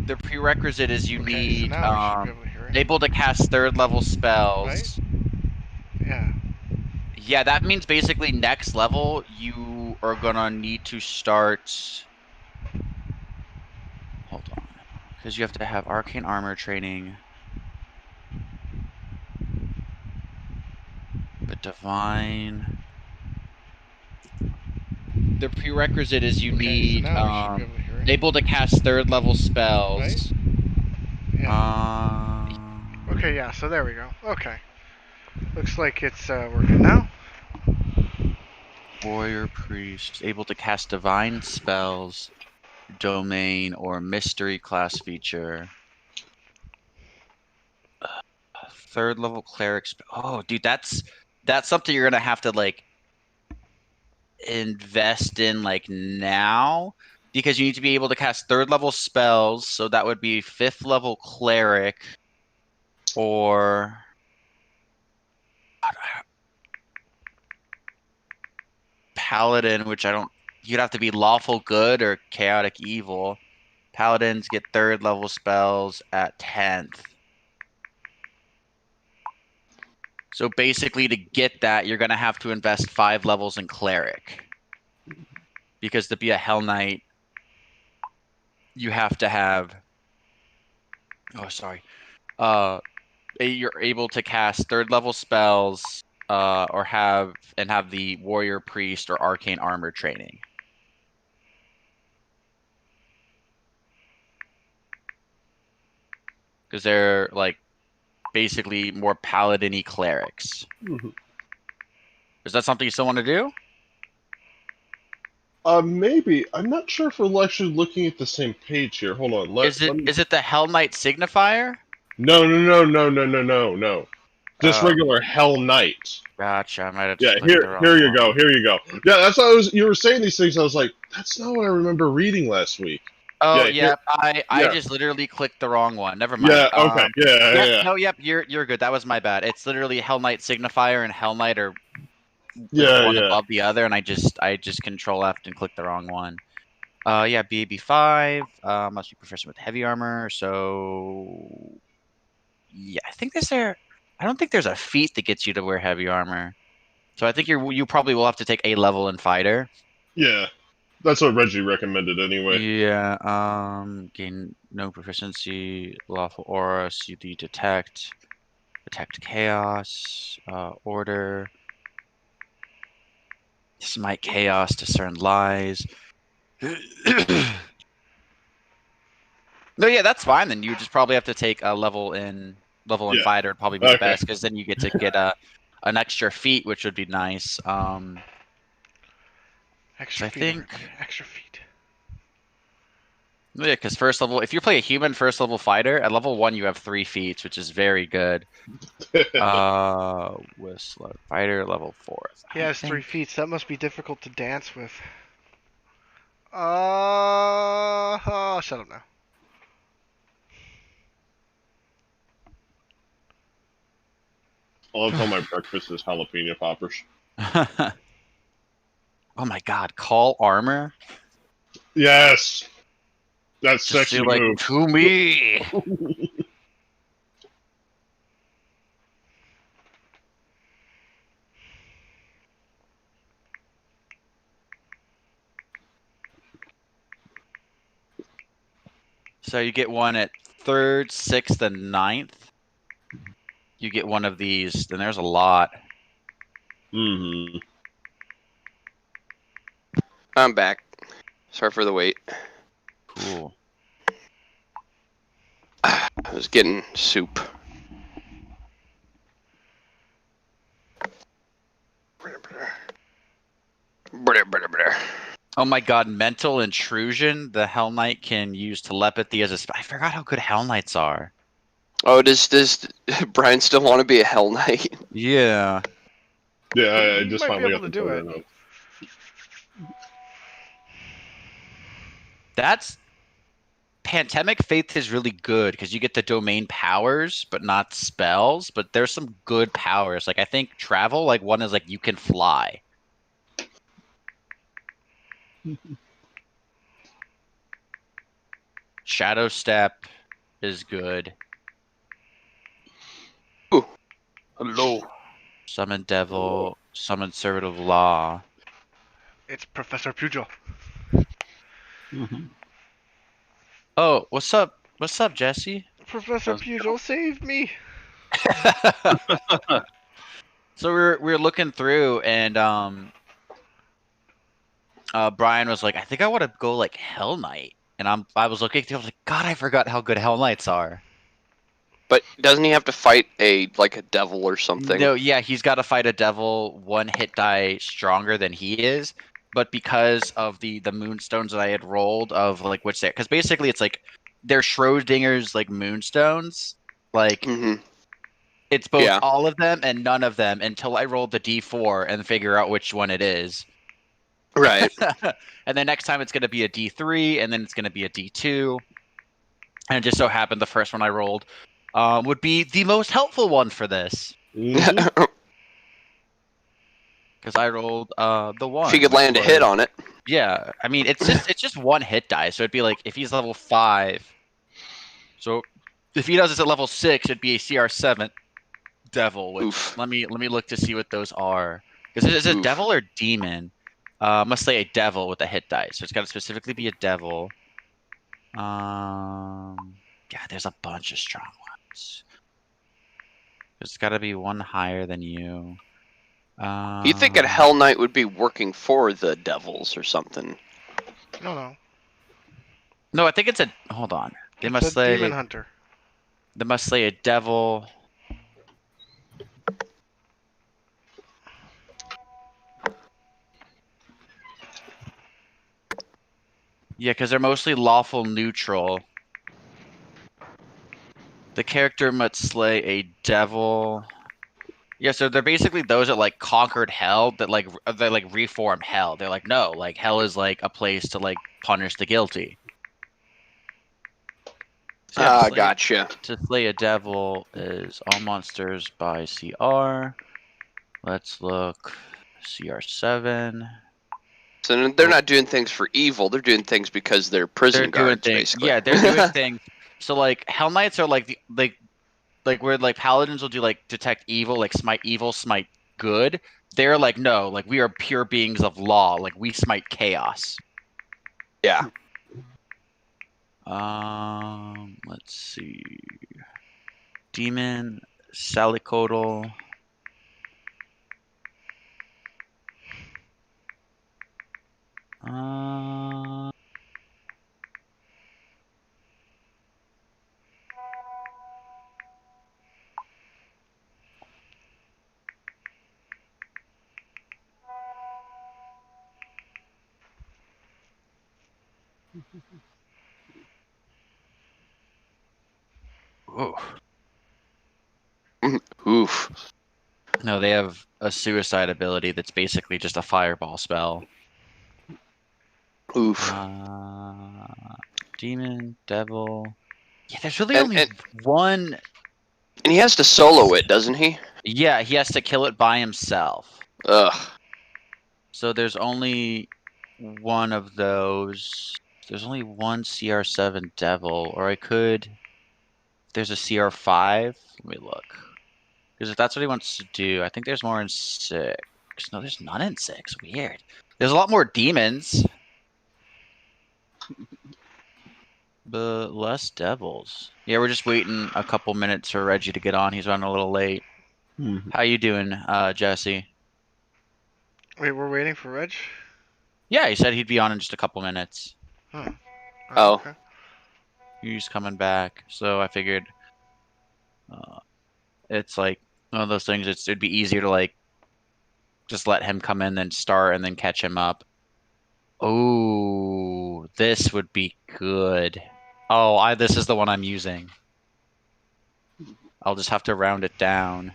The prerequisite is you Okay, so need now we should be able to hear it. able to cast third level Right? spells. Yeah. Yeah, that means basically next level you are gonna need to start. Hold on, because you have to have arcane armor training, but divine. The prerequisite is you Okay, so need now we should be able to hear it. able to cast third level Right? spells. Yeah. Um, Okay, yeah, so there we go. Okay. Looks like it's working now. Warrior priest able to cast divine spells, domain or mystery class feature. Third level cleric. Oh, dude, that's something you're gonna have to like invest in like now because you need to be able to cast third level spells. So that would be fifth level cleric or paladin, which I don't. You'd have to be lawful good or chaotic evil. Paladins get third level spells at 10th. So basically, to get that, you're going to have to invest 5 levels in cleric. Because to be a Hell Knight, you have to have. Oh, sorry. You're able to cast third level spells, or have the warrior priest or arcane armor training. Because they're like basically more paladin-y clerics. Mhm. Is that something you still want to do? Maybe. I'm not sure if we're actually looking at the same page here. Hold on. Is Let me. it the Hell Knight signifier? No, no, no, no, no, no, no, no. Just Oh, regular Hell Knight. gotcha. I might have Yeah, just clicked the here wrong you go. one. Here you go. Yeah, that's what I was. You were saying these things. I was like, that's not what I remember reading last week. Oh, Yeah, yeah, I yeah, just literally clicked the wrong one. Never mind. yeah. Okay, yeah, Yep, yeah, no, yep, you're good. That was my bad. It's literally Hell Knight signifier and Hell Knight are like yeah, one yeah. above the other, and I just control F and clicked the wrong one. Yeah, BAB5, must be proficient with heavy armor. So yeah, I don't think there's a feat that gets you to wear heavy armor. So I think you probably will have to take a level in fighter. Yeah. That's what Reggie recommended anyway. Yeah, gain no proficiency, lawful aura, CD detect chaos, order, smite chaos, discern lies. No, yeah, that's fine. Then you just probably have to take a level in Yeah. fighter would probably be the Okay. best because then you get to get an extra feat, which would be nice. Extra So I feet, think everybody. Extra feet. yeah, because first level, if you play a human first level fighter at level 1, you have 3 feats, which is very good. Whistler fighter level 4th. He I has 3 feet, think. so that must be difficult to dance with. Shut up now. I love how my breakfast is jalapeno poppers. Oh my God, call armor. Yes. That's Just sexy do like move. to me. So you get one at 3rd, 6th, and 9th. You get one of these. Then there's a lot. Mm-hmm. I'm back. Sorry for the wait. Cool. I was getting soup. Oh my God, mental intrusion. The Hell Knight can use telepathy as a spell. I forgot how good Hell Knights are. Oh, does Brian still want to be a Hell Knight? Yeah. Yeah, I You just might be finally able got to the do it. photo out. That's Pandemic Faith is really good because you get the domain powers, but not spells. But there's some good powers. Like I think travel, like one is like you can fly. Shadow Step is good. Ooh. Hello. Summon Devil, summon Servant of Law. It's Professor Pugil. Mm-hmm. Oh, what's up? What's up, Jesse? Professor How's it Pugil, save me! So we're looking through, and Brian was like, I think I want to go like Hell Knight, and I was looking through, I was like, God, I forgot how good Hell Knights are. But doesn't he have to fight a devil or something? No, yeah, he's got to fight a devil one hit die stronger than he is, but because of the moonstones that I had rolled of like which they, because basically it's like they're Schrodinger's like moonstones, like Mm-hmm. it's both Yeah. all of them and none of them until I rolled the D4 and figure out which one it is. Right. And then next time it's going to be a D3, and then it's going to be a D2. And it just so happened the first one I rolled would be the most helpful one for this. Mm-hmm. Because I rolled the one. If he could which land a hit was- on it. Yeah, I mean it's just one hit die, so it'd be like if he's level 5. So if he does this at level 6, it'd be a CR7 devil. Which Oof. let me look to see what those are. Because is it Oof. devil or demon? Must say a devil with a hit die, so it's got to specifically be a devil. Yeah, there's a bunch of strong ones. There's got to be one higher than you. You think a Hell Knight would be working for the devils or something? No. No, I think it's a. Hold on. They It's must a say. demon hunter. They must say a devil. Yeah, because they're mostly lawful neutral. The character must slay a devil. Yeah, so they're basically those that like conquered hell that like reform hell. They're like, no, like hell is like a place to like punish the guilty. So yeah, Gotcha. to slay a devil is all monsters by CR. Let's look. CR7. So they're not doing things for evil. They're doing things because they're prison They're doing guards, things. basically. Yeah, they're doing things. So like Hell Knights are like like where like paladins will do like detect evil, like smite evil, smite good. They're like no, like we are pure beings of law. Like we smite chaos. Yeah. Let's see. Demon, Salicodal. Uh, oh. Oof. No, they have a suicide ability that's basically just a fireball spell. Oof. Demon, devil. Yeah, there's really And- only and- one. And he has to solo it, doesn't he? Yeah, he has to kill it by himself. Ugh. So there's only one of those. There's only one CR7 devil, or I could. There's a CR5. Let me look. Because if that's what he wants to do, I think there's more in 6. No, there's none in 6. Weird. There's a lot more demons, but less devils. Yeah, we're just waiting a couple minutes for Reggie to get on. He's running a little late. Mm-hmm. How you doing, Jesse? Wait, we're waiting for Reg? Yeah, he said he'd be on in just a couple minutes. Huh. Oh. Okay. He's coming back, so I figured it's like one of those things. It'd be easier to like just let him come in, then start, and then catch him up. Oh, this would be good. Oh, this is the one I'm using. I'll just have to round it down.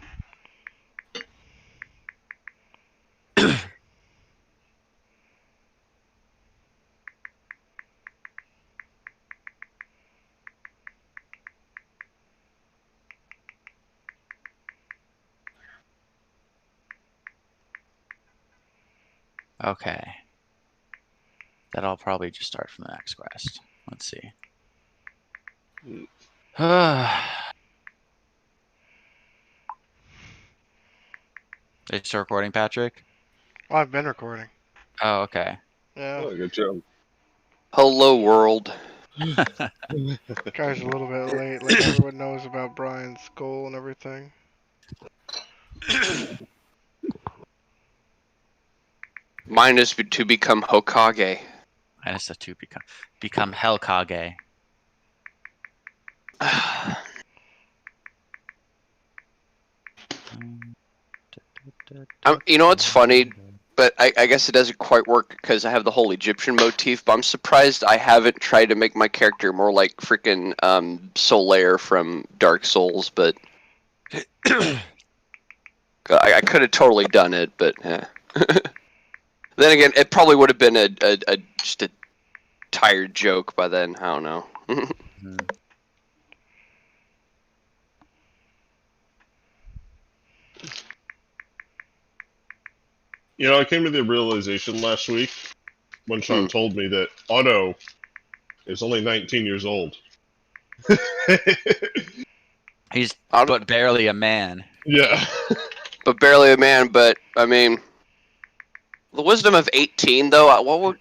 Okay. That'll probably just start from the next quest. Let's see. Are you still recording, Patrick? Oh, I've been recording. Oh, okay. Yeah, Oh, good job. Hello, world. guy's a little bit late. Like everyone knows about Brian's goal and everything. Mine is to become Hokage. Minus the 2 become Hellkage. You know what's funny? But I guess it doesn't quite work because I have the whole Egyptian motif. But I'm surprised I haven't tried to make my character more like freaking Solaire from Dark Souls. But I could have totally done it. But then again, it probably would have been just a tired joke by then. I don't know. You know, I came to the realization last week when Sean told me that Otto is only 19 years old. He's but barely a man. Yeah. But barely a man. But I mean, the wisdom of 18 though. What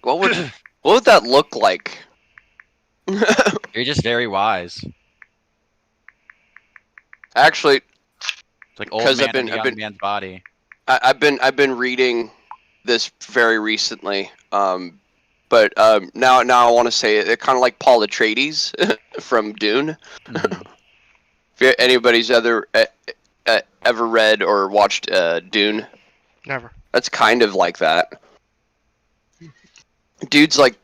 would that look like? You're just very wise. Actually, It's like old man in a young man's body. I've been reading this very recently. But now I want to say it kind of like Paul Atreides from Dune. If anybody's ever read or watched Dune, Never. that's kind of like that. Dude's like,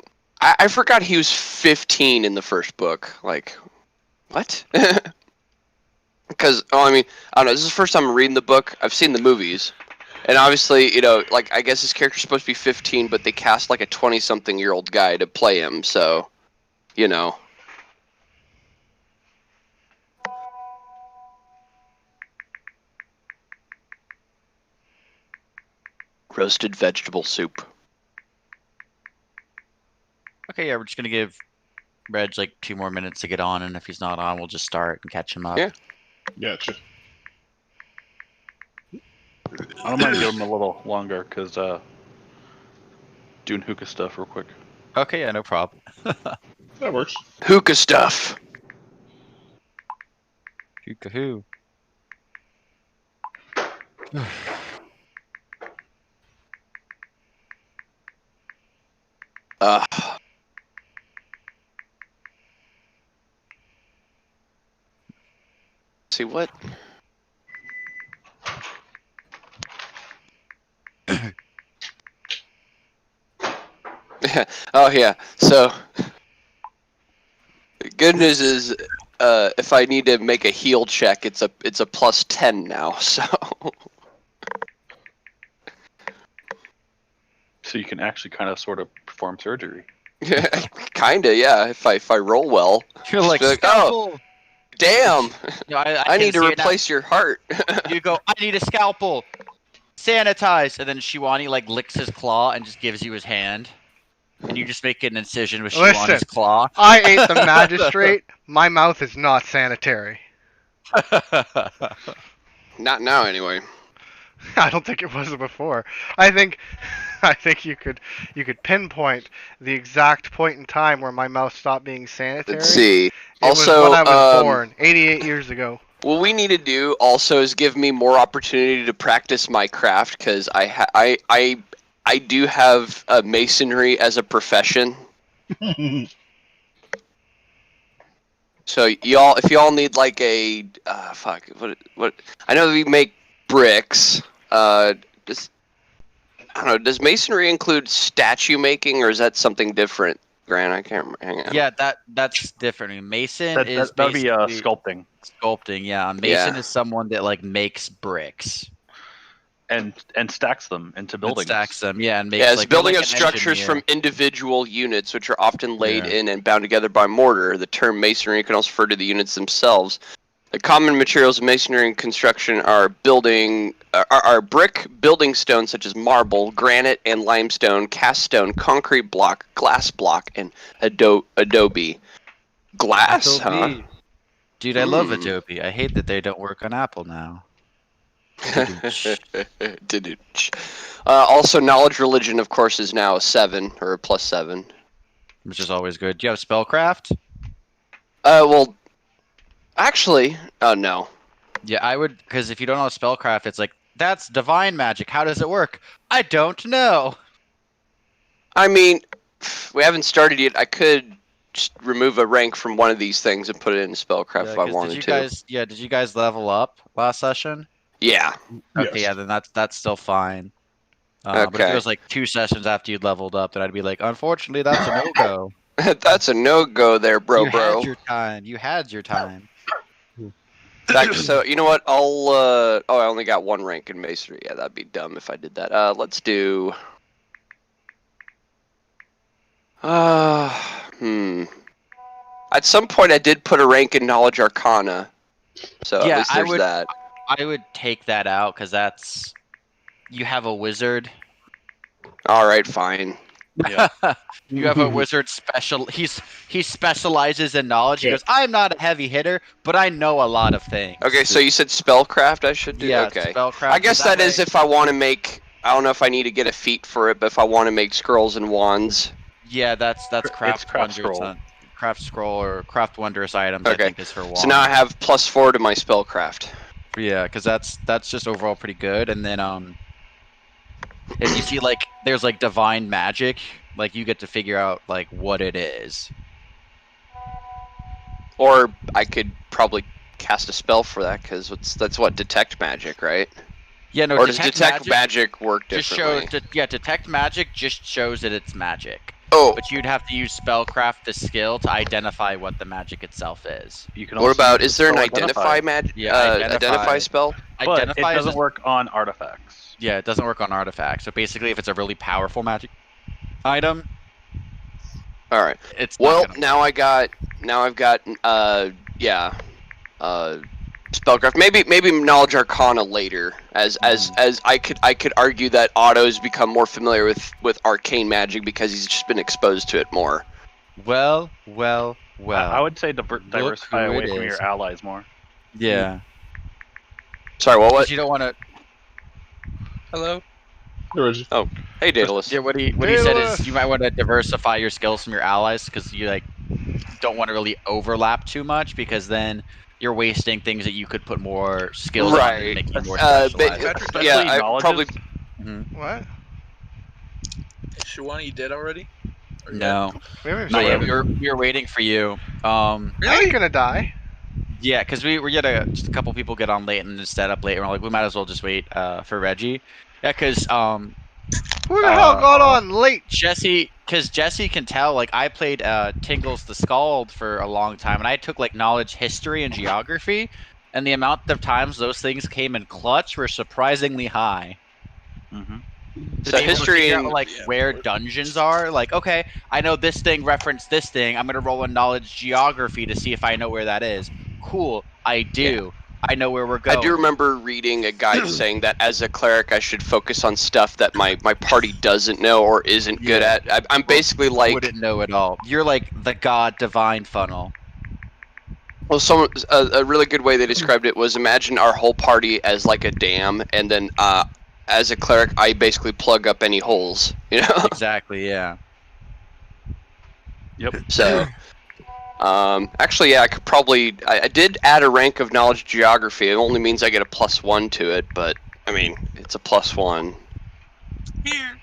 I forgot he was 15 in the first book. Like, what? Because I mean, I don't know. This is the first time I'm reading the book. I've seen the movies. And obviously, you know, like, I guess his character's supposed to be 15, but they cast, like, a 20-something-year-old guy to play him, so, you know. Roasted vegetable soup. Okay, yeah, we're just gonna give Reg, like, 2 more minutes to get on, and if he's not on, we'll just start and catch him up. Yeah. Gotcha. I don't mind giving him a little longer, because doing hookah stuff real quick. Okay, yeah, no problem. That works. Hookah stuff. Hookah who? See what? Oh yeah. So the good news is, if I need to make a heal check, it's a +10 now. So. So you can actually kind of sort of perform surgery. Kinda, yeah. If I roll well. You're like, oh, damn! No, I need to replace your heart. You go, I need a scalpel. Sanitize. And then Shiwani, like, licks his claw and just gives you his hand. And you just make an incision with Shiwani's claw. I ate the magistrate. My mouth is not sanitary. Not now, anyway. I don't think it was before. I think you could pinpoint the exact point in time where my mouth stopped being sanitary. Let's see. It Also, was when I was born, 88 years ago. What we need to do also is give me more opportunity to practice my craft, because I do have masonry as a profession. So if y'all need like a what I know we make bricks. Just I don't know. Does masonry include statue making, or is that something different, Grant? I can't remember. Hang on. Yeah, that's different. I mean, Mason is that'd be basically sculpting. Sculpting, yeah. Mason is someone that like makes bricks and stacks them into buildings. Stacks them, yeah, and makes it's like building like of structures engineer. from individual units, which are often laid in and bound together by mortar. The term masonry can also refer to the units themselves. The common materials of masonry and construction are brick building stones such as marble, granite, and limestone, cast stone, concrete block, glass block, and adobe. Glass, huh? Adobe. Dude, I love Hmm. Adobe. I hate that they don't work on Apple now. Also, knowledge religion, of course, is now a 7 or a +7. Which is always good. Do you have spellcraft? Well, actually, oh no. Yeah, I would, because if you don't know spellcraft, it's like, that's divine magic. How does it work? I don't know. I mean, we haven't started yet. I could just remove a rank from one of these things and put it in spellcraft Yeah, if I 'cause wanted to. did you guys level up last session? Yeah. Okay, Yes. yeah, then that's still fine. But if Okay. it was like 2 sessions after you'd leveled up, then I'd be like, unfortunately, that's a no-go. That's a no-go there, bro. You had your time. You had your time. So you know what? I'll I only got 1 rank in masonry. Yeah, that'd be dumb if I did that. Let's do At some point I did put a rank in knowledge arcana. So Yeah, at least there's that. I would take that out because that's you have a wizard. All right, fine. Yeah. You have a wizard he specializes in knowledge. He Yeah. goes, I'm not a heavy hitter, but I know a lot of things. Okay, so you said spellcraft I should do? Yeah, Okay. spellcraft. I guess so that way- is if I want to make, I don't know if I need to get a feat for it, but if I want to make scrolls and wands. Yeah, that's craft craft wonders. scroll. Craft scroll or craft wondrous items. I Okay. think is for one. So now I have +4 to my spellcraft. Yeah, because that's just overall pretty good. And then if you see like there's like divine magic, like you get to figure out like what it is. Or I could probably cast a spell for that because that's what detect magic, right? Yeah, no. Or does detect magic work just differently? detect magic just shows that it's magic. Oh, But you'd have to use spellcraft, the skill, to identify what the magic itself is. You can what also about? use Is there an spell identify magic? Yeah, identify spell. But Identify it is doesn't work on artifacts. yeah, it doesn't work on artifacts. So basically, if it's a really powerful magic item, All right. it's not Well, gonna now I've got spellcraft. Maybe knowledge arcana later, as I could argue that Otto's become more familiar with arcane magic because he's just been exposed to it more. Well. I would say diversify who away it from is. your allies more. Yeah. Sorry, what? 'Cause you don't want to. Hello. Hey, Reggie. Hey, Daedalus. Yeah, what he said Daedalus. is you might want to diversify your skills from your allies because you like don't want to really overlap too much because then you're wasting things that you could put more skills on Right. to make you more But- specialized. yeah, I knowledges. probably. What? Is Shawani, you dead already? Or you No, We haven't not yet. started. We were waiting for you. I ain't gonna die. Yeah, because we just a couple people get on late and just set up late, and we're like, we might as well just wait for Reggie. Yeah, because Who the hell got on late? Jesse can tell. Like I played Tingles the Scald for a long time, and I took like knowledge, history, and geography, and the amount of times those things came in clutch were surprisingly high. Mm-hmm. To So be able to history figure and- out, like where dungeons are. Like, okay, I know this thing referenced this thing. I'm gonna roll a knowledge geography to see if I know where that is. Cool, I do. I know where we're going. I do remember reading a guide saying that as a cleric, I should focus on stuff that my party doesn't know or isn't good Yeah. at. I'm basically like, wouldn't know at all. You're like the god divine funnel. well, a really good way they described it was imagine our whole party as like a dam, and then as a cleric, I basically plug up any holes. You know. Exactly. Yeah. Yep. So, actually, yeah, I could probably. I did add a rank of knowledge geography. It only means I get a +1 to it, but I mean, it's a +1. Here.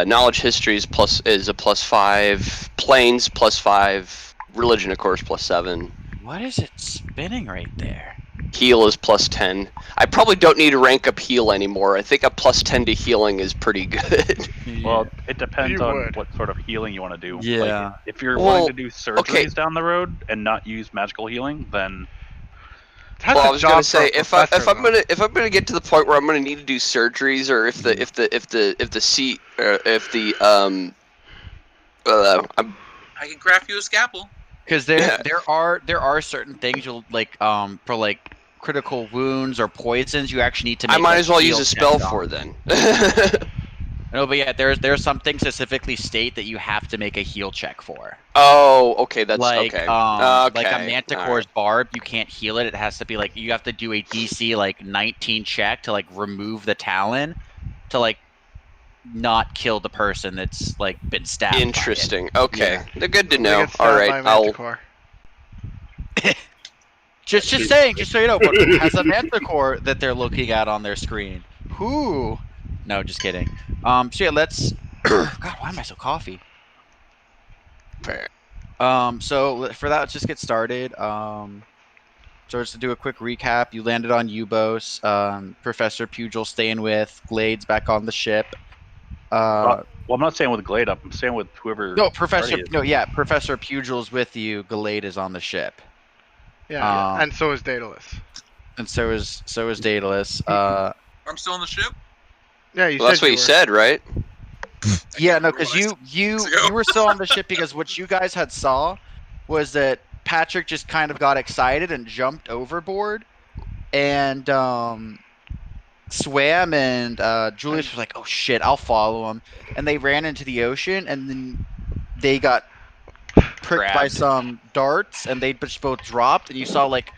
Knowledge history is a +5. Planes +5. Religion, of course, +7. What is it spinning right there? Heal is +10. I probably don't need to rank up heal anymore. I think a +10 to healing is pretty good. Well, it depends You on would. what sort of healing you want to do. Yeah. Like, if you're Well, wanting to do surgeries down the road and not use magical healing, then That's Well, a I was gonna job for say a if professor, I'm gonna get to the point where I'm gonna need to do surgeries, or if the seat I'm, I can craft you a scalpel. Because there are certain things you'll like for like critical wounds or poisons you actually need to. Make, I might like, as well use heal a spell checks for on. then. No, but yeah, there's something specifically state that you have to make a heal check for. Oh, okay, that's Like okay. like a Okay, manticore's alright. barb, you can't heal it. It has to be like you have to do a DC like 19 check to like remove the talon to like not kill the person that's like been stabbed Interesting. by it. Okay, Yeah. they're good to They know. get All stabbed right, by a I'll. manticore. Just Shoot. saying, just so you know, but who has a manticore that they're looking at on their screen? Who? No, just kidding. So yeah, let's God, why am I so coffee? Fair. So for that, let's just get started. So just to do a quick recap, you landed on Ubos. Professor Pugil staying with Glades back on the ship. Well, I'm not staying with Glade. I'm staying with whoever. No, Professor. party is. No, yeah, Professor Pugil's with you. Glade is on the ship, Yeah, and so is Daedalus. and so is Daedalus. I'm still on the ship. Yeah, you Well, that's said what you you were. said, right? Yeah, no, Realized. because you Ago. you were still on the ship because what you guys had saw was that Patrick just kind of got excited and jumped overboard, and swam, and Julius was like, "Oh shit, I'll follow him," and they ran into the ocean, and then they got pricked by Grabbed. some darts, and they just both dropped, and you saw like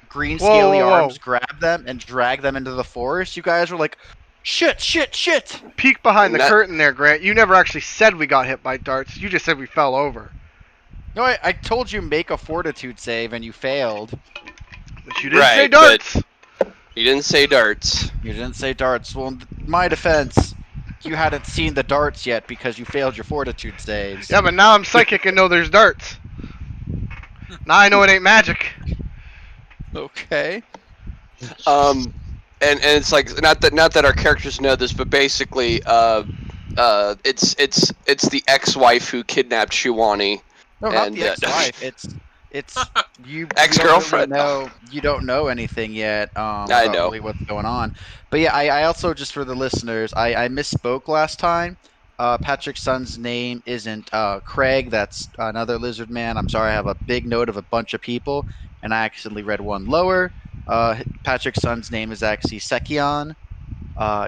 green Whoa, scaly whoa, whoa. arms grab them and drag them into the forest. You guys were like, "Shit, shit, shit!" Peek behind the That- curtain there, Grant. You never actually said we got hit by darts. You just said we fell over. No, I told you make a fortitude save, and you failed. But you didn't say Right, but- darts. You didn't say darts. You didn't say darts. Well, in my defense, you hadn't seen the darts yet because you failed your fortitude saves. Yeah, but now I'm psychic and know there's darts. Now I know it ain't magic. Okay. And it's like not that our characters know this, but basically, it's the ex-wife who kidnapped Shiwani. No, not And, the ex-wife. It's you. Ex-girlfriend. You don't know anything yet. I About know. really what's going on. But yeah, I also just for the listeners, I misspoke last time. Patrick's son's name isn't Craig. That's another lizard man. I'm sorry. I have a big note of a bunch of people, and I accidentally read one lower. Patrick's son's name is actually Sekion.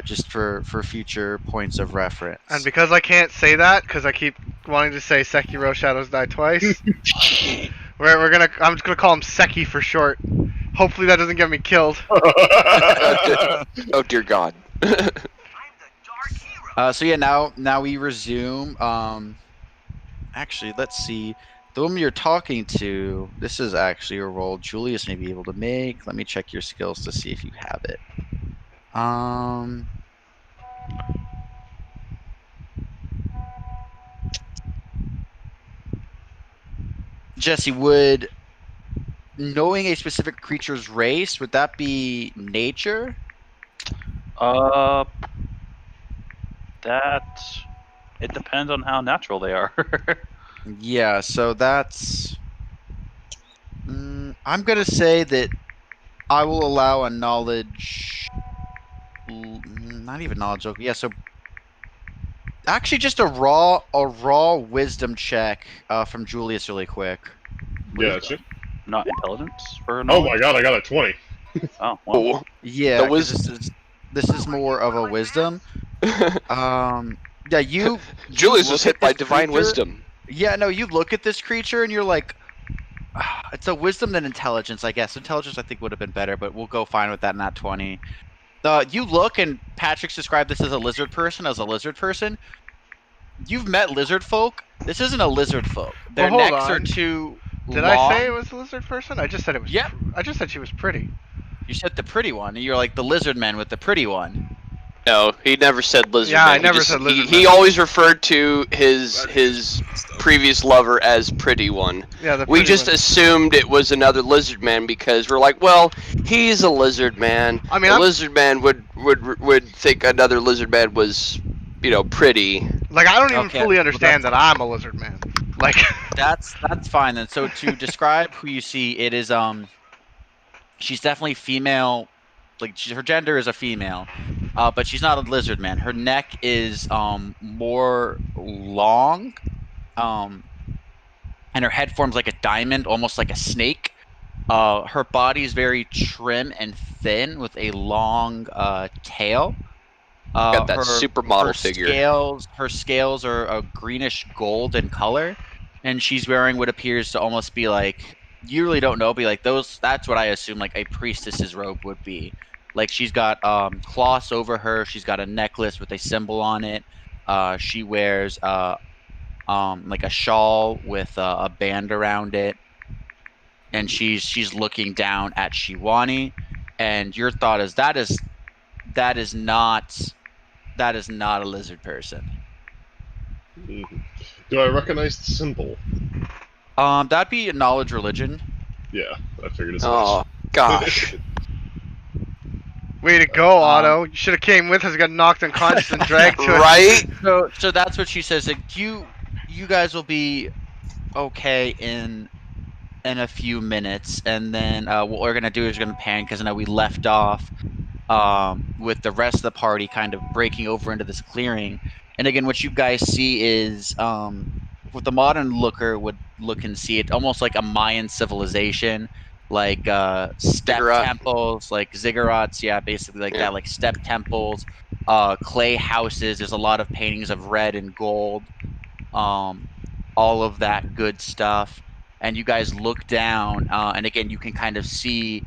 Just for future points of reference. And because I can't say that, because I keep wanting to say Sekiro Shadows Die Twice, I'm just gonna call him Seki for short. Hopefully that doesn't get me killed. Oh dear God. So yeah, now we resume. Actually, let's see. The woman you're talking to, this is actually a role Julius may be able to make. Let me check your skills to see if you have it. Jesse, would knowing a specific creature's race, would that be nature? That it depends on how natural they are. Yeah, so that's. I'm gonna say that I will allow a knowledge. Not even knowledge. Okay, yeah, so actually, just a raw wisdom check from Julius, really quick. Yeah, sure. Not intelligence for Oh knowledge? my god, I got a 20. Oh, well. Oh. Yeah, The 'cause this is more of a wisdom. Yeah, you. Julius you was look hit at by this divine creature- wisdom. Yeah, no, you look at this creature and you're like, it's a wisdom than intelligence, I guess. Intelligence, I think, would have been better, but we'll go fine with that. Nat 20. You look, and Patrick's described this as a lizard person. You've met lizard folk. This isn't a lizard folk. Their Well, hold necks are on. too Did long. I say it was a lizard person? I just said it was. Yep. I just said she was pretty. You said the pretty one, and you're like the lizard man with the pretty one. No, he never said lizard Yeah, man. I He never just- said lizard He man. always referred to his previous lover as pretty one. Yeah, the We pretty just one. assumed it was another lizard man because we're like, well, he's a lizard man. I mean, a I'm- lizard man would think another lizard man was, pretty. Like, I don't even Okay, fully well, understand that I'm a lizard man. Like, That's fine then. So to describe who you see, it is she's definitely female. Like her gender is a female, but she's not a lizard man. Her neck is more long, and her head forms like a diamond, almost like a snake. Her body is very trim and thin with a long tail. Got that Her supermodel figure. her scales are a greenish gold in color, and she's wearing what appears to almost be like, you really don't know, but like those, that's what I assume like a priestess's robe would be. Like she's got cloths over her, she's got a necklace with a symbol on it. She wears like a shawl with a band around it, and she's looking down at Shiwani, and your thought is that is not a lizard person. Do I recognize the symbol? That'd be a knowledge religion. Yeah, I figured as Oh much. gosh. Way to go, Otto. You should have came with us, got knocked unconscious and dragged to it. Right? So that's what she says. Like you guys will be okay in a few minutes, and then what we're gonna do is we're gonna pan because I know we left off with the rest of the party kind of breaking over into this clearing. And again, what you guys see is what the modern looker would look and see it almost like a Mayan civilization, like step Ziggurat. temples, like ziggurats, yeah, basically like Yeah. that, like step temples, clay houses. There's a lot of paintings of red and gold, all of that good stuff. And you guys look down, and again, you can kind of see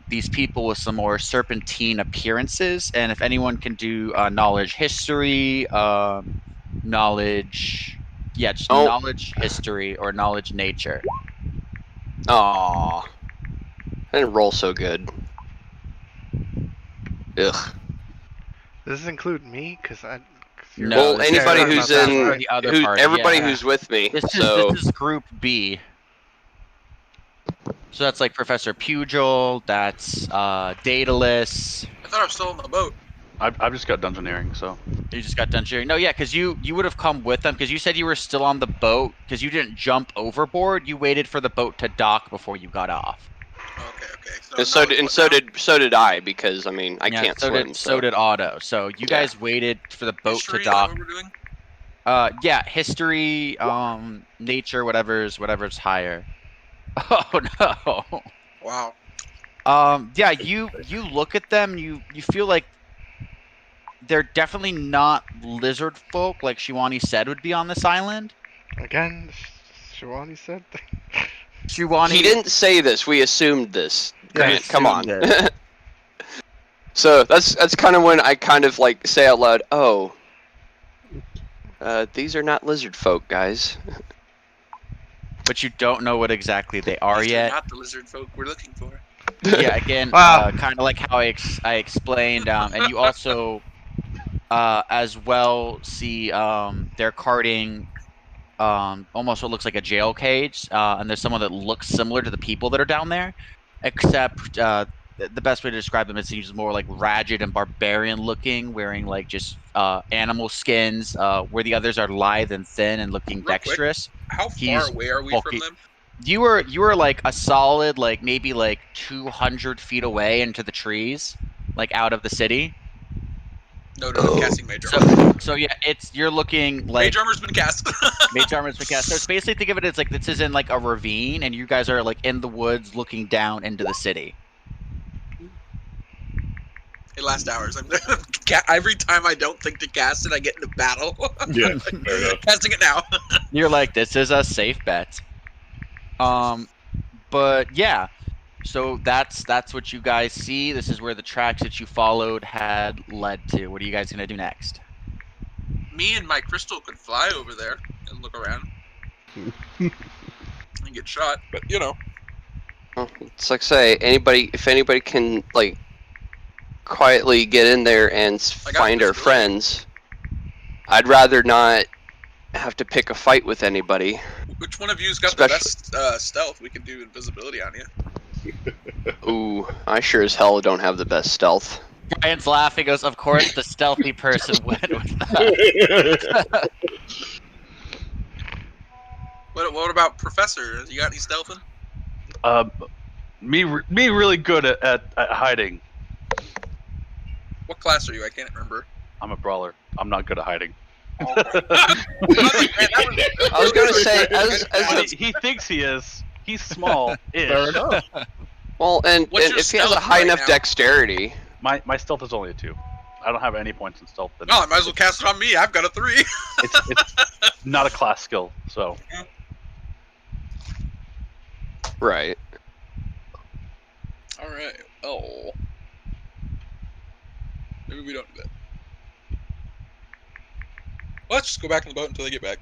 these people with some more serpentine appearances. And if anyone can do knowledge history, knowledge, yeah, just Oh. knowledge history or knowledge nature. Aw. I didn't roll so good. Ugh. Does this include me? No, Well, this is anybody talking who's about that, in, right? the other who, party, everybody yeah. who's with me. This So is group B. So that's like Professor Pugil, that's Daedalus. I thought I was still on the boat. I've just got dungeoneering, so You just got done sharing. No, yeah, because you would have come with them because you said you were still on the boat because you didn't jump overboard. You waited for the boat to dock before you got off. Okay. and so did I, because I mean I can't so swim. Did, so did Otto. So you guys waited for the boat History, to is that dock. what we're doing? Yeah, history, nature, whatever's higher. Oh no. Wow. Yeah, you look at them, you feel like they're definitely not lizard folk like Shiwani said would be on this island. Again, Shiwani said. Shiwani, He didn't say this. We assumed this. Grant, come on. assumed it. So that's kind of when I kind of like say out loud, "Oh, these are not lizard folk, guys." But you don't know what exactly they are These are yet. not the lizard folk we're looking for. Yeah, again, Wow. kind of like how I explained, and you also as well see they're carting almost what looks like a jail cage, and there's someone that looks similar to the people that are down there, except the best way to describe them is he's more like ragged and barbarian looking, wearing like just animal skins, where the others are lithe and thin and looking Real quick, dexterous. How He's far away are we bulky. from them? You were like a solid like maybe like 200 feet away into the trees, like out of the city. No, I'm casting Mage Armor. So yeah, you're looking like Mage Armor's been cast. Mage Armor's been cast. So it's basically, think of it as like this is in like a ravine, and you guys are like in the woods looking down into the city. It lasts hours. Every time I don't think to cast it, I get into battle. Yeah, fair enough. Casting it now. You're like, this is a safe bet. But yeah, so that's what you guys see. This is where the tracks that you followed had led to. What are you guys gonna do next? Me and my crystal could fly over there and look around and get shot, but you know. Well, it's like say if anybody can like quietly get in there and find our friends, I'd rather not have to pick a fight with anybody. Which one of you's got the best stealth? We can do invisibility on you. Ooh, I sure as hell don't have the best stealth. Brian's laughing. Goes, of course, the stealthy person went with that. What about Professor? You got any stealthing? Me really good at hiding. What class are you? I can't remember. I'm a brawler. I'm not good at hiding. I was gonna say, He thinks he is. He's small. Fair enough. well, and What's your if he has a stealth high right enough now? dexterity, My stealth is only a 2. I don't have any points in stealth. No, I might as well cast it on me. I've got a 3. It's not a class skill, so Right. All right. Oh. Maybe we don't do that. Let's just go back in the boat until they get back.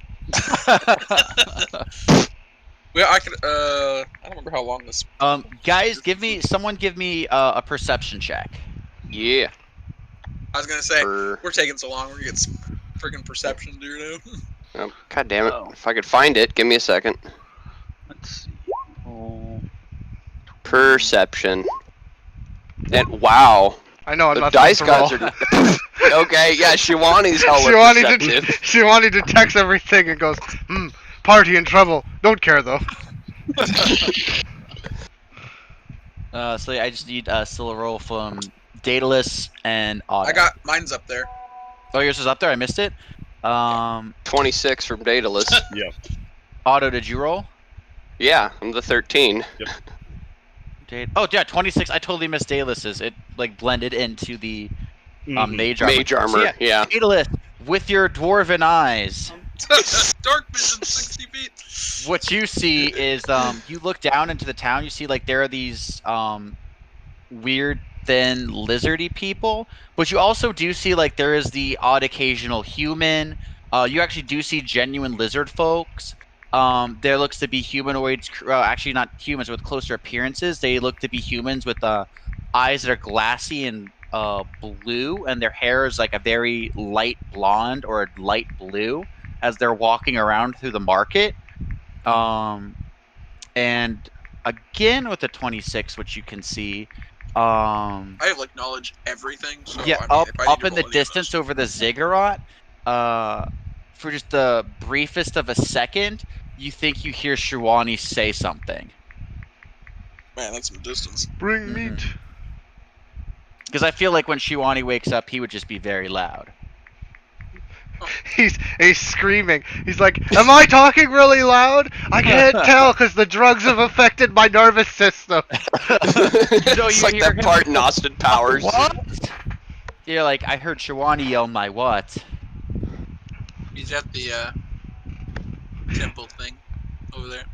Well, I could. I don't remember how long this. Guys, someone give me a perception check. Yeah. I was gonna say For- we're taking so long. We're gonna get some freaking perception, dude. Oh, God damn it. Oh. If I could find it, give me a second. let's see. Oh, Perception. And wow. I know I'm The not dice supposed to gods roll. are. Okay, yeah, Shiwani's hella perceptive. Shivani detects everything and goes, party in trouble. Don't care though. So I just need still a roll from Daedalus and Otto. I got mine's up there. Oh, yours is up there. I missed it. 26 from Daedalus. Yeah. Otto, did you roll? Yeah, I'm the 13. Oh yeah, 26. I totally missed Daedalus's. It like blended into the mage armor. Mage armor, So, yeah. Daedalus, with your dwarven eyes, Dark vision, 60 feet. what you see is you look down into the town. You see like there are these weird, thin, lizardy people, but you also do see like there is the odd occasional human. You actually do see genuine lizard folks. There looks to be humanoids, actually not humans with closer appearances. They look to be humans with eyes that are glassy and blue, and their hair is like a very light blonde or a light blue as they're walking around through the market. And again with the 26, which you can see. I have like knowledge everything. So Yeah, I mean, if I need up to in roll the any of distance those- over the ziggurat, for just the briefest of a second, you think you hear Shiwani say something. Man, that's some distance. Bring Mhm. meat. Because I feel like when Shiwani wakes up, he would just be very loud. He's screaming. He's like, "Am I talking really loud? I can't tell because the drugs have affected my nervous system." It's you like hear that him- part in Austin Powers. What? You're like, I heard Shiwani yell my what? He's at the temple thing over there.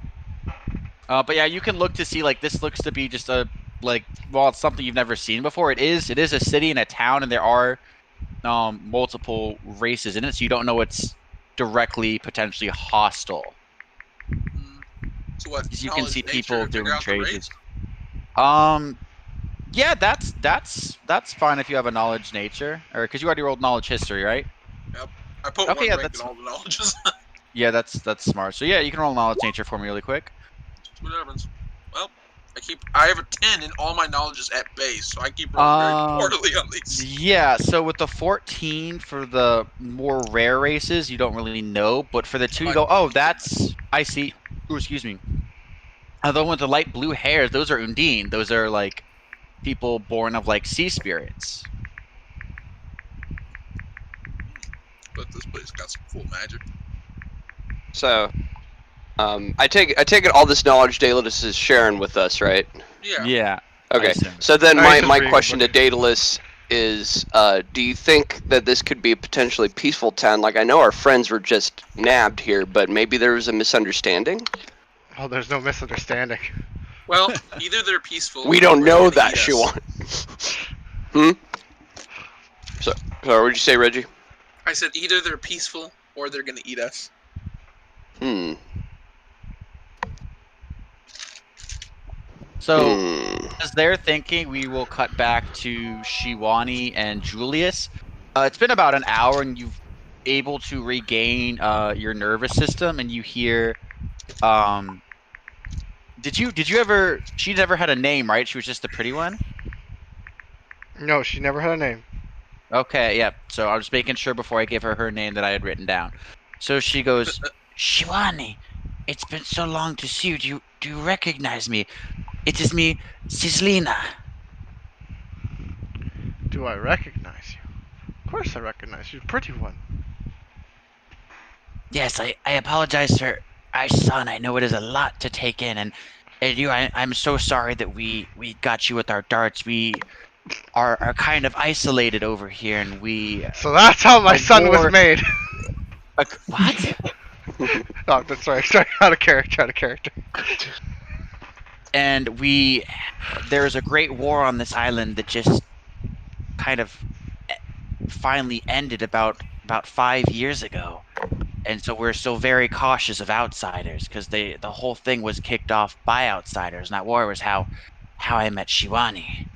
But yeah, you can look to see like this looks to be just a it's something you've never seen before. It is a city and a town, and there are multiple races in it, so you don't know it's directly potentially hostile. So what? You can knowledge, see nature, people figure doing out the race? trades. Yeah, that's fine if you have a knowledge nature, or because you already rolled knowledge history, right? I put Okay, one yeah, rank that's- in all the knowledges. Yeah, that's smart. So yeah, you can roll knowledge nature for me really quick. What happens? Well, I have a 10 in all my knowledges at base, so I keep rolling very poorly on these. Yeah, so with the 14 for the more rare races, you don't really know, but for the two, you go, oh, that's I see. Ooh, excuse me. The one with the light blue hairs, those are Undine. Those are like people born of like sea spirits. But this place got some cool magic. So, I take it all this knowledge Daedalus is sharing with us, right? Yeah. Yeah. Okay. assume. So then Nice my of you, question to buddy. Daedalus is, do you think that this could be a potentially peaceful town? Like, I know our friends were just nabbed here, but maybe there was a misunderstanding? Oh, there's no misunderstanding. Well, either they're peaceful. We or don't they're know gonna that, eat us. Shiwan. So, sorry, what'd you say, Reggie? I said either they're peaceful or they're gonna eat us. So as they're thinking, we will cut back to Shiwani and Julius. It's been about an hour, and you've able to regain your nervous system, and you hear. Did you ever? She never had a name, right? She was just the pretty one. No, she never had a name. Okay, yeah. So I was making sure before I gave her name that I had written down. So she goes, Shiwani, it's been so long to see you. Do you recognize me? It is me, Sislina. Do I recognize you? Of course I recognize you. Pretty one. Yes, I apologize for our son. I know it is a lot to take in, and I'm so sorry that we got you with our darts. are kind of isolated over here, and we So that's how my son was war- made. what? Oh, that's sorry, out of character. And there was a great war on this island that just kind of finally ended about 5 years ago. And so we're still very cautious of outsiders because the whole thing was kicked off by outsiders. And that war was how I met Shiwani.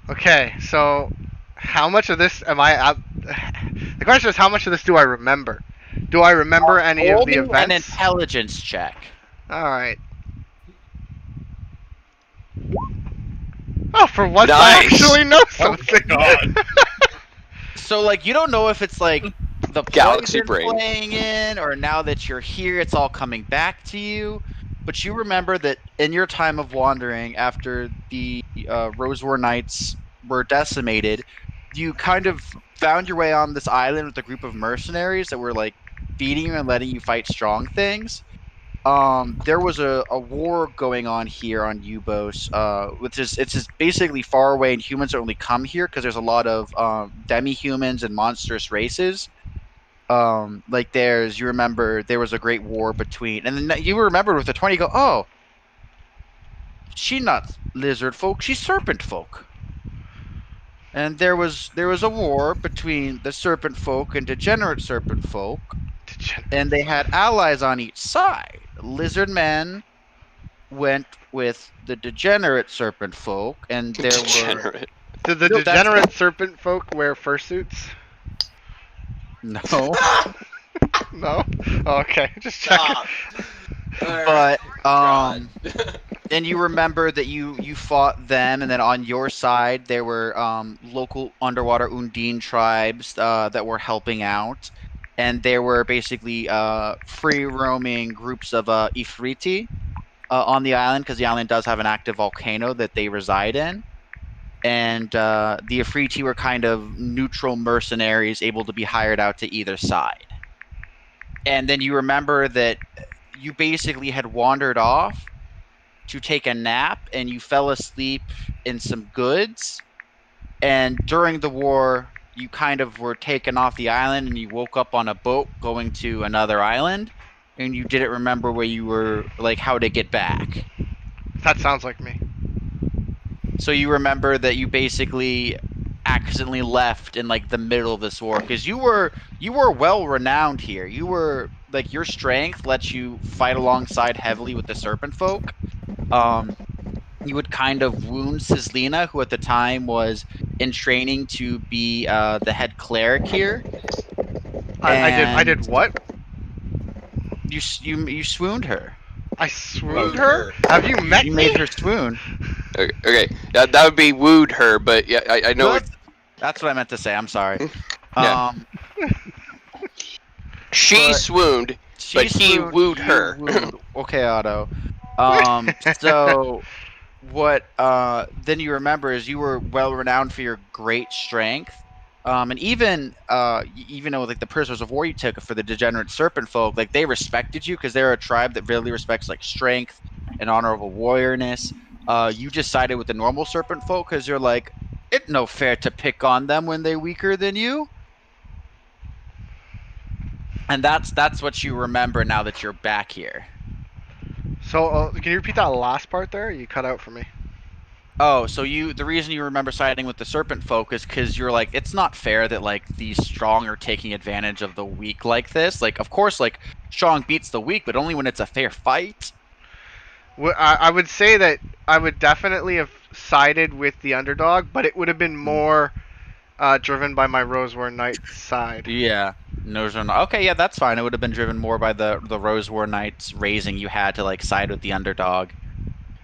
Okay, so how much of this am I? The question is, how much of this do I remember? Do I remember any of the Roll me an events? intelligence check. All right. Oh, for once I Nice. actually know something. God. So like you don't know if it's like the Galaxy poison brain. playing in, or now that you're here, it's all coming back to you. But you remember that in your time of wandering, after the Rose War Knights were decimated, you kind of found your way on this island with a group of mercenaries that were like feeding you and letting you fight strong things. There was a war going on here on Ubos, which is it's just basically far away, and humans only come here because there's a lot of demi-humans and monstrous races. Like you remember there was a great war between, and then you remembered with the 20, you go, oh, she's not lizard folk, she's serpent folk. And there was a war between the serpent folk and degenerate serpent folk, and they had allies on each side. Lizard men went with the degenerate serpent folk, and there were Degenerate. Did the No, that's- degenerate serpent folk wear fursuits? no, No. Oh, okay, just checking. Stop. but God. and you remember that you fought them, and then on your side there were local underwater Undine tribes that were helping out, and there were basically free roaming groups of Ifriti on the island, because the island does have an active volcano that they reside in. And the Ifriti were kind of neutral mercenaries able to be hired out to either side. And then you remember that you basically had wandered off to take a nap, and you fell asleep in some goods. And during the war, you kind of were taken off the island, and you woke up on a boat going to another island, and you didn't remember where you were, like how to get back. That sounds like me. So you remember that you basically accidentally left in like the middle of this war, because you were well renowned here. You were like, your strength lets you fight alongside heavily with the serpent folk. You would kind of wound Sislina, who at the time was in training to be the head cleric here. I did And what? You swooned her. I swooned her? Have you met You me? made her swoon. Okay, that would be wooed her, but yeah, I know. No, that's what I meant to say. I'm sorry. Yeah. She but- swooned, She but he swooned, wooed you her. wooed. Okay, Otto. So what then you remember is you were well renowned for your great strength. And even though like the prisoners of war you took for the degenerate serpent folk, like they respected you because they're a tribe that really respects like strength and honorable warriorness. You just sided with the normal serpent folk because you're like, it's no fair to pick on them when they're weaker than you. And that's what you remember now that you're back here. So, can you repeat that last part there? You cut out for me. Oh, so the reason you remember siding with the serpent folk is because you're like, it's not fair that like these strong are taking advantage of the weak like this. Like, of course, like strong beats the weak, but only when it's a fair fight. I would say that I would definitely have sided with the underdog, but it would have been more driven by my Rose War Knight side. Yeah. No, okay, yeah, that's fine. It would have been driven more by the Rose War Knights raising you had to like side with the underdog.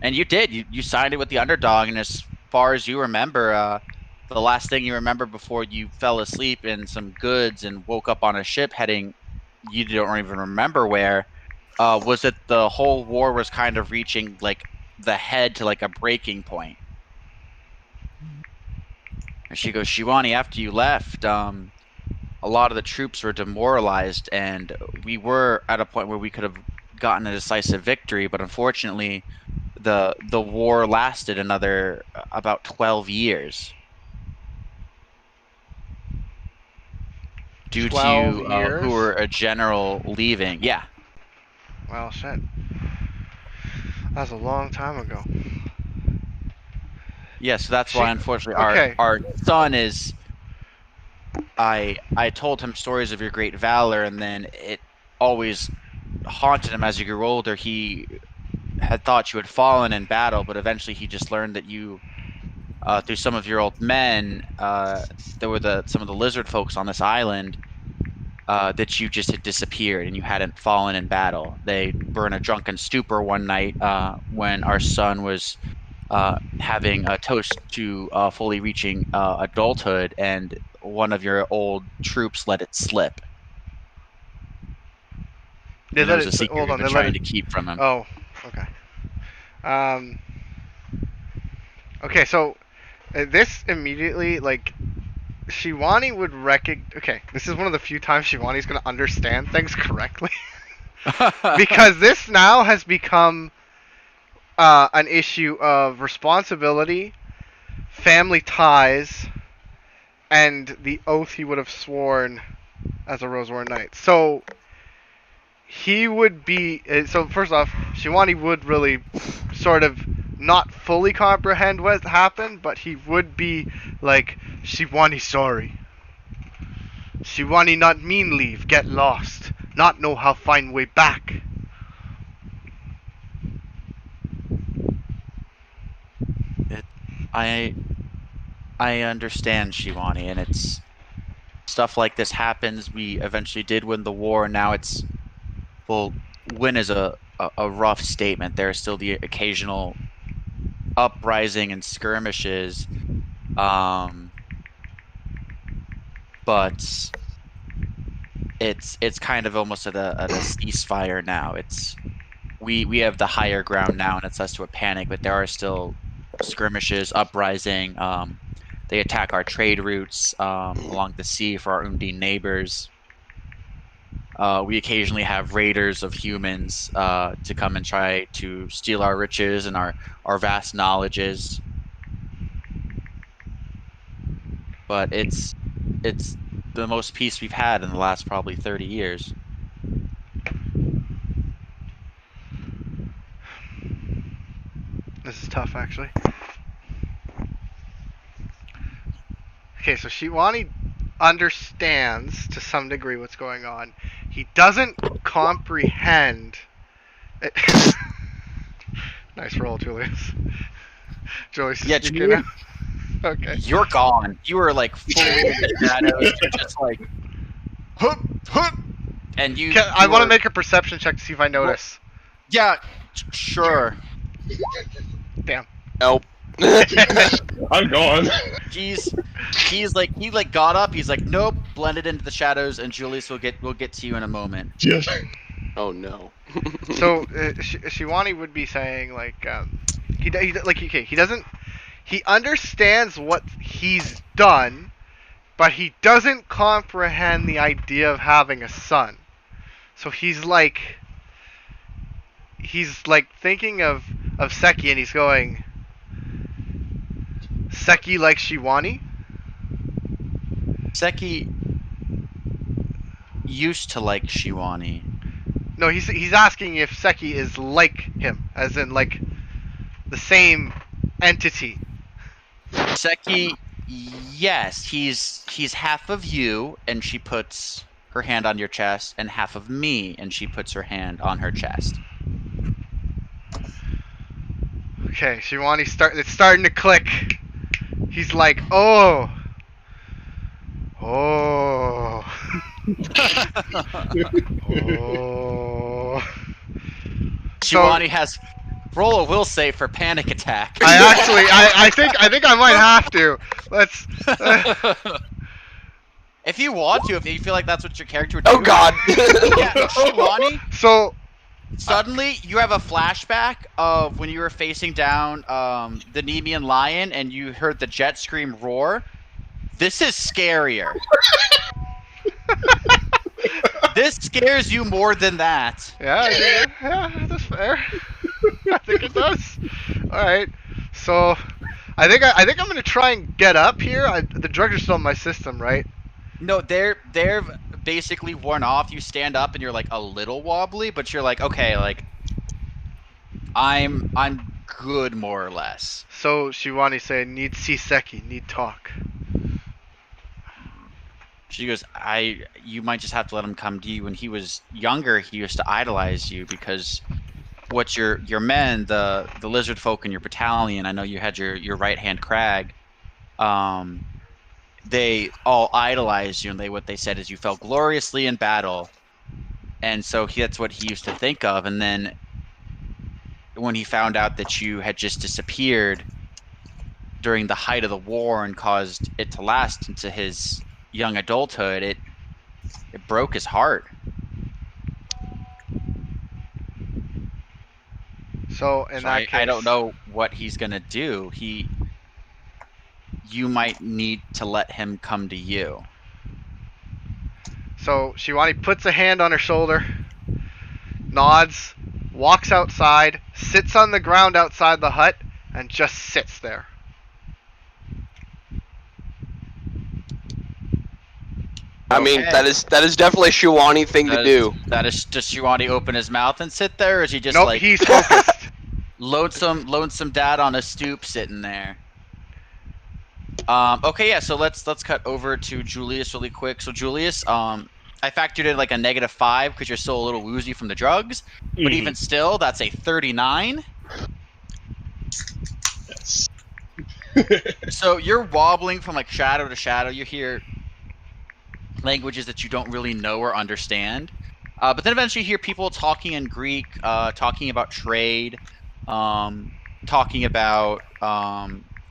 And you did. You sided with the underdog, and as far as you remember, the last thing you remember before you fell asleep in some goods and woke up on a ship heading, you don't even remember where, was that the whole war was kind of reaching like the head to like a breaking point. And she goes, Shiwani, after you left, a lot of the troops were demoralized, and we were at a point where we could have gotten a decisive victory, but unfortunately, the war lasted another about 12 years due 12 to years? who were a general leaving. Yeah. Well, shit. That's a long time ago. Yeah, so that's why unfortunately okay. our son is I told him stories of your great valor, and then it always haunted him as he grew older. He had thought you had fallen in battle, but eventually he just learned that you through some of your old men, there were some of the lizard folks on this island, that you just had disappeared and you hadn't fallen in battle. They were in a drunken stupor one night when our son was having a toast to fully reaching adulthood, and one of your old troops let it slip. They And it let was a it. secret Hold we've on. been They let trying it. to keep from him. Oh. Okay. Okay. So this immediately like. Shiwani would recognize. Okay, this is one of the few times Shiwani's going to understand things correctly. Because this now has become an issue of responsibility, family ties, and the oath he would have sworn as a Rosewarren Knight. So he would be. So first off, Shiwani would really sort of not fully comprehend what happened, but he would be like, Shiwani, sorry. Shiwani not mean leave, get lost, not know how find way back. I understand, Shiwani, and it's stuff like this happens. We eventually did win the war, and now it's, well, win is a rough statement. There are still the occasional uprising and skirmishes, but it's kind of almost at a ceasefire now. We have the higher ground now, and it's less to a panic, but there are still skirmishes, uprising. They attack our trade routes along the sea for our Undine neighbors. We occasionally have raiders of humans to come and try to steal our riches and our vast knowledges. But it's the most peace we've had in the last probably 30 years. This is tough, actually. Okay, so Shiwani understands to some degree what's going on. He doesn't comprehend. Nice roll, Julius. Julius, Yeah, you Julius, know? Okay. you're gone. You were like fully in the shadows. You're just like, hup, hup, and I want to make a perception check to see if I notice. Yeah, sure. Damn. Nope. I'm gone. He's like he got up. He's like, nope, blended into the shadows, and Julius will get to you in a moment. Yes. Oh no. So Shiwani would be saying like he doesn't, he understands what he's done, but he doesn't comprehend the idea of having a son. So he's like thinking of Seki, and he's going, Seki like Shiwani? Seki used to like Shiwani. No, he's asking if Seki is like him, as in like the same entity. Seki, yes, he's half of you, and she puts her hand on your chest, and half of me, and she puts her hand on her chest. Okay, Shiwani it's starting to click. He's like, oh. Oh. Oh. Shiwani has roll a will save for panic attack. I think I might have to. Let's. If you want to, if you feel like that's what your character would do. Oh God. Yeah, Shiwani. So Suddenly, you have a flashback of when you were facing down the Nemean lion and you heard the jet scream roar. This is scarier. This scares you more than that. yeah, that's fair. I think it does. All right. So, I think I'm gonna try and get up here. The drugs are still in my system, right? No, they're basically worn off. You stand up and you're like a little wobbly, but you're like, okay, like I'm good more or less. So Shiwani say, need Siseki, need talk. She goes, you might just have to let him come to you. When he was younger, he used to idolize you because what your men, the lizard folk in your battalion, I know you had your right hand crag, they all idolized you, and what they said is you fell gloriously in battle. And so that's what he used to think of. And then when he found out that you had just disappeared during the height of the war and caused it to last into his young adulthood, it broke his heart. So in that case, I don't know what he's gonna do. You might need to let him come to you. So Shiwani puts a hand on her shoulder, nods, walks outside, sits on the ground outside the hut, and just sits there. I mean, Okay. that is definitely a Shiwani thing to do. That is, does Shiwani open his mouth and sit there, or is he just Nope, like he's focused. lonesome dad on a stoop sitting there? Okay, yeah. So let's cut over to Julius really quick. So Julius, I factored in like a -5 because you're still a little woozy from the drugs, but even still, that's a 39. Yes. So you're wobbling from like shadow to shadow. You hear languages that you don't really know or understand. But then eventually you hear people talking in Greek, talking about trade, talking about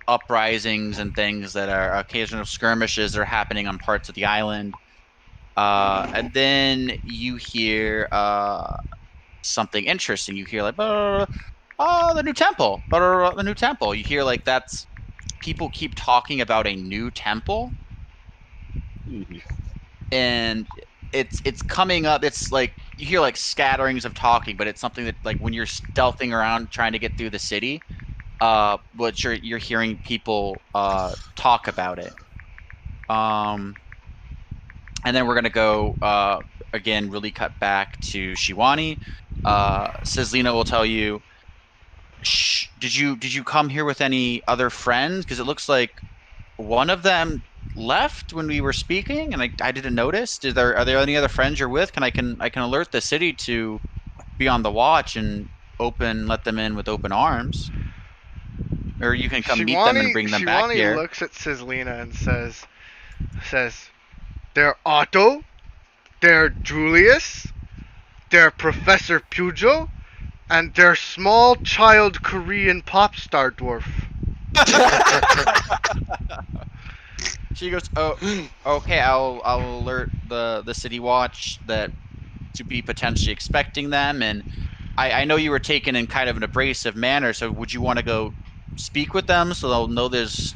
uprisings and things that are occasional skirmishes that are happening on parts of the island. And then you hear something interesting. You hear like, oh, the new temple, the new temple. You hear like that's people keep talking about a new temple. And it's coming up. It's like you hear like scatterings of talking, but it's something that like when you're stealthing around trying to get through the city, but you're hearing people talk about it. And then we're gonna go again, really cut back to Shiwani. Sizlina will tell you. Did you come here with any other friends? Because it looks like one of them left when we were speaking, and I didn't notice. Are there any other friends you're with? I can alert the city to be on the watch and let them in with open arms, or you can come meet them and bring them back Shiwani here. looks at Sizlina and says, "They're Otto, they're Julius, they're Professor Pujo, and they're small child Korean pop star dwarf." She goes, "Oh, okay. I'll alert the city watch that to be potentially expecting them, and I know you were taken in kind of an abrasive manner. So would you want to go speak with them so they'll know there's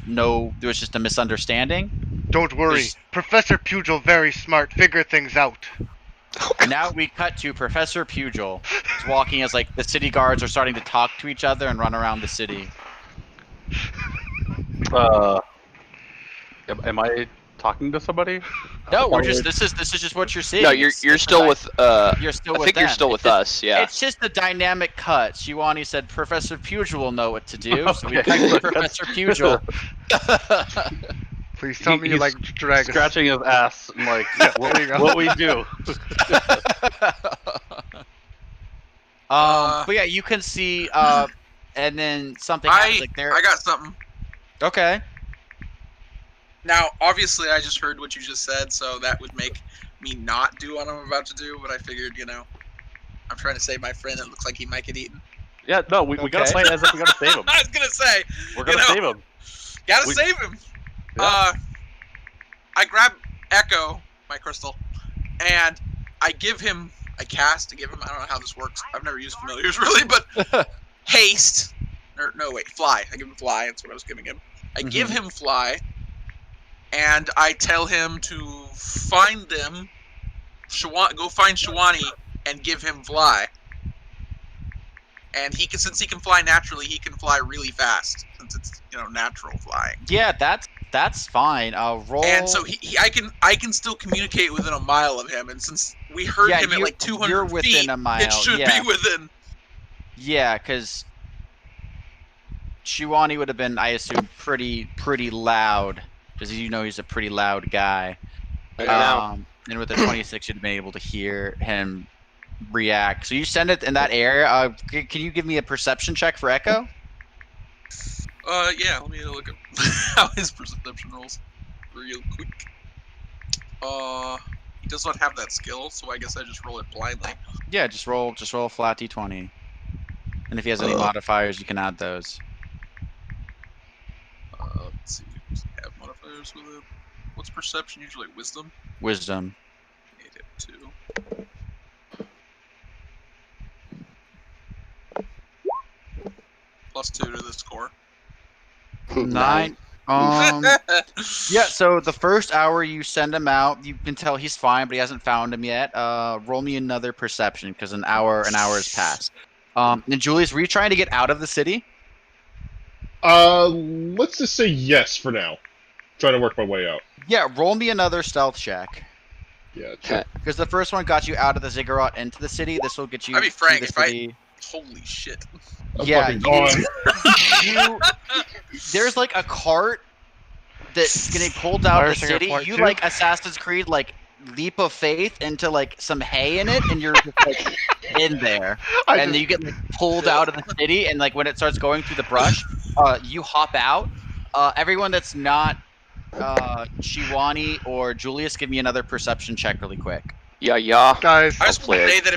just a misunderstanding?" Don't worry, Professor Pujo very smart, figure things out. Now we cut to Professor Pugil. He's walking as like the city guards are starting to talk to each other and run around the city. Am I talking to somebody? No, we're just this is just what you're seeing. No, you're still with you're still I with think them. you're still with us. Yeah. It's just a dynamic cut. Shiwani said Professor Pugil will know what to do, so we Okay. cut to Professor Pugil. Please tell me you He's like dragons. scratching his ass and like, yeah, There you go. what we do. But yeah, you can see, and then something happens like there. I got something. Okay. Now, obviously, I just heard what you just said, so that would make me not do what I'm about to do. But I figured, I'm trying to save my friend. It looks like he might get eaten. Yeah, no, we gotta play it as if we gotta save him. I was gonna say We're gonna save him. Gotta save him. Yeah. I grab Echo, my crystal, and I give him. I don't know how this works. I've never used familiars really, but haste. Or no, wait, fly. I give him fly. That's what I was giving him. I give him fly, and I tell him to find them. Go find Shiwani and give him fly. and since he can fly naturally, he can fly really fast since it's natural flying. Yeah, that's fine. Roll. And so I can still communicate within a mile of him, and since we heard him at like 200 you're feet, within a mile. it should be within. Yeah, because Shiwani would have been, I assume, pretty loud, because he's a pretty loud guy. And with the 26, you'd have been able to hear him react. So you send it in that area. Can you give me a perception check for Echo? Yeah. Let me look at how his perception rolls real quick. He does not have that skill, so I guess I just roll it blindly. Yeah, just roll a flat d20. And if he has any modifiers, you can add those. Let's see. Does he have modifiers with it? What's perception usually? Wisdom? Wisdom. 2. +2 to the score. 9. Yeah, so the first hour you send him out, you can tell he's fine, but he hasn't found him yet. Roll me another perception, because an hour has passed. And Julius, were you trying to get out of the city? Let's just say yes for now. Trying to work my way out. Yeah, roll me another stealth check. Yeah. Because the first one got you out of the ziggurat into the city. This will get you. I'll be frank, to the city. Holy shit. I'm Yeah, fucking gone. There's like a cart that's getting pulled out of the city. You like Assassin's Creed leap of faith into like some hay in it, and you're just like in there, and then you get like pulled out of the city, and like when it starts going through the brush, you hop out. Everyone that's not Shiwani or Julius, give me another perception check really quick. Yeah. Guys, I just want to say that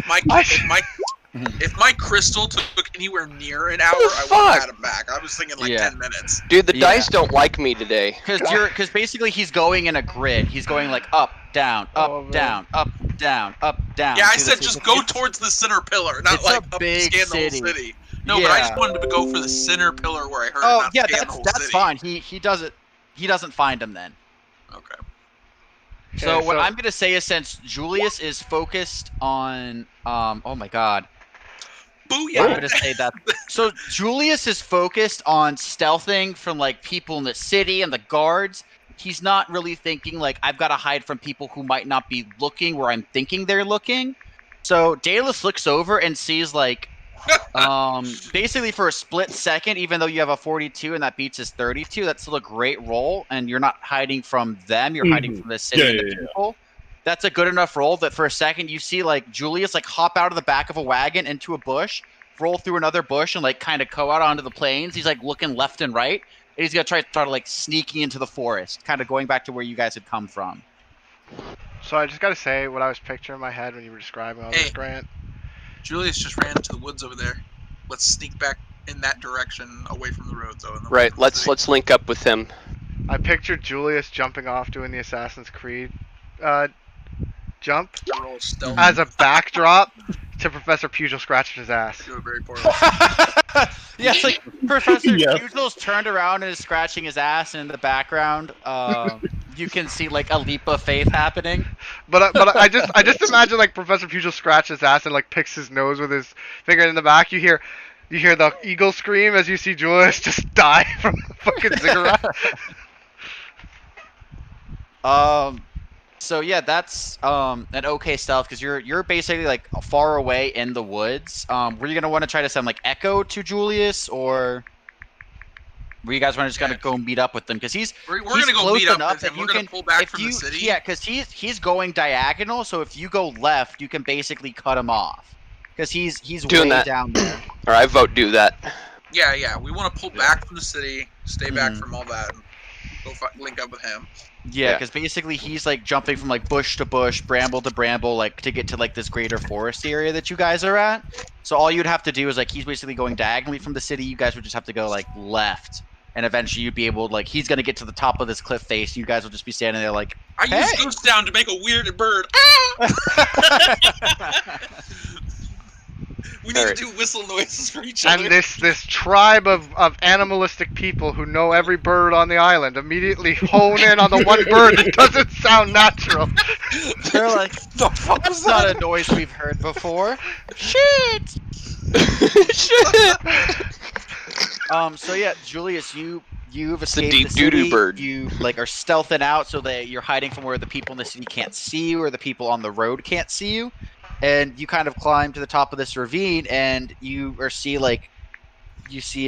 if my crystal took anywhere near an hour, I would have had him back. I was thinking 10 minutes. Dude, the dice don't like me today. Because basically he's going in a grid. He's going like up, down, up, down, up, down, up, down. Yeah, I said just go towards the center pillar, not like up and scan the whole city. No, but I just wanted to go for the center pillar where I heard it, not scan the whole that's city. fine. He doesn't find him then. Okay. So what I'm gonna say is, since Julius is focused on oh my god. Booyah! I'm gonna say that. So Julius is focused on stealthing from like people in the city and the guards. He's not really thinking like, I've got to hide from people who might not be looking where I'm thinking they're looking. So Daedalus looks over and sees like basically for a split second, even though you have a 42 and that beats his 32, that's still a great roll, and you're not hiding from them, you're hiding from the city and the people. That's a good enough roll that for a second you see like Julius like hop out of the back of a wagon into a bush, roll through another bush, and like kind of go out onto the plains. He's like looking left and right, and he's gonna try to start like sneaking into the forest, kind of going back to where you guys had come from. So I just gotta say what I was picturing in my head when you were describing all this, Grant. Julius just ran into the woods over there. Let's sneak back in that direction, away from the roads. Right. Let's link up with him. I pictured Julius jumping off doing the Assassin's Creed jump as a backdrop to Professor Pugil scratching his ass. Doing very poorly. Yeah, it's like Professor Pugil's turned around and is scratching his ass, and in the background, you can see like a leap of faith happening. But I just imagine like Professor Pugil scratches his ass and like picks his nose with his finger in the back. You hear the eagle scream as you see Julius just die from the fucking ziggurat. So yeah, that's an okay stealth, because you're basically like far away in the woods. Were you gonna want to try to send like Echo to Julius, or were you guys want to just kind of go meet up with them? Because we're gonna go meet up with him. We're gonna pull back from the city. Yeah, because he's going diagonal. So if you go left, you can basically cut him off, because he's doing way that down there. Or I vote do that. Yeah. We want to pull back from the city, stay back from all that, and go link up with him. Yeah, because basically he's like jumping from like bush to bush, bramble to bramble, like to get to like this greater forest area that you guys are at. So all you'd have to do is like, he's basically going diagonally from the city. You guys would just have to go like left, and eventually you'd be able to, like, he's gonna get to the top of this cliff face. You guys will just be standing there like, I used Goose Down to make a weird bird. We need to do whistle noises for each other. And this tribe of animalistic people who know every bird on the island immediately hone in on the one bird that doesn't sound natural. They're like, the fuck? That's not a noise we've heard before. Shit! So yeah, Julius, you've It's the escaped deep the doo-doo city. bird. You like are stealthing out so that you're hiding from where the people in the city can't see you or the people on the road can't see you. And you kind of climb to the top of this ravine and you see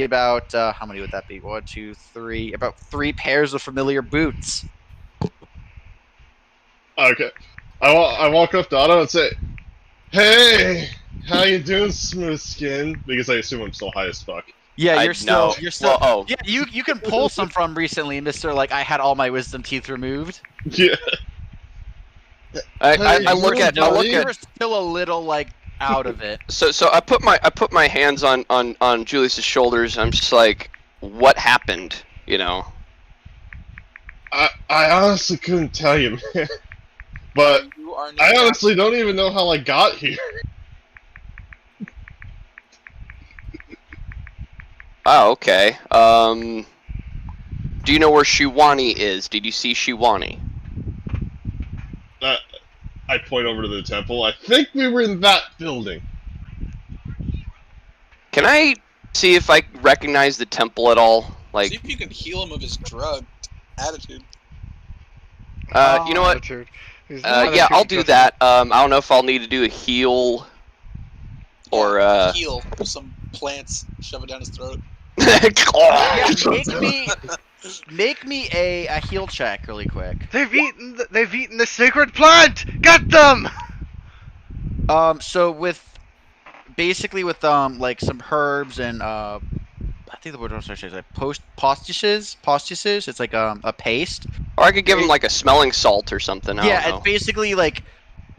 about how many would that be? 1, 2, 3, about 3 pairs of familiar boots. Okay. I walk up to Otto and say, "Hey, how you doing, smooth skin?" Because I assume I'm still high as fuck. Yeah, I you're know. still Well, yeah, you can pull some from recently, Mr. Like I had all my wisdom teeth removed. Yeah. I look at You're still a little like out of it. so I put my hands on Julius's shoulders. I'm just like, what happened? You know. I honestly couldn't tell you, man. But You are I honestly don't even know how I got here. Oh, okay. Do you know where Shiwani is? Did you see Shiwani? I point over to the temple. I think we were in that building. Can I see if I recognize the temple at all? See Like, if you can heal him of his drug attitude. you know what? Attitude. His Yeah, attitude I'll do just- that. I don't know if I'll need to do a heal or Heal with some plants, shove it down his throat. Yeah, make me a heal check really quick. They've eaten the sacred plant. Get them. So with like some herbs and I think the word I'm searching is like postices. It's like a paste. Or I could give him like a smelling salt or something. I Yeah, don't know. it's basically like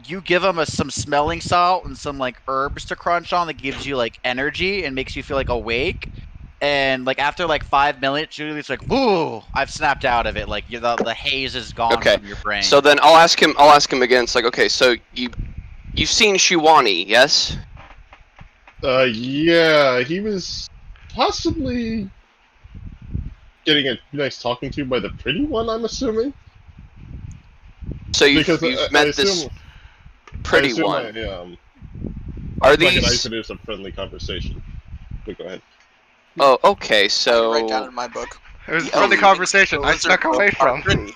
you give them some smelling salt and some like herbs to crunch on that gives you like energy and makes you feel like awake. And like after like 5 minutes, Julie's like, "Woo! I've snapped out of it. Like the haze is gone Okay, from your brain." So then I'll ask him again. It's like, okay, so you've seen Shiwani, yes? Yeah, he was possibly getting a nice talking to by the pretty one, I'm assuming. So you've Because I met this assume, pretty I assume one. I Are recognize these? it is a friendly conversation. But go ahead. Oh, okay. I So write down in my book. It was The for the only conversation I exposure snuck away of from. pretty.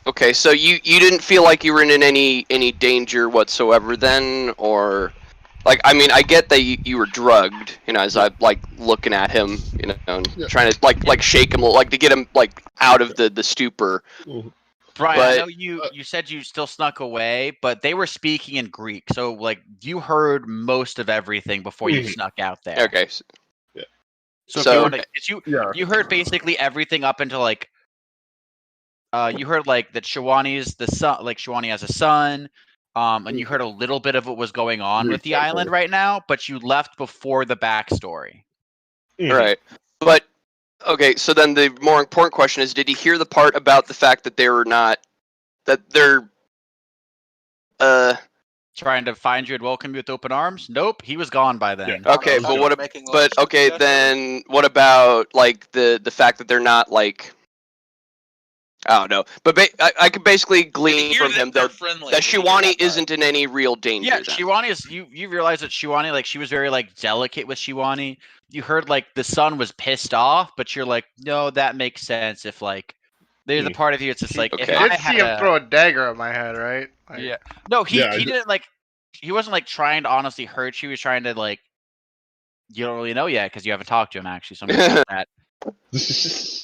Okay, so you didn't feel like you were in any danger whatsoever then, or like, I mean, I get that you were drugged, you know, as I'm like looking at him, you know, and Yeah. trying to like shake him, like to get him like out of the stupor. Brian, But- I know you said you still snuck away, but they were speaking in Greek, so like you heard most of everything before you snuck out there. Okay, So So- if you want to, Yeah. you heard basically everything up until like you heard like that Shawani's the son, like Shawani has a son, and you heard a little bit of what was going on with the island right now, but you left before the backstory. right, but okay, so then the more important question is, did he hear the part about the fact that they're Trying to find you and welcome you with open arms? Nope, he was gone by then. okay, was but good. what Making love but to okay, Jack? then what about like the fact that they're not like, I don't know, but I could basically glean Hear from him they're though friendly. that We hear Shiwani that part. isn't in any real danger. Yeah, then. Shiwani is you realize that Shiwani, like she was very like delicate with Shiwani. You heard like the son was pissed off, but you're like, no, that makes sense if like there's a part of you it's just like if Okay. I I did had see him a- throw a dagger at my head, right? Like, Yeah. No, he Yeah, I he did- didn't like he wasn't like trying to honestly hurt you. He was trying to like you don't really know yet because you haven't talked to him actually. So I'm gonna say that.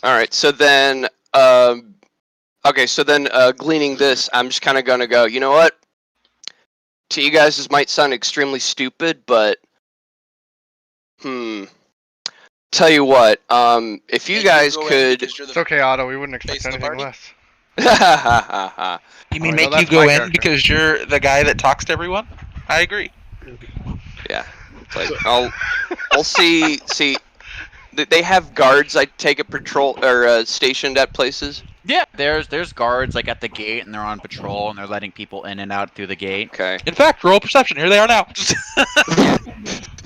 All right, so then gleaning this, I'm just kind of gonna go. You know what? To you guys, this might sound extremely stupid, but tell you what, if you Make guys go in could, because you're the it's okay, Otto. We wouldn't expect face of the anything party? less. You mean Oh, no, make you that's go my in character. because you're the guy that talks to everyone? I agree. yeah, it's like I'll see. They have guards. I take a patrol or stationed at places. Yeah, there's guards like at the gate and they're on patrol and they're letting people in and out through the gate. Okay. In fact, roll perception. Here they are now. Why don't you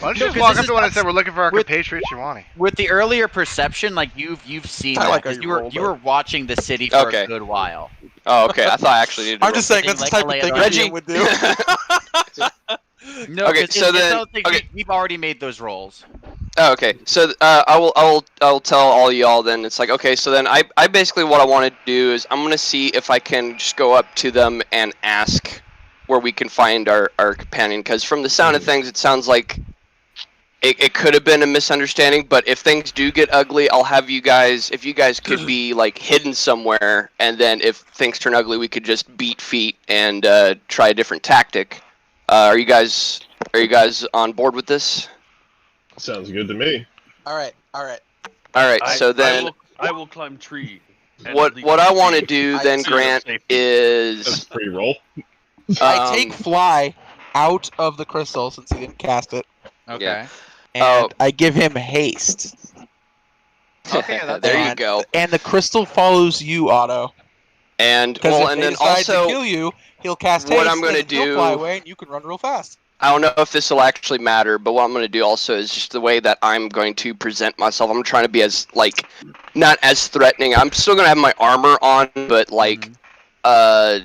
No, just 'cause walk this up is to one and nuts. say we're looking for our With- compatriot Shiwani? With the earlier perception, like you've seen I that like how 'cause you you were rolled you it. were watching the city for Okay. a good while. Oh, okay. I thought I actually needed. To I'm just saying that's the Like type a of thing Reggie. Reggie would do. No, Okay, 'cause so it then- sounds like okay. we've already made those rolls. Oh, okay, so I will tell all y'all then. It's like, okay, so then I basically what I want to do is I'm gonna see if I can just go up to them and ask where we can find our companion, because from the sound of things, it sounds like it could have been a misunderstanding. But if things do get ugly, I'll have you guys, if you guys could be like hidden somewhere, and then if things turn ugly, we could just beat feet and try a different tactic. Are you guys on board with this? Sounds good to me. All right, all right. All right, so then I will climb tree. and what leap I want to tree. do I then, see. Grant, That's is pre-roll. I take fly out of the crystal since he didn't cast it, Okay. and I give him haste. Okay, that's there you fine. go. And the crystal follows you, Otto. And Because well, if and they then decide to also, kill you, he'll cast what haste, I'm gonna and then he'll fly do- away, and you can run real fast. I don't know if this will actually matter, but what I'm going to do also is just the way that I'm going to present myself. I'm trying to be as, like, not as threatening. I'm still going to have my armor on, but, like, I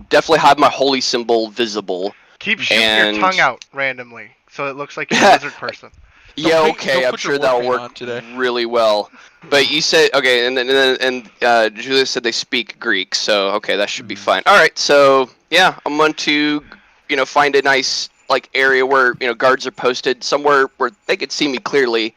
definitely have my holy symbol visible. Keep shooting And- your tongue out randomly, so it looks like you're a lizard person. Yeah, put- okay, don't I'm put your sure that'll warpaint work on today. really well. But you said, okay, and Julia said they speak Greek, so, okay, that should be fine. All right, so, yeah, I'm going to, find a nice, like, area where, guards are posted, somewhere where they could see me clearly,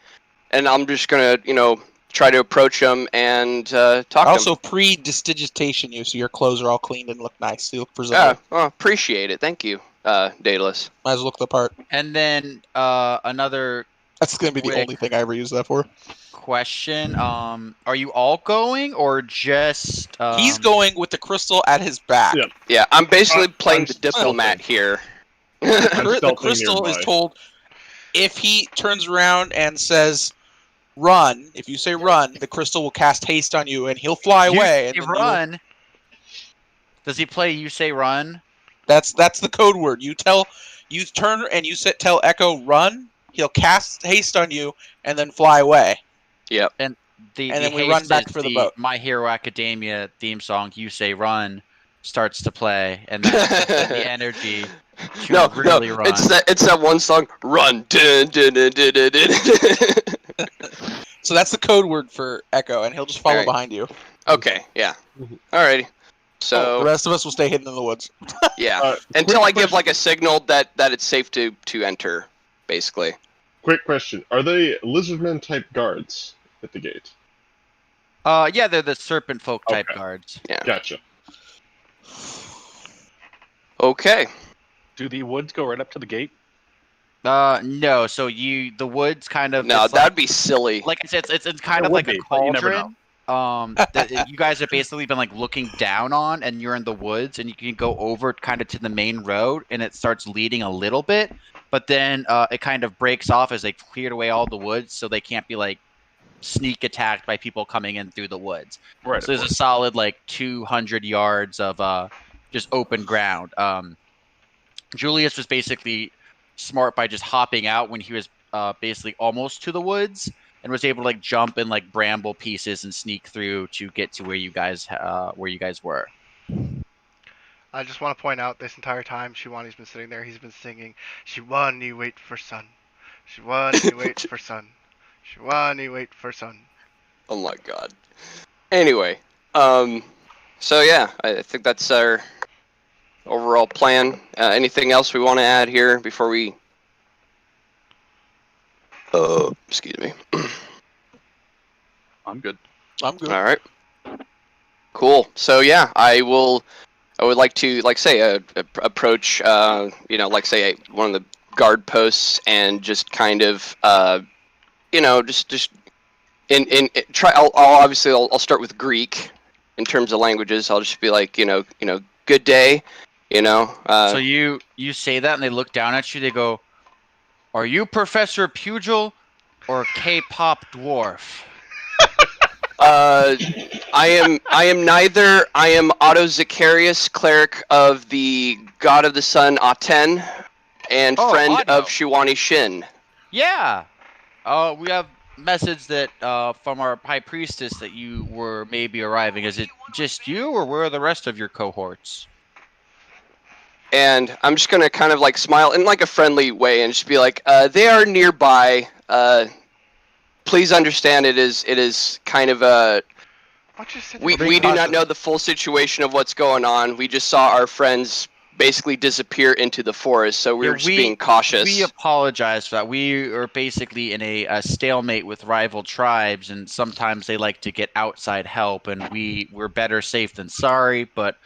and I'm just going to, try to approach them and talk to them. Also, pre-distigitation you, so your clothes are all cleaned and look nice. You look Yeah, presentable. well, appreciate it. Thank you, Daedalus. Might as well look the part. And then another That's gonna be the Quick. only thing I ever use that for. question. Are you all going or just He's going with the crystal at his back. Yeah. Yeah, I'm basically playing I'm the diplomat stealthing. here. The stealthing crystal is nearby. told if he turns around and says run, if you say run, the crystal will cast haste on you and he'll fly You away. say And then run? Does he play you say run? that's the code word. You turn and you tell Echo run, he'll cast haste on you and then fly away. Yep. And And the then we run haste back is for the boat. My Hero Academia theme song, You Say Run, starts to play, and that's the energy to No, really run. it's that one song, Run. Dun, dun, dun, dun, dun, dun. So that's the code word for Echo, and he'll just follow Alright. behind you. Okay, yeah. Alrighty. The So, rest of us will stay hidden in the woods. yeah. Uh, Until quick I give, question. like, a signal that it's safe to enter, basically. Quick question: are they lizardmen type guards at the gate? Yeah, they're the serpent folk type Okay. guards. Gotcha. Okay. Do the woods go right up to the gate? No, so the woods kind of No, it's that'd be silly. like I said, it's kind It of would like a be, but you never cauldron. That you guys have basically been like looking down on, and you're in the woods, and you can go over kind of to the main road, and it starts leading a little bit, but then it kind of breaks off as they cleared away all the woods, so they can't be like sneak attacked by people coming in through the woods. Right. So there's a solid like 200 yards of just open ground. Julius was basically smart by just hopping out when he was basically almost to the woods, and was able to like jump in like bramble pieces and sneak through to get to where you guys were. I just want to point out this entire time Shiwani's been sitting there, he's been singing, Shiwani wait for sun. Shiwani wait for sun. Shiwani wait for sun. Oh my god. Anyway, so yeah, I think that's our overall plan. Anything else we want to add here before we... excuse me. I'm good. I'm good. All right. Cool. So yeah, I would like to, like, say, approach, like, say, one of the guard posts and just kind of, just try. I'll start with Greek in terms of languages. I'll just be like, good day, So you say that, and they look down at you. They go, "Are you Professor Pugil or K-pop dwarf?" I am neither. I am Otto Zacharias, cleric of the god of the sun Aten, and Oh, friend Otto. of Shiwani Shin. Yeah. We have message that from our high priestess that you were maybe arriving. Is it just you, or where are the rest of your cohorts? and I'm just gonna kind of like smile in like a friendly way and just be like, they are nearby. Please understand it is kind of a. We do not know the full situation of what's going on. We just saw our friends basically disappear into the forest, so we're just being cautious. We apologize for that. We are basically in a stalemate with rival tribes, and sometimes they like to get outside help, and we're better safe than sorry. But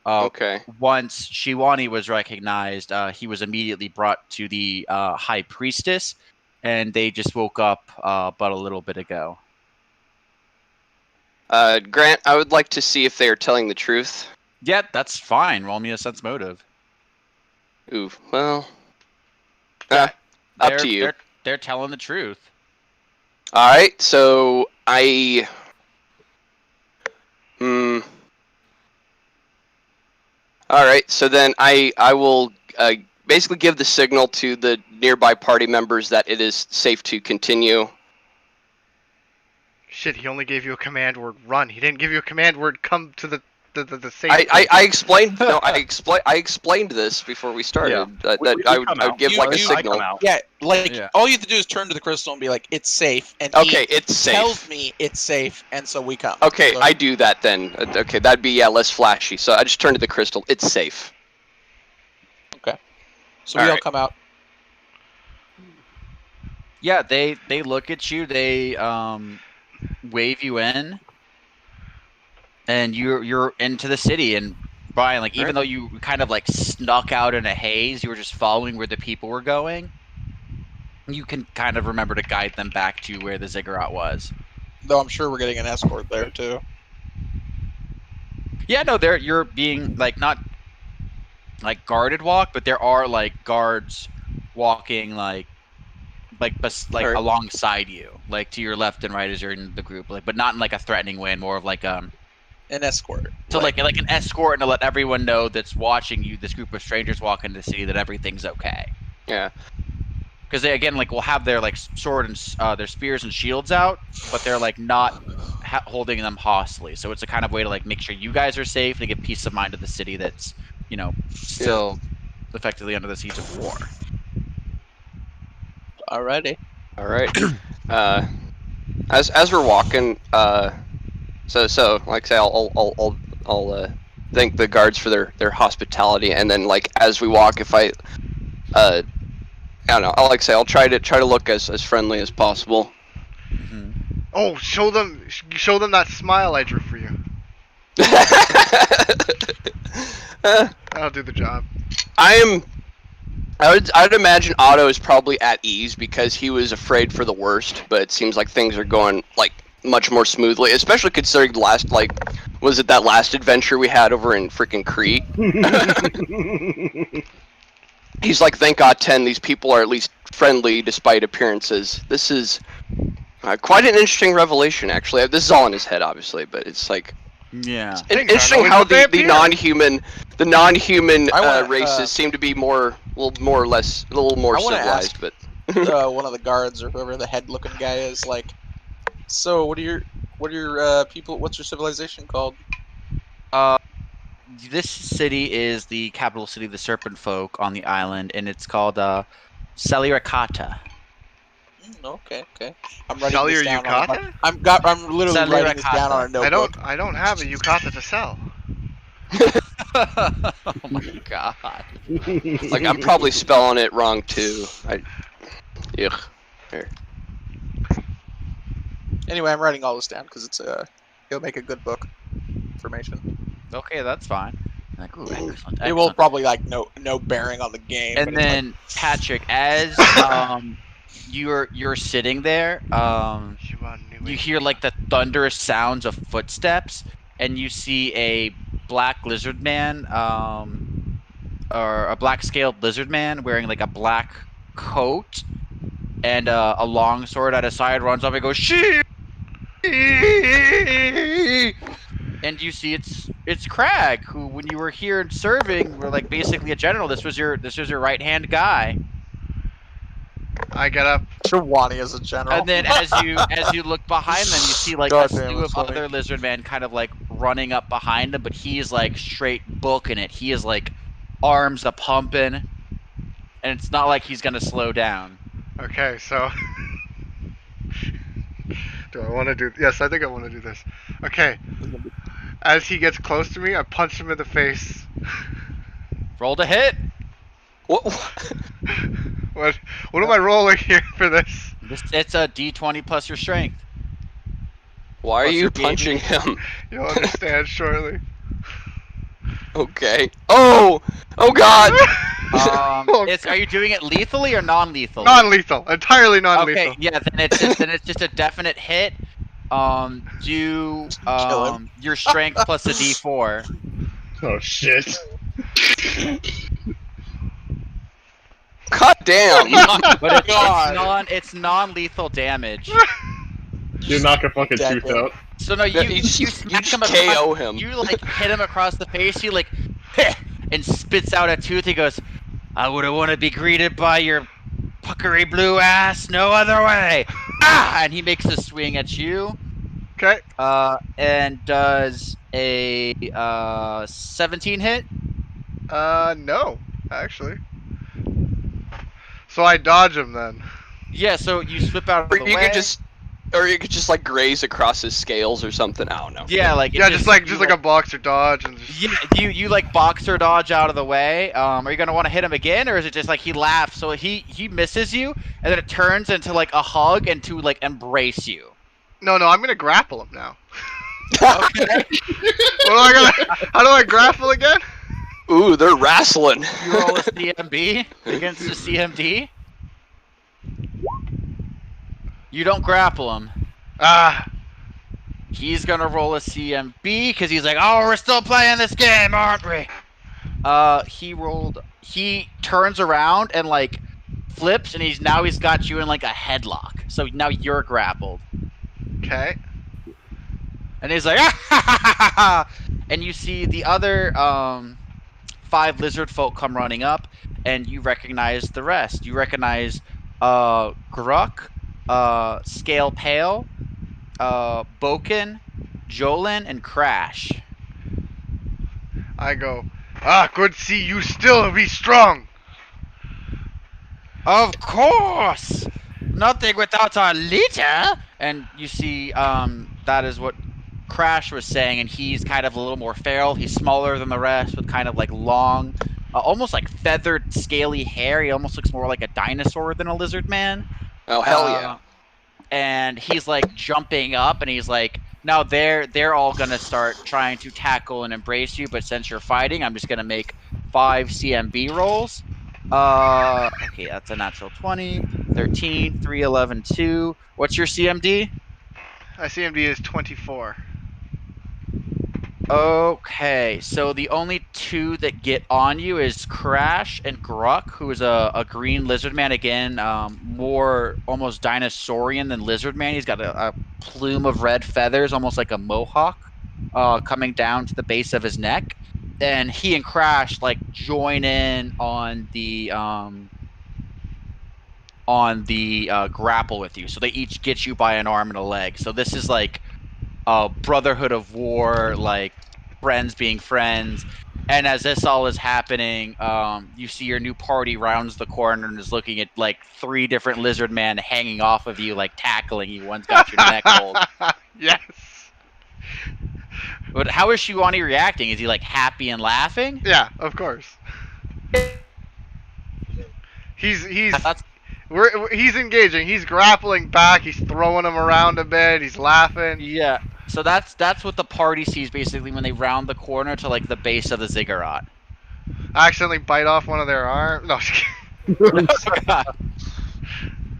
Okay. once Shiwani was recognized, he was immediately brought to the High Priestess, and they just woke up but a little bit ago. Grant, I would like to see if they are telling the truth. Yeah, that's fine. Roll me a sense motive. Ooh, well, Yeah, up to you. They're telling the truth. All right, so All right, so then I will basically give the signal to the nearby party members that it is safe to continue. Shit, he only gave you a command word, run. He didn't give you a command word, come to the safe. I explained. No, I explained this before we started. That I would give like a signal. Yeah, like Yeah. all you have to do is turn to the crystal and be like, "It's safe," and Okay, he it's safe. tells me it's safe, and so we come. Okay, So- I do that then. Okay, that'd be less flashy. So I just turn to the crystal. It's safe. So we all Alright. come out. Yeah, they look at you. They wave you in, and you're into the city. And Brian, like, even though you kind of like snuck out in a haze, you were just following where the people were going. You can kind of remember to guide them back to where the ziggurat was. Though I'm sure we're getting an escort there too. Yeah, no, you're being like not like guarded walk, but there are like guards walking like Alright. alongside you, like to your left and right as you're in the group, like, but not in like a threatening way, and more of like An escort. so like an escort, and to let everyone know that's watching you, this group of strangers walk into the city, that everything's okay. Yeah. Because they again like will have their like sword and their spears and shields out, but they're like not holding them hostily. So it's a kind of way to like make sure you guys are safe and give peace of mind to the city that's still effectively under the siege of war. Alrighty. All right. As we're walking, so like I say, I'll thank the guards for their hospitality, and then like as we walk, if I don't know, I'll try to look as friendly as possible. Mm-hmm. Oh, show them that smile I drew for you. That'll do the job. I'd imagine Otto is probably at ease because he was afraid for the worst, but it seems like things are going like much more smoothly, especially considering the last was it that last adventure we had over in freaking Crete? He's like, thank God 10, these people are at least friendly despite appearances. This is quite an interesting revelation, actually. This is all in his head, obviously, but it's like Yeah. interesting how the non-human I wanna, races seem to be a little more I wanna civilized, ask- but One of the guards or whoever the head-looking guy is like, so what are your people? What's your civilization called? This city is the capital city of the Serpent Folk on the island, and it's called Selirakata. Okay. I'm writing Sell this your down. yukata? I'm literally writing this down on a notebook. I don't have a yukata to sell. Oh my god. like I'm probably spelling it wrong too. Ugh. Here. Anyway, I'm writing all this down because it'll make a good book. Information. Okay, that's fine. Like, ooh, excellent. It will probably like no bearing on the game. And but it's then Patrick, as you're sitting there, you hear like the thunderous sounds of footsteps, and you see a black lizard man, or a black scaled lizard man wearing like a black coat and a long sword at his side, runs up and goes, "She!" And you see it's Crag, who when you were here serving were like basically a general. This was your right hand guy. I get up. Shawani as a general. And then as you look behind them, you see like God a damn, slew that's of funny. other lizard men kind of like running up behind him, but he's like straight booking it. He is like arms a pumping, and it's not like he's gonna slow down. Okay, so do I want to do? Yes, I think I want to do this. Okay. As he gets close to me, I punch him in the face. Roll to hit. What? What am I rolling here for this? It's a D20 plus your strength. Why are Plus you your being- punching him? You'll understand shortly. Okay. Oh! Oh God! Are you doing it lethally or non-lethally? Non-lethal, entirely non-lethal. Okay, yeah, then it's just a definite hit. Do Kill him. your strength plus a D4. Oh shit. God damn! But God. it's non-lethal damage. You knock a fucking Dead tooth him. out. So no, you smack him across, KO him. You like hit him across the face. He like and spits out a tooth. He goes, "I wouldn't want to be greeted by your puckery blue ass no other way." Ah! And he makes a swing at you. Okay. And does a 17 hit. No, actually. So I dodge him then. Yeah, so you slip out of Or the you way. could just like graze across his scales or something. I don't know. Yeah, like it Yeah, just like you, a boxer dodge and just. Yeah, you like boxer dodge out of the way. Are you gonna want to hit him again, or is it just like he laughs, so he misses you, and then it turns into like a hug and to like embrace you? No, I'm gonna grapple him now. Okay. How do I grapple again? Ooh, they're wrestling. You roll a CMB against a CMD. You don't grapple him. Ah, He's gonna roll a CMB because he's like, "Oh, we're still playing this game, aren't we?" He turns around and like flips, and he's got you in like a headlock. So now you're grappled, okay. and he's like, "Ah!" And you see the other 5 lizard folk come running up, and you recognize the rest. You recognize Gruk, Scale Pale, Boken, Jolin, and Crash. I go. Good to see you still be strong. Of course! Nothing without our leader! And you see, that is what Crash was saying, and he's kind of a little more feral. He's smaller than the rest, with kind of like long, almost like feathered, scaly hair. He almost looks more like a dinosaur than a lizard man. Oh hell yeah! And he's like jumping up, and he's like, now they're all gonna start trying to tackle and embrace you, but since you're fighting, I'm just gonna make 5 CMB rolls. Okay, that's a natural 20, 13, 3, 11, 2. What's your CMD? My CMD is 24. Okay, so the only 2 that get on you is Crash and Gruk, who is a green lizard man, again, more almost dinosaurian than lizard man. He's got a plume of red feathers, almost like a mohawk, coming down to the base of his neck. Then he and Crash like join in on the grapple with you. So they each get you by an arm and a leg. So this is like a brotherhood of war, like friends being friends. And as this all is happening, you see your new party rounds the corner and is looking at like 3 different lizard men hanging off of you, like tackling you. One's got your neck hold. Yes. But how is Shiwani reacting? Is he like happy and laughing? Yeah, of course. He's That's- he's engaging. He's grappling back. He's throwing him around a bit. He's laughing. Yeah. So that's what the party sees basically when they round the corner to like the base of the ziggurat. I accidentally bite off one of their arms. No. Just kidding.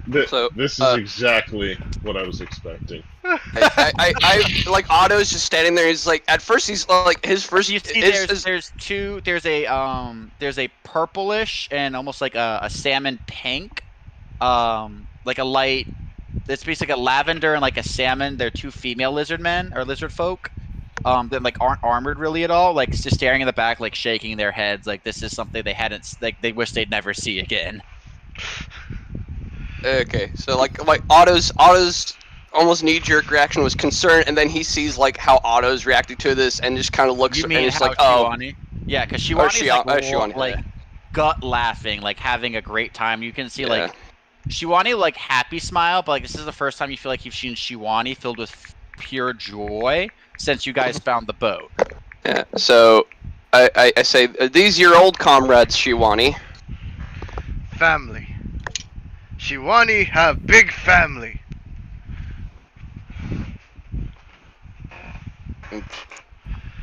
This is exactly what I was expecting. I like Otto's just standing there. He's like, at first he's like his first. You see, there's a purplish and almost like a salmon pink, like a light. It's basically a lavender and like a salmon. They're 2 female lizard men or lizard folk, that like aren't armored really at all. Like just staring in the back, like shaking their heads, like this is something they hadn't, like they wish they'd never see again. Okay, so like Otto's almost knee-jerk reaction was concern, and then he sees like how Otto's reacting to this, and just kind of looks You and mean it's how like, oh, Shiwani? Yeah, because Or Shiwani's Shiwani, like yeah. gut laughing, like having a great time. You can see Yeah. like Shiwani like happy smile, but like this is the first time you feel like you've seen Shiwani filled with pure joy since you guys found the boat. Yeah. So I say, these your old comrades, Shiwani. Family. Shiwani have big family.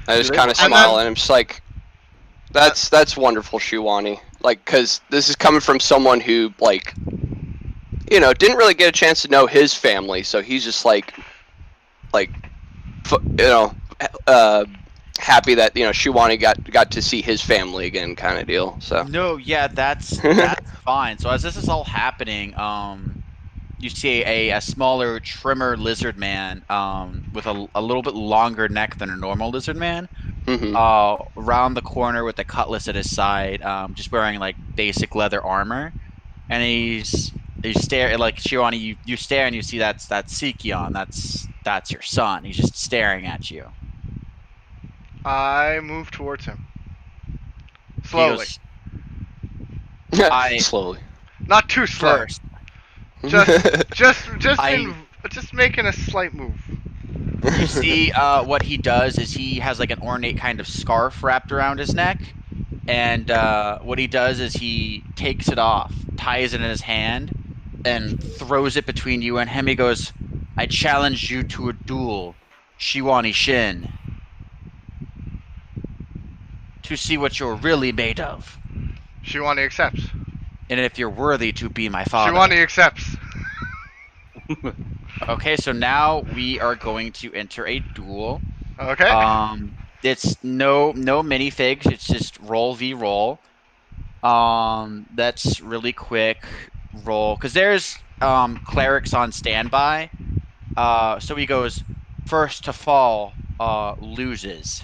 I just they kind of like- smile, and I'm just like, that's wonderful, Shiwani. Like, because this is coming from someone who, like, you know, didn't really get a chance to know his family, so he's just like, happy that, you know, Shiwani got to see his family again, kind of deal. So No, yeah, that's fine. So as this is all happening, you see a smaller, trimmer lizard man, with a little bit longer neck than a normal lizard man, hmm around the corner with the cutlass at his side, just wearing like basic leather armor, and you stare like Shiwani, you stare and you see that's Sikion, that's your son. He's just staring at you. I move towards him. He Slowly. goes, I slowly. Not too slow. first. Just making a slight move. You see, what he does is he has like an ornate kind of scarf wrapped around his neck, and what he does is he takes it off, ties it in his hand, and throws it between you and him. He goes, "I challenge you to a duel, Shiwani Shin, to see what you're really made of, Shiwani accepts. and if you're worthy to be my father." Shiwani accepts. Okay, so now we are going to enter a duel. Okay. It's no minifigs. It's just roll v roll. That's really quick roll because there's clerics on standby. So he goes first to fall loses.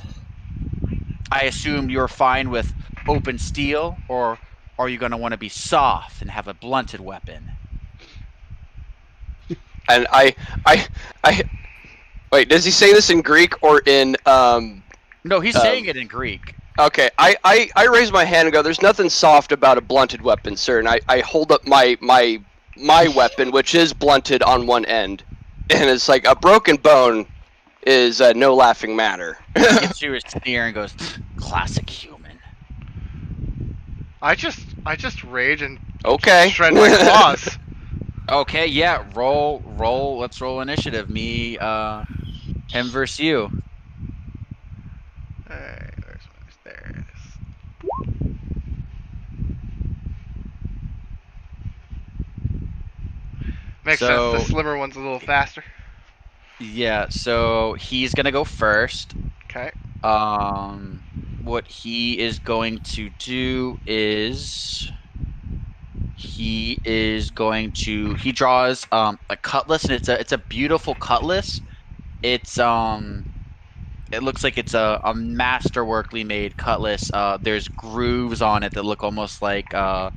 I assume you're fine with open steel, or are you gonna want to be soft and have a blunted weapon? And I wait. Does he say this in Greek or in No, he's saying it in Greek. Okay, I raise my hand and go, "There's nothing soft about a blunted weapon, sir." And I hold up my weapon, which is blunted on one end, and it's like a broken bone is no laughing matter. Gets you a sneer and goes, "Classic human." I just rage and Okay. shred my claws. Okay, yeah, roll. Let's roll initiative. Me, him versus you. Alright, there it is. Makes So- sense. The slimmer one's a little faster. Yeah, so he's gonna go first. Okay. What he is going to do is he draws a cutlass, and it's a beautiful cutlass. It's it looks like it's a masterworkly made cutlass. There's grooves on it that look almost like to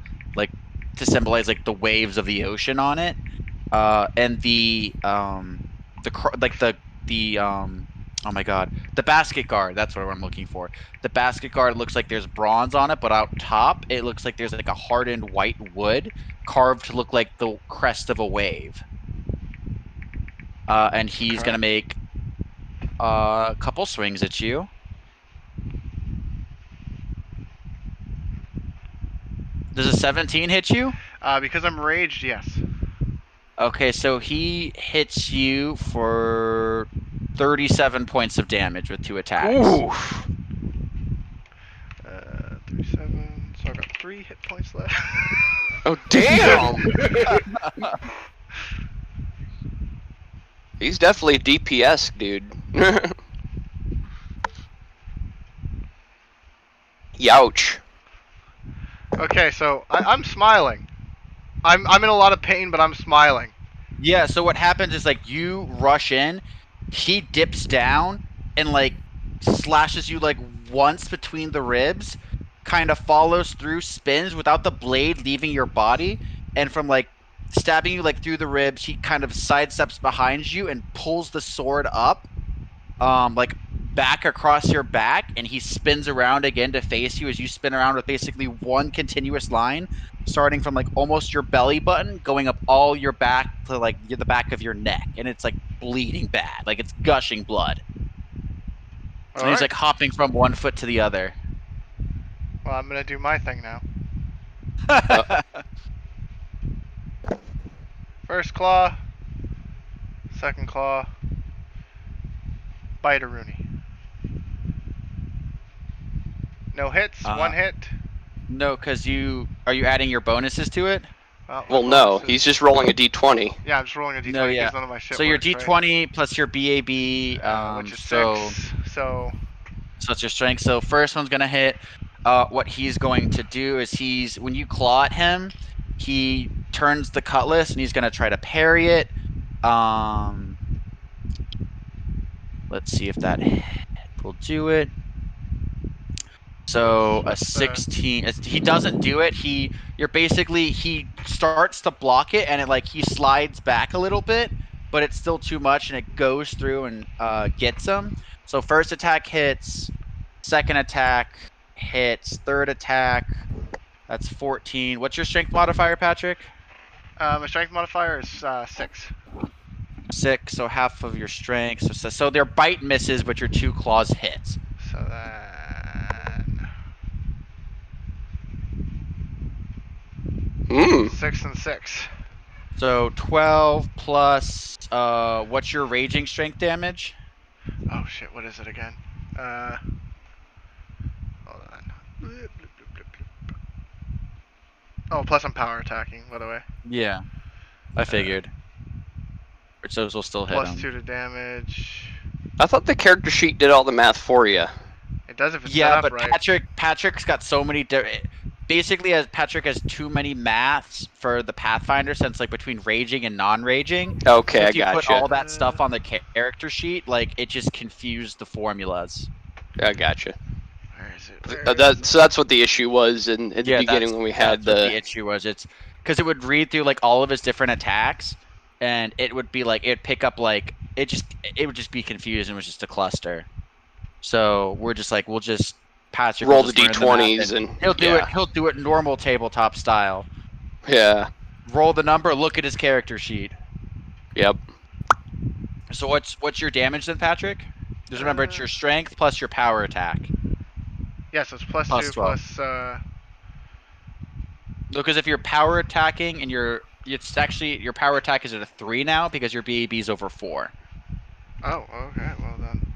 symbolize like the waves of the ocean on it. And oh my god, the basket guard, that's what I'm looking for. The basket guard looks like there's bronze on it, but out top it looks like there's like a hardened white wood carved to look like the crest of a wave. And he's Okay. gonna make a couple swings at you. Does a 17 hit you? Because I'm raged, yes. Okay, so he hits you for 37 points of damage with 2 attacks. Ooh. 37. So I got 3 hit points left. Oh damn! He's definitely DPS, dude. Youch. Okay, so I'm smiling. I'm in a lot of pain, but I'm smiling. Yeah, so what happens is like you rush in, he dips down and like slashes you like once between the ribs, kind of follows through, spins without the blade leaving your body, and from like stabbing you like through the ribs, he kind of sidesteps behind you and pulls the sword up, like back across your back, and he spins around again to face you as you spin around with basically one continuous line, starting from like almost your belly button, going up all your back to like the back of your neck, and it's like bleeding bad, like it's gushing blood. So All he's right. like hopping from one foot to the other. Well, I'm gonna do my thing now. First claw. Second claw. Bite a Rooney. No hits. One hit. No, because are you adding your bonuses to it? My Well, no, bonuses- he's just rolling a d20. Yeah, I'm just rolling a d20 No, yeah. because none of my shit So your works, right? D20 plus your BAB, Which is so 6. So it's your strength. So first one's gonna hit. What he's going to do is when you claw at him, he turns the cutlass and he's gonna try to parry it. Let's see if that will do it. So a 16. He doesn't do it. He starts to block it and he slides back a little bit, but it's still too much and it goes through and gets him. So first attack hits, second attack hits, third attack. That's 14. What's your strength modifier, Patrick? my strength modifier is 6. 6. So half of your strength. So their bite misses, but your 2 claws hit. So then Hmm. 6 and 6. So 12 plus what's your raging strength damage? Oh shit! What is it again? Hold on. Oh, plus I'm power attacking, by the way. Yeah, I figured. So those will still hit Plus him. 2 to damage. I thought the character sheet did all the math for you. It does if it's set Yeah, up but right. Patrick's got so many basically as Patrick has too many maths for the Pathfinder sense, like between raging and non-raging. Okay, So I if you put gotcha. all that stuff on the character sheet, it just confused the formulas. I gotcha. Where is it? Where is it? So that's what the issue was in the beginning when we had that's what the issue was. It's because it would read through all of his different attacks, and it would be it'd pick up it would just be confused and it was just a cluster. So we're just we'll just Patrick roll will the just learn the math d20s and he'll do it. He'll do it normal tabletop style. Yeah. Roll the number. Look at his character sheet. Yep. So what's your damage then, Patrick? Just remember it's your strength plus your power attack. Yeah, so it's plus Plus 2 12. plus. Because if you're power attacking and it's actually your power attack is at a 3 now because your BAB is over 4. Oh, okay. Well then.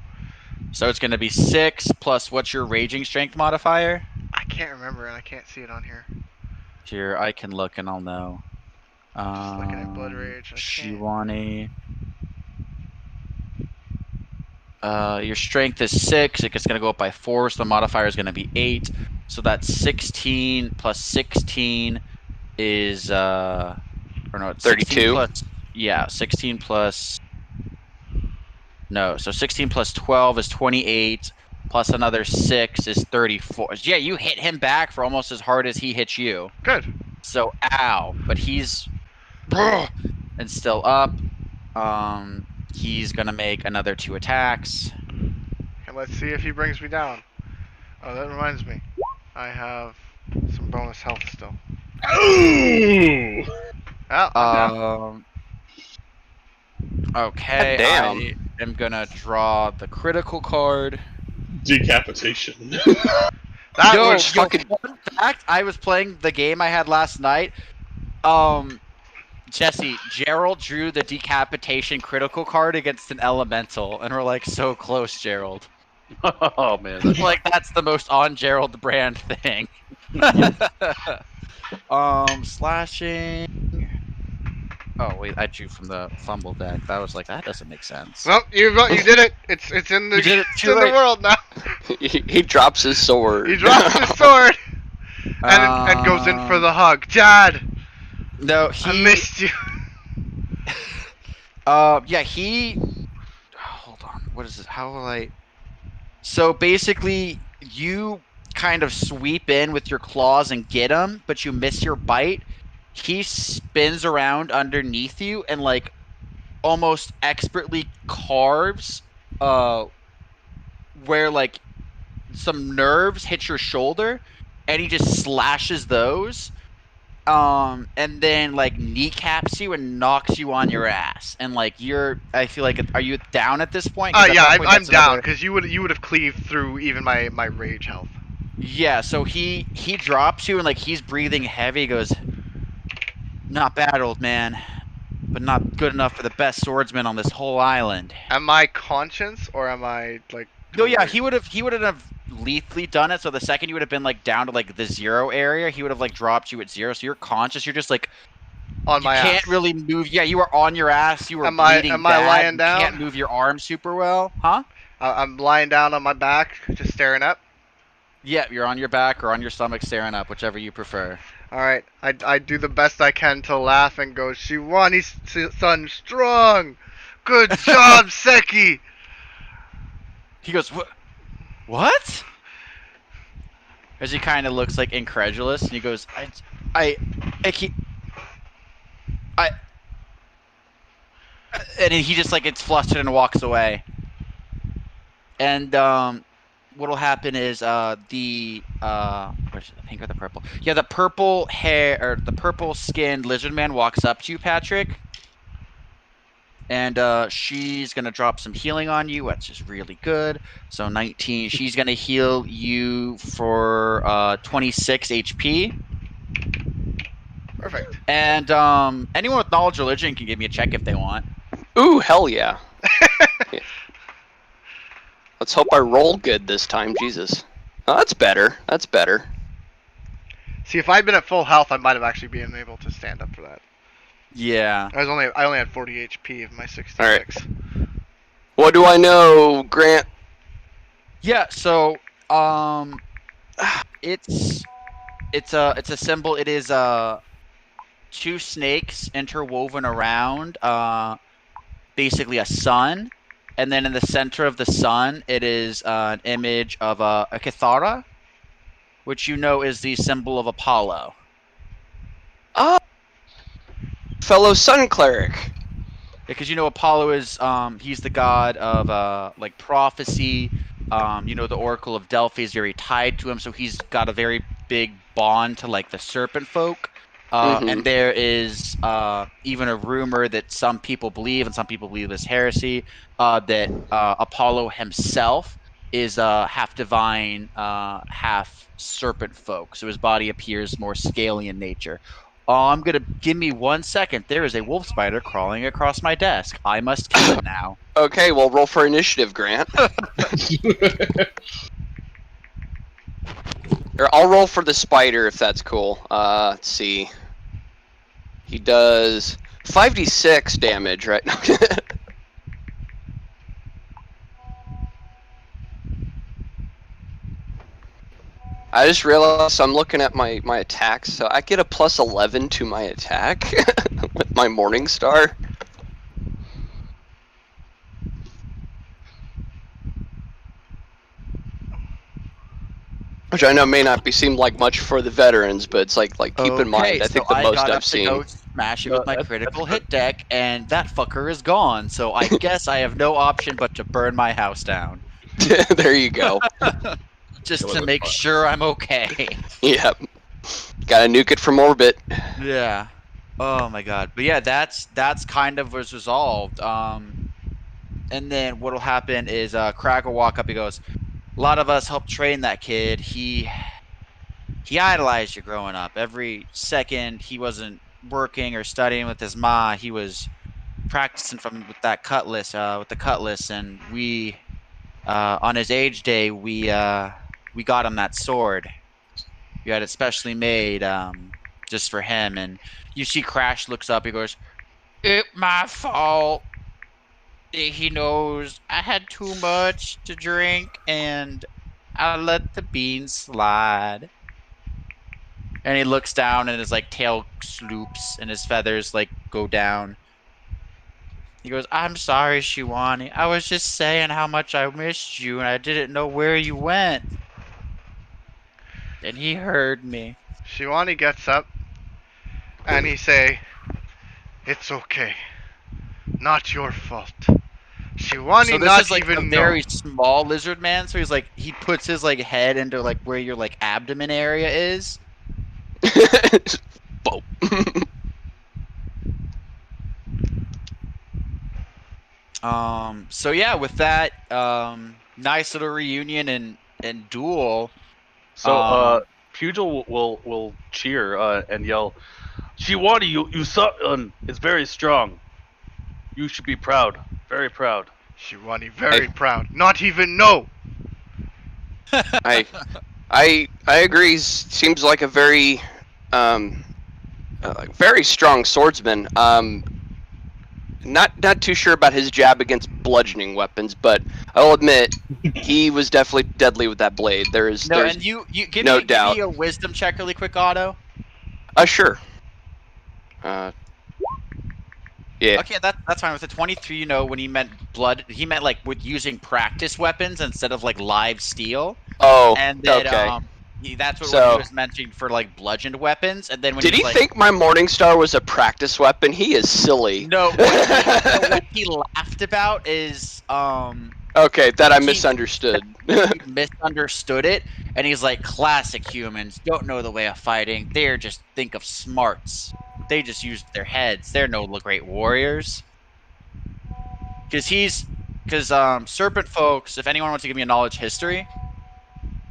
So it's going to be 6 plus what's your raging strength modifier? I can't remember and I can't see it on here. Here, I can look and I'll know. Just looking at Blood Rage. Shiwani. Your strength is 6. It's going to go up by 4, so the modifier is going to be 8. So that's 16 plus 16 is or no, it's 32. 16 plus, yeah, 16 plus. No, so 16 plus 12 is 28. Plus another 6 is 34. Yeah, you hit him back for almost as hard as he hits you. Good. So ow, but he's and still up. He's gonna make another 2 attacks. And let's see if he brings me down. Oh, that reminds me. I have some bonus health still. Oh! Oh, Okay, Damn. I am gonna draw the critical card. Decapitation. that Yo, was fucking- fun fact, I was playing the game I had last night. Jesse, Gerald drew the decapitation critical card against an elemental, and we're so close, Gerald. Oh man. That's That's the most on Gerald brand thing. Slashing. Oh wait, I drew from the fumble deck. That was that doesn't make sense. Well, you did it. It's in the You did it it's too in the late. world now. He drops his sword. He drops his sword and goes in for the hug. Jad, No, I missed you. Yeah, hold on. What is it? How will I? So basically, you kind of sweep in with your claws and get him, but you miss your bite. He spins around underneath you and almost expertly carves where some nerves hit your shoulder, and he just slashes those. And then like kneecaps you and knocks you on your ass, and like I feel like, are you down at this point? Because at Yeah, that point, I'm that's down another. because you would have cleaved through even my rage health. Yeah, so he drops you and like he's breathing heavy. He goes, "Not bad, old man, but not good enough for the best swordsman on this whole island." Am I conscious or am I like? No, yeah, Totally... he would have lethally done it. So the second you would have been like down to like the 0 area, he would have like dropped you at 0. So you're conscious. You're just like, On you my can't ass. really move. Yeah, you were on your ass. You were Am I bleeding bad. lying You down? can't move your arms super well, huh? I'm lying down on my back, just staring up. Yeah, you're on your back or on your stomach staring up, whichever you prefer. All right, I do the best I can to laugh and go, Shiwani's son strong. Good job, Seki. He goes, "What? What?" As he kind of looks like incredulous, and he goes, I keep, I," and he just like gets flustered and walks away. And what'll happen is where's the pink or the purple? Yeah, the purple hair or the purple skinned lizard man walks up to you, Patrick. And she's gonna drop some healing on you, which is really good. So 19. She's gonna heal you for 26 HP. Perfect. And anyone with knowledge religion can give me a check if they want. Ooh, hell yeah. Yeah. Let's hope I roll good this time, Jesus. Oh, that's better. That's better. See, if I'd been at full health, I might have actually been able to stand up for that. Yeah. I only had 40 HP of my 66. All right. What do I know, Grant? Yeah. So it's a symbol. It is two snakes interwoven around basically a sun, and then in the center of the sun, it is an image of a Kithara, which you know is the symbol of Apollo. Oh, fellow sun cleric. Because you know Apollo is he's the god of like prophecy. You know the Oracle of Delphi is very tied to him, so he's got a very big bond to like the serpent folk. And there is even a rumor that some people believe, and some people believe this heresy, that Apollo himself is half divine, half serpent folk. So his body appears more scaly in nature. Give me 1 second. There is a wolf spider crawling across my desk. I must kill it now. Okay, well, roll for initiative, Grant. Or I'll roll for the spider if that's cool. Let's see. He does 5d6 damage, right? I just realized I'm looking at my attacks, so I get a plus 11 to my attack with my Morning Star. Which I know may not seem like much for the veterans, but it's like keep in mind, I think the most I've seen. I got up to go smash it with my critical hit deck, and that fucker is gone. So I guess I have no option but to burn my house down. There you go. Just to make sure I'm okay. Yep. Gotta nuke it from orbit. Yeah. Oh my god. But yeah, that's kind of was resolved. And then what'll happen is Crack will walk up. He goes, "A lot of us helped train that kid. He idolized you growing up. Every second he wasn't working or studying with his ma, he was practicing with the cutlass. And we on his age day we got him that sword. We had it specially made just for him." And you see Crash looks up. He goes, "It's my fault. He knows I had too much to drink and I let the beans slide." And he looks down and his like tail sloops and his feathers like go down. He goes, "I'm sorry, Shiwani. I was just saying how much I missed you and I didn't know where you went." And he heard me. Shiwani gets up and he say, "It's okay. Not your fault. Shivani So this not is like a even very know. small lizard man. So he's like he puts his like head into like where your like abdomen area is. Boom. So yeah, with that, nice little reunion and duel. So Um, Pugil will cheer and yell, "Shiwani, you son is very strong. You should be proud, very proud." Shivani very proud. Not even know. I agree. Seems like a very very strong swordsman. Not too sure about his jab against bludgeoning weapons, but I'll admit he was definitely deadly with that blade. There's and you give no me give doubt. me a wisdom check really quick, Otto. Sure. Yeah. Okay, that's fine with the 23. You know, when he meant blood, he meant like with using practice weapons instead of like live steel. Oh. And then Okay. that's what he So- was mentioning for like bludgeoned weapons. And then when Did he's he like, think my Morning Star was a practice weapon? He is silly. no, what he laughed about is Okay, that I he- misunderstood. he misunderstood it, and he's like, classic humans don't know the way of fighting. They're just think of smarts. They just use their heads. They're no great warriors. Because serpent folks, if anyone wants to give me a knowledge history,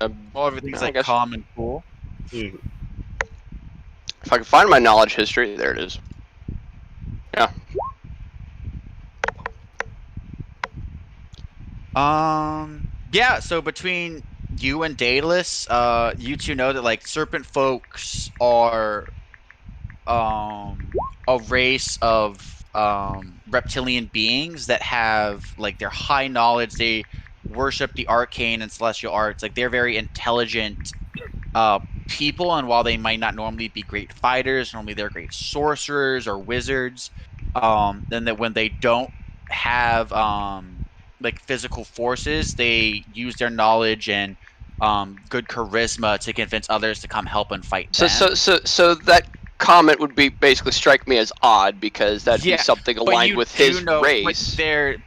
well, everything's I like guess- calm and cool. Mhm. If I can find my knowledge history, there it is. Yeah. Yeah, so between you and Daedalus, you two know that like serpent folks are a race of reptilian beings that have like their high knowledge. They worship the arcane and celestial arts. Like they're very intelligent people, and while they might not normally be great fighters, normally they're great sorcerers or wizards. Then that when they don't have like physical forces, they use their knowledge and good charisma to convince others to come help and fight them. So that comment would be basically strike me as odd because that'd be Yeah, something but aligned you with do his know, race.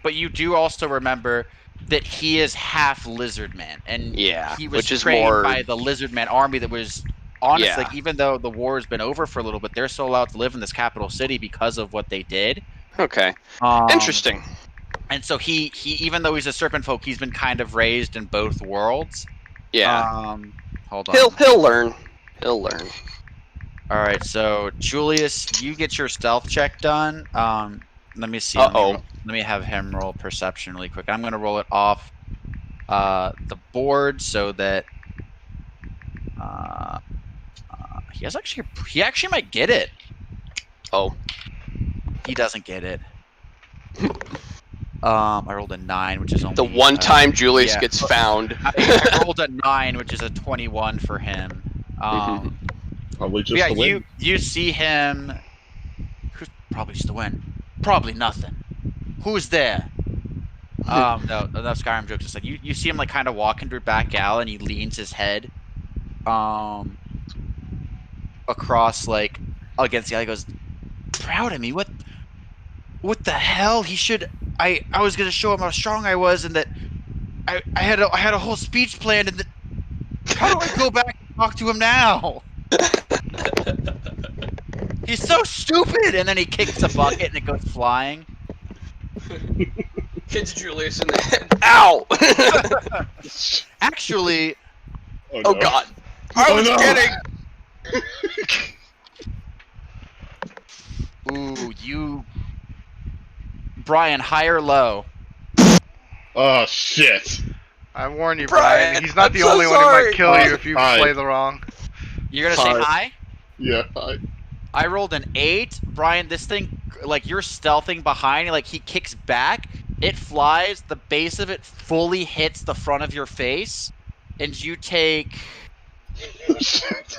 but you do also remember that he is half lizard man, and Yeah, he was which is trained more- by the lizard man army that was honestly, Yeah. like, even though the war has been over for a little bit, they're still allowed to live in this capital city because of what they did. Okay. Um, Interesting. And so he even though he's a serpent folk, he's been kind of raised in both worlds. Yeah. Hold on. He'll learn. He'll learn. All right, so Julius, you get your stealth check done. Let me see. Uh-oh. Let me have him roll perception really quick. I'm gonna roll it off the board so that he actually might get it. Oh. He doesn't get it. I rolled a 9, which is only The one time Julius yeah. gets found. I rolled a 9, which is a 21 for him. Probably just Yeah, the win. you see him. Who's probably just the win? Probably nothing. Who's there? No, Skyrim jokes aside. You see him like kind of walking through back alley, and he leans his head, across like against the alley. He goes, proud of me. What the hell? He should. I was gonna show him how strong I was, and that I had a whole speech planned, and that. How do I go back and talk to him now? He's so stupid! And then he kicks the bucket and it goes flying. Hits Julius in the head. Ow! Actually, Oh, Oh no. god. I was no. kidding! ooh, you. Brian, high or low? Oh, shit. I warn you, Brian, Brian. He's not I'm the so only one who sorry. might kill you if you Hi. play the wrong. You're gonna say high? Yeah, I rolled an 8. Brian, this thing, like, you're stealthing behind, like, he kicks back, it flies, the base of it fully hits the front of your face, and you take. shit.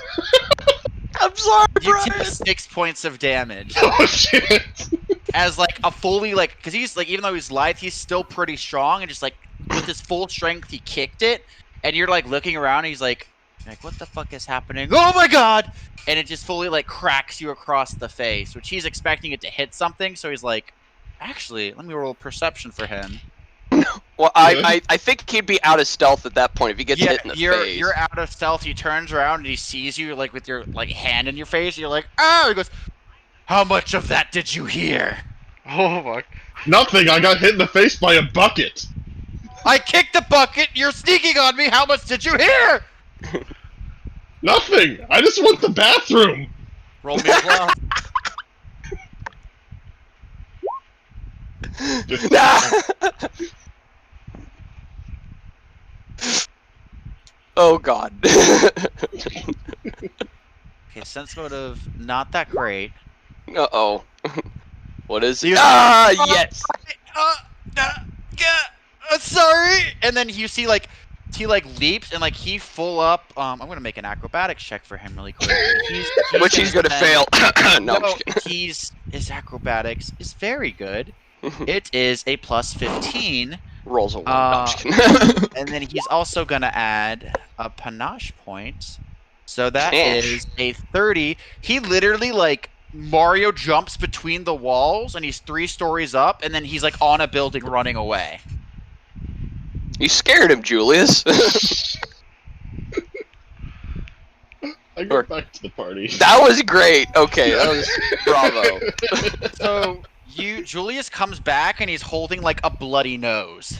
I'm sorry, You Brian! take 6 points of damage. Oh, shit. As, like, a fully, like, because he's, like, even though he's lithe, he's still pretty strong, and just, like, with his full strength, he kicked it, and you're, like, looking around, and he's like, what the fuck is happening? Oh my god! And it just fully, like, cracks you across the face, which he's expecting it to hit something, so he's like, actually, let me roll perception for him. Well, I think he'd be out of stealth at that point if he gets hit in the face. You're out of stealth. He turns around and he sees you like with your like hand in your face. You're like, oh! He goes, how much of that did you hear? Oh fuck. Nothing. I got hit in the face by a bucket. I kicked the bucket. You're sneaking on me. How much did you hear? Nothing. I just want the bathroom. Roll me a bluff. Oh god. Okay, sense motive, not that great. Uh-oh. What is it? You- Yes! Sorry. And then you see like he like leaps and like he full up. I'm gonna make an acrobatics check for him really quick. Which he's gonna fail. No, I'm just kidding. His acrobatics is very good. It is a plus 15. Rolls a 1. No, I'm just kidding. And then he's also gonna add a panache point. So that Panache. is a 30. He literally like Mario jumps between the walls and he's 3 stories up and then he's like on a building running away. You scared him, Julius. I go back to the party. That was great. Okay, that was bravo. So Julius comes back and he's holding like a bloody nose.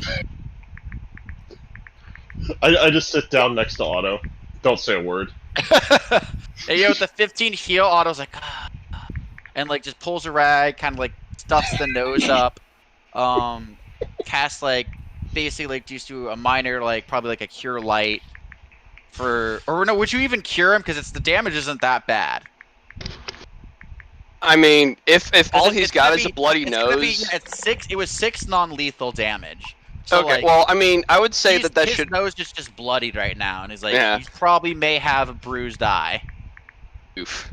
I just sit down next to Otto. Don't say a word. And with the 15 heal, Otto's like, ah, and like just pulls a rag, kind of like stuffs the nose up. Casts like basically like just do a minor like probably like a cure light for, or no, would you even cure him because it's the damage isn't that bad. I mean, if all It's he's got gonna is a be- bloody it's gonna be- nose. it's 6. It was 6 non-lethal damage. So, Okay, like, well, I mean, I would say that his should. nose is just bloodied right now, and he's like, Yeah. he probably may have a bruised eye. Oof.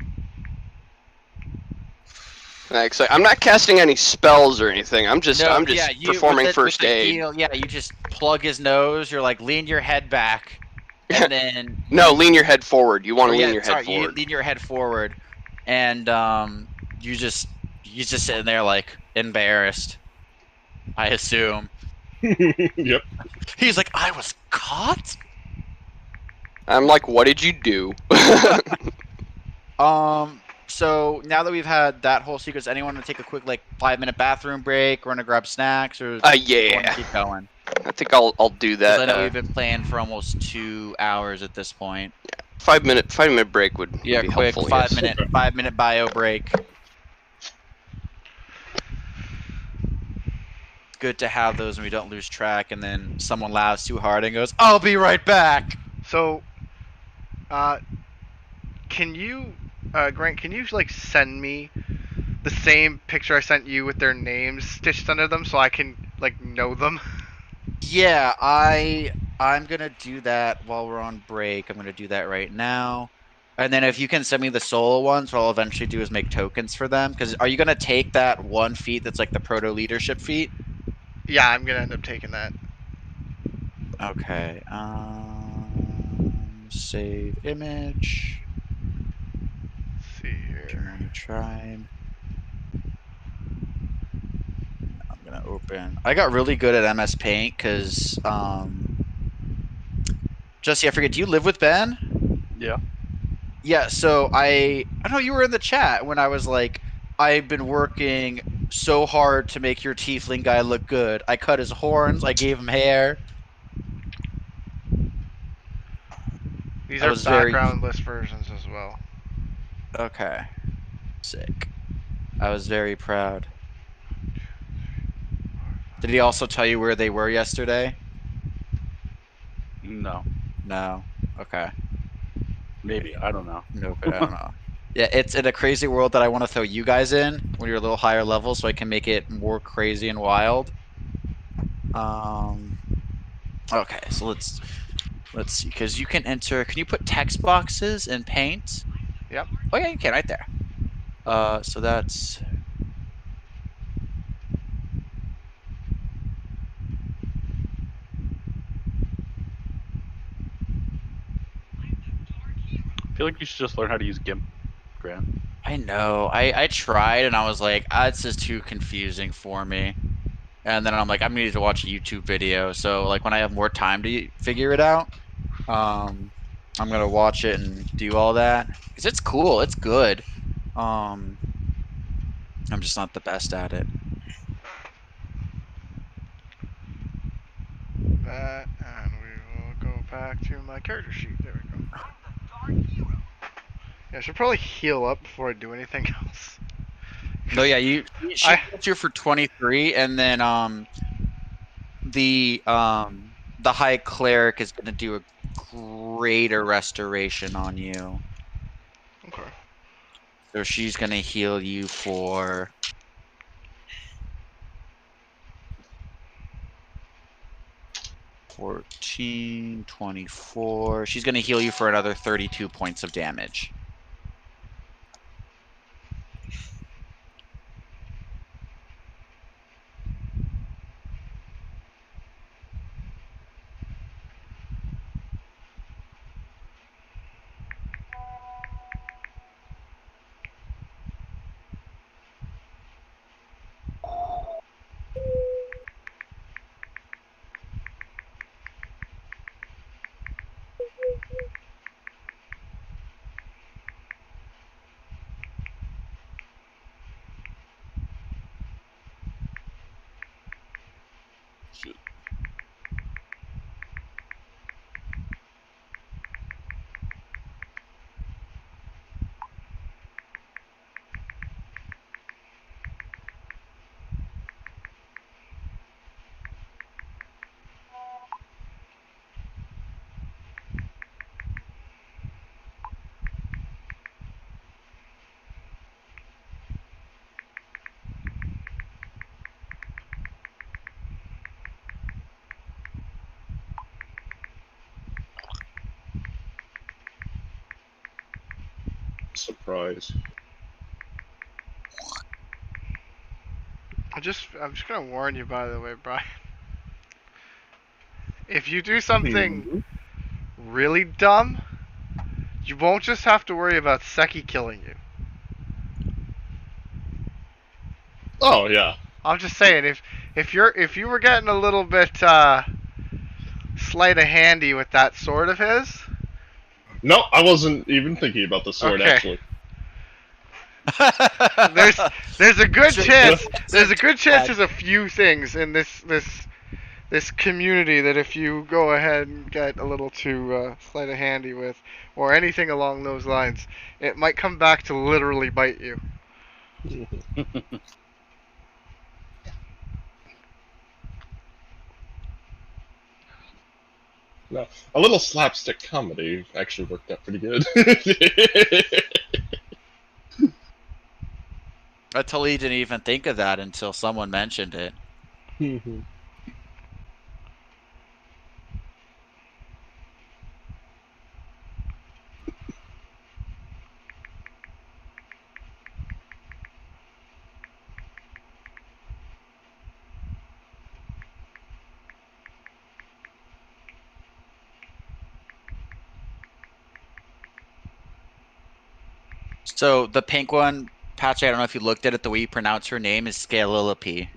Like, so I'm not casting any spells or anything. I'm just performing with first the aid. heal, yeah, you just plug his nose. You're like, lean your head back, and then No, lean your head forward. You want or to yeah, lean your head sorry, you forward. lean your head forward, and you just sitting there like embarrassed. I assume. Yep. He's like, I was caught. I'm like, what did you do? So now that we've had that whole sequence, anyone want to take a quick like 5-minute bathroom break? We're gonna grab snacks, or Yeah. keep going. I think I'll do 'Cause that. I know we've been playing for almost 2 hours at this point. 5-minute break would Yeah, be quick helpful. 5-minute bio break. It's good to have those when we don't lose track, and then someone laughs too hard and goes, "I'll be right back." So, can you, Grant? Can you like send me the same picture I sent you with their names stitched under them so I can like know them? Yeah, I'm gonna do that while we're on break. I'm gonna do that right now. And then if you can send me the solo ones, what I'll eventually do is make tokens for them. Because are you gonna take that one feat that's like the proto leadership feat? Yeah, I'm gonna end up taking that. Okay. Save image. Let's see here. Germany tribe. I'm gonna open. I got really good at MS Paint because Jesse, I forget. Do you live with Ben? Yeah. Yeah. So I know you were in the chat when I was like, I've been working so hard to make your tiefling guy look good. I cut his horns. I gave him hair. These I are was very- background list versions as well. Okay. Sick. I was very proud. Did he also tell you where they were yesterday? No. No. Okay. Maybe. I don't know. Nope. I don't know. Yeah, it's in a crazy world that I want to throw you guys in when you're a little higher level, so I can make it more crazy and wild. Okay, so let's see, because you can enter. Can you put text boxes in Paint? Yep. Oh yeah, you can right there. So that's. I feel like you should just learn how to use GIMP, Grant. I know. I tried and I was like, it's just too confusing for me. and then I'm like, I'm needing to watch a YouTube video. So like when I have more time to figure it out, I'm gonna watch it and do all that because it's cool. It's good. I'm just not the best at it. That, and we will go back to my character sheet. There we go. Yeah, I should probably heal up before I do anything else. No, yeah, she gets you for 23, and then the high cleric is gonna do a greater restoration on you. Okay. So she's gonna heal you for 14, 24. She's gonna heal you for another 32 points of damage. Shit. Surprise. I'm just gonna warn you, by the way, Brian. If you do something really dumb, you won't just have to worry about Seki killing you. Oh yeah. I'm just saying, if you were getting a little bit sleight of handy with that sword of his. No, I wasn't even thinking about the sword Okay. actually. There's a good chance. There's a good chance. Bad. There's a few things in this community that if you go ahead and get a little too sleight of handy with, or anything along those lines, it might come back to literally bite you. No, a little slapstick comedy actually worked out pretty good. I totally didn't even think of that until someone mentioned it. So the pink one, Patrick, I don't know if you looked at it, the way you pronounce her name is Scalilope.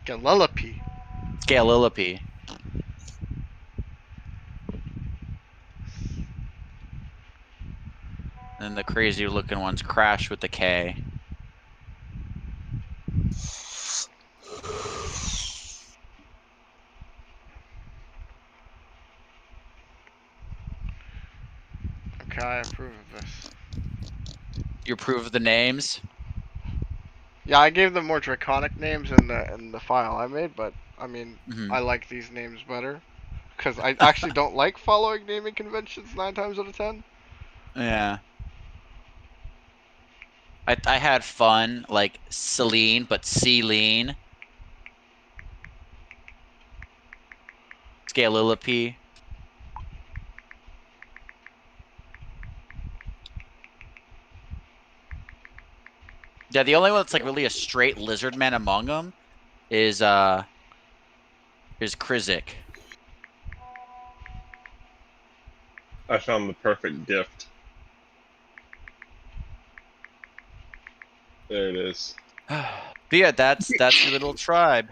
Scalilope. Scalilope. And the crazy looking one's Crash with the K. Okay, I approve of this. You approve of the names? Yeah, I gave them more draconic names in the file I made, but I mean, Mhm. I like these names better because I actually don't like following naming conventions 9 times out of 10. Yeah. I had fun, like Celine, but Celine. Scalilope. Yeah, the only one that's like really a straight lizard man among them is Krizik. I found the perfect gift. There it is. But yeah, that's your little tribe.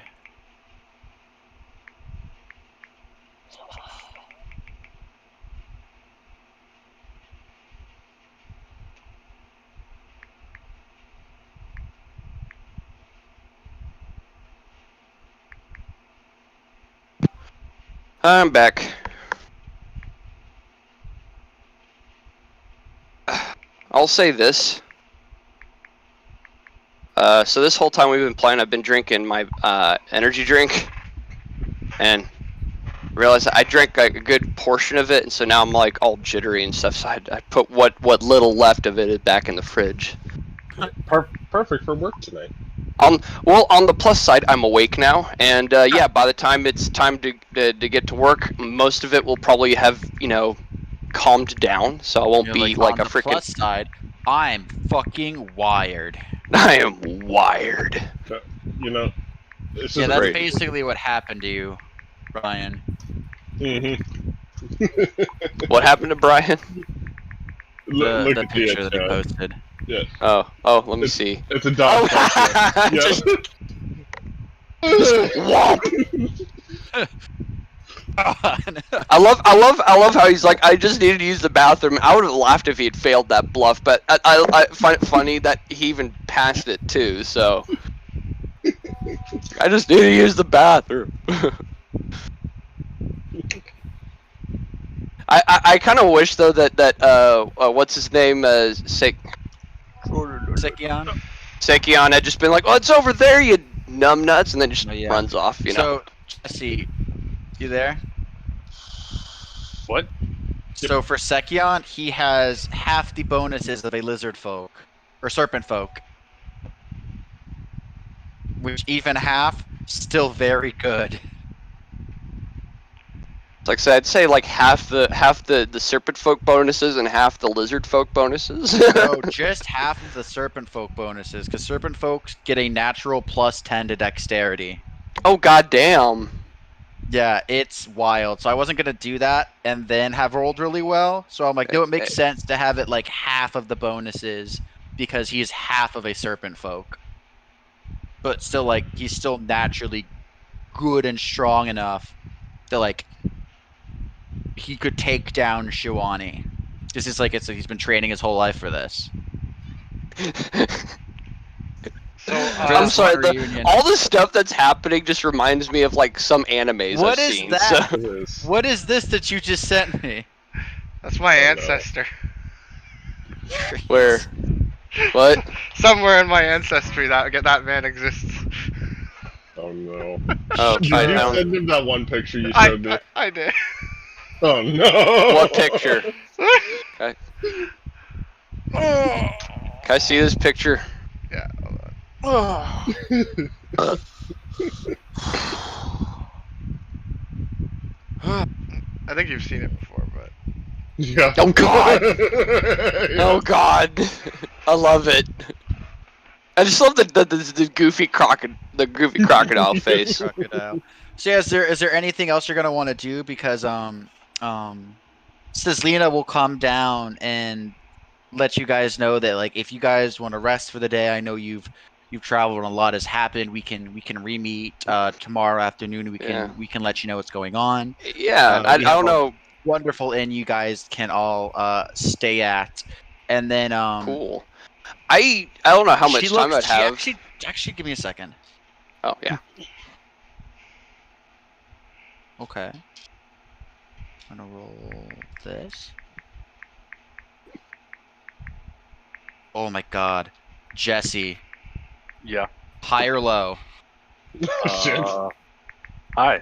I'm back. I'll say this. So this whole time we've been playing, I've been drinking my energy drink, and realized I drank like a good portion of it, and so now I'm like all jittery and stuff. So I put what little left of it back in the fridge. Perfect for work tonight. Well, on the plus side, I'm awake now, and yeah, by the time it's time to get to work, most of it will probably have calmed down, so I won't You're be like like a on the freaking. plus side, I'm fucking wired. I am wired. You know, this Yeah, is that's great. basically what happened to you, Brian. What happened to Brian? Look The at picture that he chat. posted. Yeah, Oh, let me see. it's a dog. Oh, Yeah. just whomp. I love how he's like, I just needed to use the bathroom. I would have laughed if he had failed that bluff, but I find it funny that he even passed it too. So I just need to use the bathroom. I kind of wish though that what's his name Sekion had just been like, oh, it's over there, you numbnuts, and then just runs off. So Jesse, you there? What? So for Sekion, he has half the bonuses of a lizard folk or serpent folk, which even half still very good. Like I said, I'd say like half the serpent folk bonuses and half the lizard folk bonuses. No, just half of the serpent folk bonuses, because serpent folks get a natural +10 to dexterity. Oh goddamn! Yeah, it's wild. So I wasn't gonna do that and then have rolled really well. So I'm like, no, it makes sense to have it like half of the bonuses because he's half of a serpent folk. But still, like, he's still naturally good and strong enough that like he could take down Shiwani. This is like he's been training his whole life for this. So I'm sorry. All the stuff that's happening just reminds me of like some animes What I've is seen. that? So. What is this that you just sent me? that's my ancestor. Where? What? Somewhere in my ancestry that man exists. Oh no. Oh, Did you send him that one picture you showed me? I did. Oh no. What picture? Okay. Can I see this picture? Yeah. Hold on. I think you've seen it before, but. Yeah. Oh god! Yeah. Oh god! I love it. I just love the goofy crocodile face. Crocodile. So yeah, is there anything else you're gonna want to do? Because Sislina will come down and let you guys know that like if you guys want to rest for the day, I know you've traveled and a lot has happened. We can re-meet tomorrow afternoon. We can let you know what's going on. Yeah, I don't know. Wonderful inn you guys can all stay at, and then cool. I don't know how much time I'd have. Actually, give me a second. Oh yeah. Okay. I'm gonna roll this. Oh my god. Jesse. Yeah. High or low? Hi.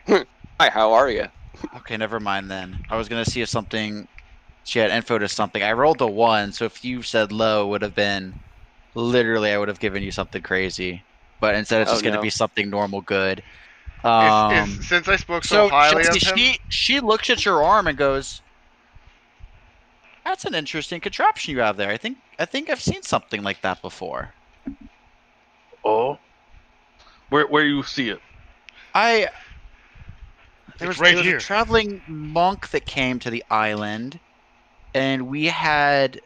Hi, how are you? Okay, never mind then. I was gonna see if she had info to something. I rolled a 1, so if you said low, would have been literally I would have given you something crazy. But instead, it's just gonna be something normal good. Since I spoke so highly Jesse, of him, she looks at your arm and goes, "That's an interesting contraption you have there. I think I've seen something like that before." Oh. Where you see it? There was here. A traveling monk that came to the island, and we had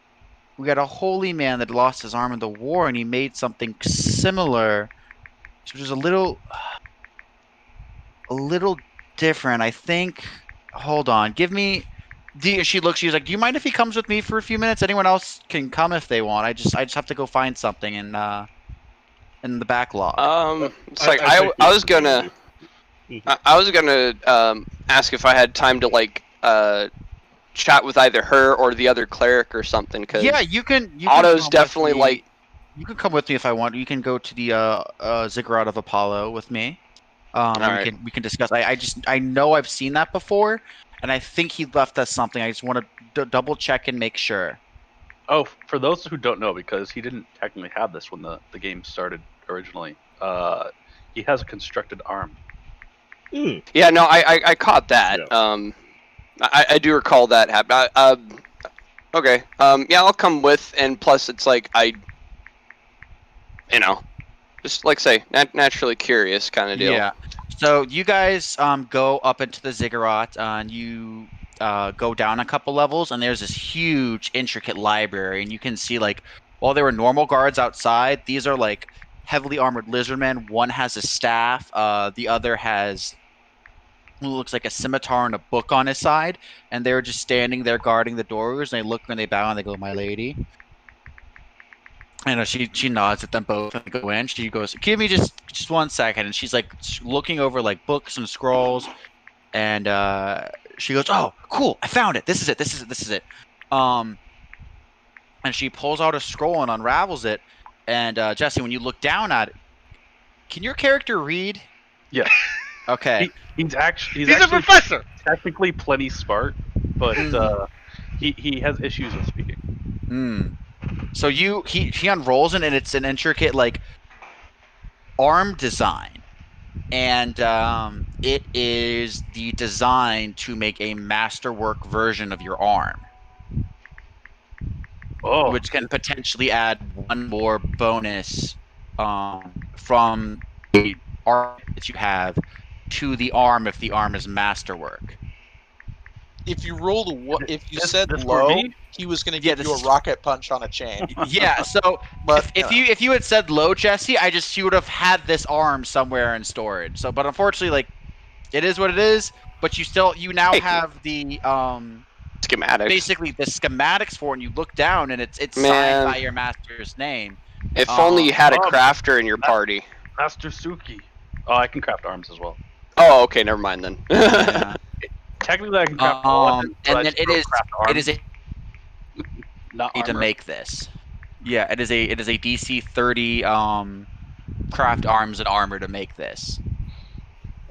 we got a holy man that lost his arm in the war, and he made something similar, which was a little different. I think. Hold on, give me. She looks. She's like, "Do you mind if he comes with me for a few minutes? Anyone else can come if they want. I just have to go find something in the backlog." It's like I think I we was should gonna leave. I was gonna ask if I had time to like chat with either her or the other cleric or something. Cause Yeah, you can. Otto's come definitely with me. like. You can come with me if I want. You can go to the Ziggurat of Apollo with me. Alright. We can discuss. I know I've seen that before, and I think he left us something. I just want to double check and make sure. Oh, for those who don't know, because he didn't technically have this when the game started originally, he has a constructed arm. Yeah, no, I caught that. Yeah. I do recall that happen. Okay. Yeah, I'll come with, and plus it's like just like say naturally curious kind of deal. Yeah. So you guys go up into the ziggurat, and you go down a couple levels, and there's this huge, intricate library, and you can see like while there were normal guards outside, these are like heavily armored lizardmen. One has a staff, the other has who looks like a scimitar and a book on his side, and they're just standing there guarding the doors. And they look and they bow and they go, "My lady." And she nods at them both and they go in. She goes, "Give me just 1 second." And she's like looking over like books and scrolls, and she goes, "Oh, cool! I found it. This is it. This is it. This is it." Um, and she pulls out a scroll and unravels it. And Jesse, when you look down at it, can your character read? Yeah. Okay. He's He's actually a professor. technically plenty smart, but he has issues with speaking. So he unrolls it, and it's an intricate like arm design, and it is the design to make a masterwork version of your arm, Oh, which can potentially add one more bonus from the arm that you have to the arm if the arm is masterwork. If you rolled if you This- said this for low, me? he was going to Yeah, give you this- a rocket punch on a chain. Yeah, so But if you had said low, Jesse, you would have had this arm somewhere in storage. So, but unfortunately, like it is what it is. But you now Hey. have the Schematics. basically the schematics for it, and you look down and it's signed Man. by your master's name. If only you had a Oh, crafter in your party. Master Suki. Oh, I can craft arms as well. Oh, okay, never mind then. Yeah. Technically, I can craft all weapons, but And I then just don't craft arms, it is a not to armor. make this. Yeah, it is a DC 30 craft arms and armor to make this.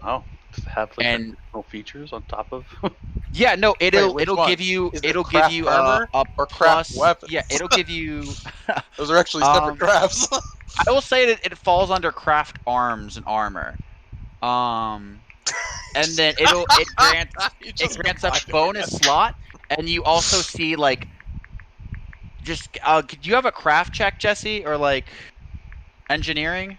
Oh, does it have like And- additional features on top of? Yeah, no, which it'll one? give you Is it it'll craft give you armor a or plus. craft weapons? Yeah, it'll give you. those are actually separate crafts. I will say that it falls under craft arms and armor. And then it grants a bonus slot, and you also see like just do you have a craft check, Jesse, or like engineering?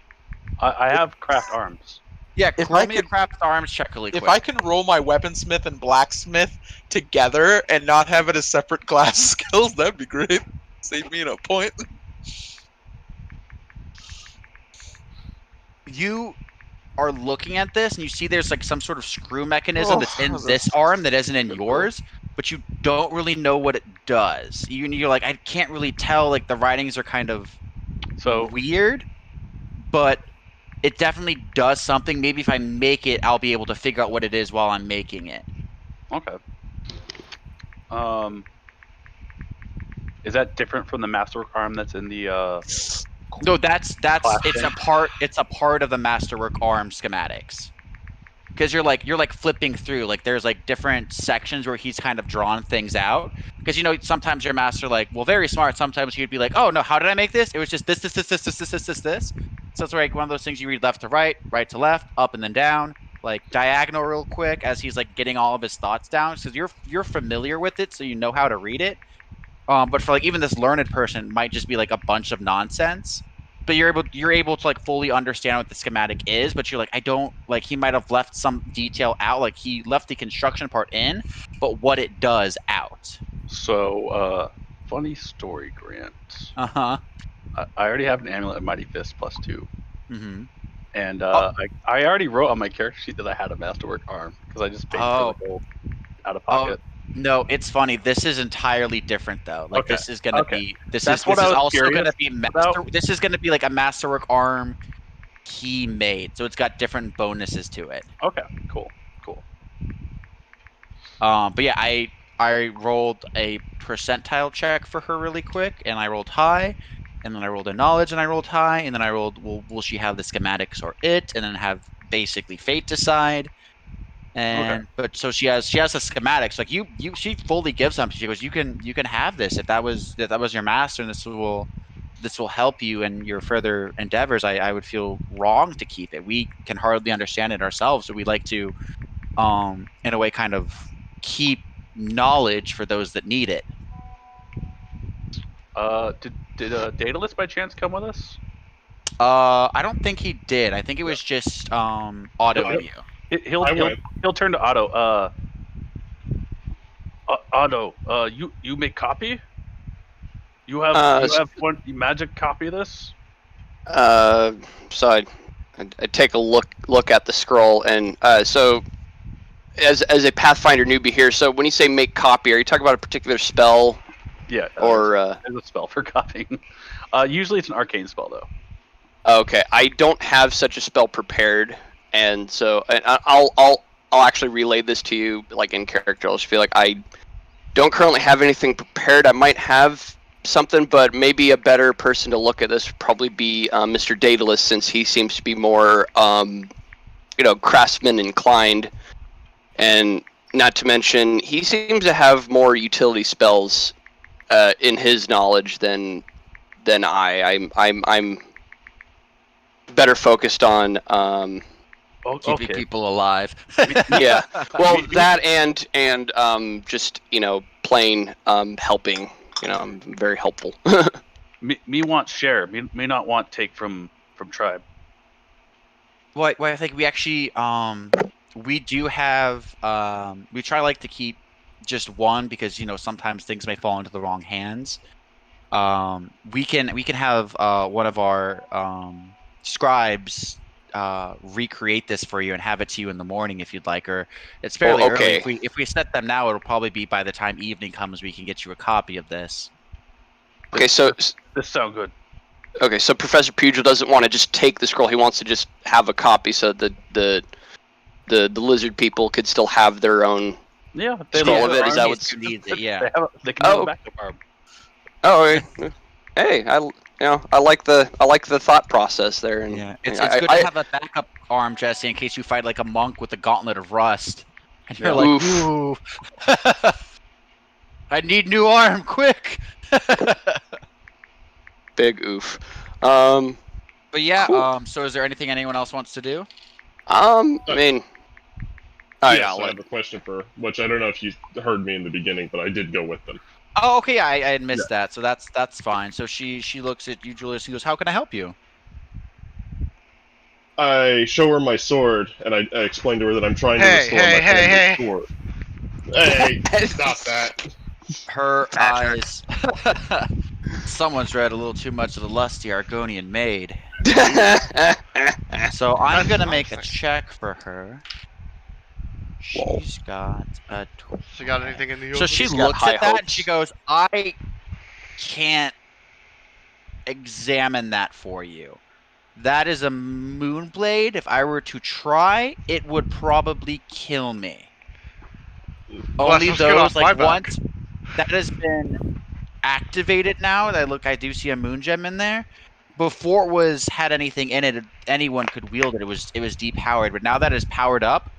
I have craft arms. Yeah, If roll I me a could- craft arms check really quick. If I can roll my weaponsmith and blacksmith together and not have it as separate class skills, that'd be great. Save me a point. You are looking at this and you see there's like some sort of screw mechanism Oh, that's in that's this arm that isn't in yours, but you don't really know what it does. You're like, I can't really tell. Like the writings are kind of So weird, but it definitely does something. Maybe if I make it, I'll be able to figure out what it is while I'm making it. okay. Is that different from the masterwork arm that's in the? No, that's Class it's thing. a part of the masterwork arm schematics. Because you're like flipping through, like there's like different sections where he's kind of drawn things out. Because sometimes your master very smart. Sometimes he'd be like, oh no, how did I make this? It was just this. So it's like one of those things you read left to right to left, up and then down, like diagonal real quick as he's like getting all of his thoughts down. Because you're familiar with it, so you know how to read it. But for like even this learned person, it might just be like a bunch of nonsense. But you're able to like fully understand what the schematic is, but you're like, I don't like he might have left some detail out, like he left the construction part in, but what it does out. So funny story, Grant. Uh-huh. I already have an amulet of Mighty Fist +2. Mm-hmm. And I already wrote on my character sheet that I had a Masterwork arm because I just paid for the gold out of pocket. No, it's funny. This is entirely different though. Like Okay, this is gonna okay. be this That's is what this I is was also curious gonna be about. this is gonna be like a Masterwork arm key made. So it's got different bonuses to it. Okay, cool. But yeah, I rolled a percentile check for her really quick, and I rolled high, and then I rolled a knowledge, and I rolled high, and then I rolled will she have the schematics or it, and then have basically fate decide. And but so she has the schematics. Like she fully gives them. She goes, you can have this if that was your master, and this will help you in your further endeavors. I would feel wrong to keep it. We can hardly understand it ourselves, so we like to in a way kind of keep knowledge for those that need it. Did Daedalus by chance come with us? I don't think he did. I think it was just Otto and you. He'll turn to Otto. Otto, you make copy? You have one magic copy of this? So I take a look at the scroll, and so as a Pathfinder newbie here, so when you say make copy, are you talking about a particular spell? Yeah. Or there's a spell for copying. Usually it's an arcane spell though. Okay, I don't have such a spell prepared, and so I'll actually relay this to you like in character. I just feel like I don't currently have anything prepared. I might have something, but maybe a better person to look at this would probably be Mr. Daedalus, since he seems to be more craftsman inclined, and not to mention he seems to have more utility spells in his knowledge than I'm better focused on keeping people alive. Yeah, well, that and just plain helping. I'm very helpful. me want share. Me not want take from tribe. Well, I think we actually we do have we try like to keep just one, because sometimes things may fall into the wrong hands. We can have one of our scribes recreate this for you and have it to you in the morning if you'd like, or it's fairly early. If we set them now, it'll probably be by the time evening comes we can get you a copy of this. Okay, so this sounds good. Okay, so Professor Pugil doesn't want to just take the scroll; he wants to just have a copy, so the lizard people could still have their own scroll of it. Is that what's needs it? Yeah. They can have a backup arm. Oh, okay. Hey, I like the thought process there, and yeah, it's good to have a backup arm, Jesse, in case you fight like a monk with a gauntlet of rust, and you're like, ooh, I need new arm, quick. Big oof. But yeah, cool. So is there anything anyone else wants to do? I mean, I have a question for which I don't know if you heard me in the beginning, but I did go with them. Oh, okay, I had missed that, so that's fine. So she looks at you, Julius, and goes, "How can I help you?" I show her my sword, and I explain to her that I'm trying to restore my family's sword. Hey, stop that. Her eyes. Someone's read a little too much of the lusty Argonian maid. So I'm gonna make a check for her. She's got a 12. She got anything in the So she looks at that and she goes, I can't examine that for you. That is a moonblade. If I were to try, it would probably kill me. Only those, like, once that has been activated now, I do see a moon gem in there. Before it had anything in it, anyone could wield it. It was depowered, but now that it's powered up,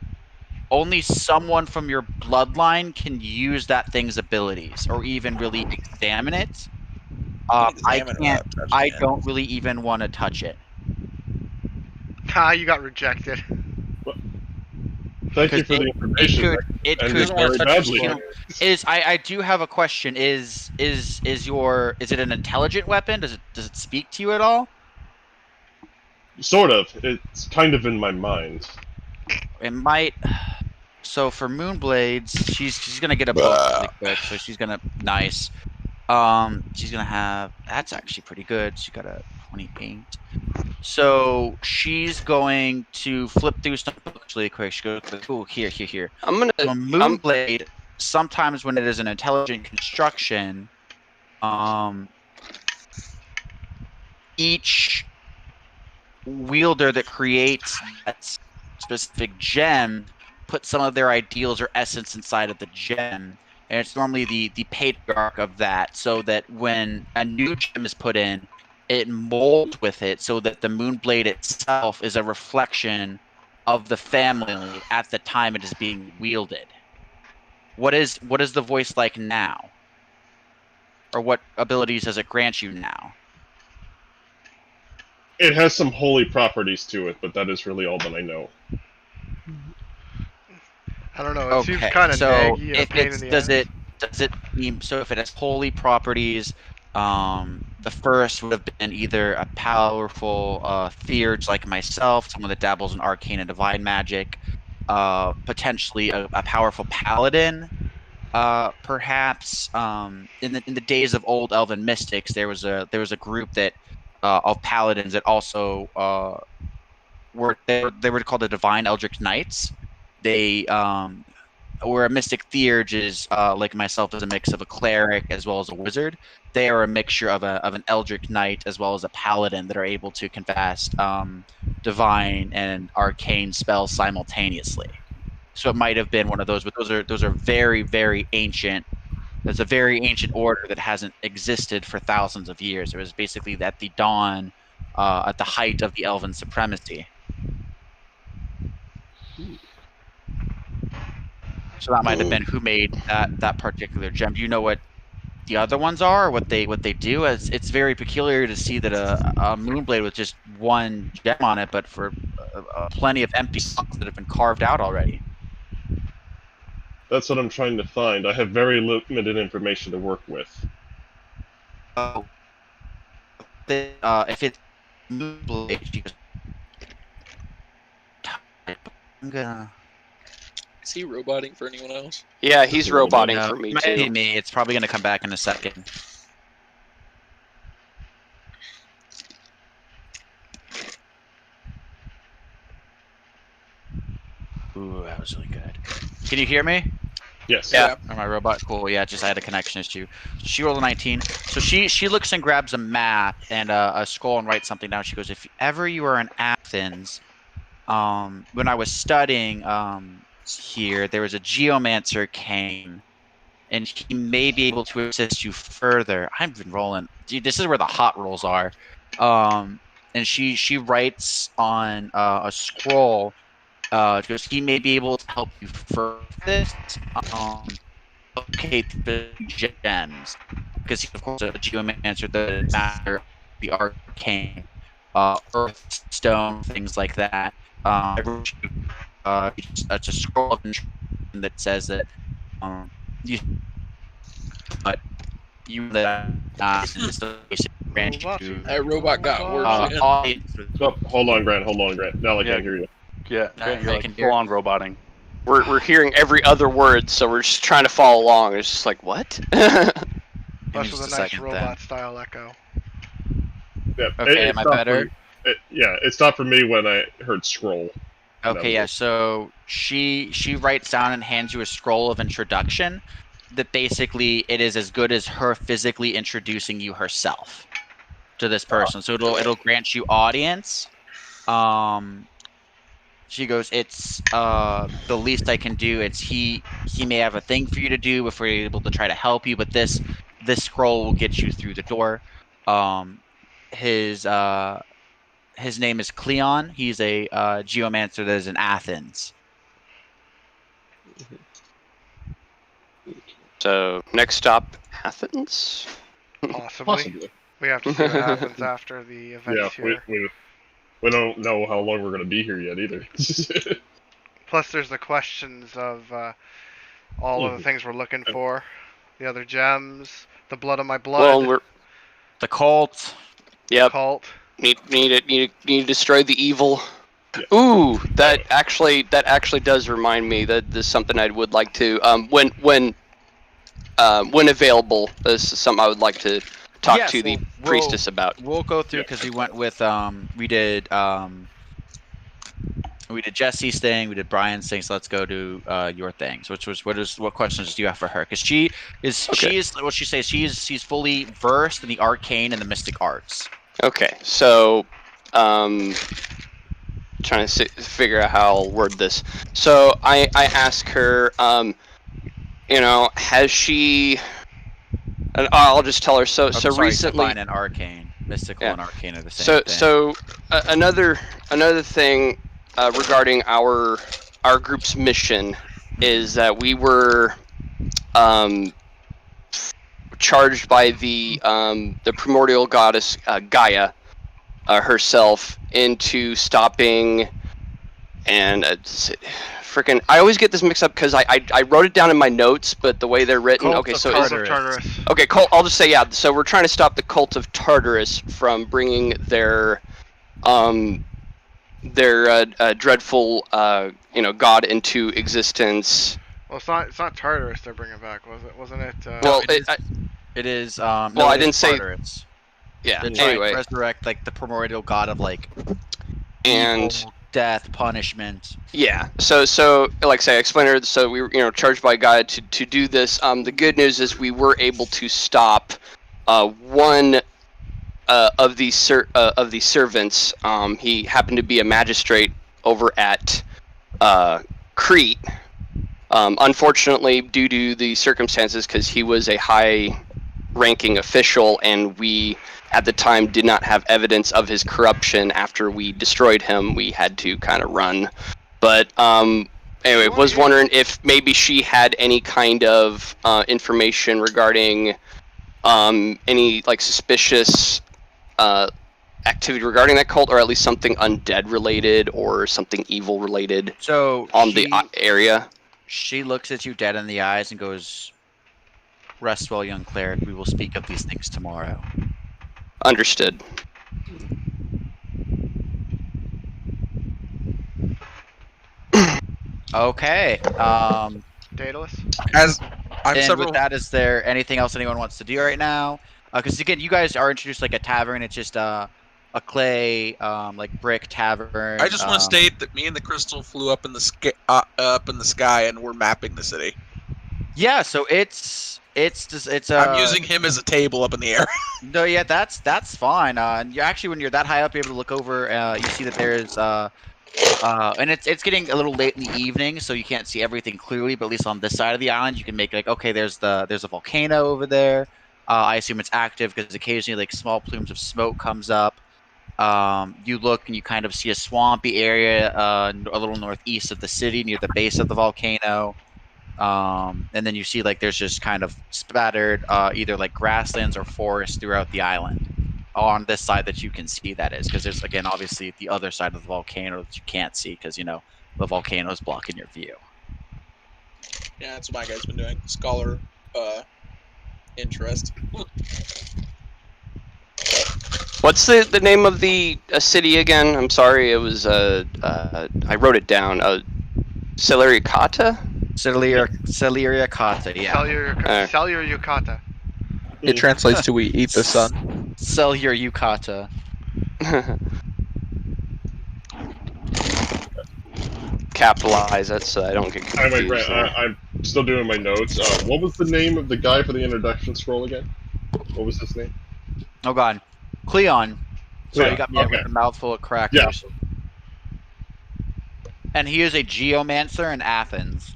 only someone from your bloodline can use that thing's abilities or even really examine it. I can't. I don't really even want to touch it. You got rejected. Thank you for the information. It could very badly. I do have a question. Is it an intelligent weapon? Does it speak to you at all? Sort of. It's kind of in my mind. It might. So for Moonblades, she's gonna get a book really quick. So she's gonna She's gonna have. That's actually pretty good. She got a 28. So she's going to flip through some books really quick. She goes, "Ooh, here." I'm gonna. So a moonblade, sometimes when it is an intelligent construction, each wielder that creates that specific gem puts some of their ideals or essence inside of the gem. And it's normally the patriarch of that, so that when a new gem is put in, it molds with it so that the moonblade itself is a reflection of the family at the time it is being wielded. What is the voice like now? Or what abilities does it grant you now? It has some holy properties to it, but that is really all that I know. I don't know. It seems kind of so naggy and a if pain it's in the ass. does it seem so if it has holy properties, the first would have been either a powerful theurge like myself, someone that dabbles in arcane and divine magic, potentially a powerful paladin. Perhaps in the days of old elven mystics, there was a group that of paladins that also they were called the Divine Eldritch Knights. They where a mystic theurge is like myself is a mix of a cleric as well as a wizard. They are a mixture of an eldritch knight as well as a paladin that are able to cast divine and arcane spells simultaneously. So it might have been one of those, but those are very, very ancient. There's a very ancient order that hasn't existed for thousands of years. It was basically at the dawn, at the height of the elven supremacy. So that might have been who made that particular gem. Do you know what the other ones are, or what they do? It's very peculiar to see that a moonblade with just one gem on it, but for plenty of empty slots that have been carved out already. That's what I'm trying to find. I have very limited information to work with. Oh, if it's moonblade, you just I'm gonna. Is he roboting for anyone else? Yeah, he's roboting No, for me might be too. me. It's probably gonna come back in a second. Ooh, that was really good. Can you hear me? Yes. Yeah. Or my robot? Cool. Yeah, just I had a connection issue. She rolled a 19. So she looks and grabs a map and a scroll and writes something down. She goes, "If ever you are in Athens, when I was studying here, there was a geomancer came, and he may be able to assist you further." I've been rolling. Dude, this is where the hot rolls are. And she writes on a scroll. Because he may be able to help you further locate the gems. Because he's, of course, a geomancer, the master of the arcane, earth, stone, things like that. It's a scroll of instruction that says that you, but you that is the basic branch to That robot got worse. audience. Oh, hold on, Grant. Now I can't hear you. Yeah, I you're like can hear. full on roboting. We're hearing every other word, so we're just trying to follow along. It's just like, what? Plus just with a a nice second, robot style echo. Yeah, Okay, it am I stopped better? it stopped for me when I heard scroll. Okay, yeah. So she writes down and hands you a scroll of introduction that basically it is as good as her physically introducing you herself to this person. So it'll grant you audience. She goes, "It's the least I can do. It's he may have a thing for you to do before you're able to try to help you, but this scroll will get you through the door." Um, his name is Cleon. He's a geomancer that is in Athens. So next stop, Athens. Possibly. We have to see what happens after the events Yeah, here. we don't know how long we're going to be here yet either. Plus, there's the questions of all of the things we're looking for. The other gems, the blood of my blood, Well, The cult. yep. cult. Need to destroy the evil. Yeah. Ooh, that actually does remind me that there's something I would like to. When when available, this is something I would like to talk Yes, to the we'll- priestess about. We'll go through because we went with we did Jesse's thing, we did Brian's thing. So let's go to your things. What questions do you have for her? Because she is what she says. She's fully versed in the arcane and the mystic arts. Okay, so trying to figure out how I'll word this. So I ask her, has she? And I'll just tell her. So recently, divine and arcane, mystical and arcane are the same thing. So another thing regarding our group's mission is that we were charged by the primordial goddess Gaia herself into stopping and freaking. I always get this mixed up because I wrote it down in my notes, but the way they're written. Cult okay, of so Tartarus. Okay, I'll just say so we're trying to stop the cult of Tartarus from bringing their dreadful god into existence. Well, it's not Tartarus they're bringing back, wasn't it? Well, it is. Well, I didn't say. Tartarus. Yeah. They're trying Anyway, to resurrect like the primordial god of like and evil, death, punishment. Yeah. So like I say, I explained her. So we were charged by God to do this. The good news is we were able to stop one of these servants. He happened to be a magistrate over at Crete. Unfortunately, due to the circumstances, because he was a high-ranking official, and we at the time did not have evidence of his corruption after we destroyed him, we had to kind of run. But anyway, was wondering if maybe she had any kind of information regarding any like suspicious activity regarding that cult, or at least something undead related or something evil related. So on the area. She looks at you dead in the eyes and goes, "Rest well, young cleric. We will speak of these things tomorrow." Understood. Okay. Daedalus? As I'm and several. with that, is there anything else anyone wants to do right now? Because again, you guys are introduced like a tavern. It's just a clay like brick tavern. I just want to state that me and the crystal flew up in the sky and we're mapping the city. Yeah, so it's I'm using him as a table up in the air. No, yeah, that's fine. And you actually, when you're that high up, you're able to look over. You see that there's and it's getting a little late in the evening, so you can't see everything clearly. But at least on this side of the island, you can make like, okay, there's a volcano over there. I assume it's active because occasionally like small plumes of smoke comes up. You look and you kind of see a swampy area a little northeast of the city near the base of the volcano. And then you see like there's just kind of spattered either like grasslands or forests throughout the island on this side that you can see, that is, because there's again obviously the other side of the volcano that you can't see because the volcano is blocking your view. Yeah, that's what my guy's been doing. Scholar interest. What's the name of the city again? I'm sorry, it was I wrote it down. Celeriacata? Celeriacata, yeah. Cellular Yukata. It translates to "we eat the sun." Sell your yukata. Capitalize it so I don't get confused. I'm still doing my notes. What was the name of the guy for the introduction scroll again? What was his name? Oh god, Cleon. So Cleon, you got me okay. with a mouthful of crackers. Yeah. And he is a geomancer in Athens.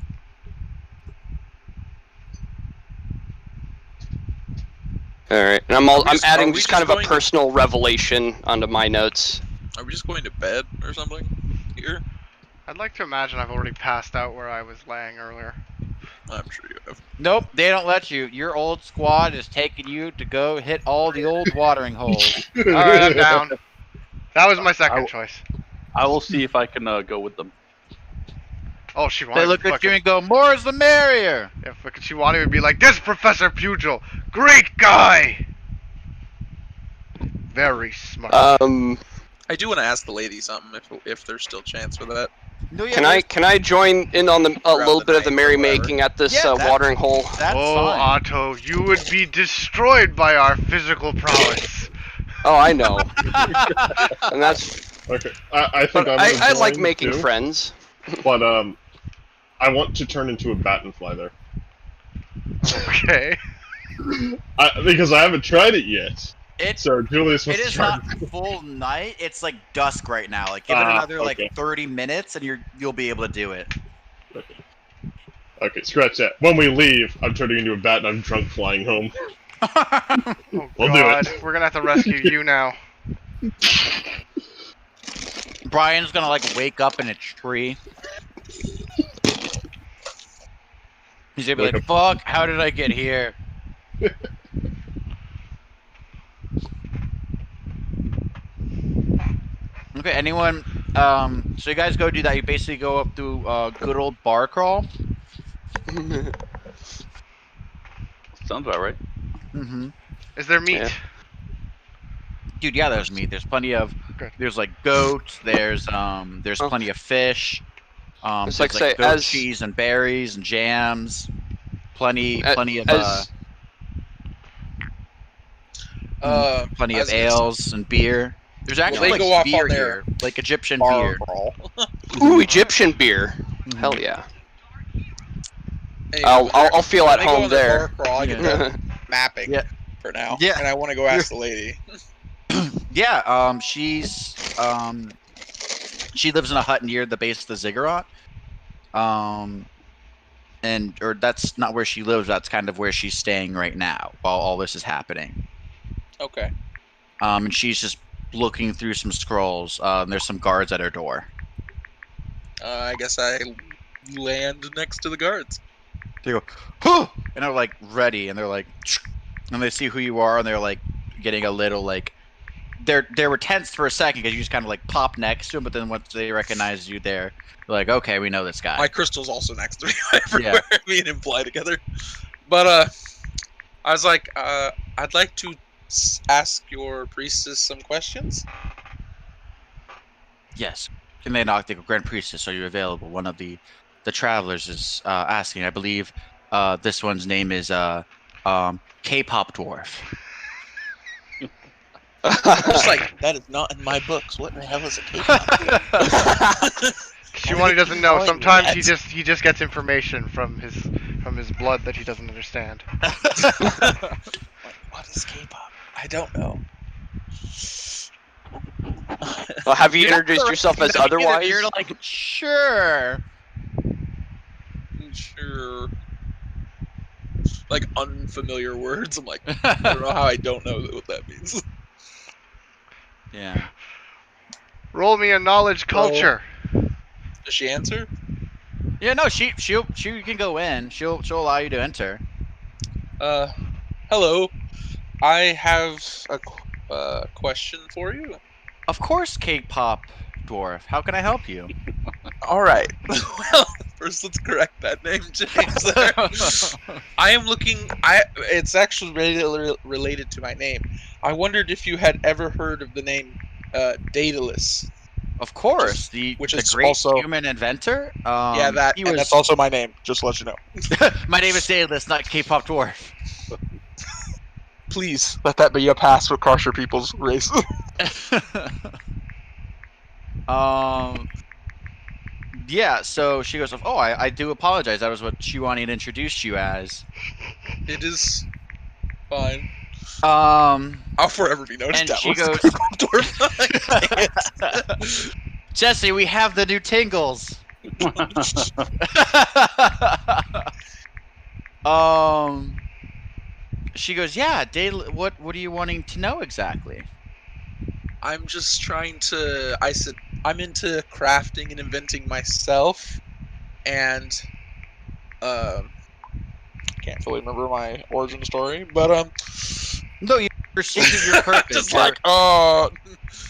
All right, and I'm adding we just just kind of a going to- personal revelation onto my notes. Are we just going to bed or something here? I'd like to imagine I've already passed out where I was laying earlier. I'm sure you have. Nope, they don't let you. Your old squad is taking you to go hit all the old watering holes. Alright, I'm down. That was my second choice. I will see if I can go with them. Oh, she They wanted look at you and go, "More is the merrier." Yeah, fucking Shiwani would be like, "This Professor Pugil, great guy! Very smart." I do want to ask the lady something if there's still chance for that. No, yeah, Can I join in on a Throughout little the bit of the night or merrymaking at this Yeah, that's- watering hole? That's oh, fine. Otto, you would be destroyed by our physical prowess. Oh, I know. And that's. Okay, I think But I'm gonna I like join, making too, friends. but I want to turn into a bat and fly there. Okay. Because I haven't tried it yet. It So Julius it must is start. not full night. It's like dusk right now. Like give it another okay. like 30 minutes, and you'll be able to do it. Okay, scratch that. When we leave, I'm turning into a bat and I'm drunk flying home. Oh We'll do God, it. we're gonna have to rescue you now. Brian's gonna like wake up in a tree. He's gonna be Wake like, "Fuck! How did I get here?" Okay, anyone? So you guys go do that. You basically go up through good old bar crawl. Sounds about right. Mm-hmm. Is there meat? Yeah. Dude, yeah, there's meat. There's plenty of. Good. There's like goats. There's plenty of fish. It's There's like, say, goat as- cheese and berries and jams. Plenty of as- plenty I of was gonna ales and beer. There's actually they go off like beer on their here, like Egyptian bar beer. crawl. Ooh, Egyptian beer. Mhm. Hell yeah. Hey, I'll feel when at I go home on the there. bar crawl, I get the mapping Yeah. for now. Yeah. And I want to go ask the lady. Yeah, she lives in a hut near the base of the ziggurat. Or that's not where she lives, that's kind of where she's staying right now while all this is happening. Okay. And she's just looking through some scrolls. There's some guards at her door. I guess I land next to the guards. They go, "Huh!" and they're like ready, and they're like, and they see who you are, and they're like getting a little like, they were tense for a second because you just kind of like pop next to them, but then once they recognize you, they're like, okay, we know this guy. My crystal's also next to me everywhere. Me and him fly together. But I was like, I'd like to ask your priestess some questions. Yes. And they knock. They go, Grand Priestess, are you available? One of the travelers is asking. I believe this one's name is K-pop dwarf. Just like, That is not in my books. What the hell is a K-pop? Shivani doesn't know. Calling Sometimes that. he just gets information from his blood that he doesn't understand. What is K-pop? I don't know. Well, have you You're not introduced yourself as correct either. otherwise? You're like, sure. sure. Like unfamiliar words. I'm like, I don't know how I don't know what that means. Yeah. Roll me a knowledge culture. Does she answer? Yeah, no, she can go in. She'll allow you to enter. Hello. I have a question for you. Of course, K-pop dwarf. How can I help you? All right. Well, first let's correct that name, James. There. I am looking. It's actually related to my name. I wondered if you had ever heard of the name Daedalus. Of course, the Which the is great also- human inventor. Yeah, that. He And was. that's also my name, just to let you know. My name is Daedalus, not K-pop dwarf. Please, let that be a pass with Karsha people's race. Yeah. So she goes, "Oh, I do apologize. That was what Shiwani had introduced you as." It is fine. I'll forever be noticed. And That she was goes- dwarf. Jesse, we have the new tingles. She goes, "Yeah, what are you wanting to know exactly?" I'm just trying to. I said I'm into crafting and inventing myself, and Can't fully remember my origin story, but No, you received your purpose. just You're- like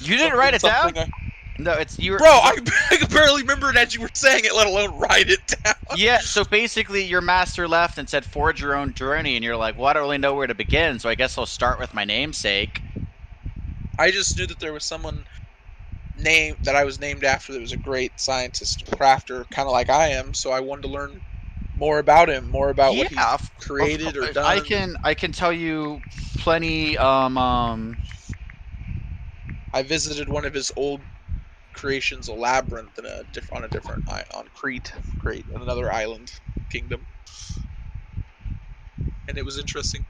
you didn't write it down. something No, it's you. bro, I can barely remember it as you were saying it, let alone write it down. Yeah, so basically your master left and said forge your own journey, and you're like, well, I don't really know where to begin, so I guess I'll start with my namesake. I just knew that there was someone I was named after that was a great scientist, crafter, kind of like I am. So I wanted to learn more about him, more about what Yeah, he's created or done. I can tell you plenty. I visited one of his old creations, a labyrinth, in on a different on Crete, in another island kingdom, and it was interesting.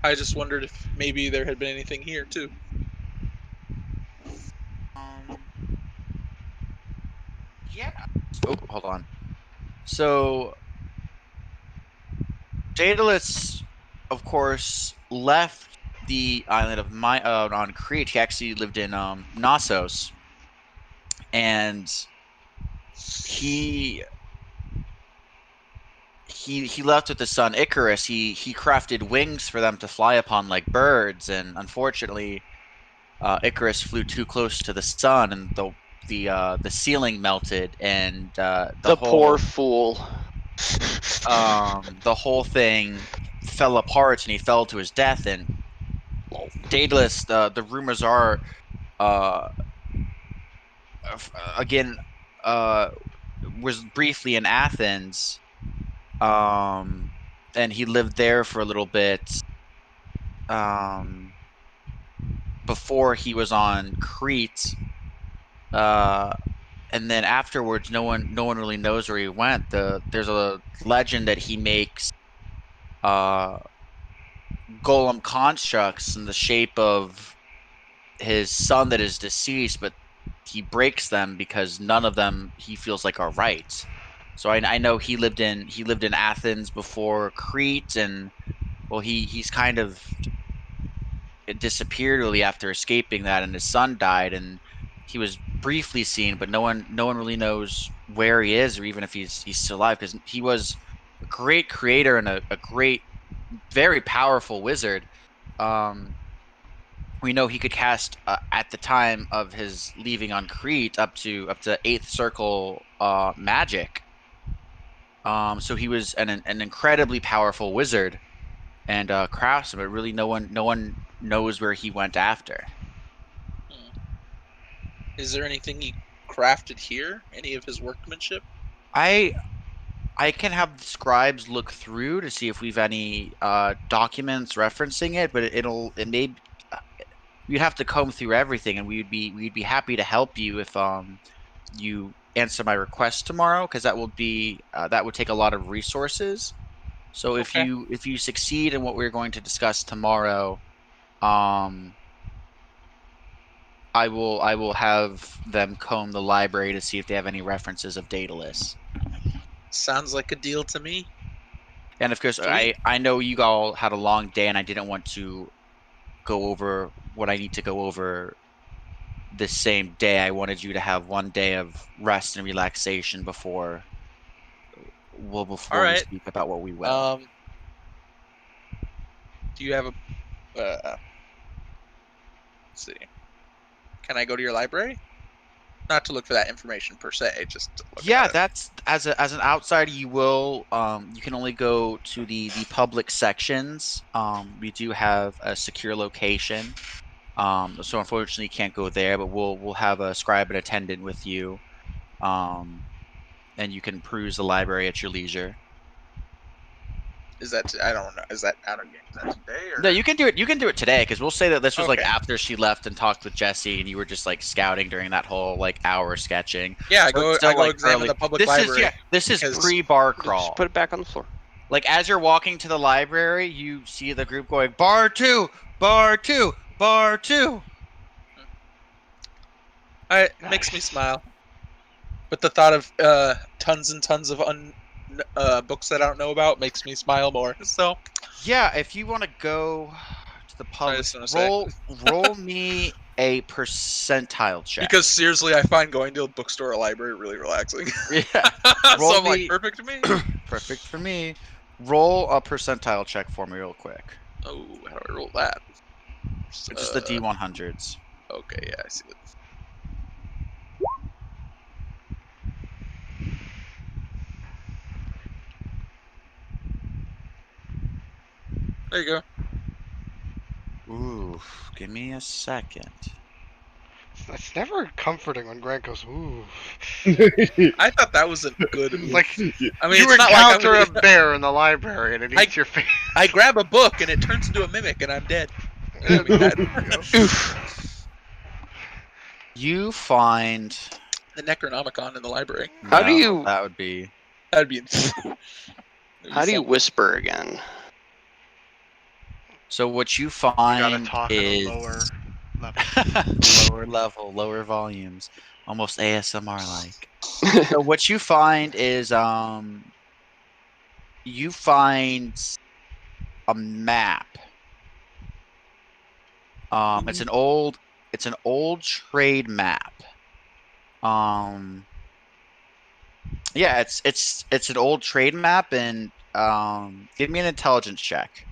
I just wondered if maybe there had been anything here too. Yeah. Oh, hold on. So Daedalus, of course, left the island of on Crete. He actually lived in Knossos, and he he left with his son Icarus. He crafted wings for them to fly upon like birds, and unfortunately, Icarus flew too close to the sun, and the ceiling melted, and The poor fool. the whole thing fell apart, and he fell to his death. And Daedalus, the rumors are, uh, again, uh, was briefly in Athens, and he lived there for a little bit, um, before he was on Crete, uh, and then afterwards, no one really knows where he went. There's a legend that he makes uh, golem constructs in the shape of his son that is deceased, but he breaks them because none of them he feels like are right. So I know he lived in Athens before Crete, and well, he's kind of disappeared really after escaping that, and his son died, and he was briefly seen, but no one really knows where he is or even if he's still alive, because he was a great creator and a great, very powerful wizard. Um, we know he could cast, at the time of his leaving on Crete, up to eighth circle magic. So he was an incredibly powerful wizard and craftsman, but really no one knows where he went after. Is there anything he crafted here? Any of his workmanship? I I can have the scribes look through to see if we've any documents referencing it, but it may you'd have to comb through everything, and we'd be happy to help you if you answer my request tomorrow, because that would take a lot of resources. So Okay. if you succeed in what we're going to discuss tomorrow, um, I will have them comb the library to see if they have any references of Daedalus. Sounds like a deal to me. And of course, Sweet. I know you all had a long day, and I didn't want to go over what I need to go over the same day. I wanted you to have one day of rest and relaxation All before we right. speak about what we will. Do you have a? Let's see. Can I go to your library? Not to look for that information per se, just to look Yeah, at it. that's as an outsider, you will you can only go to the public sections. We do have a secure location. So unfortunately you can't go there, but we'll have a scribe and attendant with you. Um, and you can peruse the library at your leisure. Is that? I don't know. Is that out of game? Is that today or? No, you can do it. You can do it today, because we'll say that this was like Okay. after she left and talked with Jesse, and you were just like scouting during that whole like hour sketching. Yeah, So it's still I go like examine early. the public This library. this is because- pre-bar Just crawl. put it back on the floor. Like as you're walking to the library, you see the group going bar 2, bar 2, bar 2. It makes me smile. But the thought of tons and tons of books that I don't know about makes me smile more. So Yeah, if you want to go to the public, just wanna say. roll me a percentile check. because seriously, I find going to a bookstore or library really relaxing. Yeah, so Roll I'm like, me- perfect to me. perfect for me. Roll a percentile check for me real quick. Oh, how do I roll that? Just the D100s. Okay, yeah, I see it. There you go. Ooh, give me a second. It's never comforting when Grant goes, ooh. I thought that was a good. It's like I mean, you it's not like I'm encounter gonna, a bear in the library and it eats your face. I grab a book and it turns into a mimic and I'm dead. I mean, Oof. You find the Necronomicon in the library. How do no, you- that would be That'd be. That'd be How do you something. whisper again? so what you You gotta find talk is at a lower level. lower level, lower volumes, almost ASMR like. So what you find is you find a map. It's an old trade map. Yeah, it's an old trade map, and give me an intelligence check.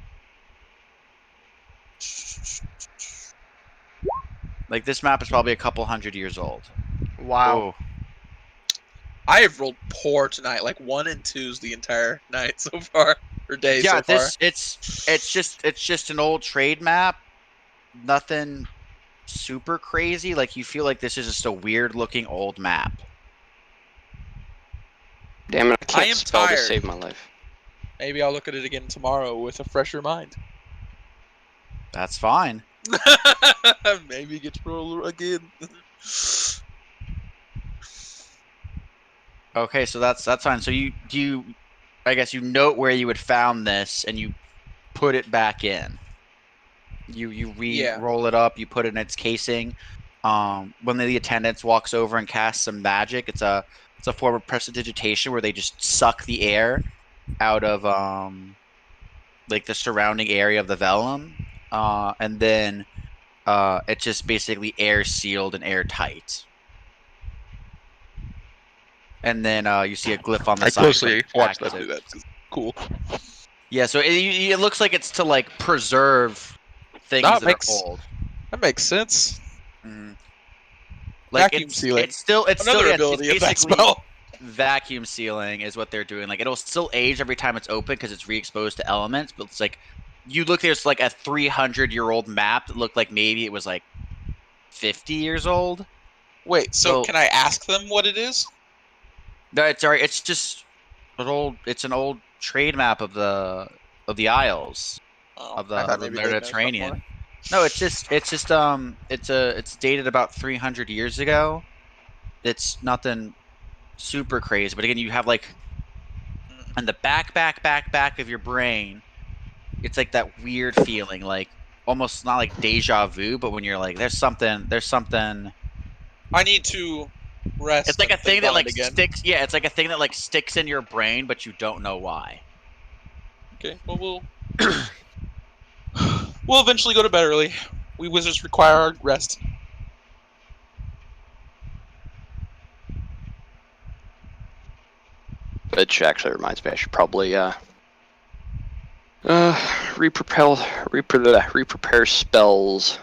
Like this map is probably a couple hundred years old. Wow. Oh. I have rolled poor tonight, like 1 and 2s the entire night so far, or day Yeah, so far. it's just an old trade map. Nothing super crazy. Like you feel like this is just a weird looking old map. Damn it! I can't am spell to tired. save my life. Maybe I'll look at it again tomorrow with a fresher mind. That's fine. Maybe get to roll again. Okay, so that's fine. So I guess you note where you had found this and you put it back in. You Yeah. roll it up, you put it in its casing. When the attendant walks over and casts some magic, it's a form of prestidigitation where they just suck the air out of like the surrounding area of the vellum, and then it's just basically air sealed and airtight. And then you see a glyph on the I side. closely from watched back them to- do that. 'Cause it's cool. Yeah, so it looks like it's to like preserve things No, it that makes- are old. That makes sense. Mhm. Like Vacuum sealing. It's still Another yeah, ability of it's that basically spell. vacuum sealing is what they're doing. Like it'll still age every time it's open because it's re-exposed to elements. But it's like you look, there's like a 300-year-old map that looked like maybe it was like 50 years old. Wait, so So- can I ask them what it is? No, it's alright. It's just It's an old trade map of the Isles Oh, of I the thought maybe they'd know Mediterranean. something No, it's dated about 300 years ago. It's nothing super crazy, but again, you have like in the back of your brain, it's like that weird feeling, like almost not like deja vu, but when you're like, there's something. I need to rest. It's like a and think thing that on like it again. sticks. Yeah, it's like a thing that like sticks in your brain, but you don't know why. Okay, well we'll we'll eventually go to bed early. We wizards require our rest. Which actually reminds me, I should probably re-prepare spells.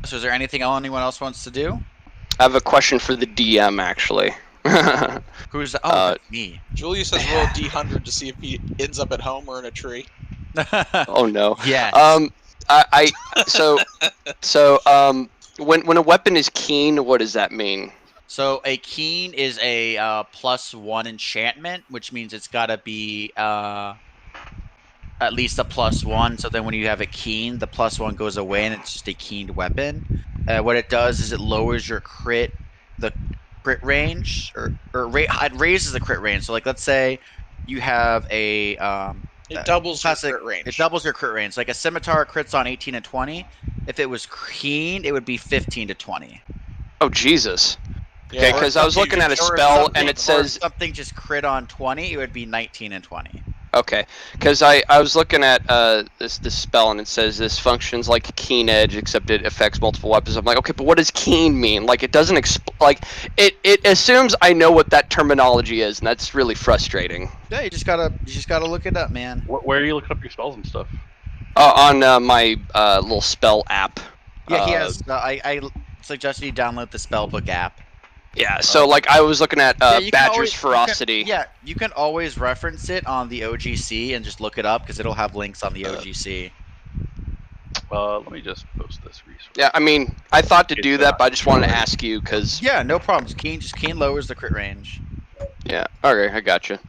So, is there anything anyone else wants to do? I have a question for the DM actually. Who's that's me? Julius says roll a d100 to see if he ends up at home or in a tree. Oh no. Yes. When a weapon is keen, what does that mean? So a keen is a +1 enchantment, which means it's got to be at least a +1. So then when you have a keen, the +1 goes away and it's just a keened weapon. What it does is it lowers your crit range, or it raises the crit range. So like let's say you have a It doubles your classic- crit range. It doubles your crit range. Like a scimitar crits on 18 and 20. If it was keen, it would be 15 to 20. Oh Jesus. Yeah, Okay, because I was looking at a Or spell something- and it or says something just crit on 20, it would be 19 and 20. okay, because I was looking at this spell and it says this functions like a keen edge except it affects multiple weapons. I'm like, okay, but what does keen mean? Like it doesn't it assumes I know what that terminology is, and that's really frustrating. Yeah, you just gotta look it up, man. Where are you looking up your spells and stuff? On my little spell app. Yeah, he has. I suggest you download the Spellbook app. Yeah, so like I was looking at Yeah, you can Badger's always- Ferocity. you can always reference it on the OGC and just look it up because it'll have links on the OGC. Let me just post this resource. Yeah, I mean, I thought to do that, but I just wanted to ask you because. Yeah, no problems. Keen lowers the crit range. Yeah. Okay, I gotcha.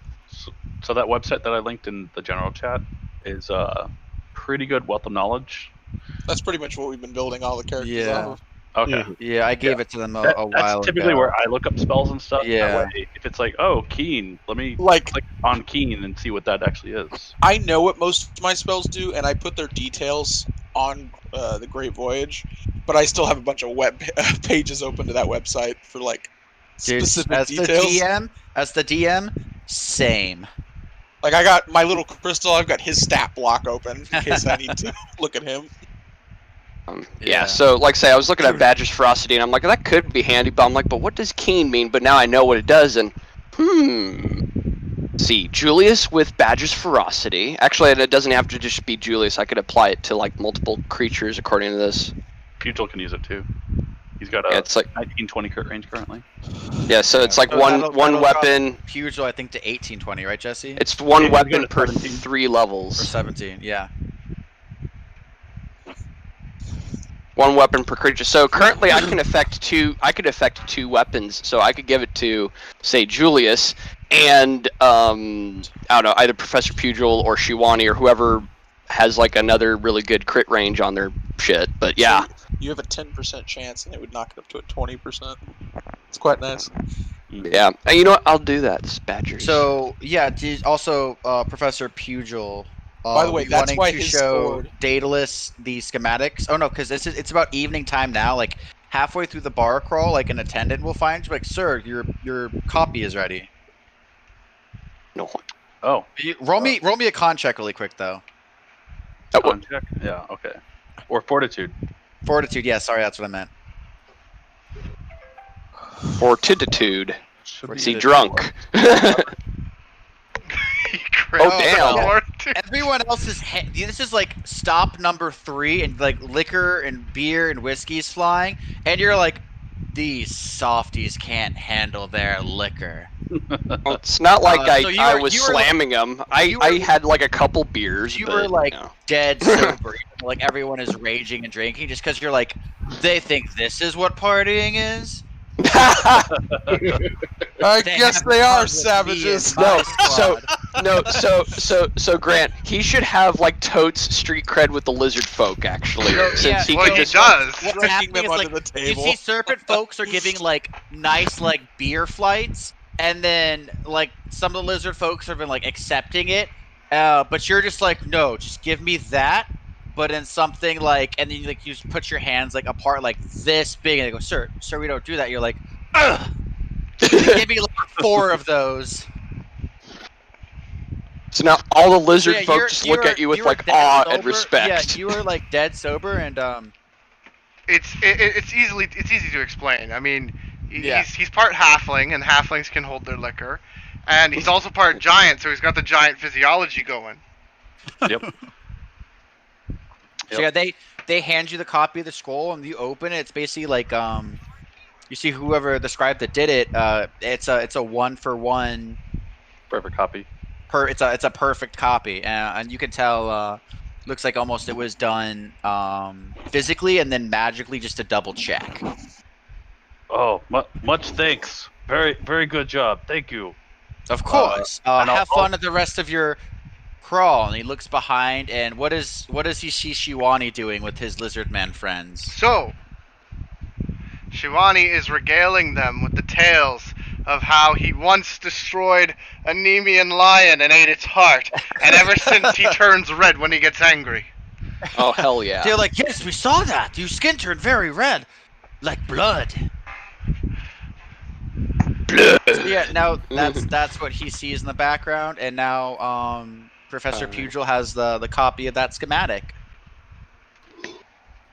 So that website that I linked in the general chat is pretty good wealth of knowledge. That's pretty much what we've been building all the characters Yeah. off of. Okay. Yeah, I gave it to them a while That's typically ago. where I look up spells and stuff. Yeah. That way, if it's like, oh, Keen, let me Like, click on Keen and see what that actually is. I know what most of my spells do, and I put their details on the Great Voyage, but I still have a bunch of web pages open to that website for like Dude, specific details. as the DM, same. Like I got my little crystal, I've got his stat block open in case I need to look at him. Yeah, so like I say, I was looking at Badger's Ferocity, and I'm like, that could be handy, but I'm like, but what does Keen mean? But now I know what it does, and see, Julius with Badger's Ferocity. Actually, it doesn't have to just be Julius. I could apply it to like multiple creatures according to this. Pugil can use it too. He's got a it's like 1920 crit range currently. Yeah, so it's like So one that'll weapon. drop Pugil, I think, to 1820, right, Jesse? It's one Yeah, you weapon go to per 17. 3 Or levels. 17, yeah. One weapon per creature. So currently, I can affect two. I could affect 2 weapons. So I could give it to, say, Julius, and I don't know, either Professor Pugil or Shiwani or whoever has like another really good crit range on their shit. But yeah, You have a 10% chance, and it would knock it up to a 20%. It's quite nice. yeah. And you know what? I'll do that. It's Badgers. So, yeah, also, Professor Pugil. By the way, be that's wanting why to his show sword- Daedalus the schematics. Oh no, because it's about evening time now. Like halfway through the bar crawl, like an attendant will find you. Like, sir, your copy is ready. no. Oh, Roll me a con check really quick though. con check? Yeah, okay. Or fortitude. Fortitude, yeah. Sorry, that's what I meant. Fortitude. Should be See, the- drunk. Crap. Oh, damn. Lord. Everyone else is. This is like stop number 3, and like liquor and beer and whiskey's flying, and you're like, these softies can't handle their liquor. Well, it's not like So you I were- was you were like- slamming them. I you were- I had like a couple beers. You but, were like you know. dead sober. Like everyone is raging and drinking just because you're like, they think this is what partying is. I They guess have they fun are with me savages. and my So- squad. No, so Grant, he should have like totes street cred with the lizard folk actually, No, since yeah, he Well, could he just. does. What's Drinking happening them is under like the you table. see serpent folks are giving like nice like beer flights, and then like some of the lizard folks have been like accepting it, but you're just like, no, just give me that, but in something like, and then like you just put your hands like apart like this big, and they go, sir, we don't do that. You're like, ugh. Give me like 4 of those. So now all the lizard Yeah, folk just look at you with like dead awe and sober. respect. Yeah, you were like dead sober, and It's easy to explain. I mean, Yeah. he's part halfling, and halflings can hold their liquor, and he's also part giant, so he's got the giant physiology going. Yep. So yeah, they hand you the copy of the scroll, and you open it. It's basically like you see whoever the scribe that did it. It's a 1-for-1. Perfect copy. It's a perfect copy, and you can tell. Looks like almost it was done physically and then magically just to double check. Oh, much thanks. Very, very good job. Thank you. Of course. and Have I'll- fun at the rest of your crawl. And he looks behind, and what is he see Shiwani doing with his lizard man friends? So, Shiwani is regaling them with the tales of how he once destroyed a Nemean lion and ate its heart, and ever since he turns red when he gets angry. Oh hell yeah! They're like, yes, we saw that. Your skin turned very red, like blood. So yeah, now that's what he sees in the background, and now Professor Pugil has the copy of that schematic.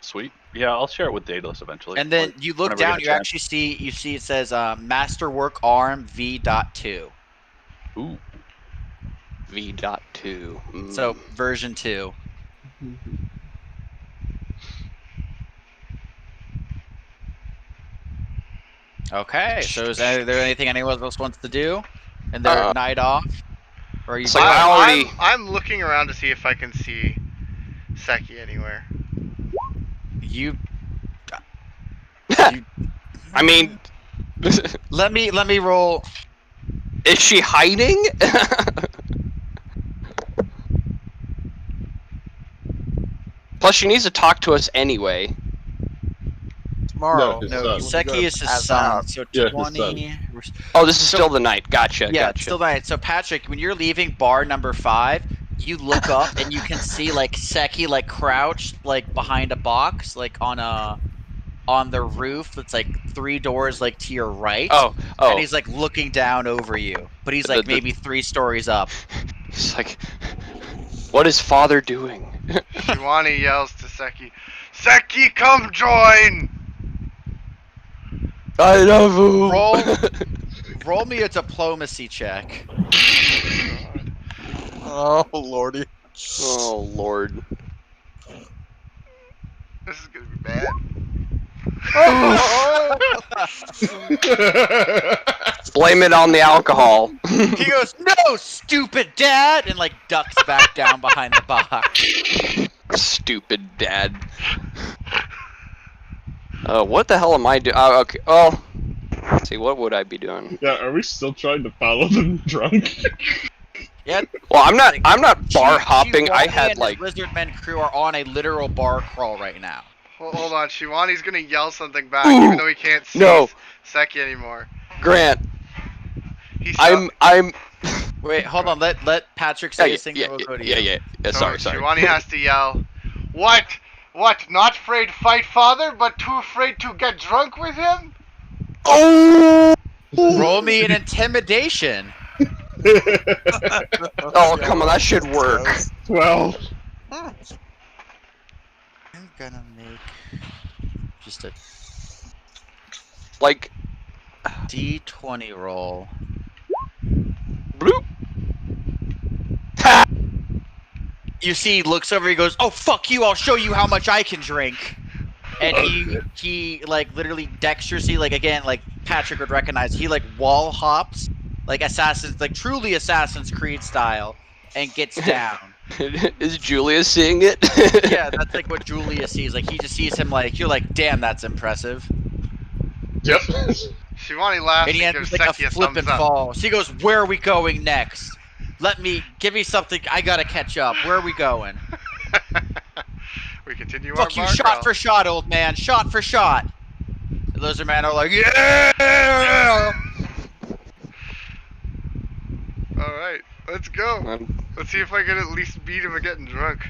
Sweet. Yeah, I'll share it with Daedalus eventually. And then you look whenever I down, get a you chance. actually see it says Masterwork Arm V.2. Ooh. V.2. So version 2. Okay, so is there anything anyone else wants to do in their night off? Or are you? So I already- I'm looking around to see if I can see Seki anywhere. You. I mean, Let me roll. is she hiding? Plus, she needs to talk to us anyway. Tomorrow. his No, son. Seki is his Pass son. out. So Yeah, his 20. Oh, this is So- still the night. Gotcha. Yeah, Gotcha. it's still night. So Patrick, when you're leaving bar number 5, you look up and you can see like Seki like crouched like behind a box, like on the roof that's like 3 doors like to your right. Oh. And he's like looking down over you. But he's like The- maybe 3 stories up. He's like, what is father doing? Shiwani yells to Seki, Seki, come join! I love you. Roll me a diplomacy check. Oh lordy. Oh Lord. This is gonna be bad. Blame it on the alcohol. He goes, "No, stupid dad," and like ducks back down behind the box. Stupid dad. What the hell am I doing? Oh, okay. Oh. Let's see, what would I be doing? Yeah, are we still trying to follow them drunk? Yeah. Well, I'm not bar hopping. I Shiwani had and like. his Lizardmen crew are on a literal bar crawl right now. Hold on, Shiwani's gonna yell something back, Ooh, even though he can't see no. Seki anymore. Grant, He's I'm. Wait, hold on. Let Patrick say his thing. Yeah, then we'll go to yeah, you. yeah. Sorry. Shiwani has to yell, What? Not afraid to fight father, but too afraid to get drunk with him? Oh! Roll me an intimidation. Oh, come on, that should work. 12. I'm gonna make just a Like, D20 roll. bloop. Ha! You see, he looks over. He goes, "Oh fuck you! I'll show you how much I can drink." And he like literally dexterously, like again, like Patrick would recognize. He like wall hops, like truly Assassin's Creed style, and gets down. Is Julia seeing it? Yeah, that's like what Julia sees. Like he just sees him. Like you're like, damn, that's impressive. Yep. Shiwani laughs And he and ends gives like a Seki a flip thumbs and up. fall. So he goes, "Where are we going next? Give me something. I gotta catch up. Where are we going?" We continue Fuck our you, bar shot crawl. for shot, old man. Shot for shot. The Lizardmen are like, yeah! Alright, let's go. Let's see if I can at least beat him at getting drunk.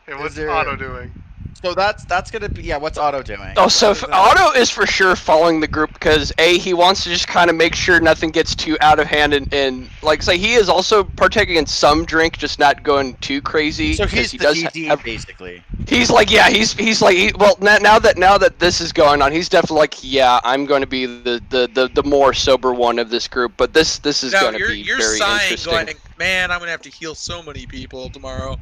And what's there- Otto doing? So that's gonna be, what's Otto doing? Oh, so Other than- Otto is for sure following the group because he wants to just kind of make sure nothing gets too out of hand and like say he is also partaking in some drink, just not going too crazy. So 'cause he's he the does DD, have- basically. He's like, yeah, he's like, well, now that this is going on, he's definitely like, yeah, I'm going to be the more sober one of this group, but this is Now going to be you're very sighing, interesting. going, man, I'm gonna have to heal so many people tomorrow.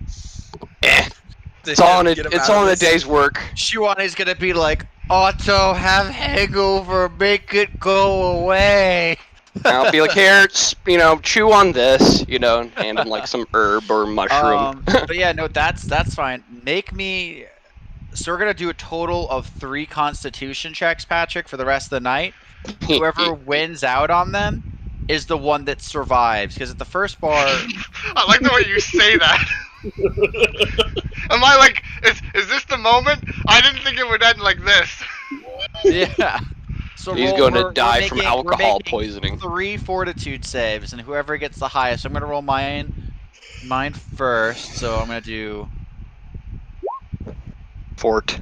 It's all in a day's work. Shiwani's gonna be like, Otto, have hangover, make it go away. I'll be like, here, chew on this, and hand him like some herb or mushroom. But yeah, no, that's fine. Make me. So we're gonna do a total of 3 Constitution checks, Patrick, for the rest of the night. Whoever wins out on them is the one that survives. Because at the first bar, I like the way you say that. Am I like, is this the moment? I didn't think it would end like this. yeah. So He's going to die from alcohol poisoning. 3 fortitude saves, and whoever gets the highest. I'm gonna roll mine first. So I'm gonna do. Fort.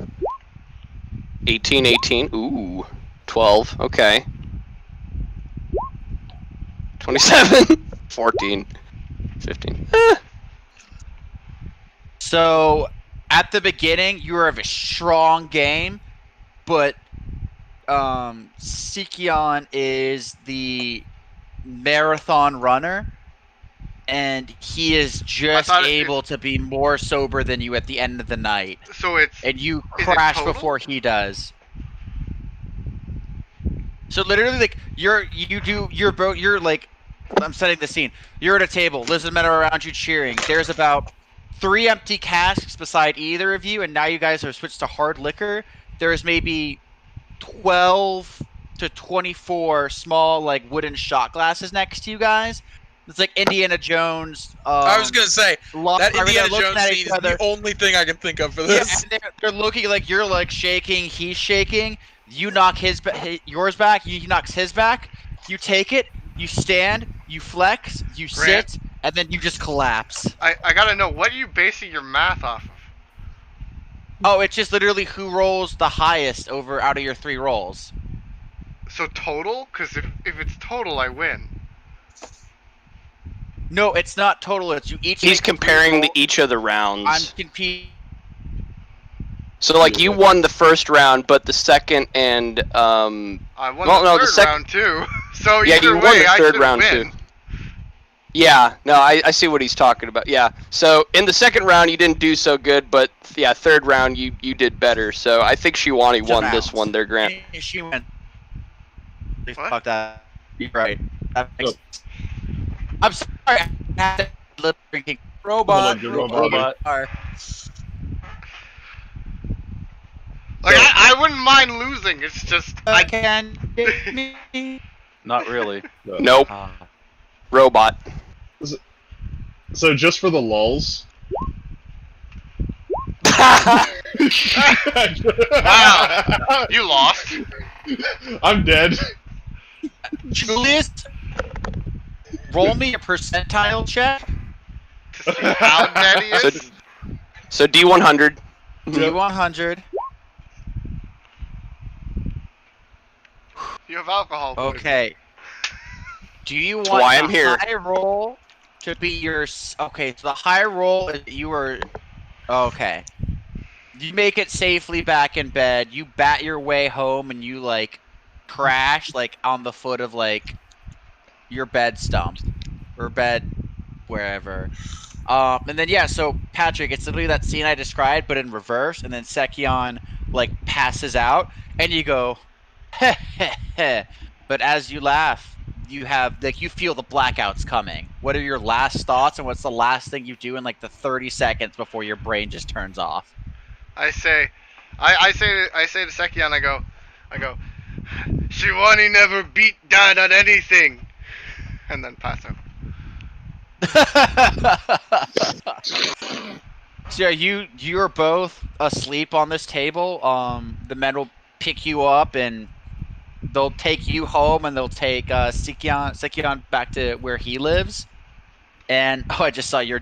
18. Ooh. 12. Okay. 27. 14. 15. So at the beginning, you were of a strong game, but Sikion is the marathon runner, and he is just able to be more sober than you at the end of the night. So and you is it crash total? before he does. So literally, like you're like I'm setting the scene. You're at a table. Liz and men are around you cheering. There's about 3 empty casks beside either of you, and now you guys have switched to hard liquor. There's maybe 12 to 24 small, like, wooden shot glasses next to you guys. It's like Indiana Jones. I was gonna say that they're Indiana looking Jones at scene each is other. the only thing I can think of for Yeah, this. and they're looking like you're like shaking, he's shaking. You knock yours back, he knocks his back. You take it, you stand, you flex, you Grant. sit, and then you just collapse. I gotta know, what are you basing your math off of? Oh, it's just literally who rolls the highest out of your 3 rolls. So total? Because if it's total, I win. No, it's not total. It's you each. He's make 3 comparing rolls. each of the I'm rounds. competing. So like you won the first round, but the second and I won well, the the third round too. So yeah, either you won way, the I third should round win. too. Yeah, no, I see what he's talking about. Yeah, so in the second round you didn't do so good, but yeah, third round you did better. So I think Shiwani won this one there, Grant. She went. What? Fuck that. You're right. That makes sense. I'm sorry. I had to lip drinking. Robot. Robot. Like I wouldn't mind losing. It's just I can get me. Not really. Nope. Robot. So just for the lulls. Wow. You lost. I'm dead. Julius, roll me a percentile check. To see how dead he is. So D100. D100. You have alcohol. poisoning. Okay. Do you want why I'm the here. high roll to be your... Okay, so the high roll, you were... Okay. You make it safely back in bed. You bat your way home and you, like, crash, like, on the foot of, like, your bed stump. Or bed wherever. And then, yeah, so, Patrick, it's literally that scene I described, but in reverse. And then Sekion, like, passes out. And you go, heh, heh, heh. But as you laugh, you have, like, you feel the blackouts coming. What are your last thoughts, and what's the last thing you do in, like, the 30 seconds before your brain just turns off? I say to Sekion, I go, Shiwani never beat Dad at anything, and then pass out. So yeah, you're both asleep on this table. The men will pick you up and they'll take you home, and they'll take Sekion back to where he lives. And I just saw you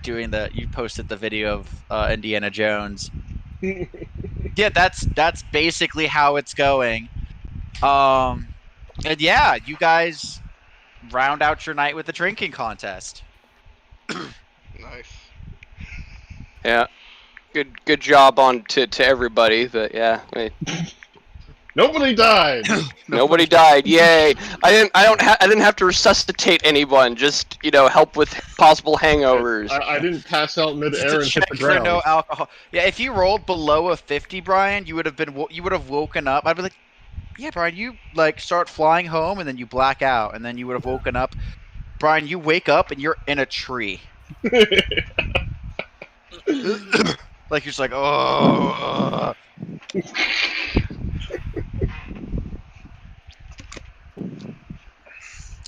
posted the video of Indiana Jones. Yeah, that's basically how it's going. And yeah, you guys round out your night with the drinking contest. Nice. Yeah. Good job to everybody, but yeah. Nobody died. Nobody died. Yay! I didn't have to resuscitate anyone. Just help with possible hangovers. I didn't pass out midair and hit Check the for ground. no alcohol. Yeah, if you rolled below a 50, Brian, you would have woken up. I'd be like, yeah, Brian, you like start flying home and then you black out, and then you would have woken up. Brian, you wake up and you're in a tree. Like you're just like, oh.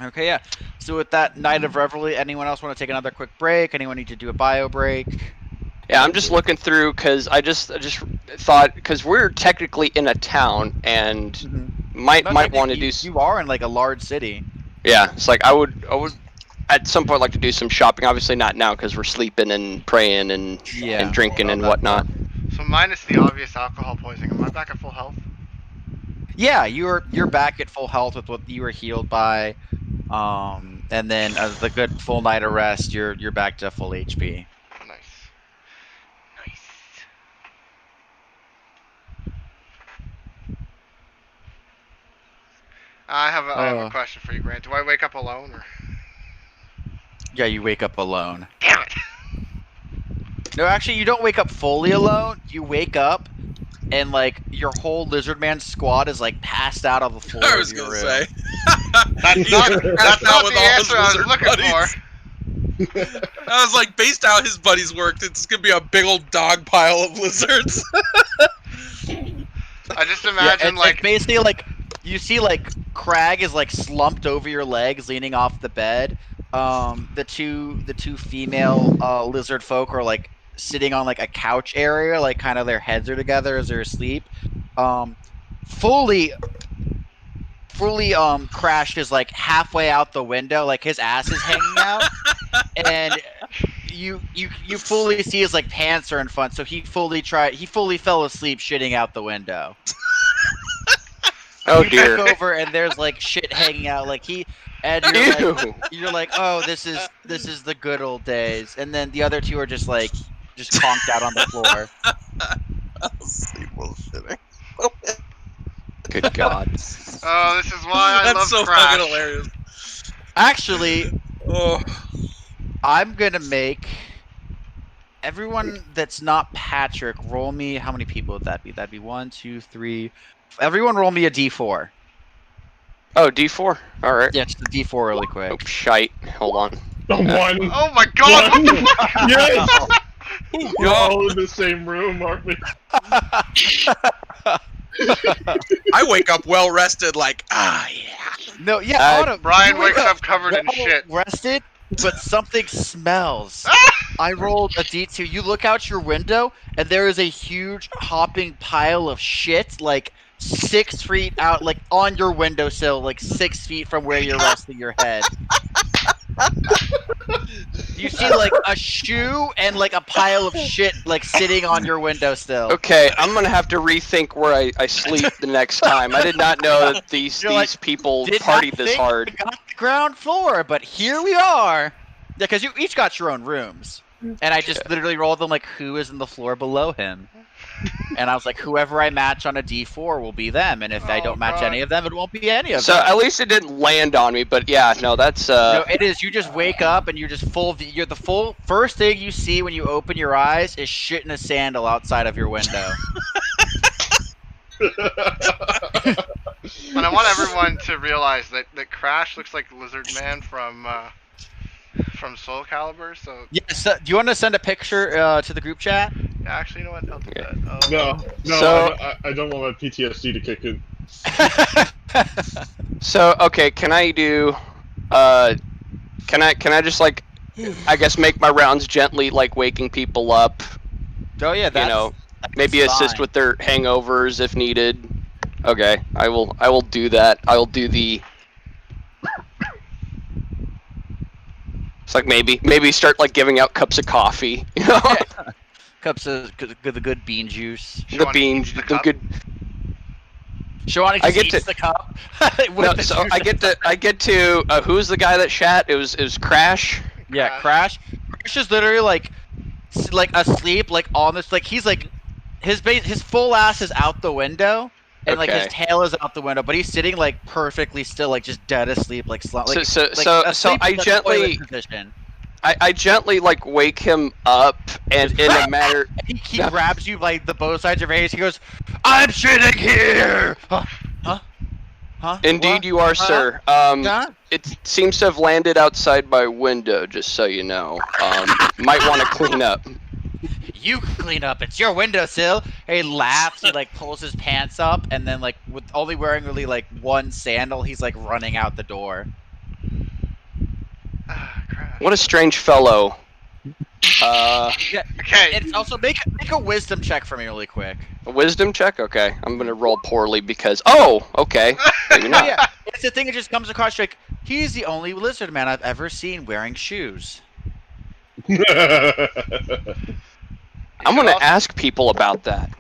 Okay, yeah. So with that night of revelry, anyone else want to take another quick break? Anyone need to do a bio break? Yeah, I'm just looking through because I just thought because we're technically in a town and might want to do. You are in like a large city. Yeah, it's like I would at some point like to do some shopping. Obviously not now because we're sleeping and praying and drinking and whatnot. So minus the obvious alcohol poisoning, am I back at full health? Yeah, you're back at full health with what you were healed by, and then as the good full night of rest, you're back to full HP. Nice. I have a question for you, Grant. Do I wake up alone or? Yeah, you wake up alone. Damn it! No, actually, you don't wake up fully alone. You wake up, and like your whole lizard man squad is like passed out on the floor I of was your gonna room. say. That's not, that's out not with the all his answer I was lizard looking buddies. for. I was like, based how his buddies worked, it's gonna be a big old dog pile of lizards. I just Yeah, imagine it's basically like you see like Crag is like slumped over your legs, leaning off the bed. The two female lizard folk are like sitting on like a couch area, like kind of their heads are together as they're asleep. Fully Crash is like halfway out the window, like his ass is hanging out, and you fully see his like pants are in front, so he fully fell asleep shitting out the window. Oh You dear. look over and there's like shit hanging out, like and you're like, oh, this is the good old days, and then the other two are just conked out on the floor. Sleep bullshitting. Good God. Oh, this is why I That's love so Crash. fucking hilarious. Actually, Oh, I'm gonna make everyone that's not Patrick roll me. How many people would that be? That'd be 1, 2, 3. Everyone roll me a D4. Oh, D4. All right. Yeah, just a D4 really quick. Oh, shite. Hold on. A one. Oh my god, what the fuck? Yes! We're all in the same room, aren't we? I wake up well rested, like, yeah. No, yeah, Autumn, Brian you wakes wake up covered in well shit. rested, but something smells. I rolled a D2. You look out your window, and there is a huge hopping pile of shit, like 6 feet out, like on your windowsill, like 6 feet from where you're resting your head. You see like a shoe and like a pile of shit like sitting on your windowsill. Okay, I'm gonna have to rethink where I sleep the next time. I did not know that these people Did partied not this think hard. we got the ground floor, but here we are. Yeah, because you each got your own rooms, and I just literally rolled them like who is in the floor below him, and I was like, whoever I match on a D4 will be them, and if I don't match any of them, it won't be any of So them. at least it didn't land on me, but yeah, no, that's No, it is. You just wake up and you're just you're the full first thing you see when you open your eyes is shit in a sandal outside of your window. And I want everyone to realize that Crash looks like Lizard Man from Soul Calibur. So Yes. Do you want to send a picture to the group chat? yeah, actually, you know what? I'll do that. No, So- I don't want my PTSD to kick in. So okay, can I do can I just like I guess make my rounds gently, like waking people up, Oh yeah, that's, you know, that's maybe assist fine. with their hangovers if needed. Okay, I will do that. I will do the It's like maybe start like giving out cups of coffee, you know? Cups of the good bean juice. The Shawani beans, eats the the cup. good. Shawani I just get eats to- the cup. No, so I get to who's the guy that shat? It was Crash. Yeah, Crash. Crash is literally like asleep, like on this, like he's like his full ass is out the window, and like his Okay. tail is out the window, but he's sitting like perfectly still, like just dead asleep, like So asleep I in the gently toilet position. I gently like wake him up, and in a matter. He grabs you like the both sides of your face. He goes, "I'm shitting here." Huh? Indeed, What? you are, sir. Huh? It seems to have landed outside my window. Just so you know, might want to clean up. You clean up. It's your windowsill. He laughs. He like pulls his pants up, and then like with only wearing really like one sandal, he's like running out the door. Crash. What a strange fellow. Yeah. Okay. And also make a wisdom check for me really quick. A wisdom check. Okay, I'm gonna roll poorly because. Oh, okay. Maybe not. Yeah, it's the thing that just comes across like he's the only lizard man I've ever seen wearing shoes. I'm gonna also- ask people about that.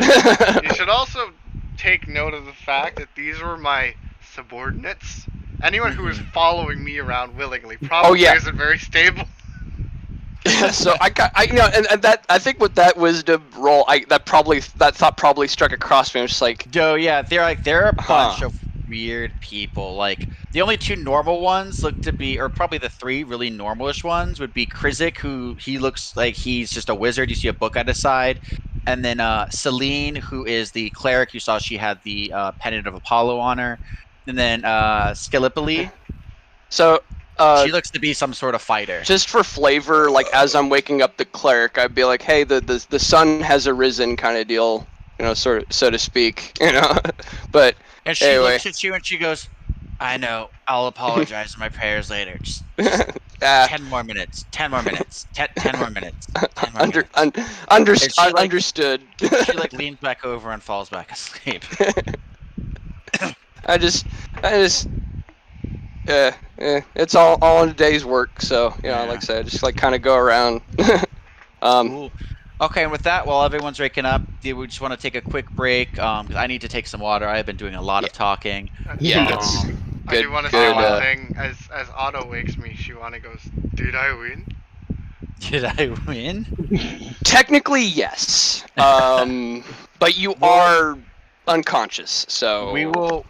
You should also take note of the fact that these were my subordinates. Anyone who is following me around willingly probably yeah. isn't very stable. So I you know, and that I think with that wisdom roll, that thought probably struck across me. I'm just like, Oh yeah, they're a bunch Huh. of weird people. Like the only two normal ones look to be, or probably the three really normalish ones would be Krizik, who he looks like he's just a wizard. You see a book at his side. And then Celine, who is the cleric, you saw she had the pendant of Apollo on her. And then Scalipoli, So, she looks to be some sort of fighter. just for flavor, like as I'm waking up the cleric, I'd be like, "Hey, the sun has arisen," kind of deal, sort of, so to speak, But And she anyway. looks at you and she goes, "I know. I'll apologize in my prayers later. Just Ah, 10 more minutes. 10 more minutes. 10 more minutes. 10 more minutes." understood. She like leans back over and falls back asleep. I just, it's all in a day's work. So Yeah. like I said, I just like kind of go around. Cool. Okay, and with that, while everyone's waking up, we just want to take a quick break because I need to take some water. I've been doing a lot of talking. Yeah, Yes. I do want to say good, one thing. As Otto wakes me, Shiwani goes, "Did I win?" Did I win? Technically, yes. But you are unconscious, so We will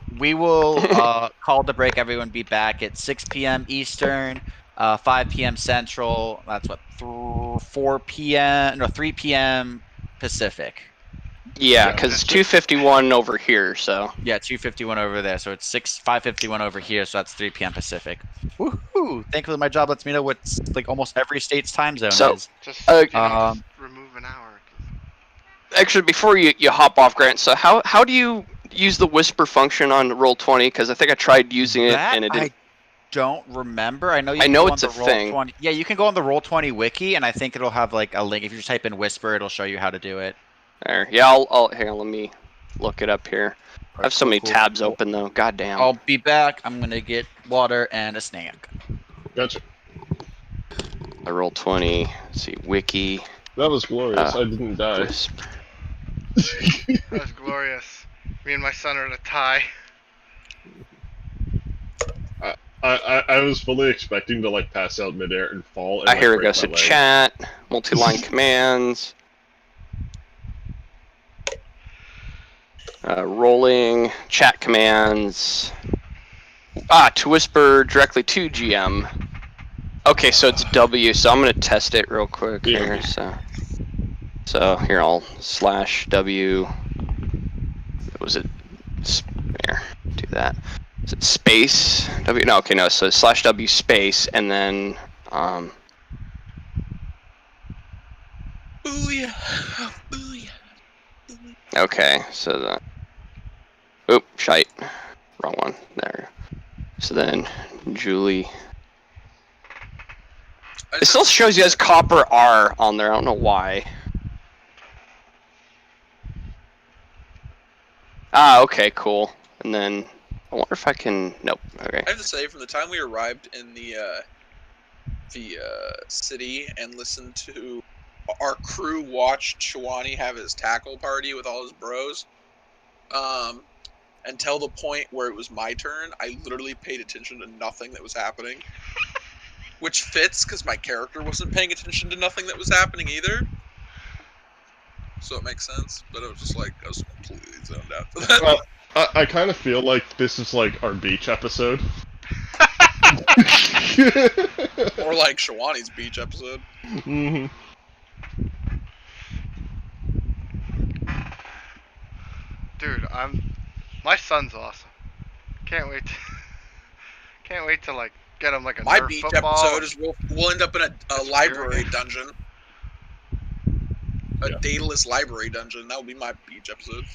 call the break. Everyone be back at 6 p.m. Eastern, 5 p.m. Central. That's what 4 p.m. No, 3 p.m. Pacific. Yeah, because it's 2:51 over here. So yeah, 2:51 over there. So it's 5:51 over here. So that's 3 p.m. Pacific. Woohoo! Thankfully, my job lets me know what's like almost every state's time zone is. Just, just remove an hour. Actually, before you hop off, Grant, so how do you use the whisper function on Roll20? Because I think I tried using it and it didn't. I don't remember. I know you I can know go it's on a the thing. Roll20. Yeah, you can go on the Roll20 wiki, and I think it'll have like a link. If you just type in whisper, it'll show you how to do it. There. Yeah, I'll hang on. Let me look it up here. I have so many tabs open though. God damn. I'll be back. I'm gonna get water and a snack. Gotcha. I Roll20. Let's see, wiki. That was glorious. I didn't die. Whisper. That was glorious. Me and my son are at a tie. I was fully expecting to like pass out midair and fall. And, Here like, we go. So chat, multi-line commands, rolling, chat commands. To whisper directly to GM. Okay, so it's W. So I'm gonna test it real quick here. So here I'll /W. Was it? There. Do that. Is it space W? No. Okay, no. So /W space and then Booyah! Booyah! Okay, so the. Oop, shite. Wrong one. There. So then, Julie. It still shows you as copper R on there. I don't know why. Okay, cool. And then, I wonder if I can. Nope. Okay. I have to say, from the time we arrived in the city and listened to our crew watch Shawani have his tackle party with all his bros, until the point where it was my turn, I literally paid attention to nothing that was happening. Which fits, because my character wasn't paying attention to nothing that was happening either. So it makes sense, but it was just like, I was completely zoned out for that. Well, I kind of feel like this is like our beach episode. Or like Shawani's beach episode. Mm-hmm. Dude, my son's awesome. Can't wait to like get him like a My Nerf beach football. episode is we'll end up in a library dungeon. A dataless library dungeon. That would be my beach episode.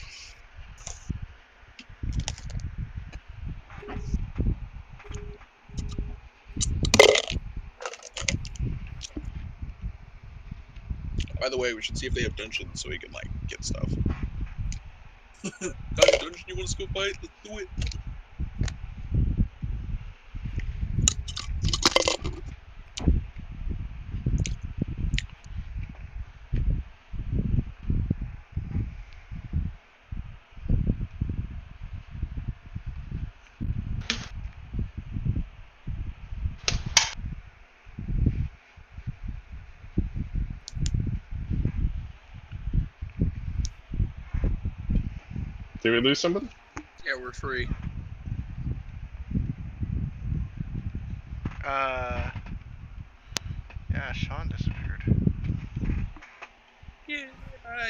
By the way, we should see if they have dungeons so we can like get stuff. Got a dungeon you want us to go fight? Let's do it. Did we lose somebody? Yeah, we're free. Yeah, Sean disappeared. Yeah.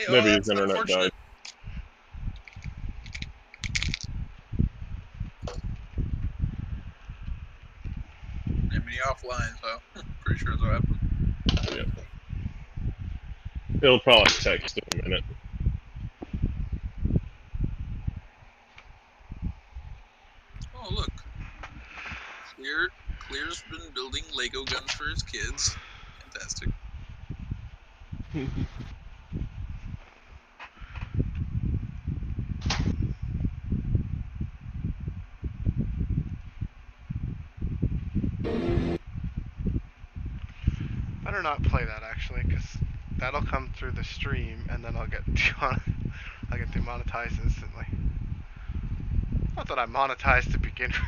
Maybe that's his internet unfortunate. died. Maybe offline, so pretty sure that's what happened. Yeah. It'll probably text in a minute. Oh look, Clear's been building Lego guns for his kids. Fantastic. Better not play that actually, because that'll come through the stream, and then I'll get demonetized instantly. Not that I'm monetized to begin with.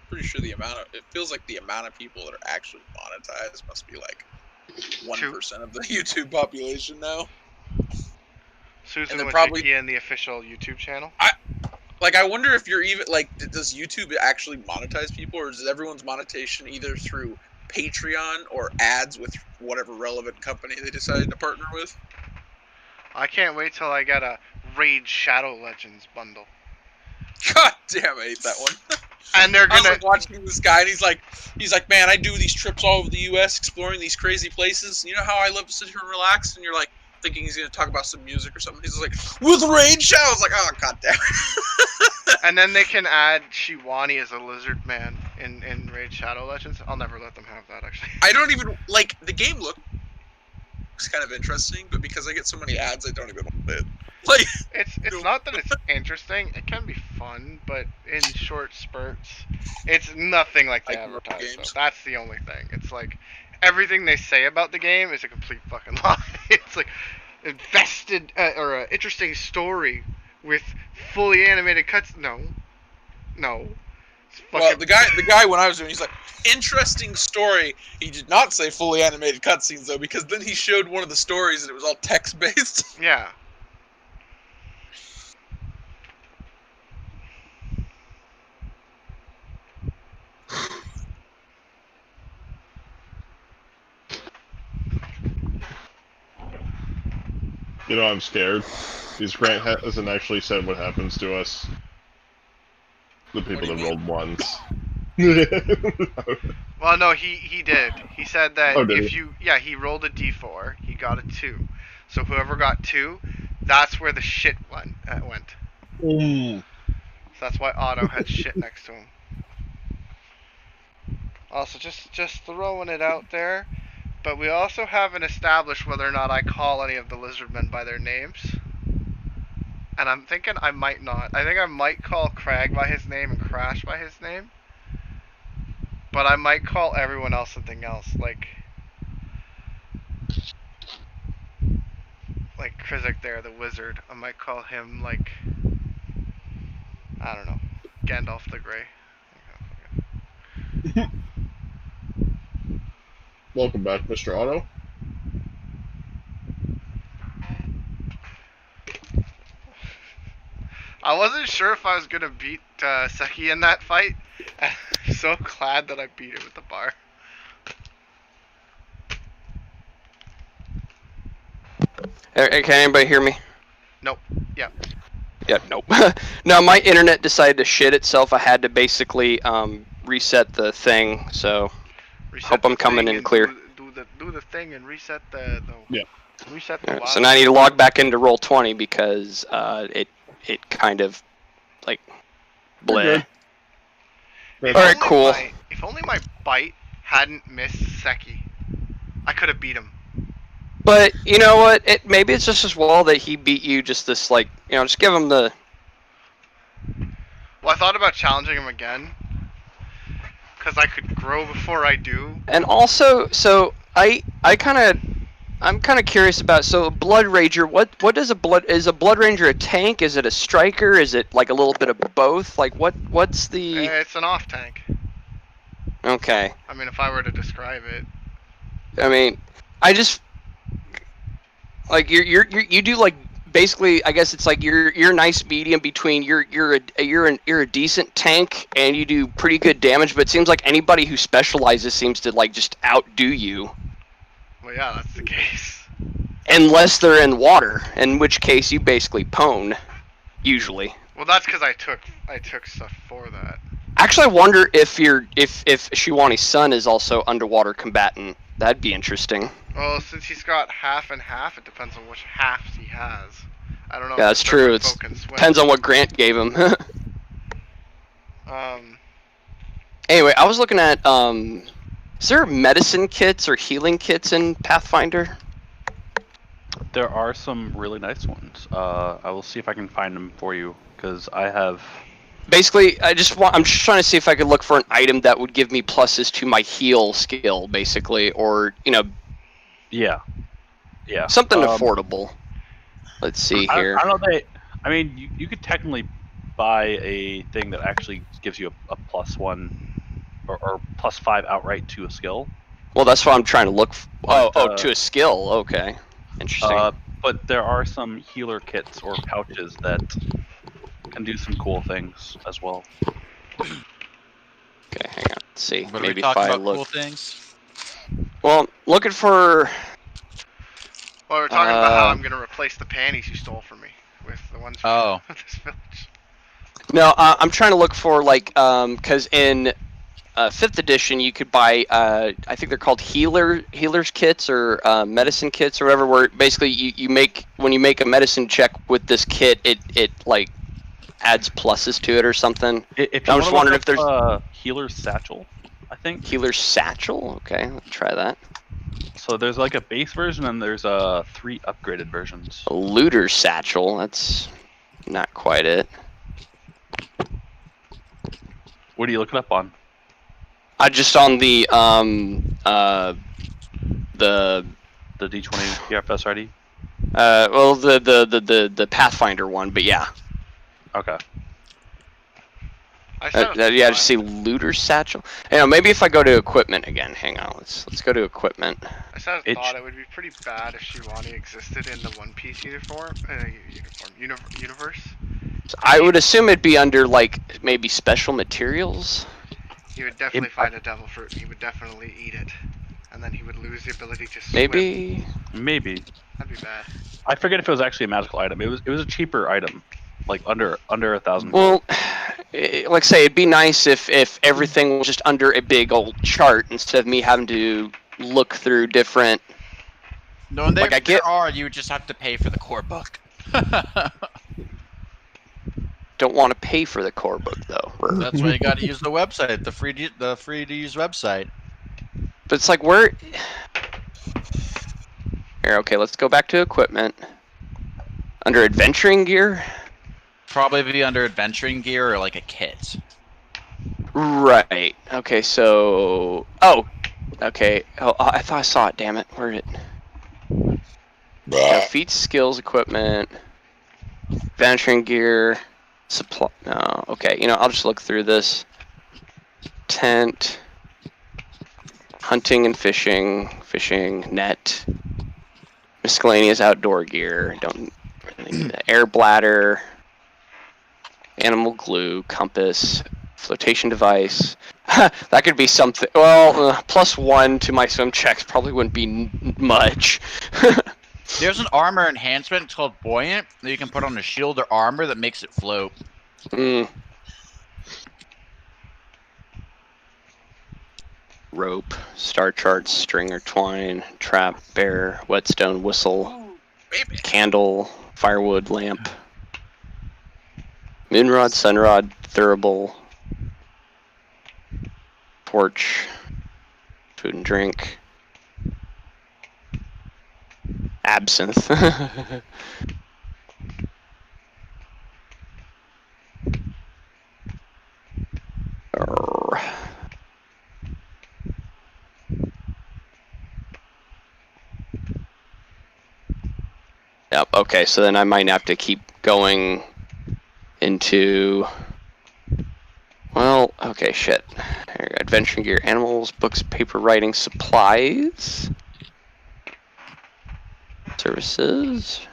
Pretty sure it feels like the amount of people that are actually monetized must be like 1% of the YouTube population now. Susan then was probably- Vicky in the official YouTube channel. I wonder if you're even like, does YouTube actually monetize people, or is everyone's monetization either through Patreon or ads with whatever relevant company they decided to partner with? I can't wait till I get a Raid Shadow Legends bundle. God damn, I hate that one. And they're I was gonna. like watching this guy, and he's like, man, I do these trips all over the U.S. exploring these crazy places. You know how I love to sit here and relax? And you're like thinking he's gonna talk about some music or something. He's like, with Raid Shadow. I was like, oh god damn it. And then they can add Shiwani as a lizard man in Raid Shadow Legends. I'll never let them have that actually. I don't even like the game. Looks kind of interesting, but because I get so many ads, I don't even want it. Like, It's not that it's interesting. It can be fun, but in short spurts, it's nothing like they Like more advertise. So games. that's the only thing. It's like everything they say about the game is a complete fucking lie. It's like invested or an interesting story with fully animated cuts. No. It's well, the guy when I was doing, he's like, interesting story. He did not say fully animated cutscenes though, because then he showed one of the stories and it was all text based. Yeah. You know, I'm scared. Because Grant hasn't actually said what happens to us. The people that rolled ones. Well, no, he did. He said that Oh, did if he? he rolled a d4, he got a 2. So whoever got 2, that's where the shit went. So that's why Otto had shit next to him. Also, just throwing it out there, but we also haven't established whether or not I call any of the lizardmen by their names. And I'm thinking I might not. I think I might call Crag by his name and Crash by his name. But I might call everyone else something else, like Krizik there, the wizard. I might call him like, I don't know, Gandalf the Grey. Welcome back, Mr. Otto. I wasn't sure if I was gonna beat Seki in that fight. And I'm so glad that I beat him with the bar. Can anybody hear me? Nope. Yeah. Yeah, nope. No, my internet decided to shit itself. I had to basically reset the thing, so hope I'm coming in clear. Do the thing and reset the Yeah. Reset the So now I need to log back into Roll20 because it kind of like bleh. Alright, cool. If only my bite hadn't missed Seki, I could have beat him. But you know what? Maybe it's just as well that he beat you. Just this, like, you know, just give him the. Well, I thought about challenging him again, because I could grow before I do. And also, so I'm kind of curious about, so Blood Ranger. What does is a Blood Ranger a tank? Is it a striker? Is it like a little bit of both? Like what's the? It's an off tank. Okay. I mean, if I were to describe it. I mean, I just like you do like basically, I guess it's like you're a nice medium between you're a decent tank and you do pretty good damage, but it seems like anybody who specializes seems to like just outdo you. Well, yeah, that's the case. Unless they're in water, in which case you basically pwn, usually. Well, that's because I took stuff for that. Actually, I wonder if Shiwani's son is also underwater combatant. That'd be interesting. Well, since he's got half and half, it depends on which halves he has. I don't know. Yeah, that's true. It depends on what Grant gave him. Anyway, I was looking at is there medicine kits or healing kits in Pathfinder? There are some really nice ones. I will see if I can find them for you because I have. Basically, I'm just trying to see if I could look for an item that would give me pluses to my heal skill, basically, or Yeah. something affordable. Let's see here. I don't know. I mean, you could technically buy a thing that actually gives you a +1 or +5 outright to a skill. Well, that's what I'm trying to look for. But, To a skill. Okay. Interesting. But there are some healer kits or pouches that can do some cool things as well. Okay, hang on. Let's see. What Maybe are we talking if I about? look. Cool things. Well, looking for. Well, we're talking about how I'm gonna replace the panties you stole from me with the ones from this village. No, I'm trying to look for because in 5th edition you could buy I think they're called healers kits or medicine kits or whatever, where basically you make, when you make a medicine check with this kit, it like adds pluses to it or something. If I was just wondering if there's healer's satchel, I think. Healer's satchel. Okay, let's try that. So there's like a base version and there's 3 upgraded versions. A looter's satchel. That's not quite it. What are you looking up on? I just on the D20 PFS ID. Well, the Pathfinder one, but yeah. Okay. Yeah, I just see looter satchel. Maybe if I go to equipment again. Hang on, let's go to equipment. I thought it would be pretty bad if Shiwani existed in the One Piece universe. So I would assume it'd be under like maybe special materials. He would definitely find a devil fruit. He would definitely eat it, and then he would lose the ability to swim. Maybe. That'd be bad. I forget if it was actually a magical item. It was a cheaper item, like under 1,000. Well, like I say, it'd be nice if everything was just under a big old chart instead of me having to look through different. No, and you would just have to pay for the core book. Don't want to pay for the core book though. That's why you got to use the website, the free to use website. But it's like where. Here, okay, let's go back to equipment. Under adventuring gear. Probably be under adventuring gear or like a kit. Right. Okay, so. Oh. Okay. Oh, I thought I saw it. Damn it. Where did it? Feats, skills, equipment, adventuring gear. Supply. No. Okay. I'll just look through this. Tent. Hunting and fishing. Fishing net. Miscellaneous outdoor gear. Don't really need that. Air bladder. Animal glue. Compass. Flotation device. That could be something. Well, +1 to my swim checks probably wouldn't be much. There's an armor enhancement called Buoyant that you can put on a shield or armor that makes it float. Rope, star charts, string or twine, trap, bear, whetstone, whistle, candle, firewood, lamp, moonrod, sunrod, thurible, torch, food and drink, absinthe. Yep, okay, so then I might have to keep going into... Well, okay, shit. There we go. Adventuring gear, animals, books, paper, writing, supplies. Services.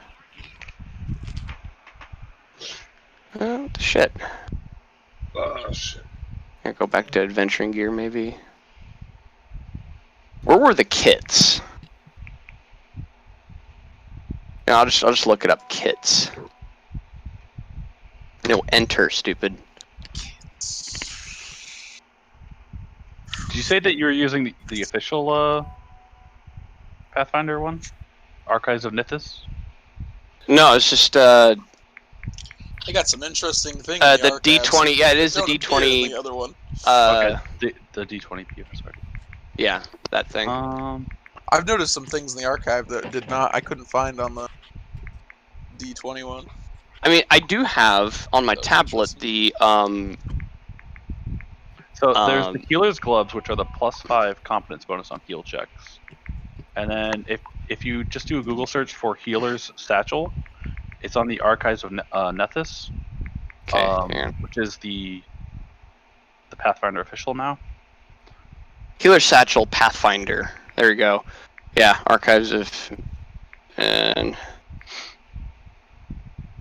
What the shit? Oh, shit. I'll go back to adventuring gear, maybe. Where were the kits? No, I'll just look it up. Kits. No, enter, stupid. Did you say that you were using the official Pathfinder one? Archives of Nithis? No, it's just They got some interesting things. In the archives. D20. Yeah, it is the Don't appear in D20. the other one. Okay, the D20 sorry. Yeah, that thing. I've noticed some things in the archive that I couldn't find on the D21. I mean, I do have on my That was tablet interesting. the So there's the healer's gloves, which are the +5 competence bonus on heal checks. And then if you just do a Google search for healer's satchel, it's on the archives of Nethys, which is the Pathfinder official now. Healer Satchel Pathfinder. There you go. Yeah, archives of, and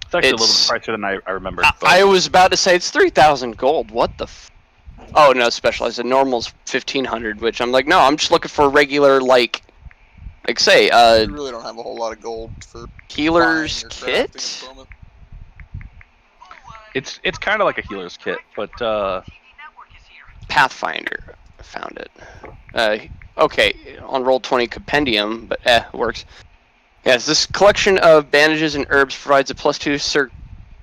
It's actually a little bit pricier than I remembered. I was about to say it's 3,000 gold. What the? Oh no, specialized. The normal's 1,500, which I'm like, no, I'm just looking for a regular like say You really don't have a whole lot of gold for healer's buying or crafting at kit. the moment. It's kind of like a healer's kit, but Pathfinder. I found it. Okay, on Roll20 Compendium, but it works. Yes, this collection of bandages and herbs provides a +2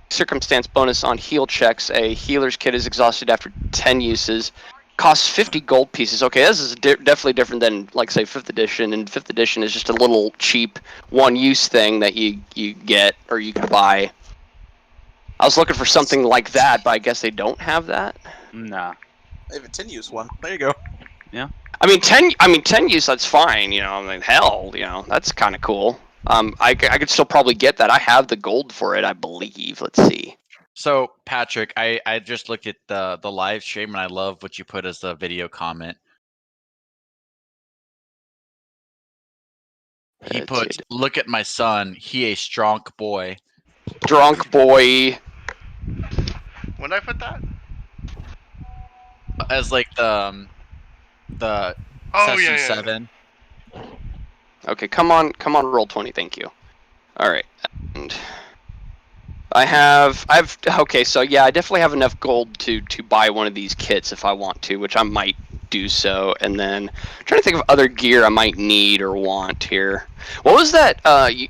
circumstance bonus on heal checks. A healer's kit is exhausted after 10 uses. Costs 50 gold pieces. Okay, this is definitely different than, like, say, 5th edition. And 5th edition is just a little cheap one-use thing that you get or you can buy. I was looking for something like that, but I guess they don't have that. nah. They have a 10-use one. There you go. Yeah. I mean, 10 use, that's fine, you know, I mean, hell, you know, that's kind of cool. I could still probably get that. I have the gold for it, I believe. Let's see. So Patrick, I just looked at the live stream and I love what you put as the video comment. He put, "Look at my son. He a stronk boy." Drunk boy. When did I put that? As like the Oh session yeah. 7. Okay, come on, Roll20, thank you. All right, and I've okay, so yeah, I definitely have enough gold to buy one of these kits if I want to, which I might do so. And then I'm trying to think of other gear I might need or want here. What was that?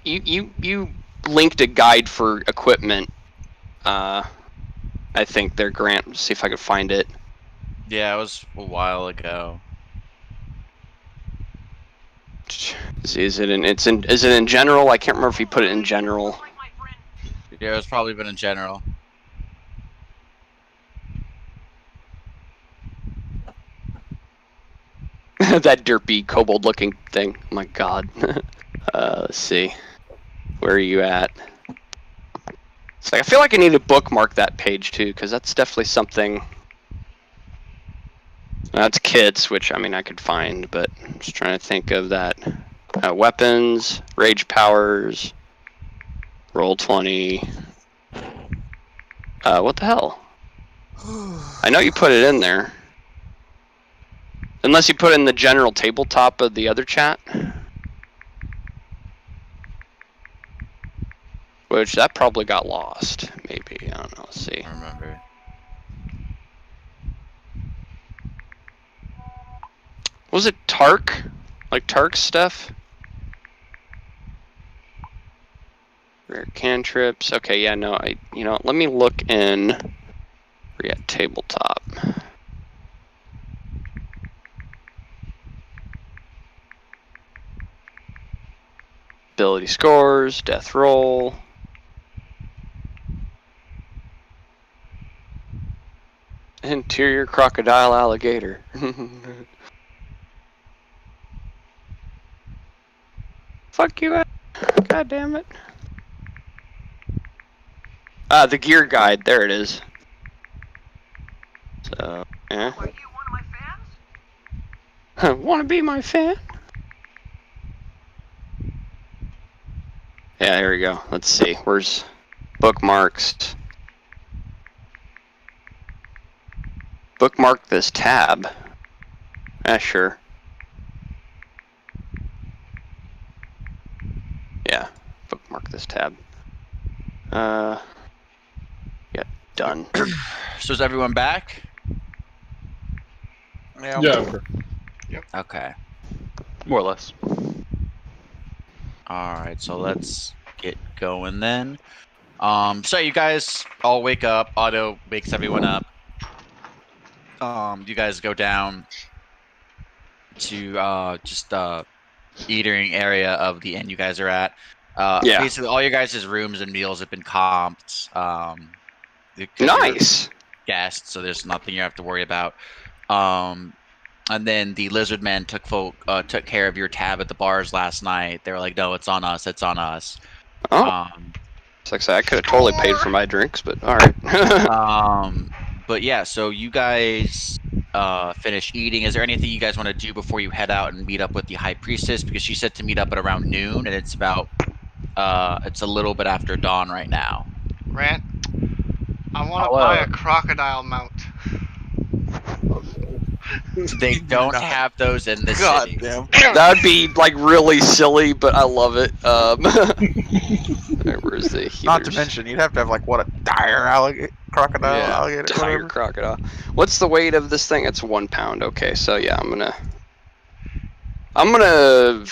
You linked a guide for equipment. I think there, Grant. Let's see if I could find it. Yeah, it was a while ago. Is it in general? I can't remember if you put it in general. Yeah, it's probably been in general. That derpy kobold-looking thing. Oh my God. Let's see. Where are you at? It's like I feel like I need to bookmark that page too, because that's definitely something. That's kits, which I mean I could find, but I'm just trying to think of that. Weapons, rage powers, Roll20. What the hell? I know you put it in there. Unless you put it in the general tabletop of the other chat. Which, that probably got lost. Maybe, I don't know, let's see. I remember. Was it Tark? Like Tark stuff? Rare cantrips. Okay, yeah, no, let me look in. We're at tabletop. Ability scores, death roll. Interior crocodile alligator. Fuck you, god damn it. The gear guide, there it is. So, yeah. Are you one of my fans? Wanna be my fan? Yeah, here we go. Let's see. Where's bookmarks? Bookmark this tab. Sure. Yeah, bookmark this tab. Yeah, done. So is everyone back? Yeah. Okay. More or less. All right, so let's get going then. So you guys all wake up. Otto wakes everyone up. You guys go down to just eating area of the inn you guys are at. Yeah. Basically, all your guys' rooms and meals have been comped. Because you're Nice. guests, so there's nothing you have to worry about. And then the lizard men took care of your tab at the bars last night. They were like, "No, it's on us. It's on us." Oh. It's like I could have totally paid for my drinks, but all right. But yeah, so you guys finish eating. Is there anything you guys want to do before you head out and meet up with the high priestess? Because she said to meet up at around noon, and it's about it's a little bit after dawn right now. Grant, I want to Hello. buy a crocodile mount. They don't have those in the God city. damn. That would be like really silly, but I love it. Where's the healers? Not to mention, you'd have to have like what, a dire crocodile, Yeah. alligator, Dire whatever. crocodile. What's the weight of this thing? It's 1 pound. Okay, so yeah, I'm gonna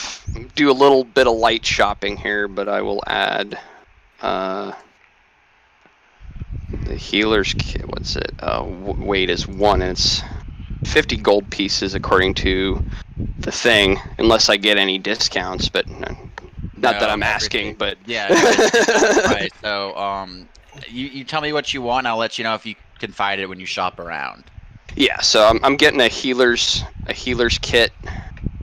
do a little bit of light shopping here, but I will add the healer's kit. What's it? Weight is 1, and it's 50 gold pieces according to the thing, unless I get any discounts. But not that I'm asking, but yeah. Right. So you tell me what you want. I'll let you know if you can find it when you shop around. yeah. So I'm getting a healer's kit,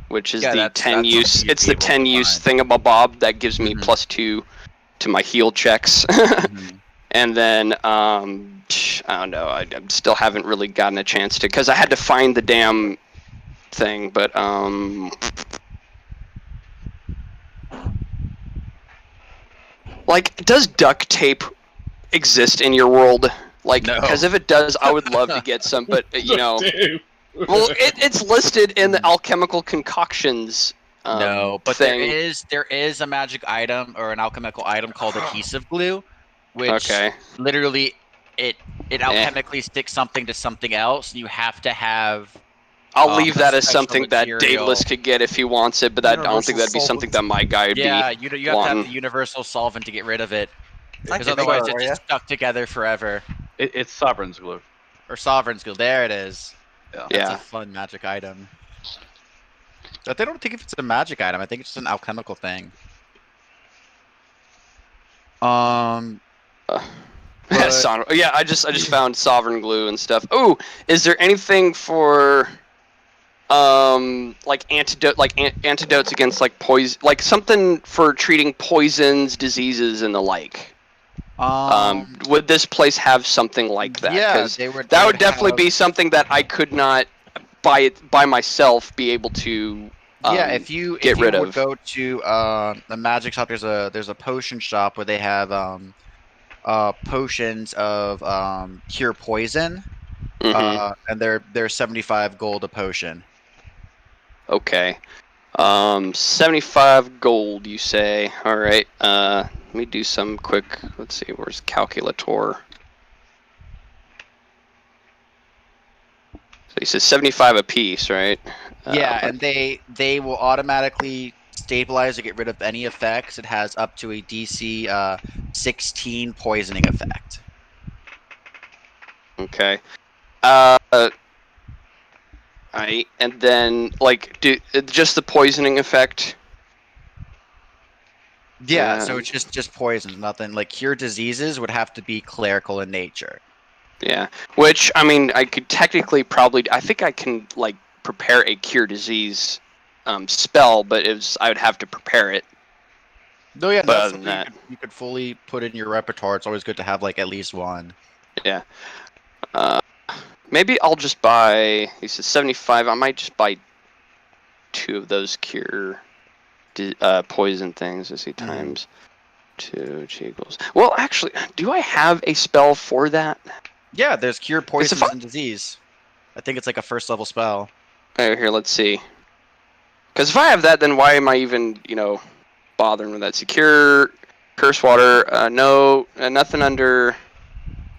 which is the 10 use. It's the 10 use thingamabob that gives me +2 to my heal checks. And then I don't know. I still haven't really gotten a chance to, because I had to find the damn thing. But like, does duct tape exist in your world? Like, because if it does, I would love to get some. But you know, well, it's listed in the alchemical concoctions. No, but thing. there is a magic item or an alchemical item called adhesive glue, which literally it alchemically sticks something to something else. You have to have. I'll leave that as something material. that Daedalus could get if he wants it, but I don't think that'd be something that my guy would be. Yeah, you have to have the universal solvent to get rid of it, because otherwise it's just stuck together forever. It's Sovereign's glue. Or Sovereign's glue. There it is. Yeah. That's a fun magic item. But they don't think if it's a magic item. I think it's just an alchemical thing. Yeah, I just found sovereign glue and stuff. Oh, is there anything for like antidotes against like poison, like something for treating poisons, diseases, and the like? Would this place have something like that? Yeah, that would definitely be something that I could not by myself be able to if you rid of. Go to the magic shop, there's a potion shop where they have potions of cure poison, and they're 75 gold a potion. Okay, 75 gold, you say? All right. Let me do some quick. Let's see. Where's calculator? So he says 75 a piece, right? Yeah, and they will automatically stabilize or get rid of any effects. It has up to a DC 16 poisoning effect. Okay. And then like just the poisoning effect. Yeah, so it's just poisons, nothing like cure diseases would have to be clerical in nature. Yeah, which I mean, I could technically I think I can like prepare a cure disease spell, but I would have to prepare it. No, yeah, that's something you could fully put in your repertoire. It's always good to have like at least one. Yeah. Maybe I'll just buy. He says 75. I might just buy 2 of those cure poison things. Let's see, times 2 equals. Well, actually, do I have a spell for that? Yeah, there's cure poison and disease. I think it's like a first level spell. Oh, here, let's see. Because if I have that, then why am I even, bothering with that? Secure, curse water, no, nothing under...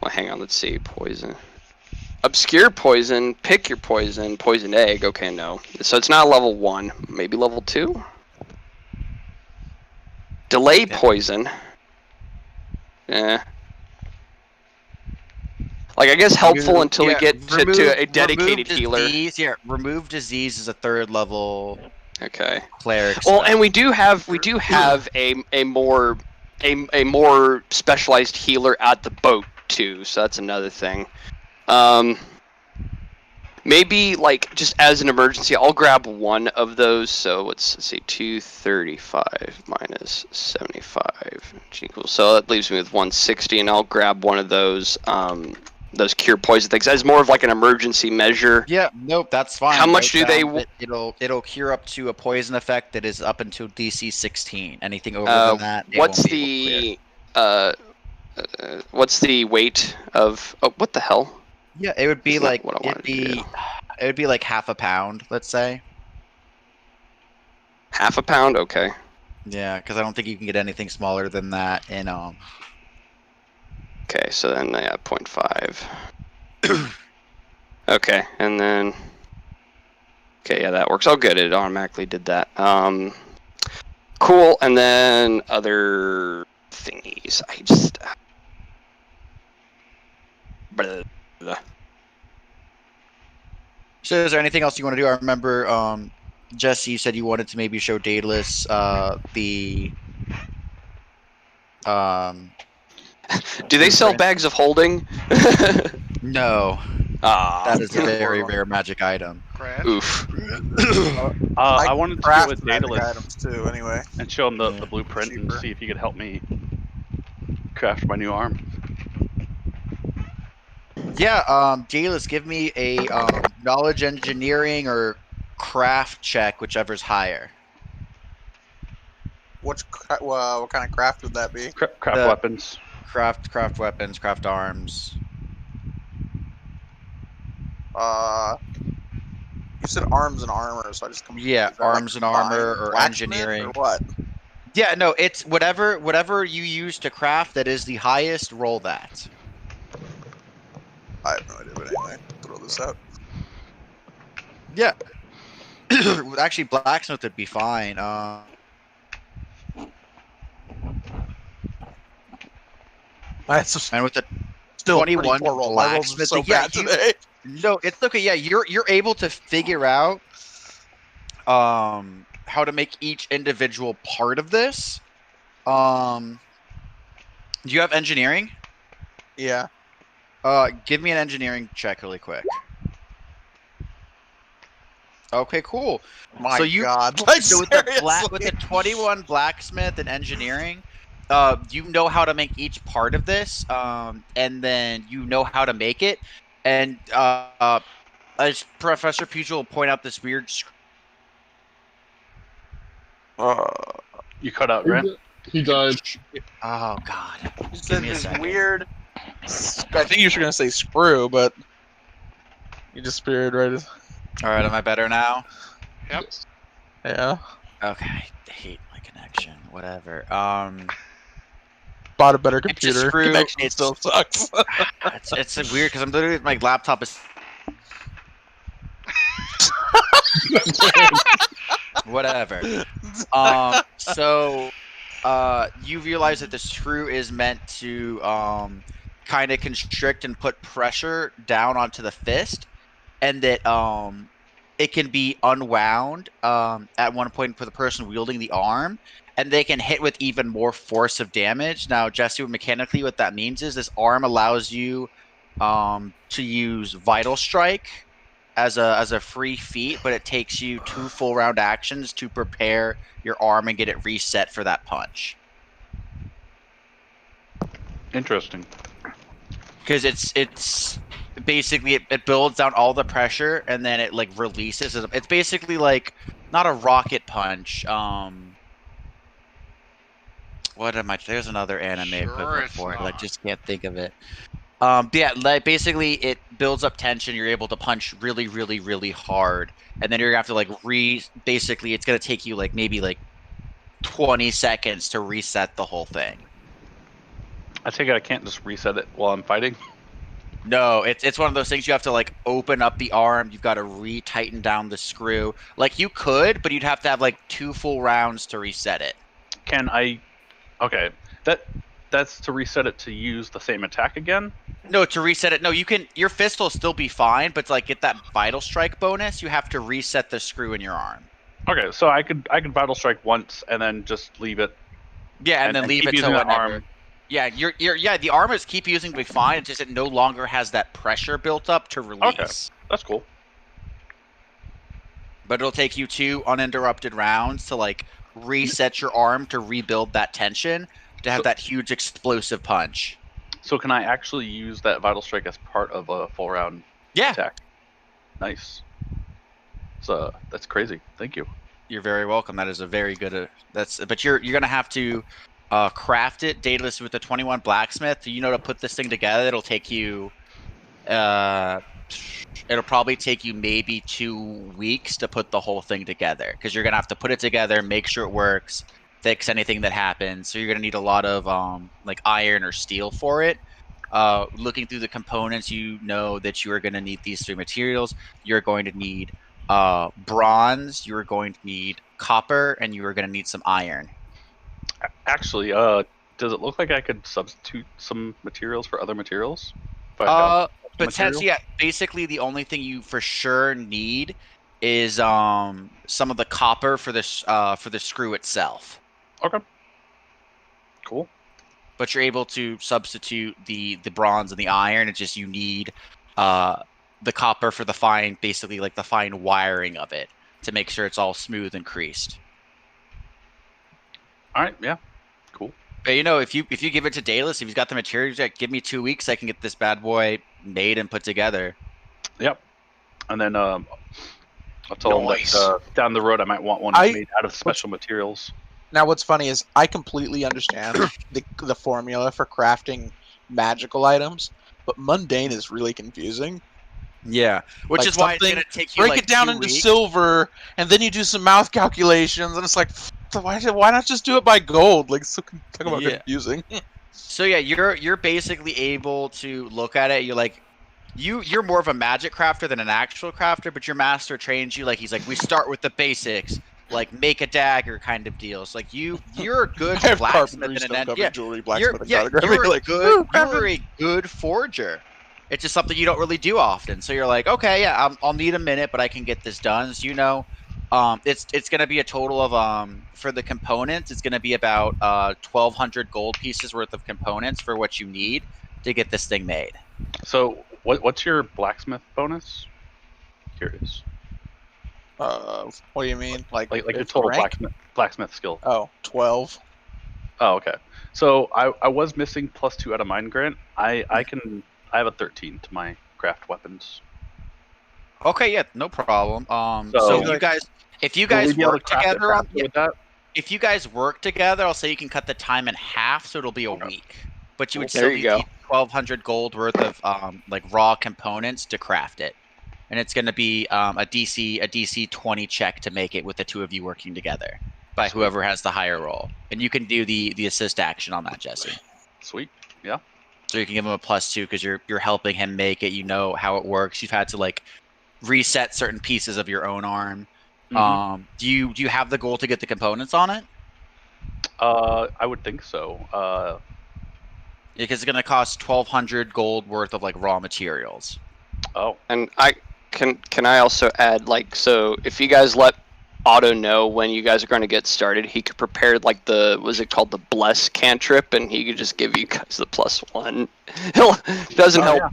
Well, hang on, let's see. Poison. Obscure poison, pick your poison, poison egg. Okay, no. So it's not level 1, maybe level 2? Delay poison. Like, I guess helpful until we get to a dedicated healer. Remove disease is a third level. Okay. Cleric. Well, spell. and we do have a more specialized healer at the boat too, so that's another thing. Maybe like just as an emergency, I'll grab one of those. So let's see, 235 minus 75 equals. So that leaves me with 160, and I'll grab one of those cure poison things as more of like an emergency measure. Yeah, nope, that's fine. How much do they? It'll cure up to a poison effect that is up until DC 16. Anything over than that, what's the weight of? Oh, what the hell? Yeah, it would be That's like not what I wanted to do. it would be like half a pound, let's say. Half a pound, okay. Yeah, because I don't think you can get anything smaller than that in Okay, so then 0.5. Okay, and then. Okay, yeah, that works. Oh, good. It automatically did that. Cool, and then other thingies. I just. Blah. So is there anything else you want to do? I remember Jesse, you said you wanted to maybe show Daedalus the Do they sell bags of holding? No. Ah, that is a very rare magic item. Oof. I wanted to go with magic Daedalus items too. Anyway, and show him the blueprint and see if he could help me craft my new arm. Yeah, Daedalus, give me a knowledge engineering or craft check, whichever's higher. what kind of craft would that be? Craft weapons. Craft weapons, craft arms. You said arms and armor, so I just Yeah, arms and armor or engineering. Or what? Yeah, no, it's whatever you use to craft that is the highest, roll that. I have no idea, but anyway, throw this out. Yeah. Actually, blacksmith would be fine. And with the still 21 roll. My rolls are so bad today. No, it's okay. Yeah, you're able to figure out how to make each individual part of this. Do you have engineering? Yeah. Give me an engineering check really quick. Okay, cool. My God. Like, so with the 21 blacksmith and engineering, you know how to make each part of this, and then you know how to make it. And as Professor Pugil will point out this weird. You cut out, right? He died. Oh God. You said this weird. I think you were going to say screw, but you just disappeared right. All right, am I better now? Yep. Yeah. Okay. I hate my connection. Whatever. Bought a better computer. Connection still sucks. it's weird because I'm literally my laptop is. Whatever. So, you realize that the screw is meant to kind of constrict and put pressure down onto the fist, and that it can be unwound at one point for the person wielding the arm, and they can hit with even more force of damage. Now, Jesse, mechanically, what that means is this arm allows you to use Vital Strike as a free feat, but it takes you 2 full round actions to prepare your arm and get it reset for that punch. Interesting. Because it's basically it builds down all the pressure and then it like releases it. It's basically like not a rocket punch. What am I? There's another anime equivalent for it. I just can't think of it. Yeah, like basically it builds up tension. You're able to punch really, really, really hard, and then you're gonna have to like basically, it's gonna take you like maybe like 20 seconds to reset the whole thing. I take it I can't just reset it while I'm fighting. No, it's one of those things you have to like open up the arm. You've got to re-tighten down the screw. Like you could, but you'd have to have like 2 full rounds to reset it. Can I? Okay, that's to reset it to use the same attack again. No, to reset it. No, you can. Your fist will still be fine, but to like get that vital strike bonus, you have to reset the screw in your arm. Okay, so I could vital strike once and then just leave it. Yeah, and then leave keep it using till that whenever. arm. Yeah, the arm is keep using to be fine. It's just it no longer has that pressure built up to release. Okay, that's cool. But it'll take you 2 uninterrupted rounds to like reset your arm to rebuild that tension to have that huge explosive punch. So can I actually use that vital strike as part of a full round attack? Nice. So that's crazy. Thank you. You're very welcome. That is a very good. But you're gonna have to craft it dataless with the 21 blacksmith. You know, to put this thing together, it'll take you. It'll probably take you maybe 2 weeks to put the whole thing together because you're gonna have to put it together, make sure it works, fix anything that happens. So you're gonna need a lot of like iron or steel for it. Looking through the components, you know that you are going to need these 3 materials. You're going to need bronze, you are going to need copper, and you are going to need some iron. Actually, does it look like I could substitute some materials for other materials? Potentially, yeah. Basically, the only thing you for sure need is some of the copper for the screw itself. Okay. Cool. But you're able to substitute the bronze and the iron. It's just you need the copper for the fine, basically like the fine wiring of it to make sure it's all smooth and creased. All right, yeah, cool. But you know, if you give it to Dallas, if he's got the materials, like, give me 2 weeks, I can get this bad boy made and put together. Yep. And then I'll tell him that down the road I might want one made out of special materials. Now, what's funny is I completely understand the formula for crafting magical items, but mundane is really confusing. Yeah, which is why it's gonna take you break like it down 2 into weeks. silver, and then you do some math calculations, and it's like, why not just do it by gold? Like, so talk about confusing. So yeah, you're basically able to look at it. You're like, you're more of a magic crafter than an actual crafter, but your master trains you like he's like, we start with the basics, like make a dagger kind of deals. Like you're a good blacksmith and an jewelry, you're a good forger. It's just something you don't really do often. So you're like, okay, yeah, I'll need a minute, but I can get this done. So, you know, it's going to be a total of for the components, it's going to be about 1,200 gold pieces worth of components for what you need to get this thing made. So what's your blacksmith bonus? Curious. What do you mean? Like your total blacksmith skill? Oh, 12. Oh, okay. So I was missing +2 out of mine grant. I have a 13 to my craft weapons. Okay, yeah, no problem. So if you guys work together on if you guys work together, I'll say you can cut the time in half, so it'll be a week. But you would still need 1,200 gold worth of like raw components to craft it, and it's going to be a DC 20 check to make it with the 2 of you working together by whoever has the higher roll, and you can do the assist action on that, Jesse. Sweet, yeah. So you can give him a +2 because you're helping him make it. You know how it works. You've had to like reset certain pieces of your own arm. Mm-hmm. Do you have the goal to get the components on it? I would think so. Because it's gonna cost 1,200 gold worth of like raw materials. Oh. And can I also add, like, so if you guys let Otto know when you guys are going to get started, he could prepare like the the bless cantrip, and he could just give you guys the +1. It doesn't help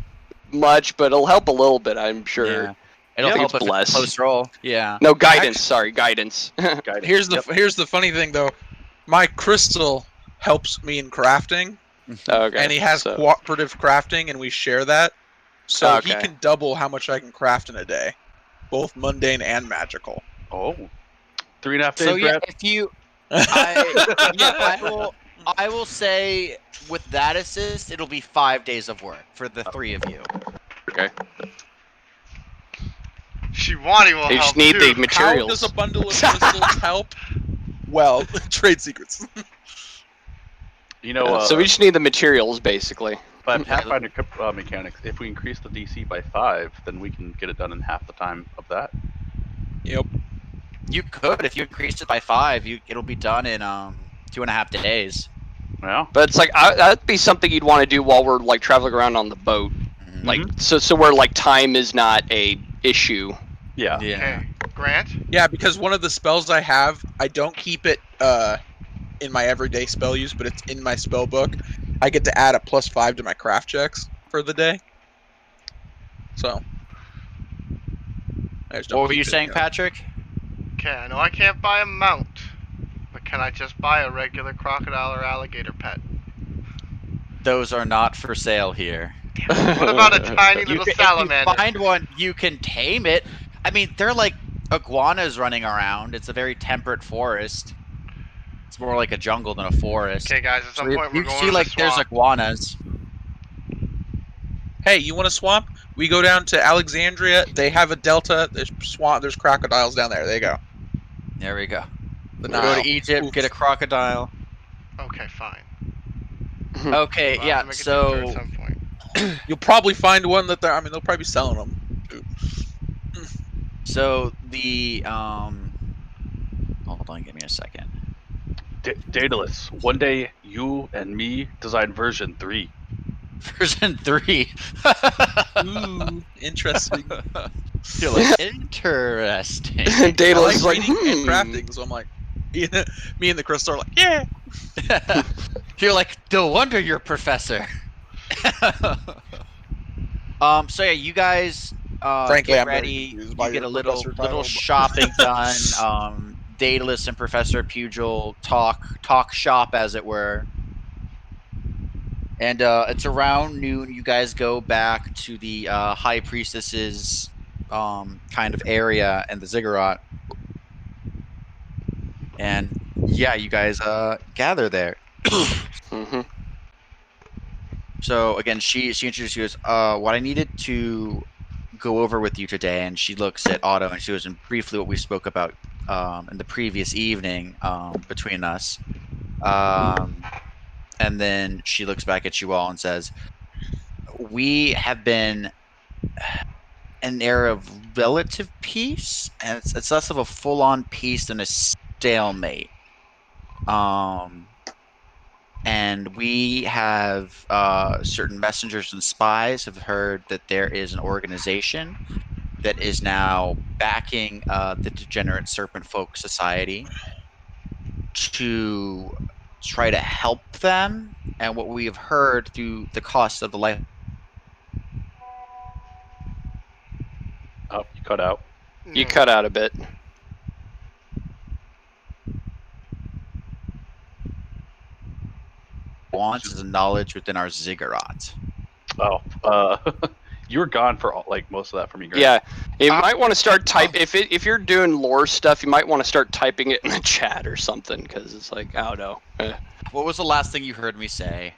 much, but it'll help a little bit, I'm sure. Yeah. It'll help if it's close roll. Yeah. No, guidance. Sorry, guidance. Guidance. Here's the funny thing though. My crystal helps me in crafting. Okay. And he has cooperative crafting, and we share that. So he can double how much I can craft in a day, both mundane and magical. Oh. 3.5 days. So yeah, if you, I will say with that assist, it'll be 5 days of work for the 3 of you. Okay. Shivani will They help just need too. the How materials. does a bundle of crystals help? Well, trade secrets. You know, So we just need the materials, basically. by Pathfinder mechanics, if we increase the DC by 5, then we can get it done in half the time of that. Yep. You could if you increased it by 5. It'll be done in 2.5 days. Yeah. But it's like that'd be something you'd want to do while we're like traveling around on the boat, Mhm. like so where like time is not a issue. Yeah. Yeah. Okay, Grant. Yeah, because one of the spells I have, I don't keep it in my everyday spell use, but it's in my spell book. I get to add a +5 to my craft checks for the day. So. I just don't What were keep you it, saying, know. Patrick? Okay, I know I can't buy a mount, but can I just buy a regular crocodile or alligator pet? Those are not for sale here. What about a tiny little If salamander? you find one, you can tame it. I mean, they're like iguanas running around. It's a very temperate forest. It's more like a jungle than a forest. Okay, guys, at some So point we're you going see, to like, the there's swamp. iguanas. Hey, you want a swamp? We go down to Alexandria. They have a delta. There's swamp. There's crocodiles down there. There you go. There we go. The Go Nile. to Egypt, Oof. get a crocodile. Okay, fine. Okay, Well, yeah. I'll make it detour at So some point. You'll probably find one that they're. I mean, they'll probably be selling them. the hold on, give me a second. Daedalus, one day you and me design version 3. Version 3. Ooh, interesting. You're like, interesting. Daedalus is I like, like reading and crafting, so I'm like, me and the crystal are like, yeah. You're like, no wonder you're professor. So yeah, you guys Frankly, get I'm very ready. confused by You get your a little professor title, but- shopping done. Daedalus and Professor Pugil talk shop, as it were. And it's around noon. You guys go back to the High Priestess's kind of area and the ziggurat. And yeah, you guys gather there. Mhm. So again, she introduced you as what I needed to go over with you today, and she looks at Otto and she goes, and briefly what we spoke about in the previous evening between us. And then she looks back at you all and says, we have been an era of relative peace, and it's less of a full-on peace than a stalemate. And we have certain messengers and spies have heard that there is an organization that is now backing the Degenerate Serpent Folk Society to try to help them. And what we have heard through the cost of the life. Oh, you cut out. You cut out a bit. Wants is knowledge within our ziggurat. Oh, you were gone for like most of that for me, Grant. Yeah, you might want to start type if you're doing lore stuff. You might want to start typing it in the chat or something, because it's like, I don't know. What was the last thing you heard me say?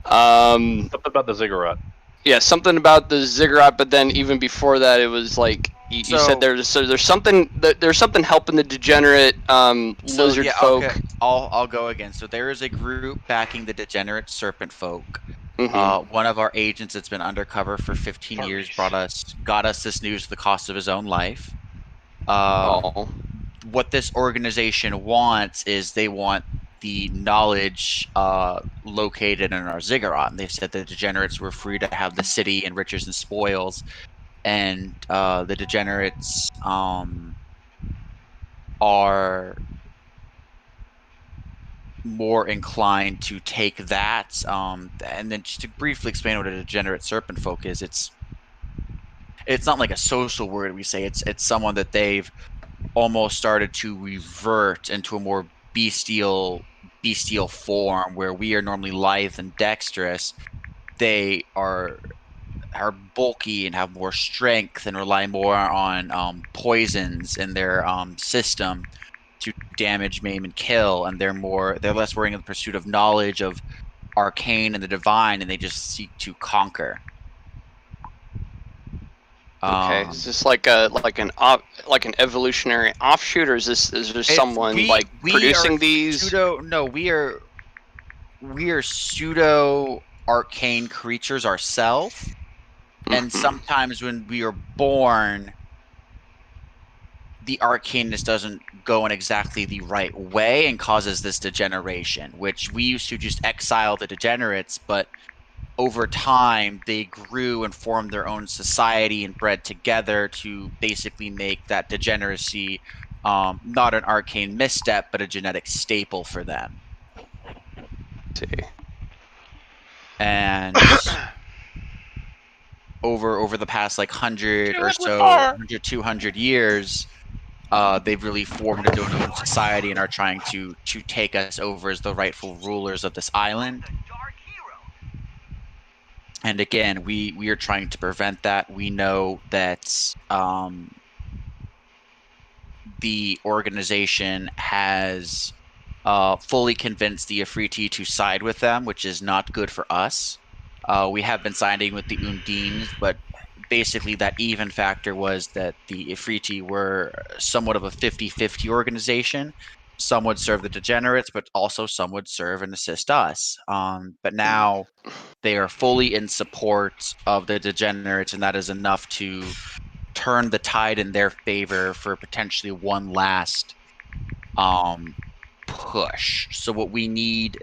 Something about the ziggurat. Yeah, something about the ziggurat, but then even before that, it was like you said there's something helping the degenerate lizard folk. Okay. I'll go again. So there is a group backing the Degenerate Serpent Folk. Mhm. One of our agents that's been undercover for 15 years got us this news at the cost of his own life. What this organization wants is they want the knowledge located in our ziggurat. And they've said the degenerates were free to have the city and riches and spoils, and the degenerates are more inclined to take that. And then just to briefly explain what a degenerate serpent folk is, it's not like a social word we say. It's someone that they've almost started to revert into a more bestial form, where we are normally lithe and dexterous. They are bulky and have more strength and rely more on poisons in their system. to damage, maim, and kill, and they're less worrying in the pursuit of knowledge of arcane and the divine, and they just seek to conquer. Okay, is this like an evolutionary offshoot, or is there someone producing these? We are pseudo arcane creatures ourselves, and sometimes when we are born, the arcaneness doesn't go in exactly the right way and causes this degeneration, which we used to just exile the degenerates, but over time they grew and formed their own society and bred together to basically make that degeneracy not an arcane misstep, but a genetic staple for them. See. And over the past 100 or so, 200 years, they've really formed their own society and are trying to take us over as the rightful rulers of this island. And again, we are trying to prevent that. We know that the organization has fully convinced the Ifriti to side with them, which is not good for us. We have been siding with the Undines, but basically that even factor was that the Ifriti were somewhat of a 50-50 organization. Some would serve the degenerates, but also some would serve and assist us. But now they are fully in support of the degenerates, and that is enough to turn the tide in their favor for potentially one last push. So what we need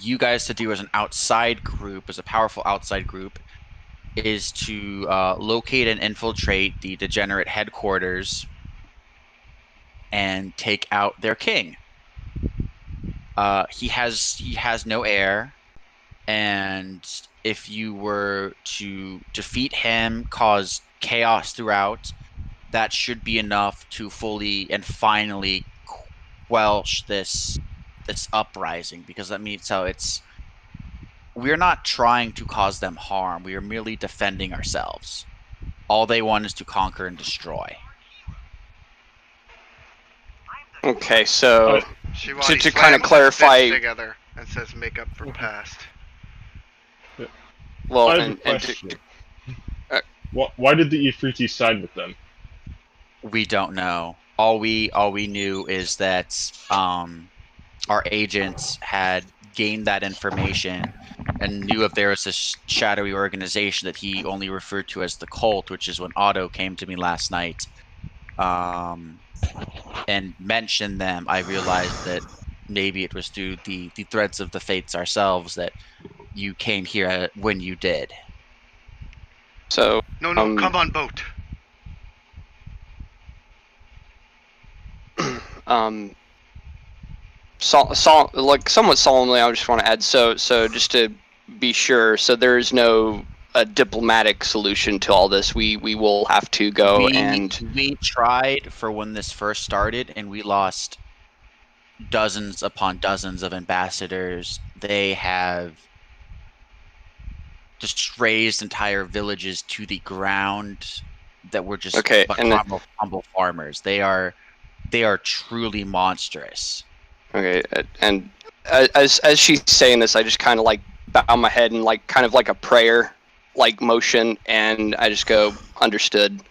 you guys to do as an outside group, as a powerful outside group, is to locate and infiltrate the degenerate headquarters and take out their king. He has no heir, and if you were to defeat him, cause chaos throughout, that should be enough to fully and finally quelch this uprising, because that means we're not trying to cause them harm. We are merely defending ourselves. All they want is to conquer and destroy. Okay, so Shivani to kind of slams his clarify fists together and says, "Make up for past." Well, I have a question. Why did the Ifriti side with them? We don't know. All we knew is that our agents had gained that information and knew if there was this shadowy organization that he only referred to as the cult, which is when Otto came to me last night and mentioned them. I realized that maybe it was through the threads of the fates ourselves that you came here when you did. So No, come on boat. like somewhat solemnly, I just want to add. So just to be sure, so there is no diplomatic solution to all this. We will have to go we tried for when this first started, and we lost dozens upon dozens of ambassadors. They have just razed entire villages to the ground that were just humble farmers. They are truly monstrous. Okay, and as she's saying this, I just kind of bow my head and kind of like a prayer motion, and I just go, understood.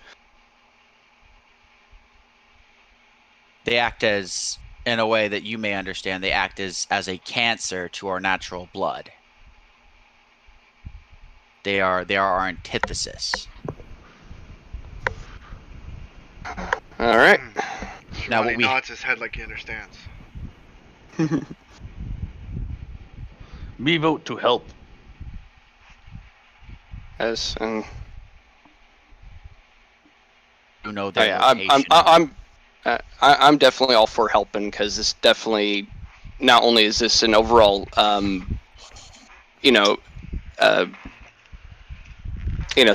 They act as, in a way that you may understand, they act as a cancer to our natural blood. They are our antithesis. All right. Now he nods his head like he understands. Me vote to help. Yes, and you know their location. I'm definitely all for helping, because this definitely, not only is this an overall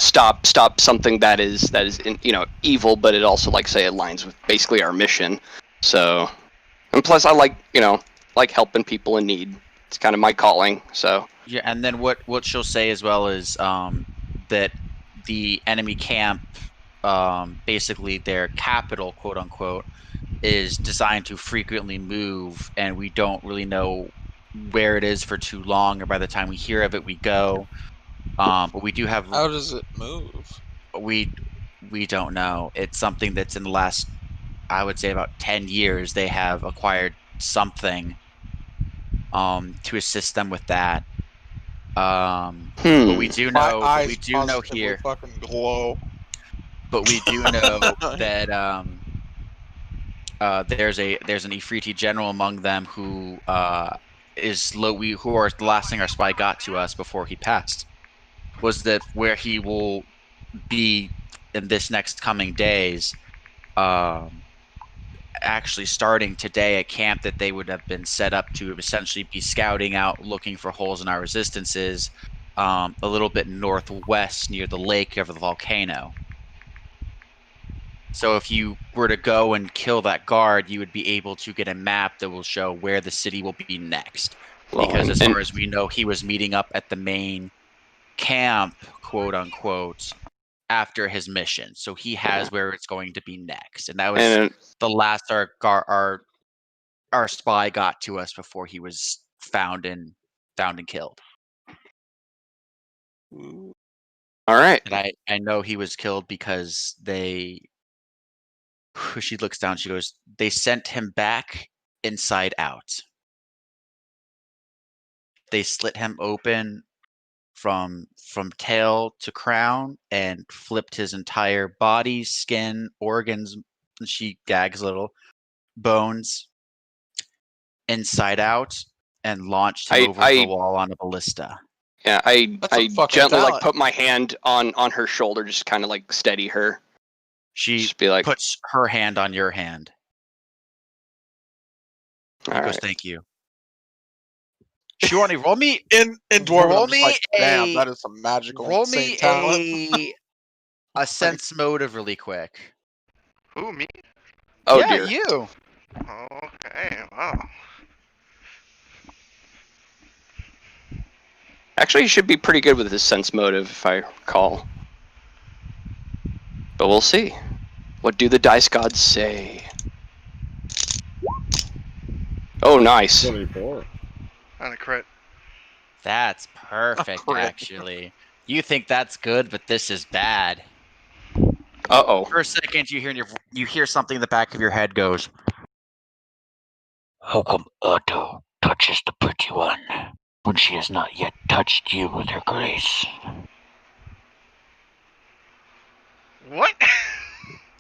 stop something that is evil, but it also, like say, aligns with basically our mission. So, and plus I like helping people in need. It's kind of my calling. So yeah, and then what she'll say as well is that the enemy camp, basically their capital, quote unquote, is designed to frequently move, and we don't really know where it is for too long, or by the time we hear of it, we go. But we do have How does it move? we don't know. It's something that's in the last, I would say, about 10 years they have acquired something to assist them with that. But we do My know eyes here. positively fucking glow. But we do know that there's an Ifriti general among them who who are the last thing our spy got to us before he passed, was that where he will be in this next coming days, actually starting today, a camp that they would have been set up to essentially be scouting out, looking for holes in our resistances, a little bit northwest near the lake of the volcano. So if you were to go and kill that guard, you would be able to get a map that will show where the city will be next. Because as far as we know, he was meeting up at the main camp, quote unquote, after his mission. So he has where it's going to be next. And that was the last our spy got to us before he was found and killed. All right. And I know he was killed because she looks down, she goes, they sent him back inside out. They slit him open from tail to crown and flipped his entire body, skin, organs, she gags a little, bones, inside out, and launched him over the wall on a ballista. Yeah, I gently like put my hand on her shoulder, just kind of like steady her. She puts her hand on your hand. All goes, right. thank you. Shiwani, roll me in Dwarven. Roll me like, damn, that is some magical. Roll me talent. a sense motive really quick. Who, me? Oh yeah, dear. You. Okay, wow. Actually, you should be pretty good with his sense motive, if I recall. But we'll see. What do the dice gods say? Oh, nice. 24. On a crit. That's perfect, actually. You think that's good, but this is bad. Uh-oh. For a second, you hear something in the back of your head goes, how come Otto touches the pretty one when she has not yet touched you with her grace? What?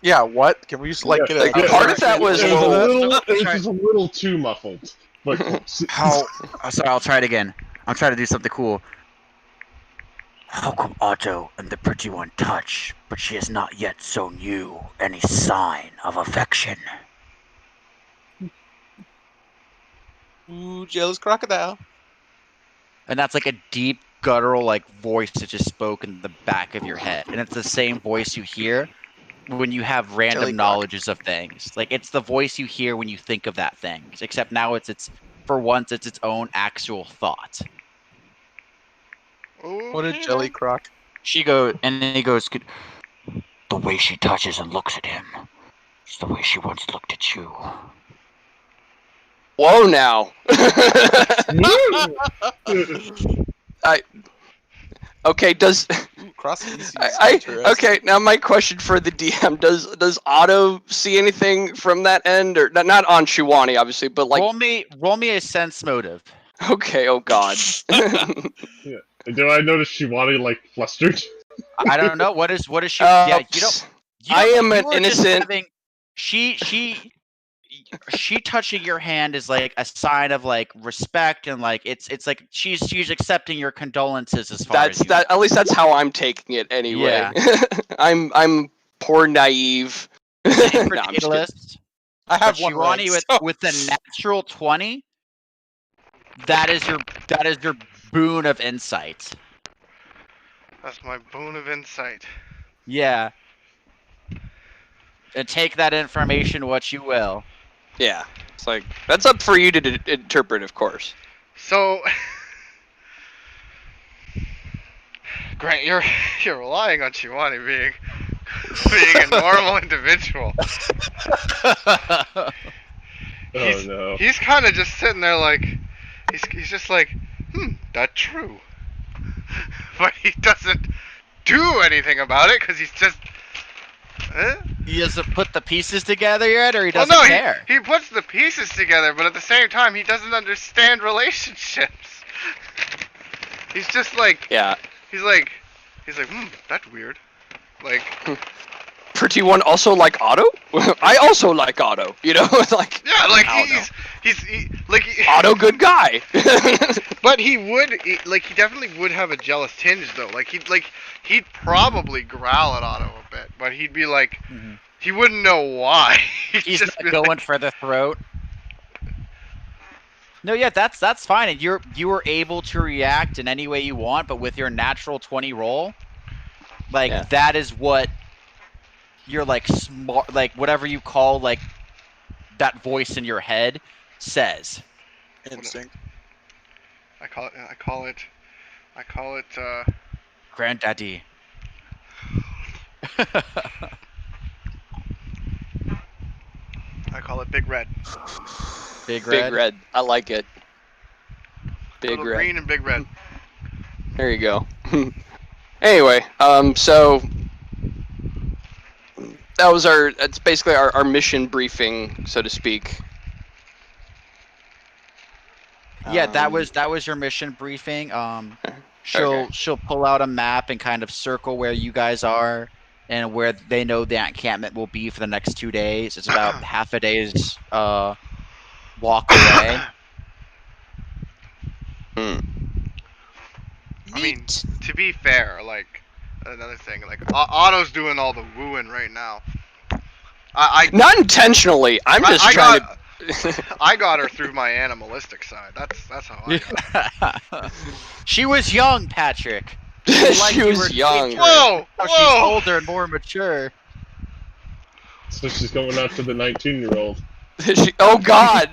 Yeah, what? Can we just like get a part of that was it was just a little too muffled. But sorry, I'll try it again. I'm trying to do something cool. How come Otto and the pretty one touch, but she has not yet shown you any sign of affection? Ooh, jealous crocodile. And that's like a deep, guttural, like voice that just spoke in the back of your head, and it's the same voice you hear when you have random knowledges of things. Like it's the voice you hear when you think of that thing, except now it's for once it's its own actual thought. What a jelly croc. She goes, and then he goes, the way she touches and looks at him is the way she once looked at you. Whoa, now. Okay, does okay, now my question for the DM, does Otto see anything from that end, or not on Shiwani obviously, but like roll me a sense motive. Okay, oh god. Yeah. Do I notice Shiwani like flustered? I don't know. What is she? Yeah, you don't. I am an innocent. She touching your hand is like a sign of like respect, and like it's like she's accepting your condolences as far as that. At least that's how I'm taking it anyway. Yeah. I'm poor naive. No, I'm just kidding. I have one Shiwani with the natural 20. That is your boon of insight. That's my boon of insight. Yeah. And take that information what you will. Yeah. It's like, that's up for you to interpret, of course. So, Grant, you're relying on Shiwani being being a normal individual. Oh no. He's kind of just sitting there like, he's just like, that's true. But he doesn't do anything about it because he's just. He doesn't put the pieces together yet, or he Well, doesn't no, care. he puts the pieces together, but at the same time, he doesn't understand relationships. He's just like, Yeah. he's like, that's weird. Like, Pretty one also like Otto? I also like Otto. You know, like yeah, like I don't know. Otto, good guy. But he definitely would have a jealous tinge though. He'd probably growl at Otto a bit, but he'd be like, he wouldn't know why. He's just not going like, for the throat. No, yeah, that's fine. And you were able to react in any way you want, but with your natural 20 roll, like that is what your like smart, like whatever you call like that voice in your head says. Instinct. I call it. Granddaddy. I call it Big Red. Big Red. Big Red. I like it. Big Little Red. green and Big Red. There you go. Anyway, so that's basically our mission briefing, so to speak. Yeah, that was your mission briefing. She'll pull out a map and kind of circle where you guys are and where they know the encampment will be for the next 2 days. It's about half a day's walk away. I mean, to be fair, like another thing, like Otto's doing all the wooing right now. I Not intentionally. I'm just trying to. I got her through my animalistic side. That's how I got her. She was young, Patrick. She was young. Whoa! Now she's older and more mature. So she's going after the 19-year-old. Oh God!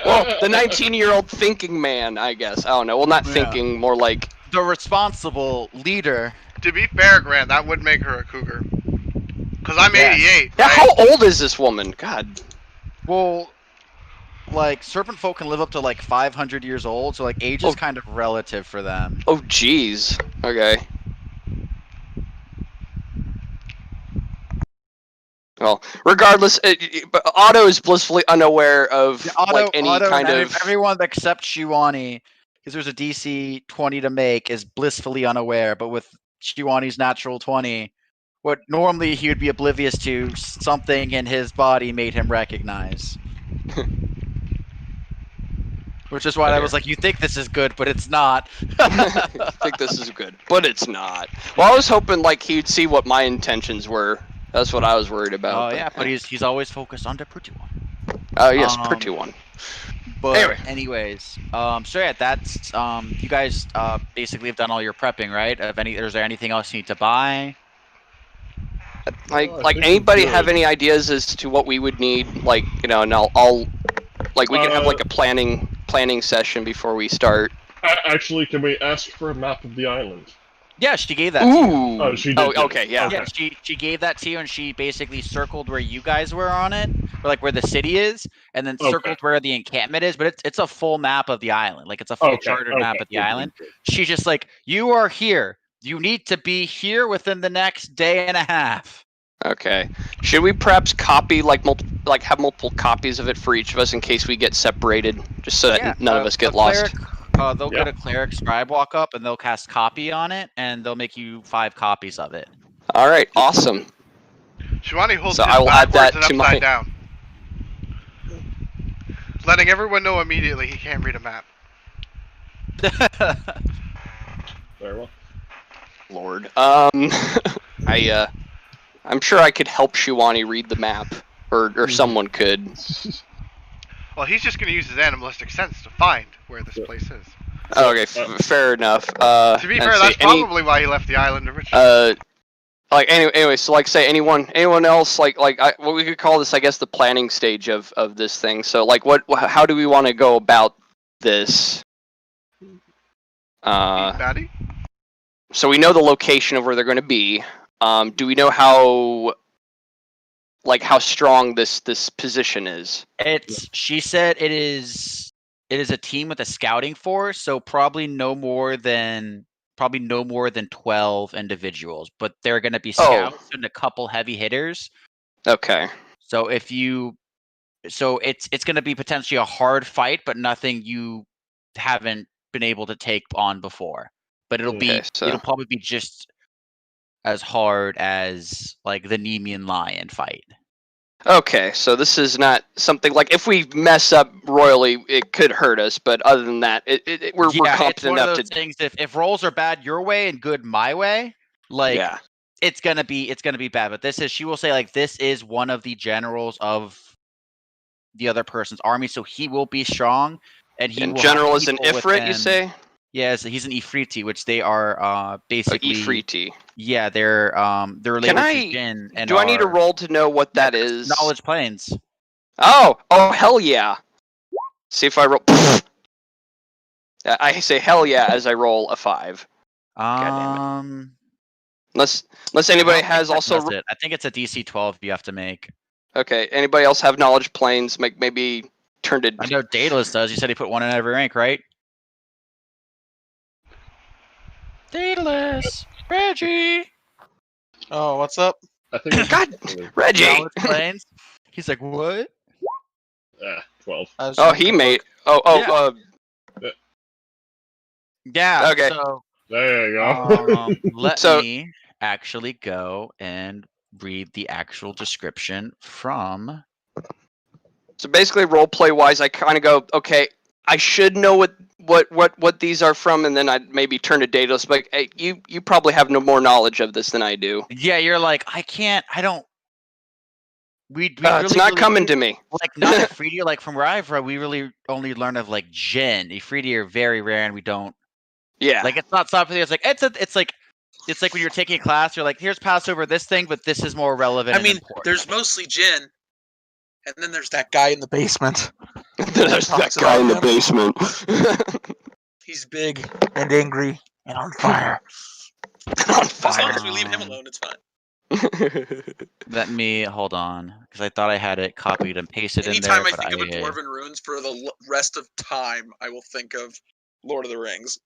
Well, the 19-year-old thinking man, I guess. I don't know. Well, not thinking, more like the responsible leader. To be fair, Grant, that would make her a cougar. Cause I'm 88. Yeah, right? how old is this woman? God. Well, like serpent folk can live up to like 500 years old, so like age is kind of relative for them. Oh, jeez. Okay. Well, regardless, Otto is blissfully unaware of any kind of. Everyone except Shiwani, because there's a DC 20 to make, is blissfully unaware. But with Shiwani's natural 20, what normally he would be oblivious to, something in his body made him recognize. Which is why I was like, you think this is good, but it's not. I think this is good, but it's not. Well, I was hoping like he'd see what my intentions were. That's what I was worried about. Oh yeah, but he's always focused on the pretty one. Oh yes, pretty one. But anyways, so yeah, that's you guys basically have done all your prepping, right? Is there anything else you need to buy? Like anybody have any ideas as to what we would need? Like, you know, and I'll like we can have like a planning session before we start. Actually, can we ask for a map of the island? Yeah, she gave that to you. Oh, she did. Oh, okay, yeah. Yeah, she gave that to you, and she basically circled where you guys were on it, or like where the city is, and then circled where the encampment is. But it's a full map of the island, like it's a full charted map of the island. She's just like, you are here. You need to be here within the next day and a half. Okay. Should we perhaps copy have multiple copies of it for each of us in case we get separated, just so that none of us get lost? They'll get a cleric scribe walk up, and they'll cast copy on it, and they'll make you 5 copies of it. All right, awesome. Shivani holds So it I will add backwards that and to upside my. down, letting everyone know immediately he can't read a map. Very well. Lord, I'm sure I could help Shiwani read the map, or someone could. Well, he's just going to use his animalistic sense to find where this place is. Okay, fair enough. To be fair, that's probably why he left the island originally. Like anyway, so like say anyone else like what we could call this, I guess, the planning stage of this thing. So like how do we want to go about this? Daddy? So we know the location of where they're going to be. Do we know how strong this position is? She said it is a team with a scouting force, so probably no more than 12 individuals, but they're going to be scouts and a couple heavy hitters. Okay. So it's going to be potentially a hard fight, but nothing you haven't been able to take on before. But it'll probably be just as hard as like the Nemean lion fight. Okay, so this is not something like if we mess up royally, it could hurt us. But other than that, we're competent it's one enough of those things. If rolls are bad your way and good my way, like it's gonna be bad. But she will say like this is one of the generals of the other person's army, so he will be strong, and he will general have is an Ifrit, you say? Yes, he's an Ifriti, which they are basically Ifriti. Yeah, they're related to Jinn. And do I need a roll to know what that is? Knowledge planes. Oh hell yeah! See if I roll. I say hell yeah as I roll a 5. Unless anybody has also. I think it's a DC 12 you have to make. Okay. Anybody else have knowledge planes? Maybe turned it. I know Daedalus does. You said he put 1 in every rank, right? Daedalus, Reggie. Oh, what's up? I think God, Reggie. Knowledge planes. He's like, what? 12. Oh, he made. Yeah. Okay. So, there you go. Let me actually go and read the actual description from. So basically, roleplay wise, I kind of go, okay, I should know what these are from, and then I'd maybe turn to Daedalus. But hey, you probably have no more knowledge of this than I do. Yeah, you're like, I don't. We it's not coming to me. Like not Ifriti, like from where I've read, we really only learn of like Jinn. Ifriti are very rare, and we don't. Yeah. Like it's not something. It's like it's like when you're taking a class, you're like, here's Passover this thing, but this is more relevant. I mean, there's mostly Jinn, and then there's that guy in the basement. There's that guy in the basement. He's big and angry and on fire. As long as we leave him alone, it's fine. Let me hold on, because I thought I had it copied and pasted Anytime in there. I think of a Dwarven runes for the rest of time, I will think of Lord of the Rings.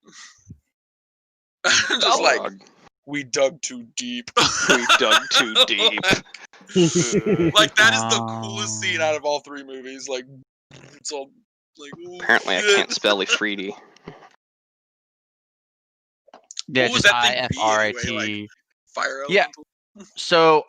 Just like, we dug too deep. We dug too deep. Like, that is the coolest scene out of all 3 movies. Like, it's all like. Apparently, I can't spell Ifriti. Yeah, what was just that thing IFRIT. anyway? Like, fire elemental? Yeah. So,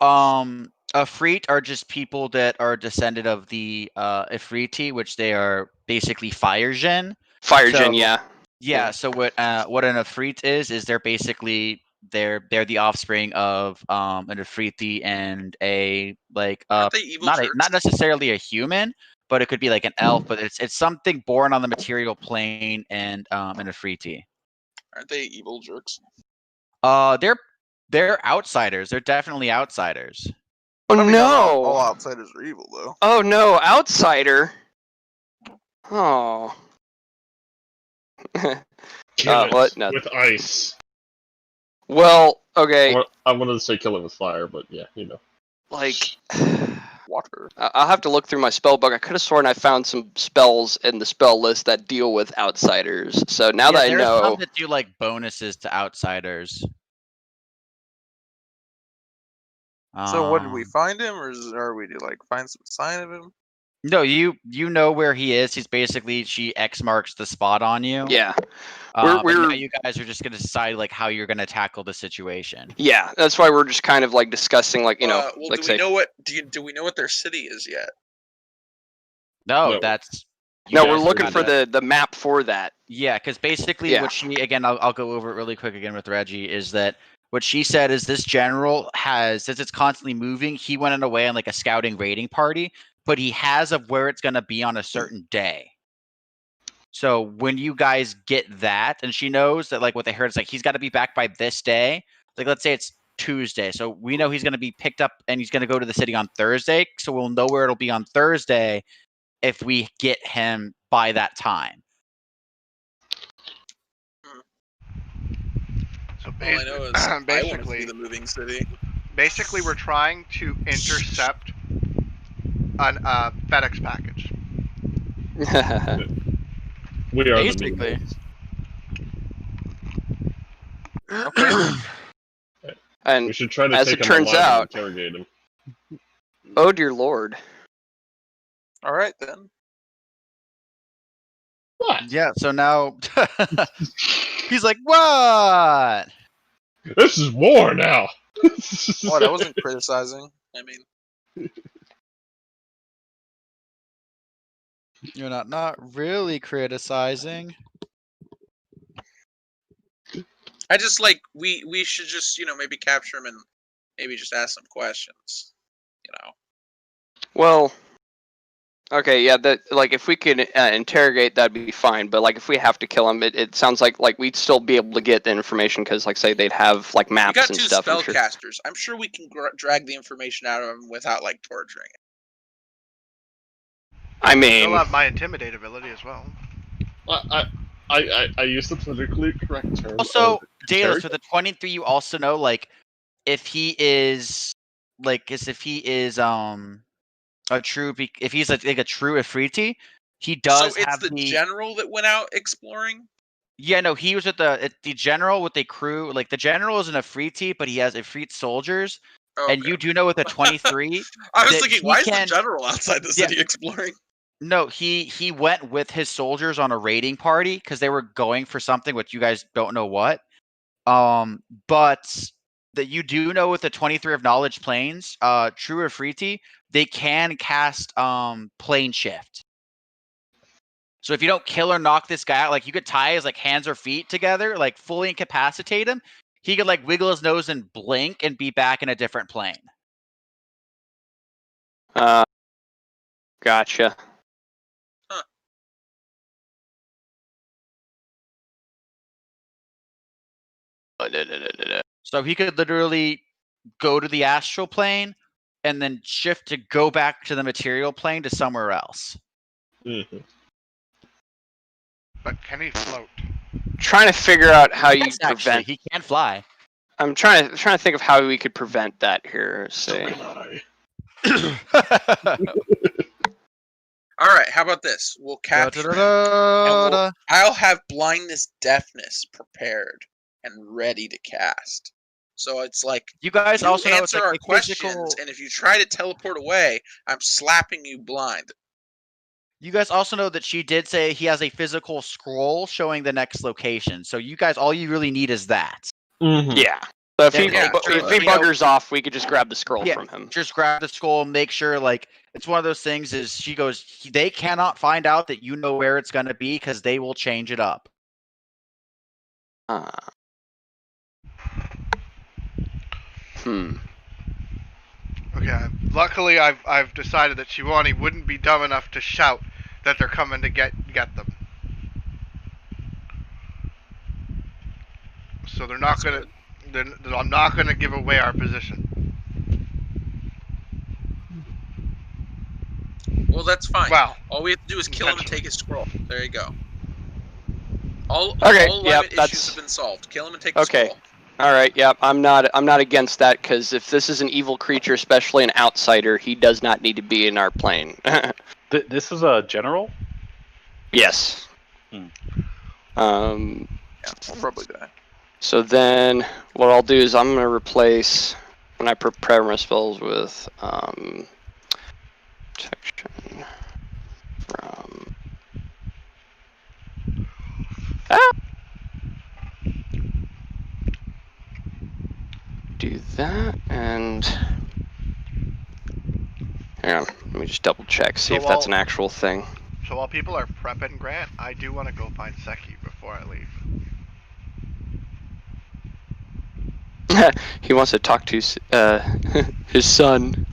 Ifrit are just people that are descended of the Ifriti, which they are basically fire Jinn. Jinn, yeah. Yeah. So what an Ifrit is they're basically they're the offspring of an Ifriti and a like not necessarily a human, but it could be like an elf, but it's something born on the material plane and an Ifriti. Aren't they evil jerks? They're outsiders. They're definitely outsiders. Oh no! All outsiders are evil, though. Oh no, outsider! Oh. What? No. With ice. Well, okay. I wanted to say kill it with fire, but yeah, you know. Like water. I'll have to look through my spell book. I could have sworn I found some spells in the spell list that deal with outsiders. So now that I know, there's some that do like bonuses to outsiders. So what, did we find him, or we do like find some sign of him? No, you know where he is. He's basically she X marks the spot on you. Yeah. Now you guys are just gonna decide like how you're gonna tackle the situation. Yeah, that's why we're just kind of like discussing like Well, do we know what their city is yet? No, that's. No, we're looking for the map for that. Yeah, because basically what she again I'll go over it really quick again with Reggie is that. What she said is this general has, since it's constantly moving, he went away on like a scouting raiding party, but he has of where it's going to be on a certain day. So when you guys get that, and she knows that like what they heard is like he's got to be back by this day. Like let's say it's Tuesday, so we know he's going to be picked up and he's going to go to the city on Thursday. So we'll know where it'll be on Thursday if we get him by that time. So All I know is I want to see the moving city. Basically, we're trying to intercept an FedEx package. We are Basically. the Okay. And We should try to as take it him turns alive out- and interrogate him. oh dear lord. All right then. What? Yeah, so now he's like, what? This is war now. What? I wasn't criticizing. I mean, You're not really criticizing. I just like we should just maybe capture him and maybe just ask some questions. Well, okay, yeah, that like if we could interrogate, that'd be fine. But like if we have to kill him, it sounds like we'd still be able to get the information because like say they'd have like We maps got and two stuff. I'm sure. spellcasters. I'm sure we can drag the information out of him without like torturing it. I Still mean, have my intimidate ability as well. I use the politically correct term. Also, of Daedalus, interrogate. with the 23, you also know, like, if he is, like, if he is, a true, if he's, like a true Ifriti, he does So it's have the general that went out exploring? Yeah, no, he was at the general with the crew. Like, the general is an Ifriti, but he has Ifrit soldiers. Oh, And you do know with the 23, I was that thinking, he why is can- the general outside the city exploring? no, he went with his soldiers on a raiding party because they were going for something which you guys don't know what. But that you do know with the 23 of knowledge planes, true Ifriti, they can cast plane shift. So if you don't kill or knock this guy out, like you could tie his like hands or feet together, like fully incapacitate him, he could like wiggle his nose and blink and be back in a different plane. gotcha. So he could literally go to the astral plane and then shift to go back to the material plane to somewhere else. Mm-hmm. But can he float? Trying to figure out how you Yes, actually, prevent. he can fly. I'm trying to think of how we could prevent that here. Say, All right, how about this? We'll capture him, and I'll have blindness, deafness prepared and ready to cast. So it's like You guys also know it's answer like our a questions, physical. and if you try to teleport away, I'm slapping you blind. You guys also know that she did say he has a physical scroll showing the next location. So you guys, all you really need is that. Mm-hmm. yeah. So if he Yeah, if he buggers off, we could just grab the scroll Yeah. from him. Just grab the scroll, make sure, like, it's one of those things is she goes, they cannot find out that you know where it's going to be because they will change it up. Okay. Luckily, I've decided that Shiwani wouldn't be dumb enough to shout that they're coming to get them. So they're not gonna. I'm not gonna give away our position. Well, that's fine. Wow. All we have to do is kill him and take his scroll. There you go. All Okay, alignment yep, issues have been solved. Kill him and take the Okay. scroll. All right. Yep. I'm not against that because if this is an evil creature, especially an outsider, he does not need to be in our plane. This is a general? Yes. Hmm. Yeah, we'll probably die. So then, what I'll do is I'm gonna replace when I prepare my spells with protection from. Do that and. Hang on, let me just double check, see So if that's I'll- an actual thing. So while people are prepping Grant, I do want to go find Seki before I leave. He wants to talk to his son.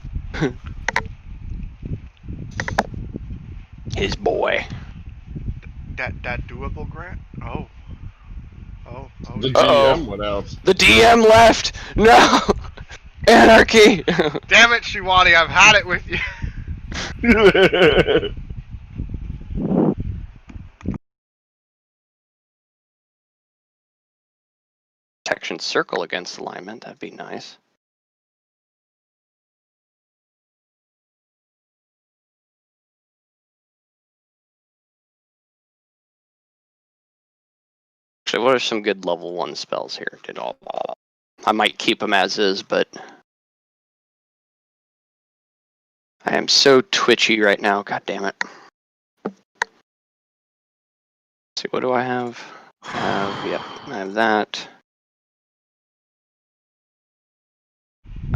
His boy. That doable, Grant? Oh. The Uh-oh. GM went out. The DM left! No! Anarchy! Damn it, Shiwani, I've had it with you. Protection circle against alignment, that'd be nice. Actually, what are some good level 1 spells here? I might keep them as is, but I am so twitchy right now. God damn it. Let's see, what do I have? Yep, I have that.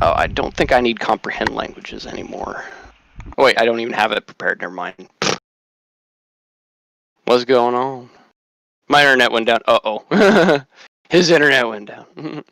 Oh, I don't think I need comprehend languages anymore. Oh, wait, I don't even have it prepared. Never mind. What's going on? My internet went down. Uh-oh. His internet went down.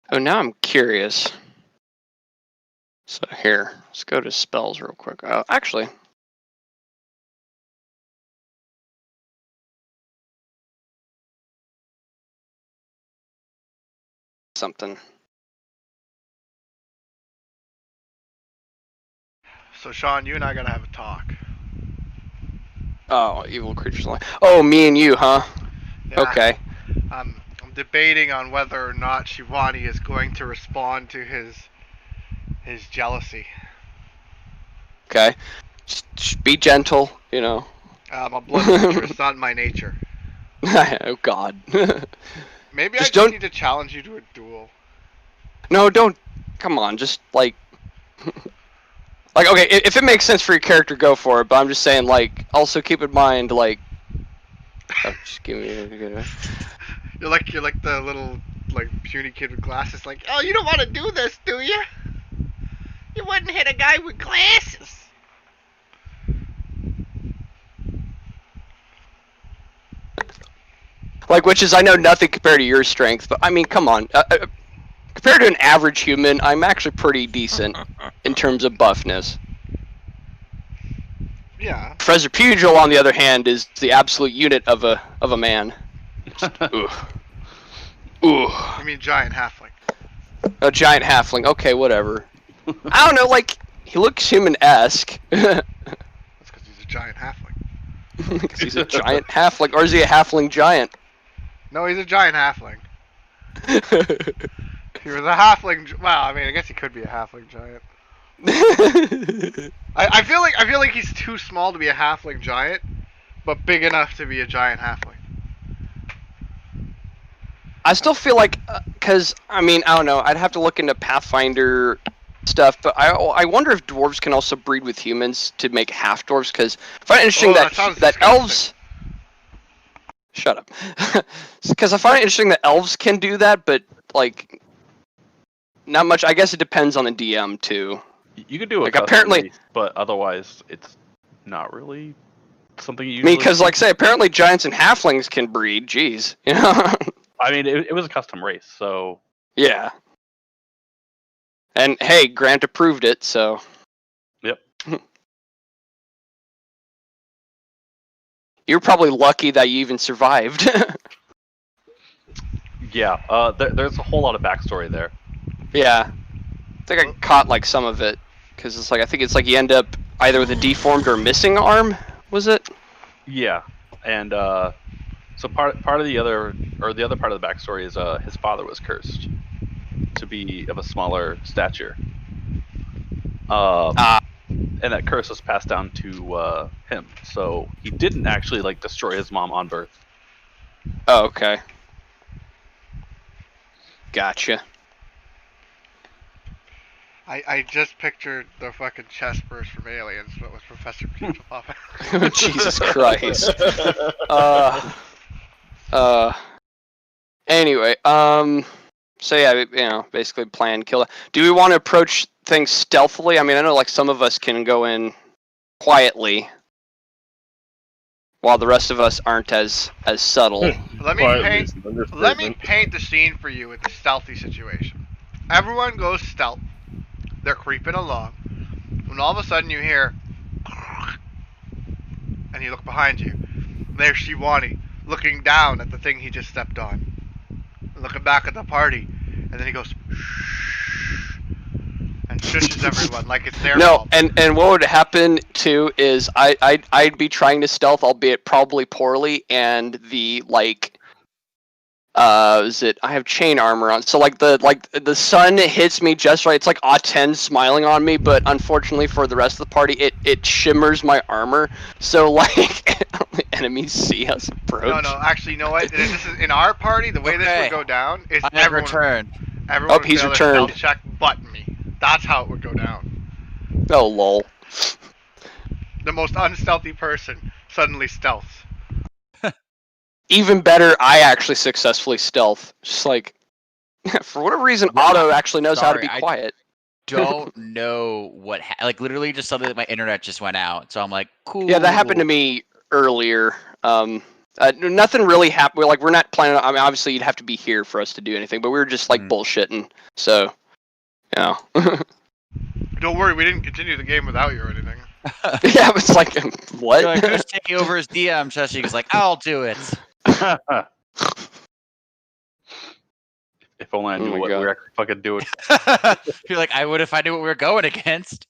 Oh, now I'm curious. So here, let's go to spells real quick. Actually, something. So Sean, you and I gotta have a talk. Oh, evil creatures. Oh, me and you, huh? Yeah. Okay. I'm debating on whether or not Shivani is going to respond to his jealousy. Okay. Just be gentle, you know. I'm a blood creature. It's not my nature. Oh God. Maybe Just I don't- need to challenge you to a duel. No, don't. Come on, just like. Like, okay, if it makes sense for your character, go for it. But I'm just saying, like, also keep in mind, like. Oh, just give me a. You're like the little like puny kid with glasses. Like, oh, you don't want to do this, do you? You wouldn't hit a guy with glasses. Like, which is, I know nothing compared to your strength, but I mean, come on. Compared to an average human, I'm actually pretty decent in terms of buffness. Yeah. Professor Pugil, on the other hand, is the absolute unit of a man. Ooh. Ooh. I mean, giant halfling. A giant halfling. Okay, whatever. I don't know, like, he looks human-esque. That's because he's a giant halfling. Because he's a giant halfling. Or is he a halfling giant? No, he's a giant halfling. If he was a halfling, well, I mean, I guess he could be a halfling giant. I feel like he's too small to be a halfling giant, but big enough to be a giant halfling. I still feel like, because, I mean, I don't know, I'd have to look into Pathfinder stuff, but I wonder if dwarves can also breed with humans to make half-dwarves, because I find it interesting that elves... Shut up. Because I find it interesting that elves can do that, but, like, not much. I guess it depends on the DM, too. You could do it Like, apparently... race, but otherwise, it's not really something you I usually mean, because, like, say, apparently giants and halflings can breed. Jeez. You know? I mean, it was a custom race, so... Yeah. And, hey, Grant approved it, so... Yep. You're probably lucky that you even survived. Yeah, there's a whole lot of backstory there. Yeah. I think I caught, like, some of it. Because it's like, I think it's like you end up either with a deformed or missing arm, was it? Yeah, and so part of the other part of the backstory is his father was cursed to be of a smaller stature. And that curse was passed down to him. So he didn't actually like destroy his mom on birth. Oh, okay. Gotcha. I just pictured the fucking chest burst from Aliens, but with Professor Pugil popping. Jesus Christ. Anyway, so yeah, you know, basically plan kill. Do we want to approach things stealthily? I mean, I know like some of us can go in quietly. while the rest of us aren't as subtle. Let Quietly is an understatement. Let me paint the scene for you with the stealthy situation. Everyone goes stealth. They're creeping along. When all of a sudden you hear, and you look behind you. There's Shiwani looking down at the thing he just stepped on, looking back at the party, and then he goes shh, and shushes everyone like it's their No, fault. and what would happen too is I'd be trying to stealth, albeit probably poorly, and the I have chain armor on, so the sun hits me just right. It's like A10 smiling on me, but unfortunately for the rest of the party, it shimmers my armor, so the enemies see us approach. No, actually, you know what? This is in our party. The way this would go down is everyone Oh, would he's fail their returned. stealth check, but me. That's how it would go down. Oh lol. The most unstealthy person suddenly stealths. Even better, I actually successfully stealth. Just like, for whatever reason, Otto actually knows how to be quiet. Don't know what literally just something that my internet just went out, so I'm like, cool. Yeah, that happened to me earlier. Nothing really happened. We're not planning on, I mean, obviously you'd have to be here for us to do anything, but we were just bullshitting. So, you know. Don't worry, we didn't continue the game without you or anything. Yeah, it's like, what? You're like, who's taking over as DM? Sheshi's like, I'll do it. If only I knew what we were actually fucking doing. You're like, I would if I knew what we were going against.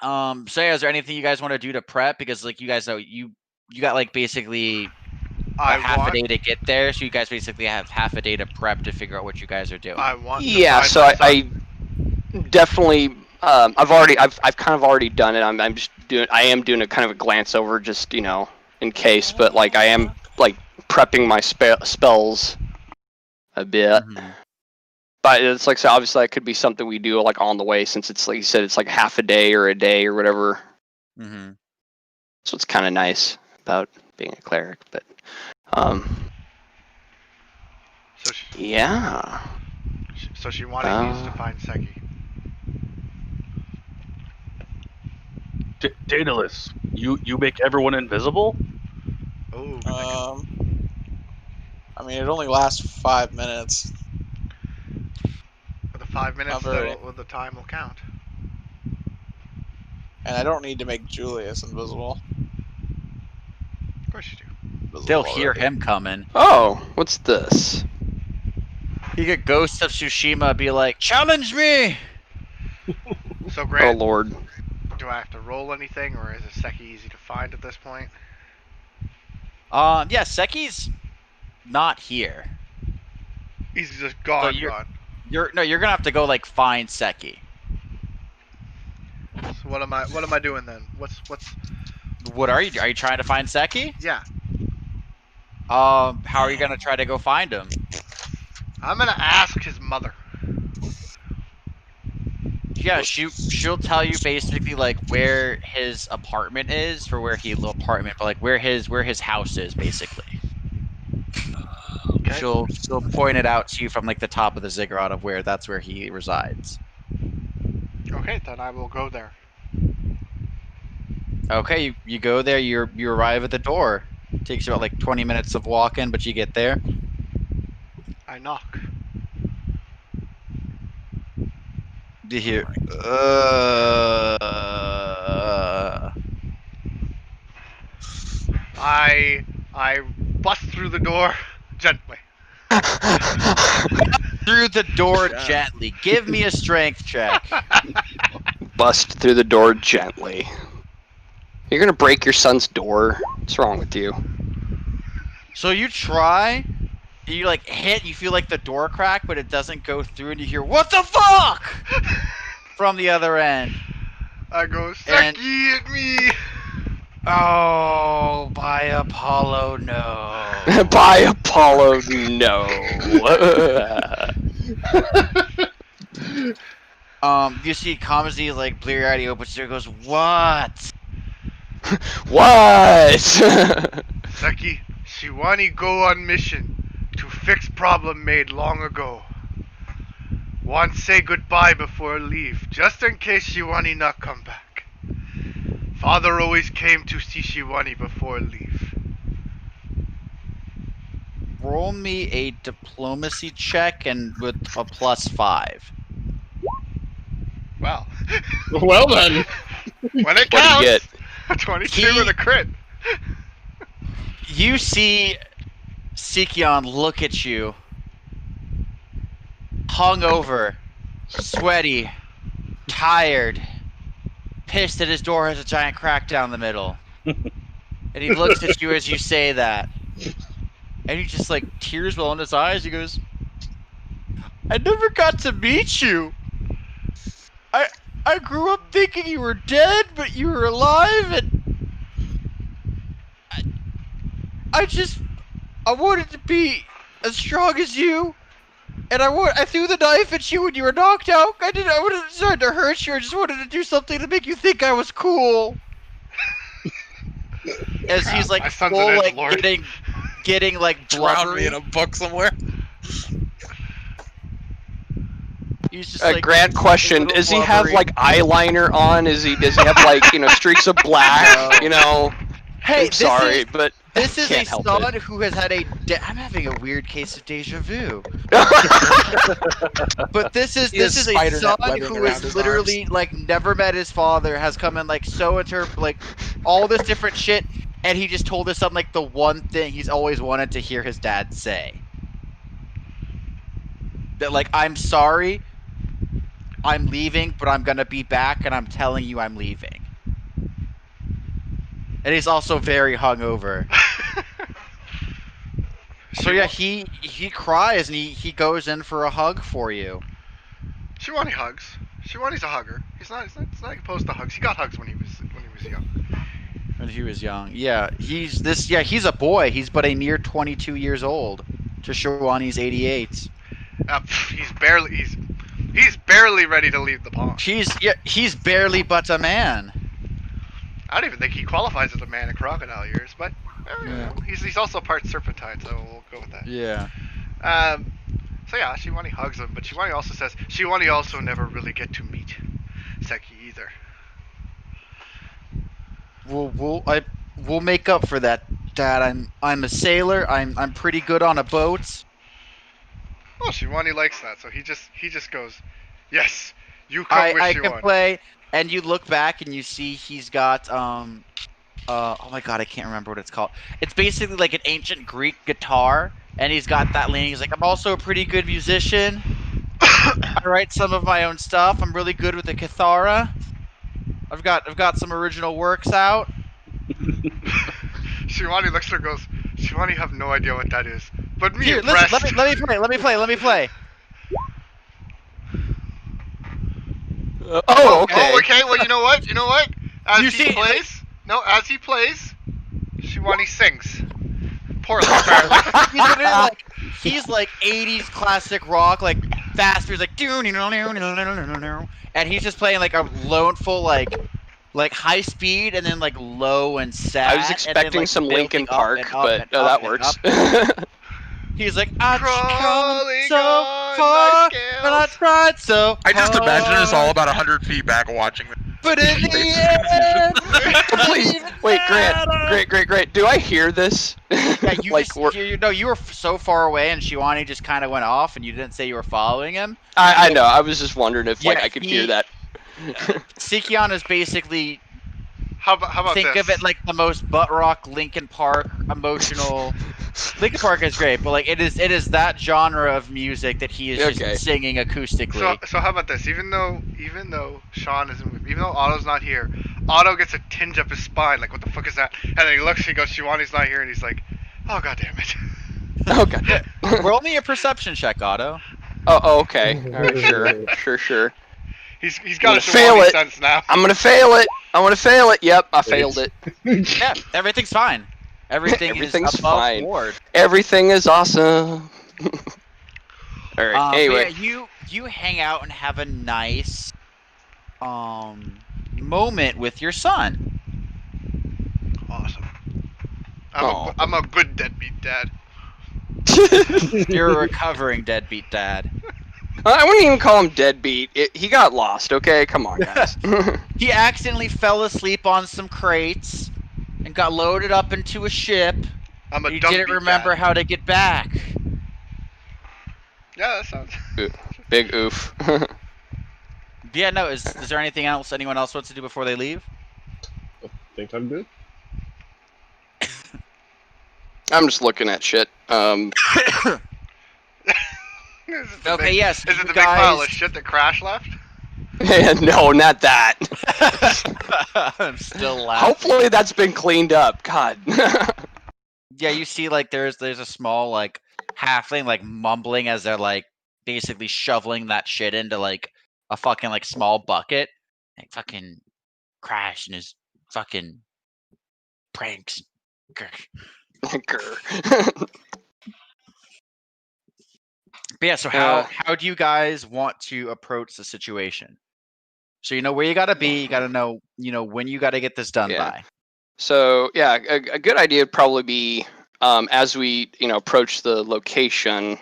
So yeah, is there anything you guys want to do to prep? Because like you guys know you got like basically half a day to get there, so you guys basically have half a day to prep to figure out what you guys are doing. Yeah, so I definitely I've kind of already done it. I am doing a kind of a glance over just, you know, in case, but like I am like prepping my spells a bit. But it's like, so obviously that could be something we do like on the way, since it's like you said, it's like half a day or whatever. So it's kind of nice about being a cleric, but yeah. So she needs to find Seki. Daedalus, you make everyone invisible? Oh. I mean, it only lasts 5 minutes. For the 5 minutes, the time will count. And I don't need to make Julius invisible. Of course you do. They'll hear him coming. Oh, what's this? You get Ghost of Tsushima be like, challenge me! So Grant, oh lord. Do I have to roll anything, or is Seki easy to find at this point? Yeah, Seki's not here. He's just gone. So you're gonna have to go like find Seki. So what am I doing then? What are you? Are you trying to find Seki? Yeah. How are you gonna try to go find him? I'm gonna ask his mother. Yeah, she'll tell you basically like where his apartment is, for where but like where his house is basically. Okay. She'll point it out to you from like the top of the ziggurat of that's where he resides. Okay, then I will go there. Okay, you go there. You arrive at the door. Takes you about like 20 minutes of walking, but you get there. I knock. You hear, I bust through the door gently. Through the door gently. Give me a strength check. Bust through the door gently. You're gonna break your son's door. What's wrong with you? So you try. You like hit. You feel like the door crack, but it doesn't go through, and you hear, "What the fuck?" from the other end. I go, Seki at me. Oh, by Apollo, no. By Apollo, no. You see Kamazi like bleary-eyed, he opens the door and goes, "What?" What? Seki, Shiwani go on mission to fix problem made long ago. Want say goodbye before leave, just in case Shiwani not come back. Father always came to see Shiwani before leave. Roll me a diplomacy check and with a +5. Well. Well then. When it What do you get? counts. 22 and a crit. You see Sikion look at you, hungover, sweaty, tired, pissed that his door has a giant crack down the middle. And he looks at you as you say that. And he just like tears well in his eyes. He goes, I never got to meet you. I grew up thinking you were dead, but you were alive, and I wanted to be as strong as you, and I threw the knife at you when you were knocked out. I wasn't trying to hurt you. I just wanted to do something to make you think I was cool. As Crap, he's like my son's full an like edgelord. getting like Drown me blubbery. in a book somewhere. He's just like Grant question: little does he have blubbery. like eyeliner on? Does he have like streaks of black? No. Hey, I'm sorry, but this is a can't help son it. who has had I'm having a weird case of deja vu. But this is He has a spider son net webbing who around has his literally like never met his father, has come in like like all this different shit, and he just told us something like the one thing he's always wanted to hear his dad say. That like, I'm sorry, I'm leaving, but I'm gonna be back, and I'm telling you I'm leaving. And he's also very hungover. So yeah, he cries and he goes in for a hug for you. Shiwani hugs. Shiwani's a hugger. He's not opposed to hugs. He got hugs when he was young. When he was young, yeah, he's a boy. He's but a mere 22 years old. To Shawani's 88. He's barely ready to leave the pond. He's barely but a man. I don't even think he qualifies as a man in crocodile years, but Yeah. he's also part serpentine, so we'll go with that. Yeah. So yeah, Shiwani hugs him, but Shiwani also says Shiwani also never really get to meet Seki either. We'll make up for that, Dad. I'm a sailor. I'm pretty good on a boat. Oh, Shiwani likes that, so he just goes, yes, you come with I Shiwani. can play, and you look back and you see he's got oh my god, I can't remember what it's called. It's basically like an ancient Greek guitar, and he's got that leaning. He's like, I'm also a pretty good musician. I write some of my own stuff. I'm really good with the kithara. I've got some original works out. Shiwani looks at her and goes, Shiwani have no idea what that is. But me Here, impressed. listen, let me play. Oh, okay. Oh, okay, well, you know what? As You he see- plays, Shiwani sings. Poorly, apparently. He's like 80s classic rock, like faster. He's like, and he's just playing like a loneful, like high speed, and then like low and sad. I was and then, expecting like, some building Linkin up Park, and up but and no, up that and works. up. He's like, I've come Crawling so on far, my but I scales. tried so I just imagine us hard. all about 100 feet back watching this. But in the end, Please, wait, Grant. Do I hear this? yeah, you like, just you were so far away, and Shiwani just kind of went off, and you didn't say you were following him. I know. I was just wondering if Yeah, I could hear that. Sikion is basically How about think this? of it like the most butt rock Linkin Park emotional. Linkin Park is great, but like it is that genre of music that he is just singing acoustically. So how about this? Even though Sean isn't with me, even though Otto's not here, Otto gets a tinge up his spine, like what the fuck is that? And then he looks, he goes, Shiwani's not here, and he's like, oh god damn it. Oh god. Roll me a perception check, Otto. Oh, okay. All right, sure. He's got a fail Shiwani it. sense now. I'm gonna fail it. Yep, I failed it. Yeah, everything's fine. Everything's Everything's above fine. board. Everything is awesome. All right. Anyway, yeah, you hang out and have a nice moment with your son. Awesome. I'm a good deadbeat dad. You're a recovering deadbeat dad. I wouldn't even call him deadbeat. He got lost. Okay, come on, guys. He accidentally fell asleep on some crates and got loaded up into a ship. I'm a He dumb didn't beat remember dad. how to get back. Yeah, that sounds. Big oof. Yeah, no. Is there anything else anyone else wants to do before they leave? I think I'm good. I'm just looking at shit. Okay, yes. Is it you the big pile guys- of shit that Crash left? No, not that. I'm still laughing. Hopefully that's been cleaned up. God. Yeah, you see, like there's a small like halfling like mumbling as they're like basically shoveling that shit into like a fucking like small bucket. Like fucking Crash and his fucking pranks. But yeah, so how do you guys want to approach the situation? So you know where you gotta be, you gotta know, when you gotta get this done by. So yeah, a good idea would probably be as we approach the location.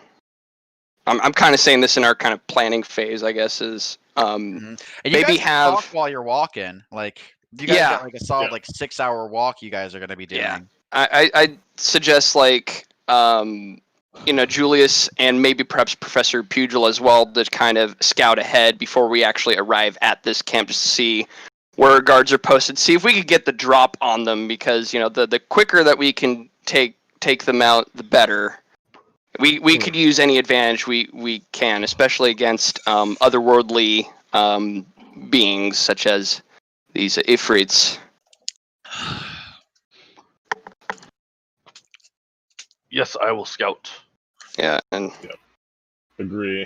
I'm kind of saying this in our kind of planning phase, I guess, is And you maybe guys can have talk while you're walking. Like you guys got like a solid like 6-hour walk you guys are gonna be doing. Yeah. I suggest like Julius and maybe perhaps Professor Pugil as well to kind of scout ahead before we actually arrive at this camp, just to see where our guards are posted, see if we could get the drop on them, because the quicker that we can take them out, the better. We could use any advantage we can, especially against otherworldly beings such as these Ifrits. Yes, I will scout. Yeah, and Agree.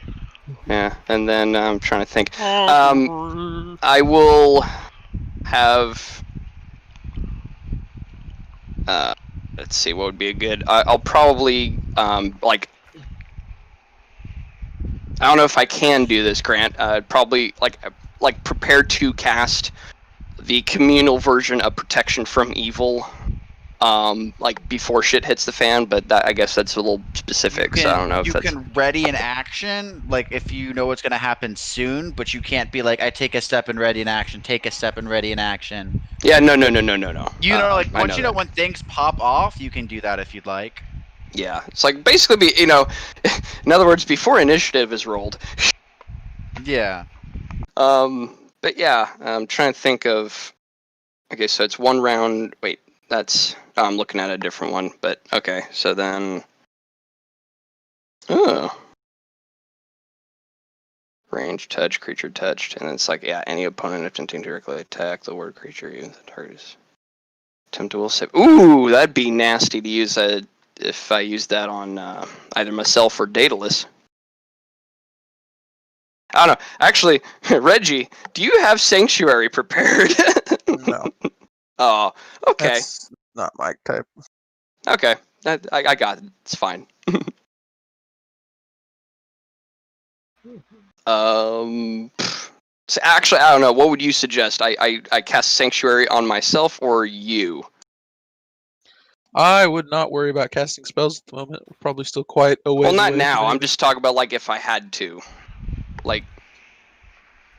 yeah, and then I'm trying to think. I will have. Let's see, what would be a good. I'll probably like. I don't know if I can do this, Grant. Probably like prepare to cast the communal version of Protection from Evil. Like before shit hits the fan, but I guess that's a little specific, so I don't know if that's... You can ready an action, like if you know what's going to happen soon, but you can't be like, I take a step and ready an action, take a step and ready an action. Yeah, no. You know, like once you know when things pop off, you can do that if you'd like. Yeah, it's like basically in other words, before initiative is rolled. Yeah. But yeah, I'm trying to think of... Okay, so it's one round... Wait, that's... I'm looking at a different one, but okay, so then... Oh. Range, touch, creature touched, and it's like, yeah, any opponent attempting to directly attack the word creature, even the target is... Attempt to will save... Ooh, that'd be nasty to use if I used that on either myself or Daedalus. I don't know. Actually, Reggie, do you have Sanctuary prepared? No. Oh, okay. That's not my type. Okay, I got it. It's fine. So actually, I don't know. What would you suggest? I cast Sanctuary on myself or you? I would not worry about casting spells at the moment. We're probably still quite away. Well, not now. I'm just talking about like if I had to. Like,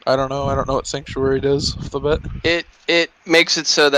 I don't know. I don't know what Sanctuary does off the bat. It makes it so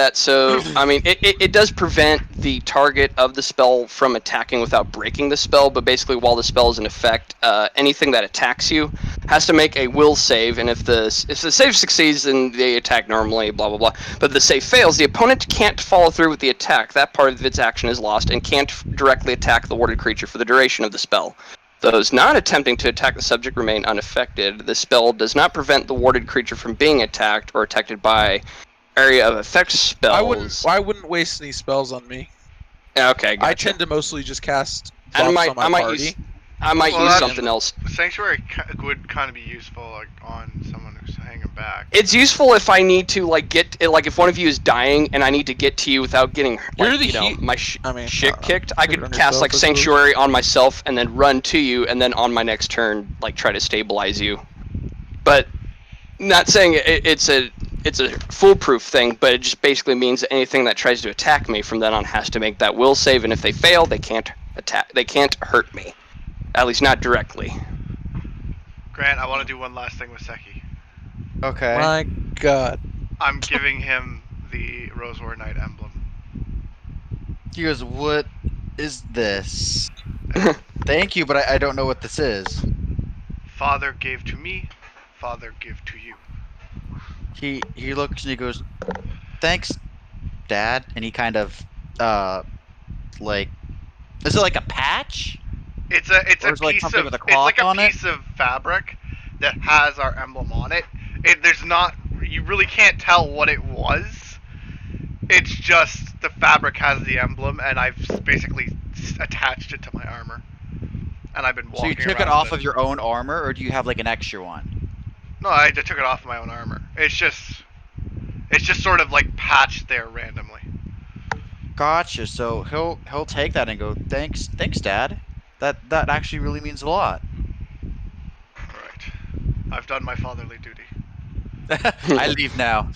I mean it does prevent the target of the spell from attacking without breaking the spell, but basically while the spell is in effect, anything that attacks you has to make a will save, and if the save succeeds, then they attack normally, blah blah blah. But if the save fails, the opponent can't follow through with the attack. That part of its action is lost and can't directly attack the warded creature for the duration of the spell. Those not attempting to attack the subject remain unaffected. The spell does not prevent the warded creature from being attacked or attacked by area of effect spells. I wouldn't waste any spells on me. Okay, gotcha. I tend to mostly just cast And buffs on my party. I might use something else. Sanctuary would kind of be useful, like on someone who's hanging back. It's useful if I need to if one of you is dying and I need to get to you without getting my shit kicked. I could cast like Sanctuary on myself and then run to you, and then on my next turn like try to stabilize you. But not saying it's a foolproof thing, but it just basically means that anything that tries to attack me from then on has to make that will save, and if they fail, they can't attack. They can't hurt me, at least not directly. Grant, I want to do one last thing with Seki. Okay. My God. I'm giving him the Rosewar Knight emblem. He goes, "What is this?" Thank you, but I don't know what this is. Father gave to me, Father give to you. He looks and he goes, "Thanks, Dad." And he kind of like, is it like a patch? It's a Or is it like piece something of with a cloth on it? piece of fabric that has our emblem on it. There's not, you really can't tell what it was. It's just the fabric has the emblem, and I've basically attached it to my armor. And I've been So you walking took around it off with of your own armor, or do you have like an extra one? No, I just took it off my own armor. It's just sort of like patched there randomly. Gotcha. So he'll take that and go, "Thanks, Dad. That actually really means a lot." Alright. I've done my fatherly duty. I leave now.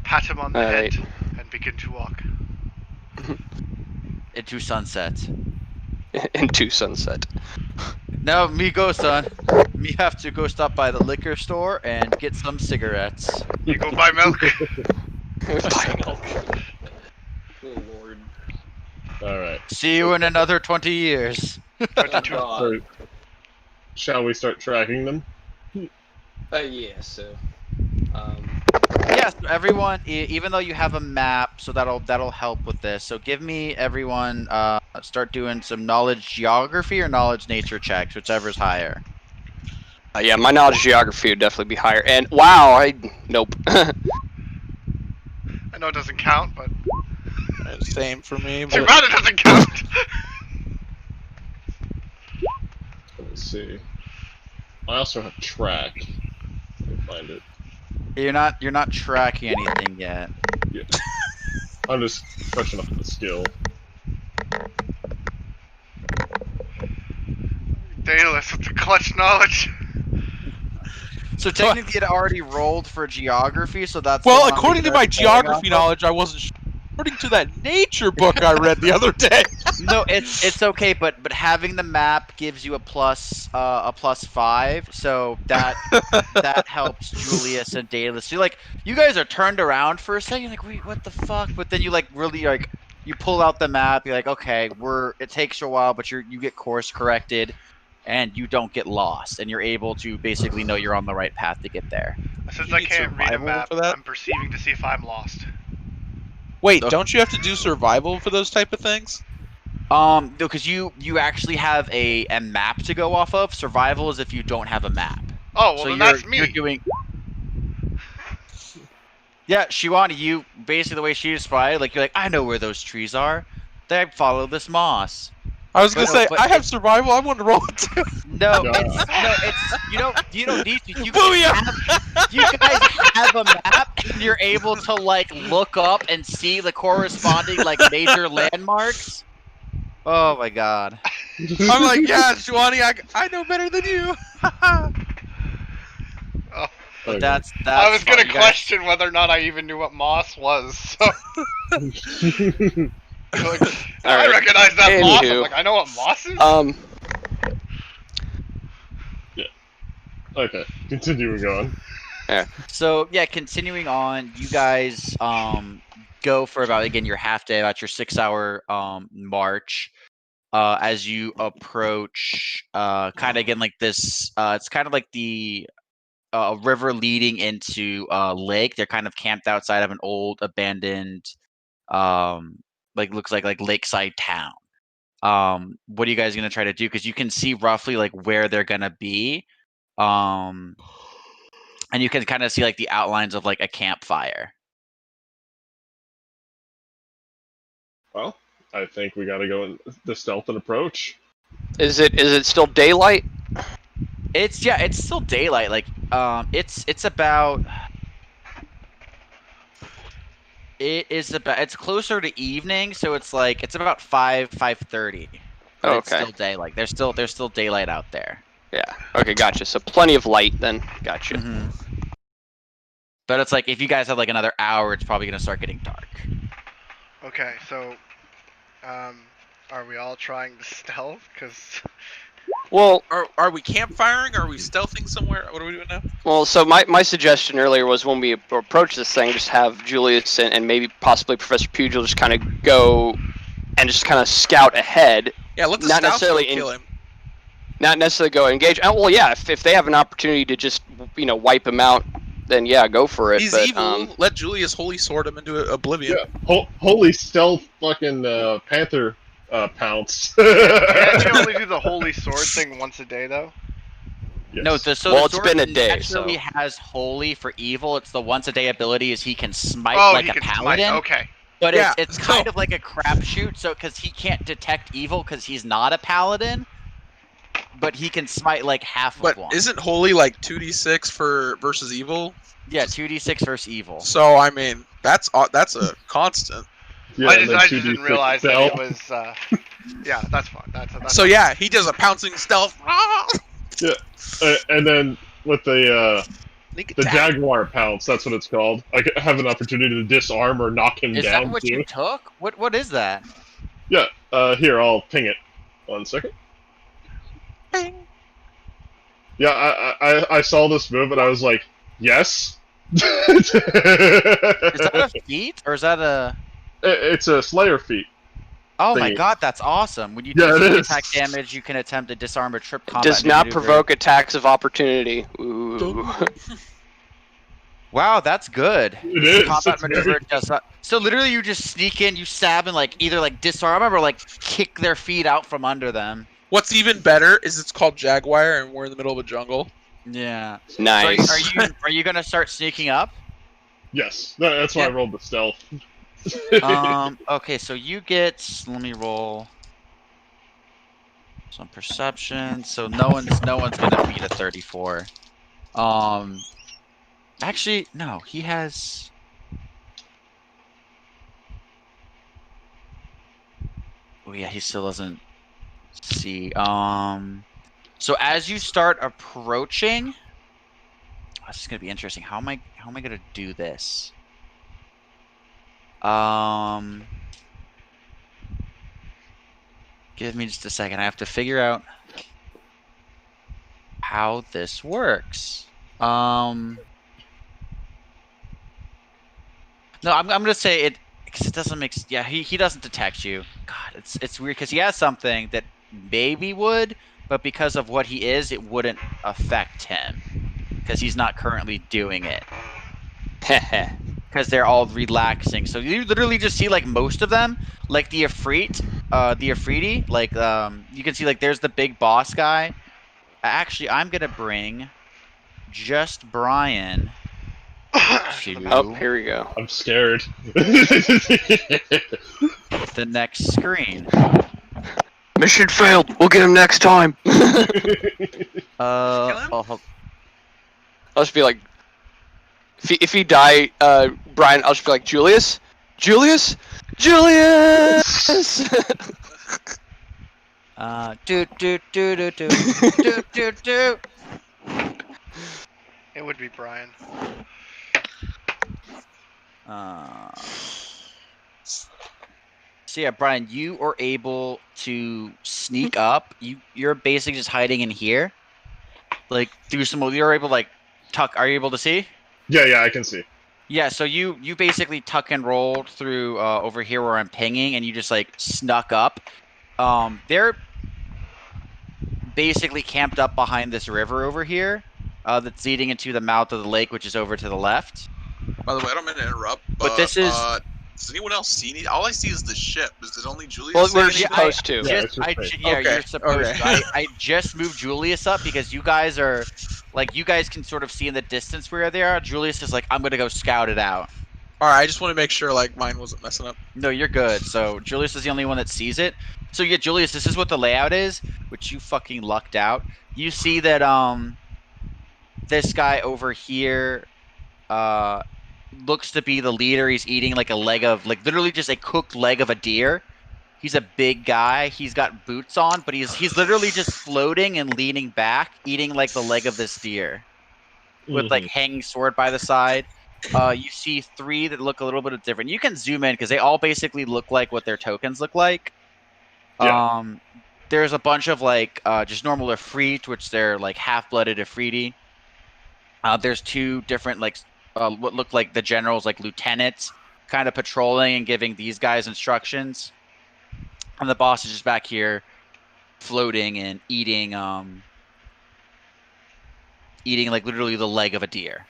Pat him on the Alright. head and begin to walk. Into sunset. Into sunset. Now, me go, son. Me have to go stop by the liquor store and get some cigarettes. You go buy milk. Buy milk. Oh lord. Alright. See you in another 20 years. So, shall we start tracking them? Yeah, so. Yes, everyone. Even though you have a map, so that'll help with this. So give me everyone. Start doing some knowledge geography or knowledge nature checks, whichever's higher. Yeah, my knowledge of geography would definitely be higher. And wow, nope. I know it doesn't count, but Same for me. too But bad it doesn't count. Let's see. I also have track. Let me find it. You're not tracking anything yet. Yeah. I'm just brushing up the skill. Daedalus with the clutch knowledge. So technically, it already rolled for geography. So that's well, the one according to we my started going geography off of. knowledge, I wasn't sure. According to that nature book I read the other day. No, it's okay, but having the map gives you a +5, so that helps Julius and Daedalus. So you guys are turned around for a second, you're like, wait, what the fuck? But then you really you pull out the map, you're like, okay, it takes you a while, but you get course corrected, and you don't get lost, and you're able to basically know you're on the right path to get there. Since You I need can't read a survival map, for that? I'm perceiving to see if I'm lost. Wait, Oh. don't you have to do survival for those type of things? No, because you actually have a map to go off of. Survival is if you don't have a map. Oh, well So then that's me. You're doing. Yeah, Shiwani, you basically the way she described, you're like, I know where those trees are. They follow this moss. I was gonna But- say but I have it's- survival. I want to roll it too. No, Yeah. it's you don't need to. You Booyah! you guys have a map and you're able to look up and see the corresponding major landmarks. Oh my god. I'm like, yeah, Shwani, I know better than you. Oh, But Okay. that's I was gonna fine. You guys- question whether or not I even knew what moss was. So I Alright. recognize that moss. I'm Anywho. like, I know what moss is. Okay, continuing on. So yeah, continuing on, you guys go for about your half day, about your 6-hour march. As you approach, kind of again this, it's kind of like the river leading into a lake. They're kind of camped outside of an old abandoned, looks like lakeside town. What are you guys gonna try to do? Because you can see roughly where they're gonna be. And you can kind of see the outlines of a campfire. Well, I think we gotta go in the stealth and approach. Is it still daylight? It's still daylight. It's about. It's closer to evening, so it's about 5:30. But it's Okay. still daylight. There's still daylight out there. Yeah. Okay, gotcha. So plenty of light then. Gotcha. Mm-hmm. But it's if you guys have another hour, it's probably gonna start getting dark. Okay, so are we all trying to stealth? Because Well, Are we campfiring? Are we stealthing somewhere? What are we doing now? well. So my suggestion earlier was when we approach this thing, just have Julius and maybe possibly Professor Pugil just kind of go and just kind of scout ahead. Yeah, let the Not stouts necessarily go kill him. Not necessarily go engage. Well, yeah, if they have an opportunity to just wipe him out, then yeah, go for it. He's but, evil. Let Julius holy sword him into oblivion. Yeah, holy stealth fucking panther pounce. Can't you only do the holy sword thing once a day though? Yes. No, the Well, it's sword been a day, naturally so. has holy for evil. It's the once a day ability is he can smite Oh, like he a can paladin. smite. Okay. But Yeah, it's kind of like a crapshoot. So because he can't detect evil because he's not a paladin, but he can smite like half But of one. isn't holy like 2d6 versus evil? Yeah, 2d6 versus evil. So I mean, that's a constant. Yeah, I and just then didn't 2d6 realize that stealth. it was. Yeah, that's fine. That's So yeah, he does a pouncing stealth. Yeah, and then with the Sneak the attack. jaguar pounce, that's what it's called. I have an opportunity to disarm or knock him Is down that what too. you took? What is that? Yeah, here I'll ping it. 1 second. Bing. Yeah, I saw this move and I was like, yes. Is that a feat or is that a? It's a Slayer feat. Oh my Thingy. god, that's awesome! When you Yeah, take it sneak is. attack damage, you can attempt to disarm a trip combat. Does not maneuver. provoke attacks of opportunity. Ooh. Wow, that's good. It This is, combat it's maneuver very does not. So literally, you just sneak in, you stab, and like either like disarm them or like kick their feet out from under them. What's even better is it's called Jaguar, and we're in the middle of a jungle. Yeah. Nice. So are you gonna start sneaking up? Yes, that's why I Yeah. rolled the stealth. Okay, so you get. Let me roll some perception. So no one's gonna beat a 34. Actually, no, he has. Oh yeah, he still doesn't see. So as you start approaching, this is gonna be interesting. How am I gonna do this? Give me just a second. I have to figure out how this works. No, I'm gonna say it because it doesn't make. Yeah, he doesn't detect you. God, it's weird because he has something that maybe would, but because of what he is, it wouldn't affect him because he's not currently doing it. Because they're all relaxing. So you literally just see like most of them, like the Afridi, like you can see like there's the big boss guy. Actually, I'm gonna bring just Brian to Oh, here we go. I'm scared. the next screen. Mission failed. We'll get him next time. I'll just be like, if he die, Brian, I'll just be like, Julius. do. It would be Brian. So yeah, Brian, you are able to sneak up. You're basically just hiding in here, like through some. You're able to like tuck. Are you able to see? Yeah, I can see. Yeah, so you basically tuck and rolled through over here where I'm pinging, and you just like snuck up. They're basically camped up behind this river over here, that's leading into the mouth of the lake, which is over to the left. By the way, I don't mean to interrupt, But this is. Does anyone else see anything? All I see is the ship. Is it only Julius? Well, see we're anything? supposed to. Yeah, it's just me. Yeah, Okay, you're supposed okay. to. I just moved Julius up because you guys are, like, you guys can sort of see in the distance where they are. Julius is like, I'm gonna go scout it out. All right, I just want to make sure like mine wasn't messing up. No, you're good. So Julius is the only one that sees it. So yeah, Julius, this is what the layout is, which you fucking lucked out. You see that this guy over here looks to be the leader. He's eating like a leg of literally just a cooked leg of a deer. He's a big guy. He's got boots on, but he's literally just floating and leaning back, eating like the leg of this deer with like hanging sword by the side. You see 3 that look a little bit different. You can zoom in because they all basically look like what their tokens look like. Yeah. there's a bunch of like just normal Ifrit, which they're like half-blooded Ifriti. There's two different like what look like the generals, like lieutenants, kind of patrolling and giving these guys instructions. And the boss is just back here, floating and eating like literally the leg of a deer.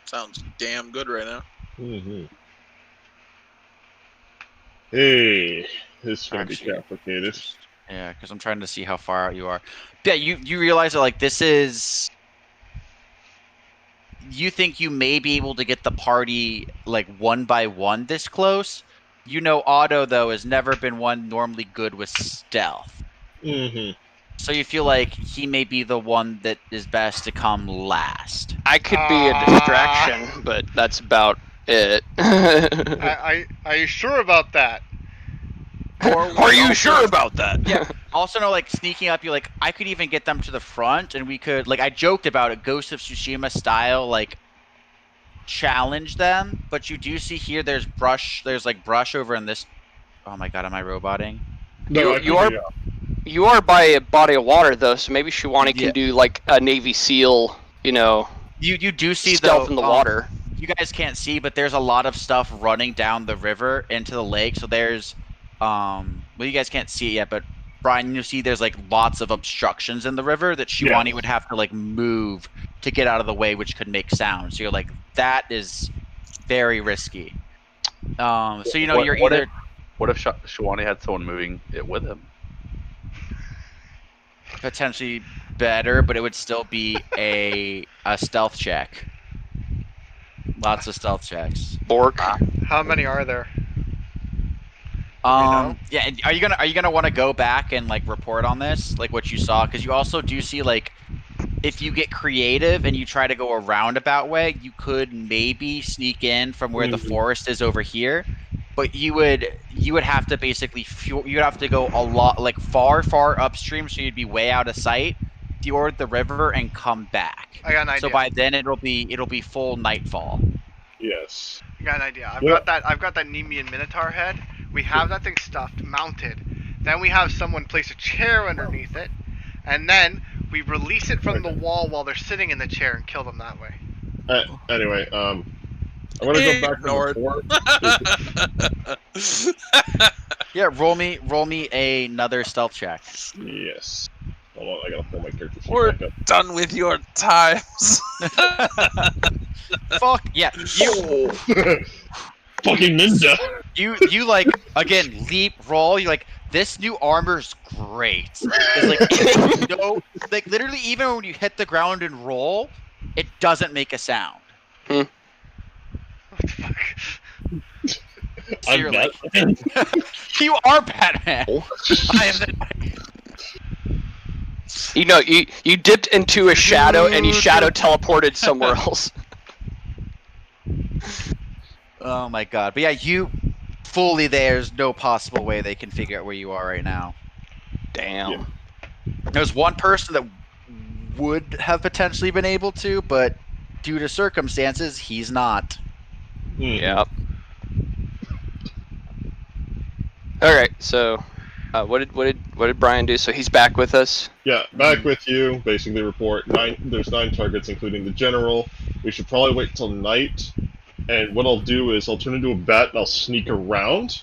Sounds damn good right now. Mm-hmm. Hey, this is gonna be Actually, complicated. Yeah, because I'm trying to see how far out you are. Yeah, you realize that like this is. You think you may be able to get the party like one by one this close. You know, Otto though has never been one normally good with stealth. Mm-hmm. So you feel like he may be the one that is best to come last. I could be a distraction, but that's about it. Are you sure about that? Are you sure about that? Yeah. Also, know like sneaking up, you like I could even get them to the front, and we could like I joked about it, Ghost of Tsushima style, like challenge them. But you do see here, there's like brush over in this. Oh my god, am I roboting? No, You are by a body of water though, so maybe Shiwani can Yeah. do like a Navy SEAL, you know. You do see stealth though, in the water. You guys can't see, but there's a lot of stuff running down the river into the lake. So there's well, you guys can't see it yet, but Brian, you see there's like lots of obstructions in the river that Shiwani would have to like move to get out of the way, which could make sound. So you're like, that is very risky. So you know you're either. What if Shiwani had someone moving it with him? Potentially better, but it would still be a stealth check. Lots of stealth checks. Bork. How many are there? Yeah. Are you gonna want to go back and like report on this, like what you saw? Because you also do see like, if you get creative and you try to go a roundabout way, you could maybe sneak in from where the forest is over here. But you would have to basically you'd have to go a lot like far upstream, so you'd be way out of sight, fjord the river and come back. I got an idea. So by then it'll be full nightfall. Yes. I got an idea. I've got that Nemean Minotaur head. We have that thing stuffed, mounted. Then we have someone place a chair underneath it, and then we release it from the wall while they're sitting in the chair and kill them that way. Anyway, I'm gonna go back to the fort. Yeah, roll me another stealth check. Yes. Hold on, I gotta pull my character sheet We're back up. done with your times. Fuck yeah, you Fucking ninja. You like again leap roll. You like this new armor's great. It's like like literally even when you hit the ground and roll, it doesn't make a sound. What the fuck? So you're like, you are Batman. I am the. You know, you dipped into a shadow and you shadow teleported somewhere else. Oh my god! But yeah, you fully there's no possible way they can figure out where you are right now. Damn. Yeah. There's one person that would have potentially been able to, but due to circumstances, he's not. Yep. All right. So, what did Brian do? So he's back with us. Yeah, back with you. Basically, report there's 9 targets, including the general. We should probably wait till night. And what I'll do is I'll turn into a bat and I'll sneak around.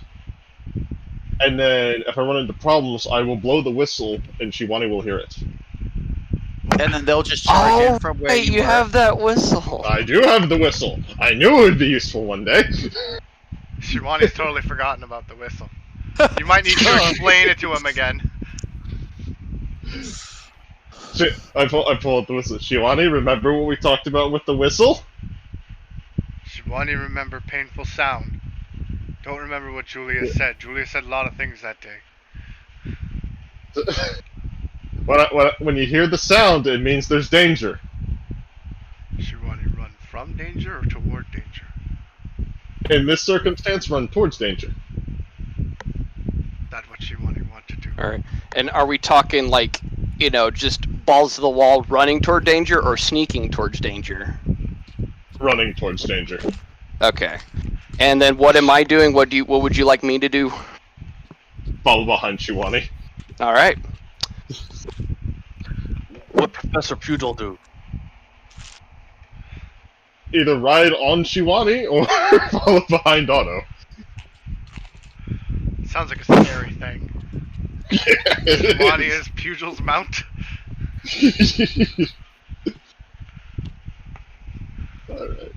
And then if I run into problems, I will blow the whistle and Shiwani will hear it. And then they'll just charge in from where you were. have that whistle. I do have the whistle. I knew it would be useful one day. Shiwani's totally forgotten about the whistle. You might need to explain it to him again. I pull out the whistle. Shiwani, remember what we talked about with the whistle? Shiwani, remember painful sound. Don't remember what Julia said. Julia said a lot of things that day. When you hear the sound, it means there's danger. Shiwani, run from danger or toward danger? In this circumstance, run towards danger. That's what Shiwani wants to do. All right. And are we talking like, you know, just balls to the wall, running toward danger, or sneaking towards danger? Running towards danger. Okay. And then what am I doing? What would you like me to do? follow behind Shiwani. All right. What Professor Pugil do? Either ride on Shiwani or follow behind Otto. Sounds like a scary thing. It Wani is. is Pugil's mount. Alright.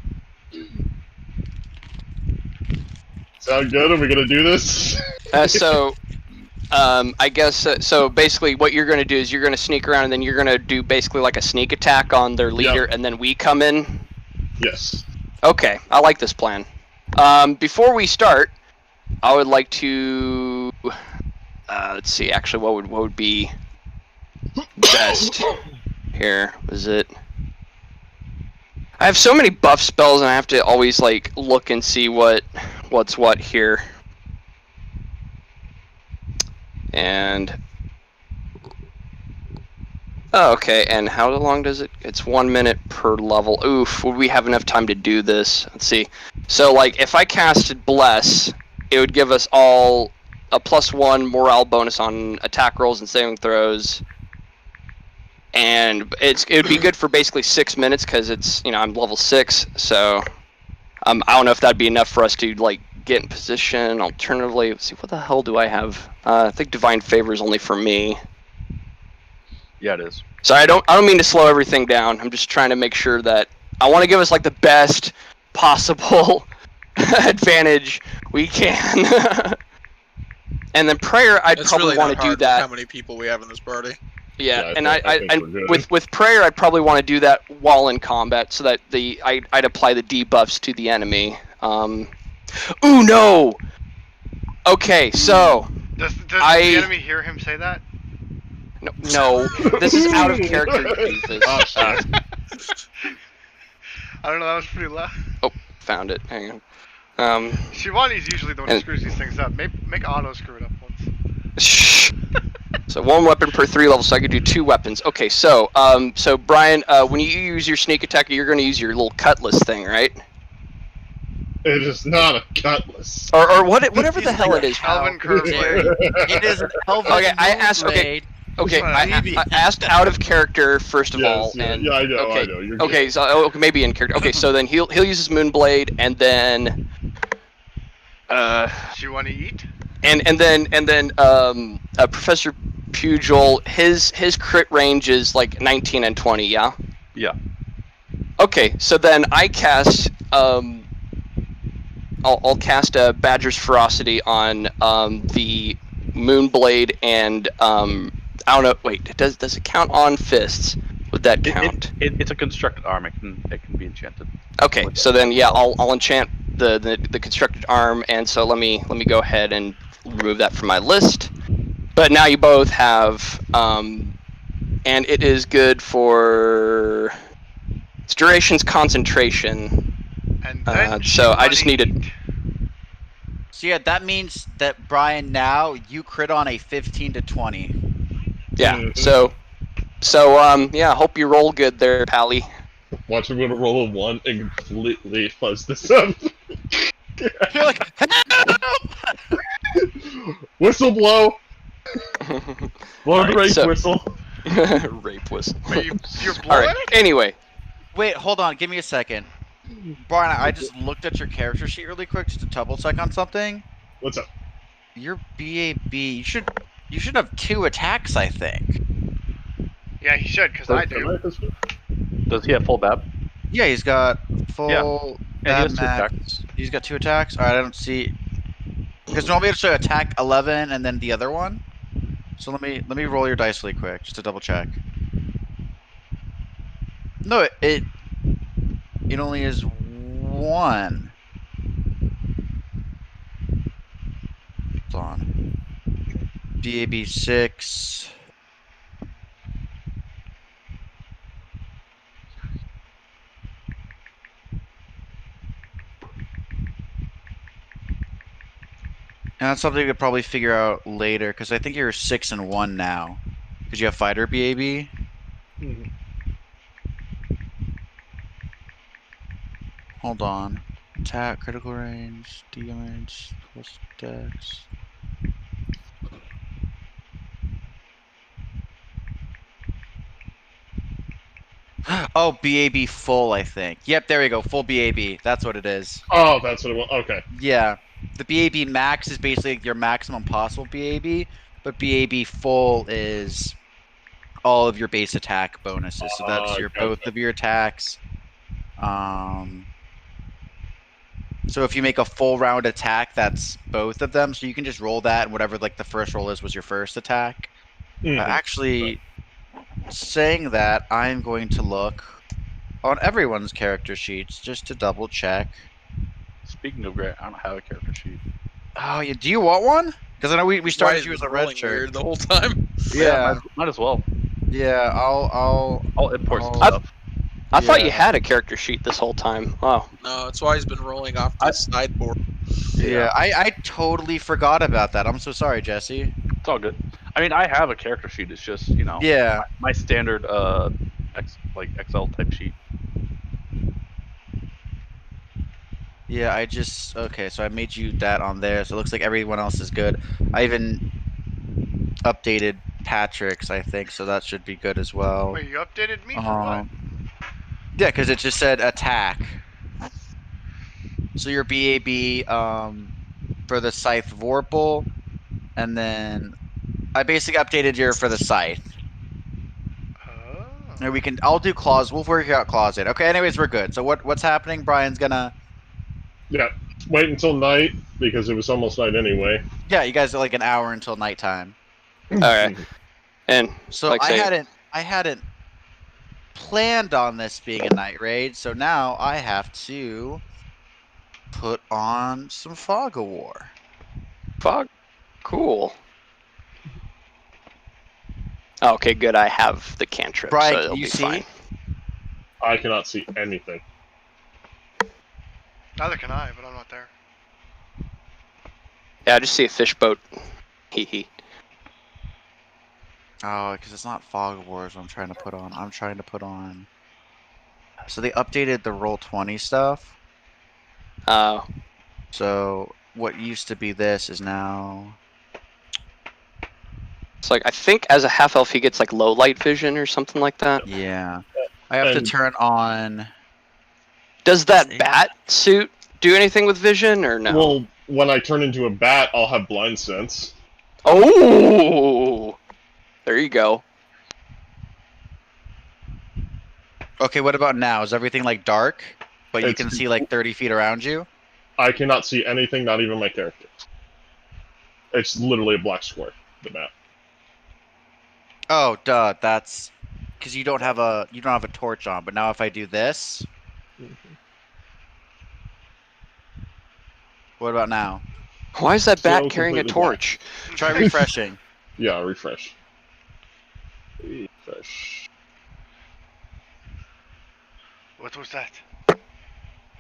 Sound good? Are we gonna do this? I guess so. Basically, what you're going to do is you're going to sneak around, and then you're going to do basically like a sneak attack on their leader, and then we come in. Yes. Okay, I like this plan. Before we start, I would like to let's see. Actually, what would be best here? Was it? I have so many buff spells, and I have to always like look and see what's what here. And oh, okay, and how long does it? It's 1 minute per level. Oof, would we have enough time to do this? Let's see. So, like, if I casted Bless, it would give us all a +1 morale bonus on attack rolls and saving throws. And it would be good for basically 6 minutes because it's, you know, I'm level 6, so I don't know if that'd be enough for us to like get in position. Alternatively, let's see, what the hell do I have? I think Divine Favor is only for me. Yeah, it is. So I don't mean to slow everything down. I'm just trying to make sure that I want to give us like the best possible advantage we can. And then prayer, I'd It's probably really want not to do hard with that. how many people we have in this party. Yeah, Yeah, and I think we're good. with prayer, I'd probably want to do that while in combat, so that I'd apply the debuffs to the enemy. Ooh no. Okay, so Does the enemy hear him say that? no, this is out of character, doofus. Oh, shit. I don't know, that was pretty loud. Oh, found it. Hang on. Shivani's usually the one who screws these things up. Make Otto screw it up once. Shh. So 1 weapon per 3 levels, so I could do 2 weapons. Okay, so so Brian, when you use your sneak attack, you're going to use your little cutlass thing, right? It is not a cutlass. Or whatever the hell it is. Elven curve blade. It is an elven Okay, I asked. Okay, I asked out of character first of all, and yeah, I know, okay, I know. You're okay, good. so okay, maybe in character. Okay, so then he'll use his Moonblade, and then Shivani eat? and then Professor Pugil, his crit range is like 19 and 20, yeah. Yeah. Okay, so then I cast I'll cast a Badger's Ferocity on the Moonblade, and I don't know. Wait, does it count on fists? Would that count? It's a constructed arm. It can be enchanted. Okay, so then yeah, I'll enchant the constructed arm, and so let me go ahead and remove that from my list. But now you both have, and it is good for its duration's concentration. And then So I just needed. So yeah, that means that Brian, now you crit on a 15 to 20. Yeah. Mhm. So yeah. Hope you roll good there, Pally. Watch him gonna roll a 1 and completely fuzz this up. You're like, Whistle blow! Blow Alright, the rape so- whistle. Rape whistle. Wait, you're All blowing right. it? Anyway. wait, hold on, give me a second. Brian, I just looked at your character sheet really quick just to double check on something. What's up? Your BAB, you should have 2 attacks, I think. Yeah, he should, because I do. Does he have full BAB? Yeah, he's got full. Yeah, he has 2 max. attacks. He's got 2 attacks. All right, I don't see. Because normally it's show attack 11 and then the other one. So let me roll your dice really quick just to double check. No, it only is 1. Hold on. BAB 6. And that's something we could probably figure out later, because I think you're 6 and 1 now. Because you have fighter BAB. Hold on. Attack, critical range, damage, plus dex. Oh, BAB full, I think. Yep, there we go. Full BAB. That's what it is. Oh, that's what it was. Okay. Yeah. The BAB max is basically your maximum possible BAB, but BAB full is all of your base attack bonuses. So that's your Gotcha. both of your attacks. So if you make a full round attack, that's both of them. So you can just roll that, and whatever like the first roll is was your first attack. Mhm. Actually, saying that, I'm going to look on everyone's character sheets just to double check. Speaking of Grant, I don't have a character sheet. Oh, yeah. Do you want one? Because I know we started you as a red rolling shirt. weird the whole time. Yeah, might as well. yeah. I'll Import some I'll- stuff. I thought you Yeah. had a character sheet this whole time. Wow. No, that's why he's been rolling off the sideboard. Yeah, I totally forgot about that. I'm so sorry, Jesse. It's all good. I mean, I have a character sheet. It's just Yeah. my standard Excel type sheet. Yeah, okay, so I made you that on there, so it looks like everyone else is good. I even updated Patrick's, I think, so that should be good as well. Wait, you updated me for what? Yeah, because it just said attack. So your BAB for the Scythe Vorpal, and then I basically updated your for the Scythe. Oh. And I'll do claws. We'll work out claws in. Okay, anyways, we're good. So what's happening? Brian's gonna. Yeah. Wait until night because it was almost night anyway. Yeah, you guys are like an hour until nighttime. Okay. And So like I say, hadn't planned on this being a night raid, so now I have to put on some Fog of War. fog. Cool. Okay, good. I have the cantrip, Brian, so can it'll you be see? fine. I cannot see anything. Neither can I, but I'm not there. Yeah, I just see a fish boat. Hee hee. Oh, because it's not Fog of War, I'm trying to put on. I'm trying to put on. So they updated the Roll20 stuff. Oh. So what used to be this is now. It's like I think as a half elf he gets like low light vision or something like that. Yeah. I have to turn on. Does that bat suit do anything with vision or no? Well, when I turn into a bat, I'll have blind sense. Oh, there you go. Okay, what about now? Is everything like dark, but you It's- can see like 30 feet around you? I cannot see anything, not even my character. It's literally a black square, the map. Oh, duh. That's because you don't have a torch on. But now if I do this, what about now? Why is that Still bat carrying a completely black. torch? Try refreshing. Yeah, refresh. Refresh. What was that? What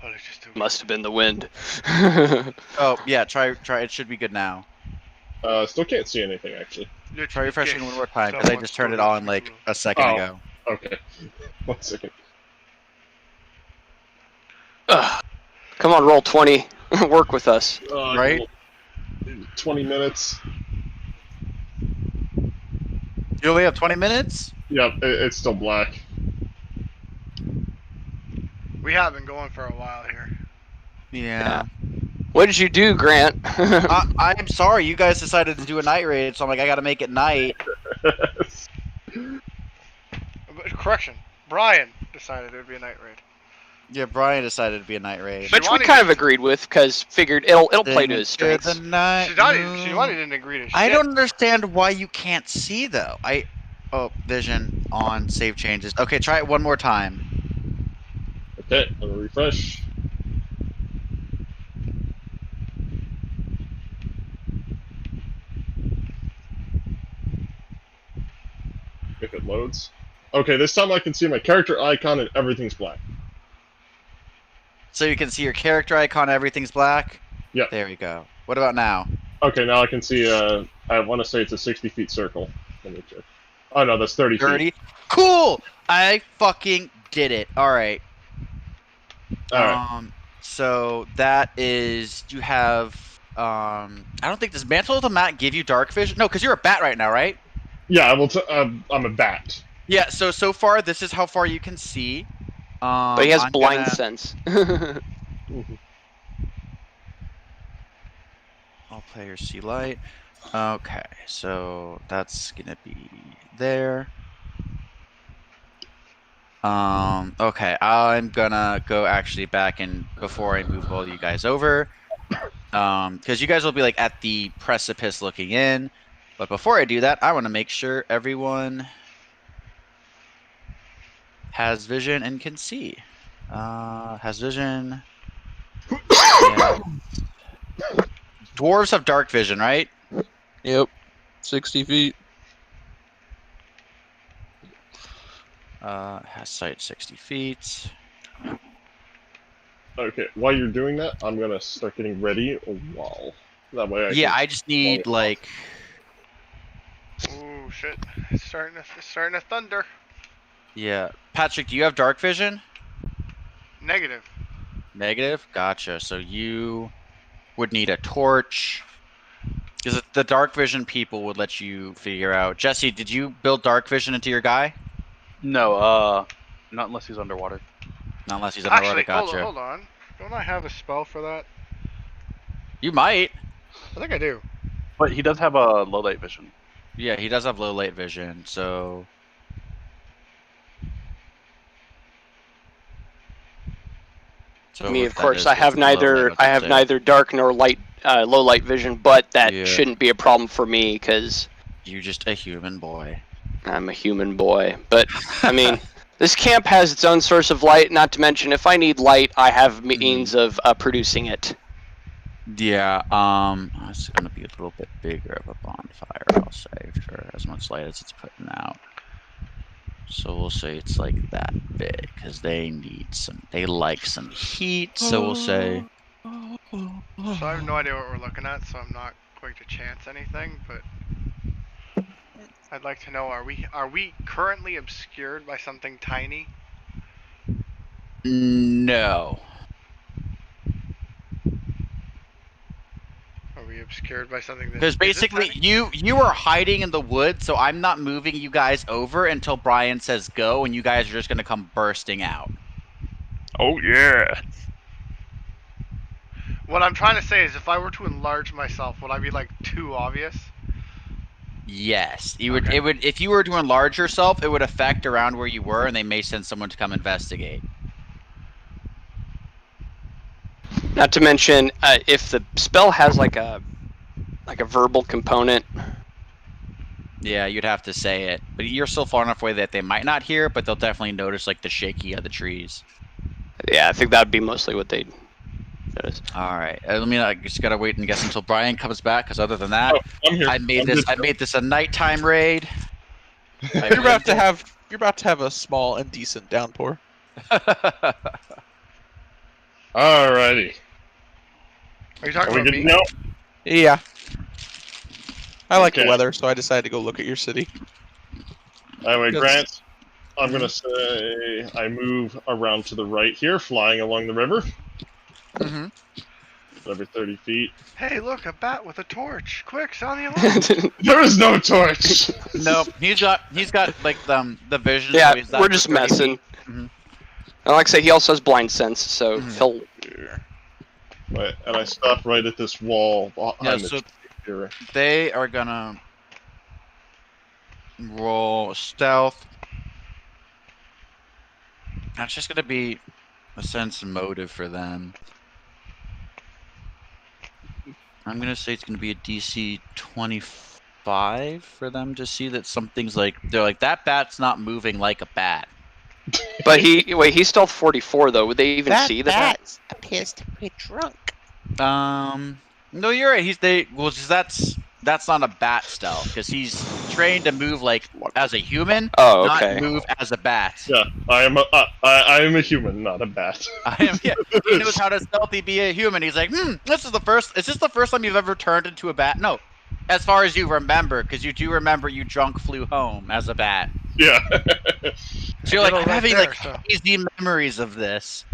did I just do? Must have been the wind. Oh yeah, try. It should be good now. Still can't see anything, actually. Try refreshing one more time because I just turned it on like a second Oh. ago. Okay. 1 second. Ugh. Come on, roll 20. Work with us. Right? 20 minutes. You only have 20 minutes? Yep, it's still black. We have been going for a while here. Yeah. What did you do, Grant? I'm sorry. You guys decided to do a night raid, so I'm like, I got to make it night. Correction. Brian decided it would be a night raid. Yeah, Brian decided to be a night raid. Which we kind of agreed with, because figured it'll play to his strengths. Shidani didn't agree to shit. I don't understand why you can't see though. Vision on save changes. Okay, try it one more time. Okay, I'm gonna refresh. If it loads. Okay, this time I can see my character icon and everything's black. So you can see your character icon, everything's black? Yeah. There we go. What about now? Okay, now I can see, I want to say it's a 60 feet circle. Let me check. Oh no, that's 30 30? feet. Cool! I fucking did it. Alright. Alright. So that is, you have, I don't think, does Mantle of the Mat give you dark vision? No, because you're a bat right now, right? Yeah, I'm a bat. Yeah. So far, this is how far you can see. But he has I'm blind gonna- sense. All players see light. Okay, so that's gonna be there. Okay, I'm gonna go actually back and before I move all you guys over, because you guys will be like at the precipice looking in. But before I do that, I want to make sure everyone has vision and can see. Has vision. Yeah. Dwarves have dark vision, right? Yep. 60 feet. Has sight 60 feet. Okay, while you're doing that, I'm gonna start getting ready a wall. That way Yeah, I just need like. Oh shit! It's starting to thunder. Yeah, Patrick, do you have dark vision? Negative. Negative. Gotcha. So you would need a torch. Because the dark vision people would let you figure out. Jesse, did you build dark vision into your guy? No, not unless he's underwater. Not unless he's underwater. Actually, Gotcha. hold on. Don't I have a spell for that? You might. I think I do. But he does have a low light vision. Yeah, he does have low light vision, so. Me, of course, I have neither dark nor light, low light vision, but that shouldn't be a problem for me because you're just a human boy. I'm a human boy, but I mean, this camp has its own source of light. Not to mention, if I need light, I have means of producing it. Yeah, it's gonna be a little bit bigger of a bonfire, I'll say, for as much light as it's putting out. So we'll say it's like that big, because they like some heat, so we'll say. So I have no idea what we're looking at, so I'm not going to chance anything, but I'd like to know, are we currently obscured by something tiny? No. Are we obscured by something that Because basically you are hiding in the woods, so I'm not moving you guys over until Brian says go, and you guys are just gonna come bursting out. Oh yeah. What I'm trying to say is, if I were to enlarge myself, would I be like too obvious? Yes, you would. It would. If you were to enlarge yourself, it would affect around where you were, and they may send someone to come investigate. Not to mention, if the spell has like a verbal component. Yeah, you'd have to say it, but you're still far enough away that they might not hear, but they'll definitely notice like the shaky of the trees. Yeah, I think that'd be mostly what they'd notice. All right, let me. I just gotta wait and guess until Brian comes back, because other than that, I'm here. I made this a nighttime raid. You're about to have a small and decent downpour. Alrighty. Are you talking Are we about good me? now? Yeah. I like the Okay. weather, so I decided to go look at your city. Anyway, Yes. Grant, I'm gonna say I move around to the right here, flying along the river. Mm-hmm. Every 30 feet. Hey, look, a bat with a torch! Quick, sound the alarm! There is no torch. No, he's got like the vision. Yeah, so he's we're just messing. Mhm. And like I say, he also has blind sense, so he'll. Right, and I stop right at this wall Yeah, behind so the tree. they are gonna roll stealth. That's just gonna be a sense of motive for them. I'm gonna say it's gonna be a DC 25 for them to see that something's like they're like that bat's not moving like a bat. But he's stealth 44 though. Would they even see the bat? appears to be drunk. No, you're right. That's not a bat stealth because he's trained to move like as a human, Oh, okay. not move as a bat. Yeah, I am a human, not a bat. Yeah, he knows how to stealthy be a human. He's like, is this the first time you've ever turned into a bat? No, as far as you remember, because you do remember you drunk flew home as a bat. Yeah. So you're like, I'm having there, like so. hazy memories of this.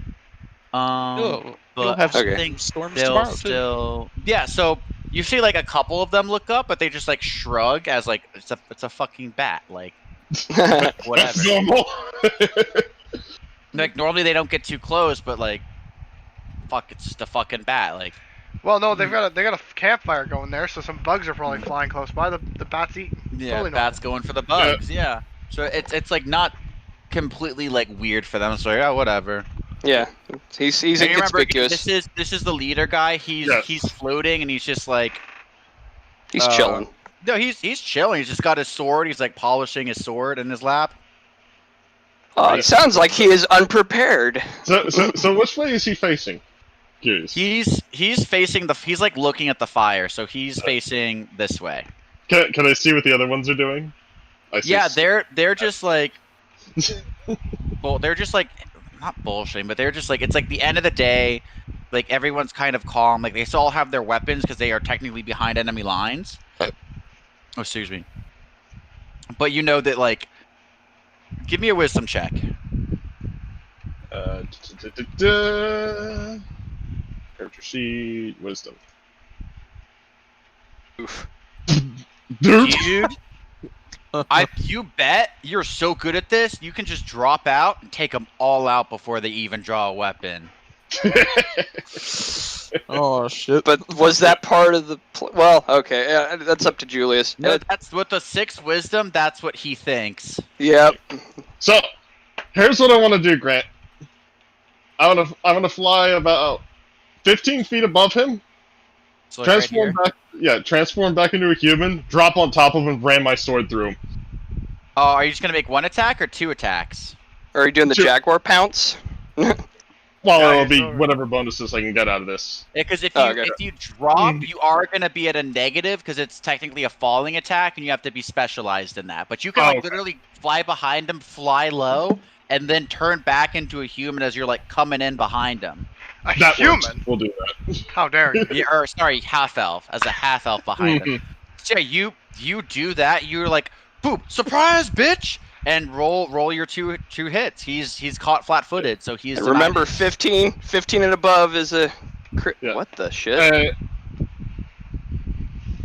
You'll But have Okay. some storms they'll tomorrow too. still, yeah. So you see like a couple of them look up, but they just like shrug as like it's a fucking bat. Like Whatever. That's normal. Like normally they don't get too close, but like, fuck, it's just a fucking bat. Like, Well, no, they got a campfire going there, so some bugs are probably flying close by. The bats eat. yeah, Totally bats going for the bugs. Yeah. So it's like not completely like weird for them. So yeah, whatever. Yeah, he's And you remember, inconspicuous. this is the leader guy. He's floating and he's just like He's chilling. no, he's chilling. He's just got his sword. He's like polishing his sword in his lap. Oh, it sounds like he is unprepared. So which way is he facing? Curious. He's facing he's like looking at the fire, so he's facing this way. Can I see what the other ones are doing? I see. Yeah, they're just like well, they're just like not bullshitting, but they're just like it's like the end of the day. Like everyone's kind of calm. Like they still all have their weapons because they are technically behind enemy lines. Oh, excuse me. But you know that like, give me a wisdom check. Character sheet, wisdom. Oof. Dude. You bet you're so good at this, you can just drop out and take them all out before they even draw a weapon. Oh shit! But was that part of the? Well, okay, yeah, that's up to Julius. No, that's with the 6 wisdom. That's what he thinks. Yep. So, here's what I want to do, Grant. I want to fly about 15 feet above him. So like Transform back. Yeah, transform back into a human. Drop on top of him. Ram my sword through him. Oh, are you just gonna make 1 attack or 2 attacks? Are you doing the Sure. Jaguar pounce? Well, Yeah, it'll it's be over. whatever bonuses I can get out of this. Yeah, because if Oh, okay. you drop, you are gonna be at a negative because it's technically a falling attack, and you have to be specialized in that. But you can Oh, like okay. literally fly behind him, fly low, and then turn back into a human as you're like coming in behind him. A That human? works. We'll do that. How dare you? Yeah, or sorry, half elf as a half elf behind him. So yeah, you do that. You're like, boop, surprise, bitch, and roll your two hits. He's caught flat-footed, so he's. And remember, 15 and above is a crit. Yeah. What the shit?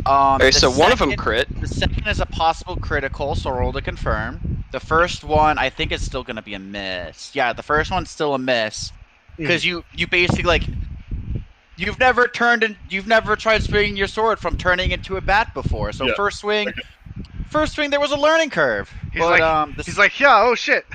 Okay, So one of them crit. The second is a possible critical, so roll to confirm. The first one, I think, is still going to be a miss. Yeah, the first one's still a miss because you basically like you've never tried swinging your sword from turning into a bat before. So Yeah. first swing, there was a learning curve. He's But, like, the he's like, yeah, oh shit.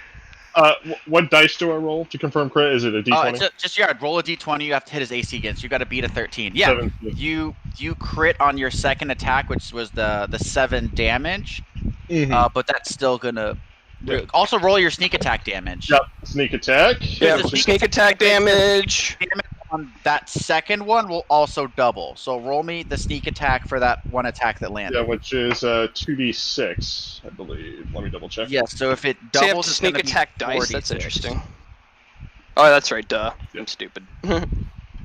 What dice do I roll to confirm crit? Is it a d20? just roll a d20. You have to hit his AC against. You got to beat a 13. Yeah, 7. you crit on your second attack, which was the 7 damage. But that's still gonna. Yeah. Also roll your sneak attack damage. Yep. Sneak attack. Yeah, the sneak attack damage. Damage on that second one will also double. So roll me the sneak attack for that one attack that landed. Yeah, which is 2d6, I believe. Let me double check. Yes. So if it So you have doubles, to it's sneak gonna be attack dice. That's 4d6. interesting. Oh, that's right. Duh. Yeah. I'm stupid.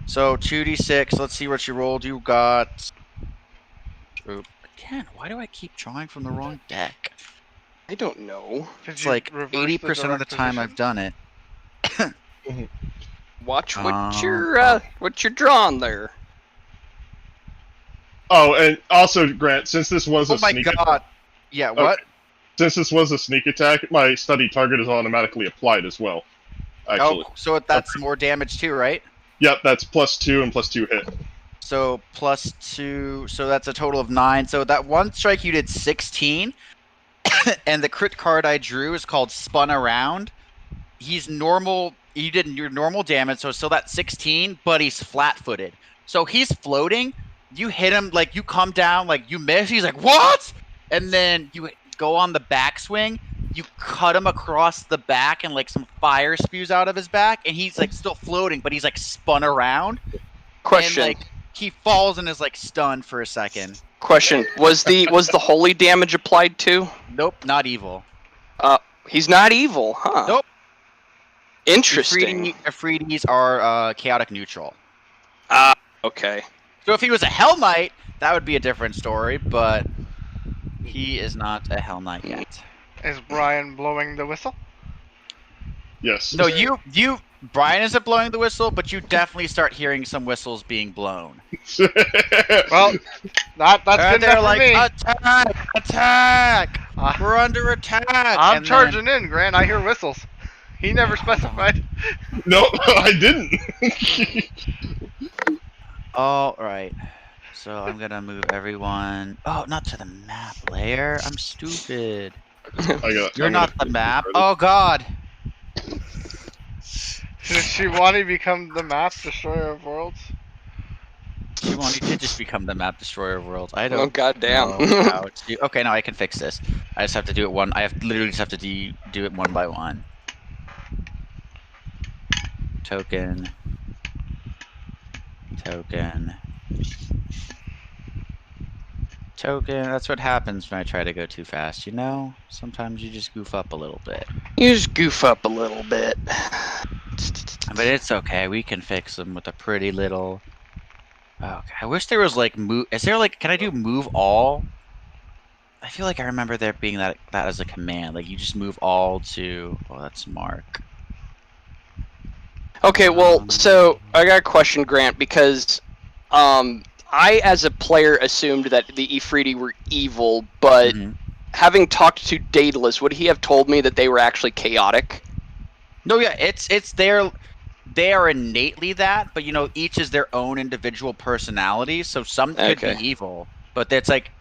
So 2d6. Let's see what you rolled. You got. Oop. Again, why do I keep drawing from the wrong deck? I don't know. It's like 80% of the time I've done it. Watch what you're drawing there. Oh, and also, Grant, since this was a Oh my sneak god. attack, Yeah. What? since this was a sneak attack, my study target is automatically applied as well. Actually. Oh, so that's more damage too, right? Yep, that's +2 and +2 hit. So +2, so that's a total of 9. So that one strike you did 16, and the crit card I drew is called Spun Around. He's normal. You did your normal damage, so still that 16, but he's flat-footed. So he's floating. You hit him like you come down, like you miss. He's like what? And then you go on the backswing. You cut him across the back, and like some fire spews out of his back, and he's like still floating, but he's like spun around. Question. And, like, he falls and is like stunned for a second. Question. Was the holy damage applied too? Nope, not evil. He's not evil, huh? Nope. Interesting. Ifritis are chaotic neutral. Okay. So if he was a Hell Knight, that would be a different story, but he is not a Hell Knight yet. Is Brian blowing the whistle? Yes. No, Brian isn't blowing the whistle, but you definitely start hearing some whistles being blown. Well, that's And good they're enough like, for me. attack! Attack! We're under attack. I'm and charging in, Grant. I hear whistles. He never Hold on. specified. No, I didn't. All right. So I'm gonna move everyone. Oh, not to the map layer. I'm stupid. You're not the map. Oh God. Did Shiwani become the map destroyer of worlds? Shimon, you did just become the map destroyer of worlds. I Oh don't goddamn! know how to. Okay, now I can fix this. I just have to do it one. I have literally just have to do it one by one. Token. Token. Token. That's what happens when I try to go too fast, you know? Sometimes you just goof up a little bit. You just goof up a little bit. But it's okay. We can fix them with a pretty little. Okay. I wish there was like move. Is there like? Can I do move all? I feel like I remember there being that as a command. Like you just move all to. Oh, that's Mark. Okay, well, so I got a question, Grant, because I, as a player, assumed that the Ifriti were evil, but having talked to Daedalus, would he have told me that they were actually chaotic? No, yeah, it's their. They are innately that, but you know, each is their own individual personality. So some could be evil, but it's like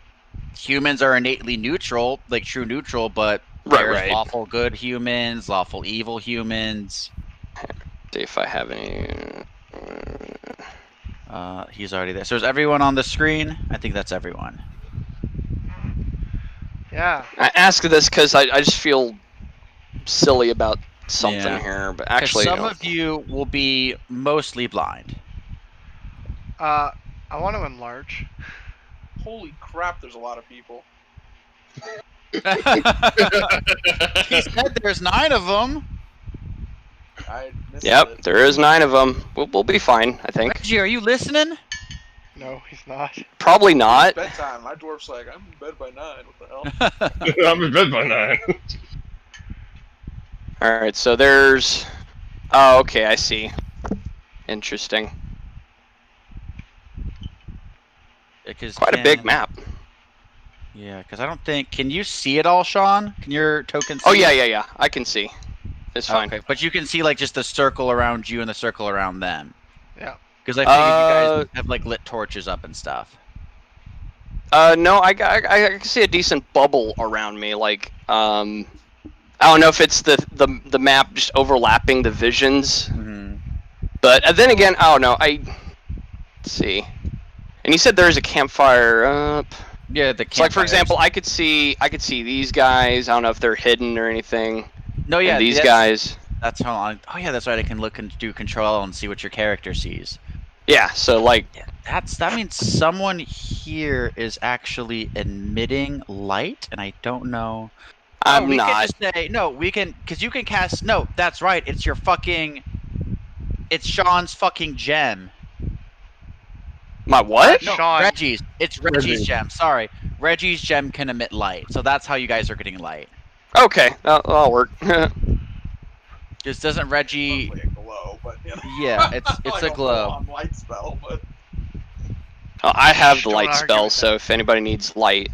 humans are innately neutral, like true neutral, but there's lawful good humans, lawful evil humans. See if I have any. He's already there. So is everyone on the screen? I think that's everyone. Yeah. I ask this because I just feel silly about something here, but actually, some of you will be mostly blind. I want to enlarge. Holy crap! There's a lot of people. He said there's 9 of them. Yep, there is 9 of them. We'll be fine, I think. Reggie, are you listening? No, he's not. Probably not. It's bedtime. My dwarf's like, I'm in bed by 9. What the hell? I'm in bed by 9. Alright, so there's... Oh, okay, I see. Interesting. Quite a big map. Yeah, because I don't think... Can you see it all, Sean? Can your token see? Oh, yeah. I can see. It's fine. Okay, but you can see, like, just the circle around you and the circle around them. Yeah. Because I figured you guys have, like, lit torches up and stuff. No, I can see a decent bubble around me, like, I don't know if it's the map just overlapping the visions. But then again, I don't know. Let's see. And you said there's a campfire up. Yeah, the so like for example, I could see these guys. I don't know if they're hidden or anything. No, yeah, and these guys. That's how long. Oh yeah, that's right. I can look and do control and see what your character sees. Yeah, so like that means someone here is actually emitting light, and I don't know. I'm not. Can just say no. We can because you can cast. No, that's right. It's your fucking. It's Sean's fucking gem. My what? No, Sean. Reggie's. It's Reggie's gem. Sorry, Reggie's gem can emit light, so that's how you guys are getting light. Okay, that'll work. Just doesn't Reggie? Like a glow, but you know. Yeah, it's like a glow. Light spell, but I have the Don't light argue spell, with so if anybody needs light,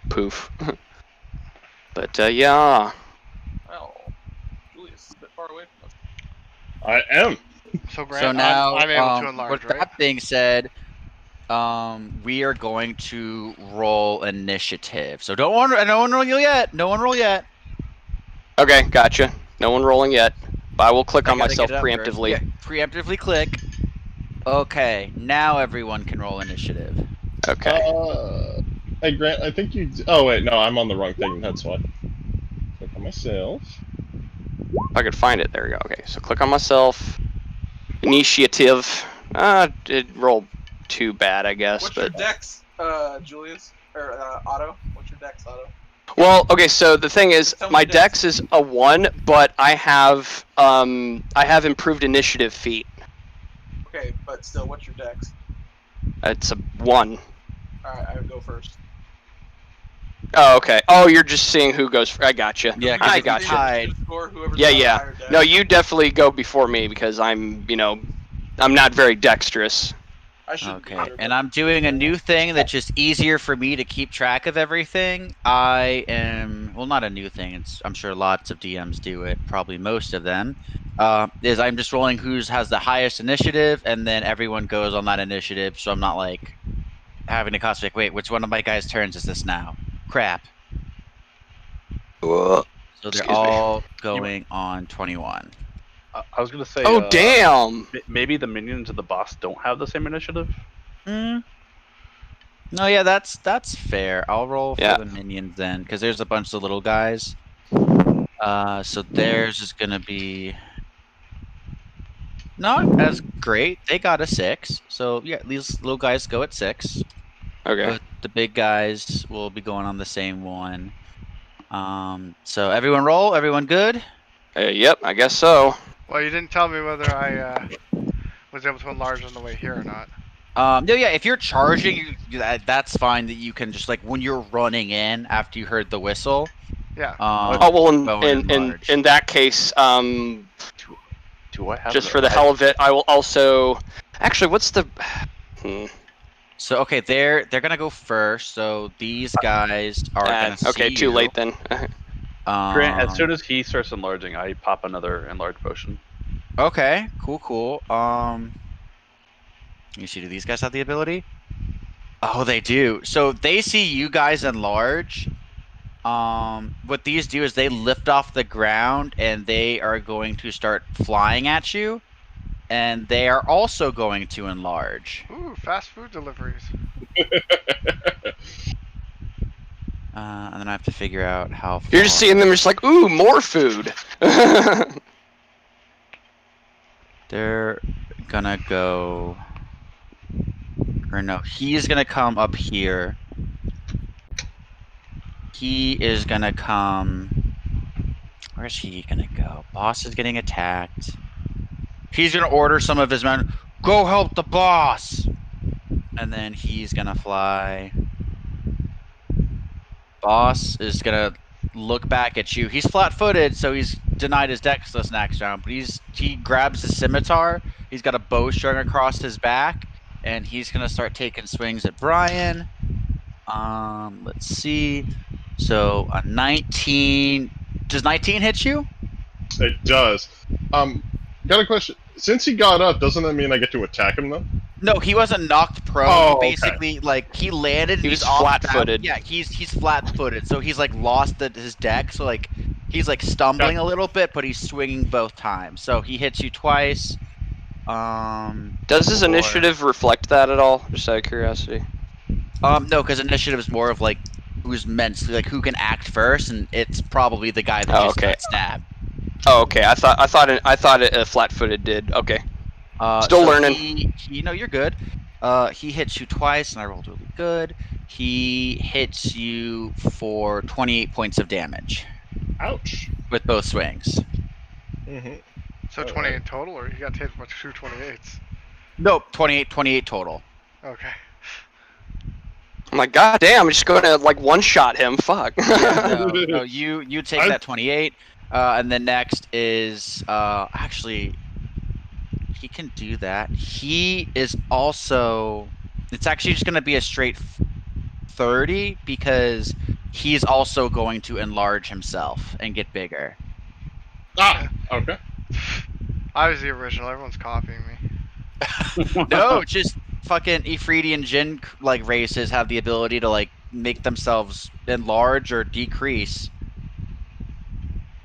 poof. But yeah. well, Julius is a bit far away from us. I am. So, Grant, So now, I'm able to enlarge, with that being said, we are going to roll initiative. So no one roll yet. No one roll yet. Okay, gotcha. No one rolling yet. But I will click on gotta myself get it up preemptively. first. Yeah, preemptively click. Okay, now everyone can roll initiative. Okay. Hey Grant, I think you. Oh wait, no, I'm on the wrong thing. That's why. Click on myself. If I could find it. There we go. Okay, so click on myself. Initiative. It rolled too bad, I guess. What's but your dex, Julius? Or Otto? What's your dex, Otto? well, okay. So the thing is, Tell me my your dex. dex is a 1, but I have improved initiative feat. Okay, but still, what's your dex? It's a 1. Alright, I would go first. Oh, okay. Oh, you're just seeing who goes. I gotcha. Yeah, 'cause I if you gotcha. tied- Yeah. No, you definitely go before me because I'm, I'm not very dexterous. I shouldn't be Okay, here, and but- I'm doing a new thing that's just easier for me to keep track of everything. I am, well, not a new thing. I'm sure lots of DMs do it, probably most of them. Is I'm just rolling who has the highest initiative, and then everyone goes on that initiative. So I'm not like having to concentrate. Wait, which one of my guys' turns is this now? Crap. Whoa. So they're Excuse me. all going on 21. I was gonna say. Oh damn! Maybe the minions of the boss don't have the same initiative. No, yeah, that's fair. I'll roll for Yeah. the minions then, because there's a bunch of little guys. So theirs is gonna be not as great. They got a 6. So yeah, these little guys go at 6. Okay. But the big guys will be going on the same one. So everyone roll. Everyone good? Yep, I guess so. Well, you didn't tell me whether I was able to enlarge on the way here or not. No, yeah. If you're charging, that's fine. That you can just like when you're running in after you heard the whistle. Yeah. Oh well, go and enlarge. in that case, Do I have just for the hell of it, I will also. Actually, what's the? So okay, they're gonna go first. So these guys are gonna okay, see too you. late then. Grant, as soon as he starts enlarging, I pop another enlarge potion. Okay, cool. Let me see. Do these guys have the ability? Oh, they do. So they see you guys enlarge. What these do is they lift off the ground and they are going to start flying at you, and they are also going to enlarge. Ooh, fast food deliveries. And then I have to figure out how far. You're just seeing them, just like, ooh, more food. They're gonna go. Or no, he's gonna come up here. He is gonna come. Where's he gonna go? Boss is getting attacked. He's gonna order some of his men. Go help the boss! And then he's gonna fly. Boss is gonna look back at you. He's flat-footed, so he's denied his dex this next round. But he grabs his scimitar. He's got a bow strung across his back, and he's gonna start taking swings at Brian. Let's see. So a 19. Does 19 hit you? It does. Got a question. Since he got up, doesn't that mean I get to attack him though? No, he wasn't knocked prone. Oh, okay. Basically, like he landed. He was off flat-footed. Yeah, he's flat-footed. So he's like lost his deck. So like he's like stumbling a little bit, but he's swinging both times. So he hits you twice. Does his or- initiative reflect that at all? Just out of curiosity. No, because initiative is more of like who's meant to, like who can act first, and it's probably the guy that just got stabbed. Oh, okay. I thought it flat-footed did. Okay. Still So learning. You're good. He hits you twice, and I rolled really good. He hits you for 28 points of damage Ouch. with both swings. Mm-hmm. So 28 total, or you got hit with 2 28s? Nope, 28 total. Okay. I'm like, god damn, I'm just going to like one-shot him. Fuck. No, you take that 28, and then next is actually he can do that. He is also. It's actually just going to be a straight 30 because he's also going to enlarge himself and get bigger. Ah, okay. I was the original. Everyone's copying me. No, just fucking Ifriti and Jin like races have the ability to like make themselves enlarge or decrease.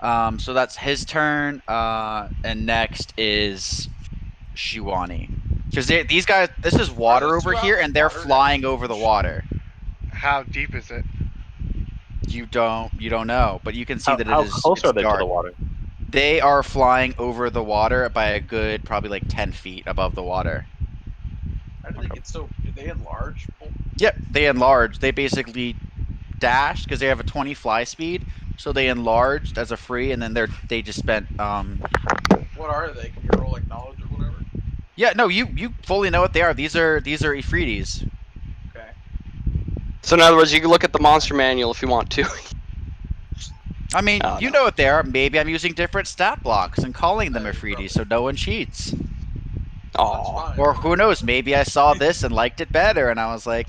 So that's his turn. And next is Shiwani. Because these guys, this is water over here, and they're flying over the water. How deep is it? You don't know, but you can see that How it is. close it's are they dark. to the water? They are flying over the water by a good, probably like 10 feet above the water. How do they get so? Do they enlarge? Yep, they enlarge. They basically dashed because they have a 20 fly speed, so they enlarged as a free, and then they just spent. What are they? Can you roll like knowledge or whatever? Yeah, no, you fully know what they are. These are Ifritis. Okay. So in other words, you can look at the monster manual if you want to. I mean, Oh, you no. know what they are. Maybe I'm using different stat blocks and calling them Ifritis, so no one cheats. Aw. Or who knows, maybe I saw this and liked it better, and I was like,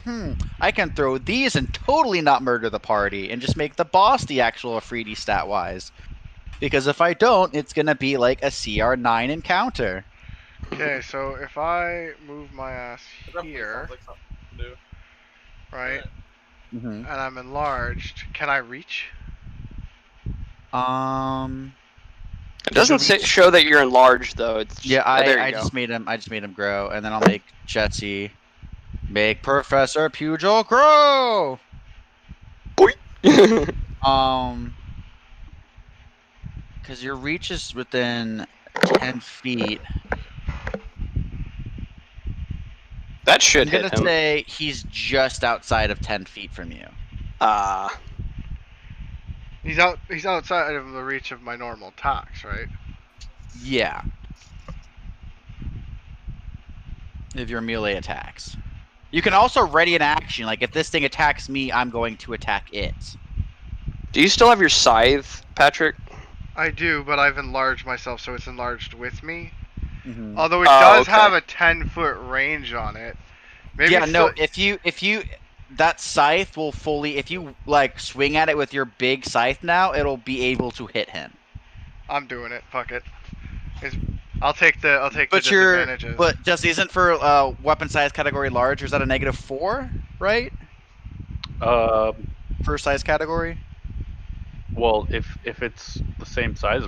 I can throw these and totally not murder the party and just make the boss the actual Afridi stat-wise. Because if I don't, it's going to be like a CR9 encounter. Okay, so if I move my ass Definitely here, sounds like something to do. right, Mm-hmm. and I'm enlarged, can I reach? It doesn't show that you're enlarged though. It's just, Yeah, there you I go. just made him grow, and then I'll make Jetsy make Professor Pugil grow. Because your reach is within 10 feet. That should I'm hit gonna him. say he's just outside of 10 feet from you. He's outside of the reach of my normal attacks, right? Yeah. If your melee attacks. You can also ready an action. Like, if this thing attacks me, I'm going to attack it. Do you still have your scythe, Patrick? I do, but I've enlarged myself so it's enlarged with me. Mm-hmm. Although it does have a 10-foot range on it. Maybe yeah, no, still... if you that scythe will fully, if you like swing at it with your big scythe now, it'll be able to hit him. I'm doing it. Fuck it. I'll take the disadvantages. But just isn't for weapon size category large, or is that a -4, right? For size category? Well, if it's the same size,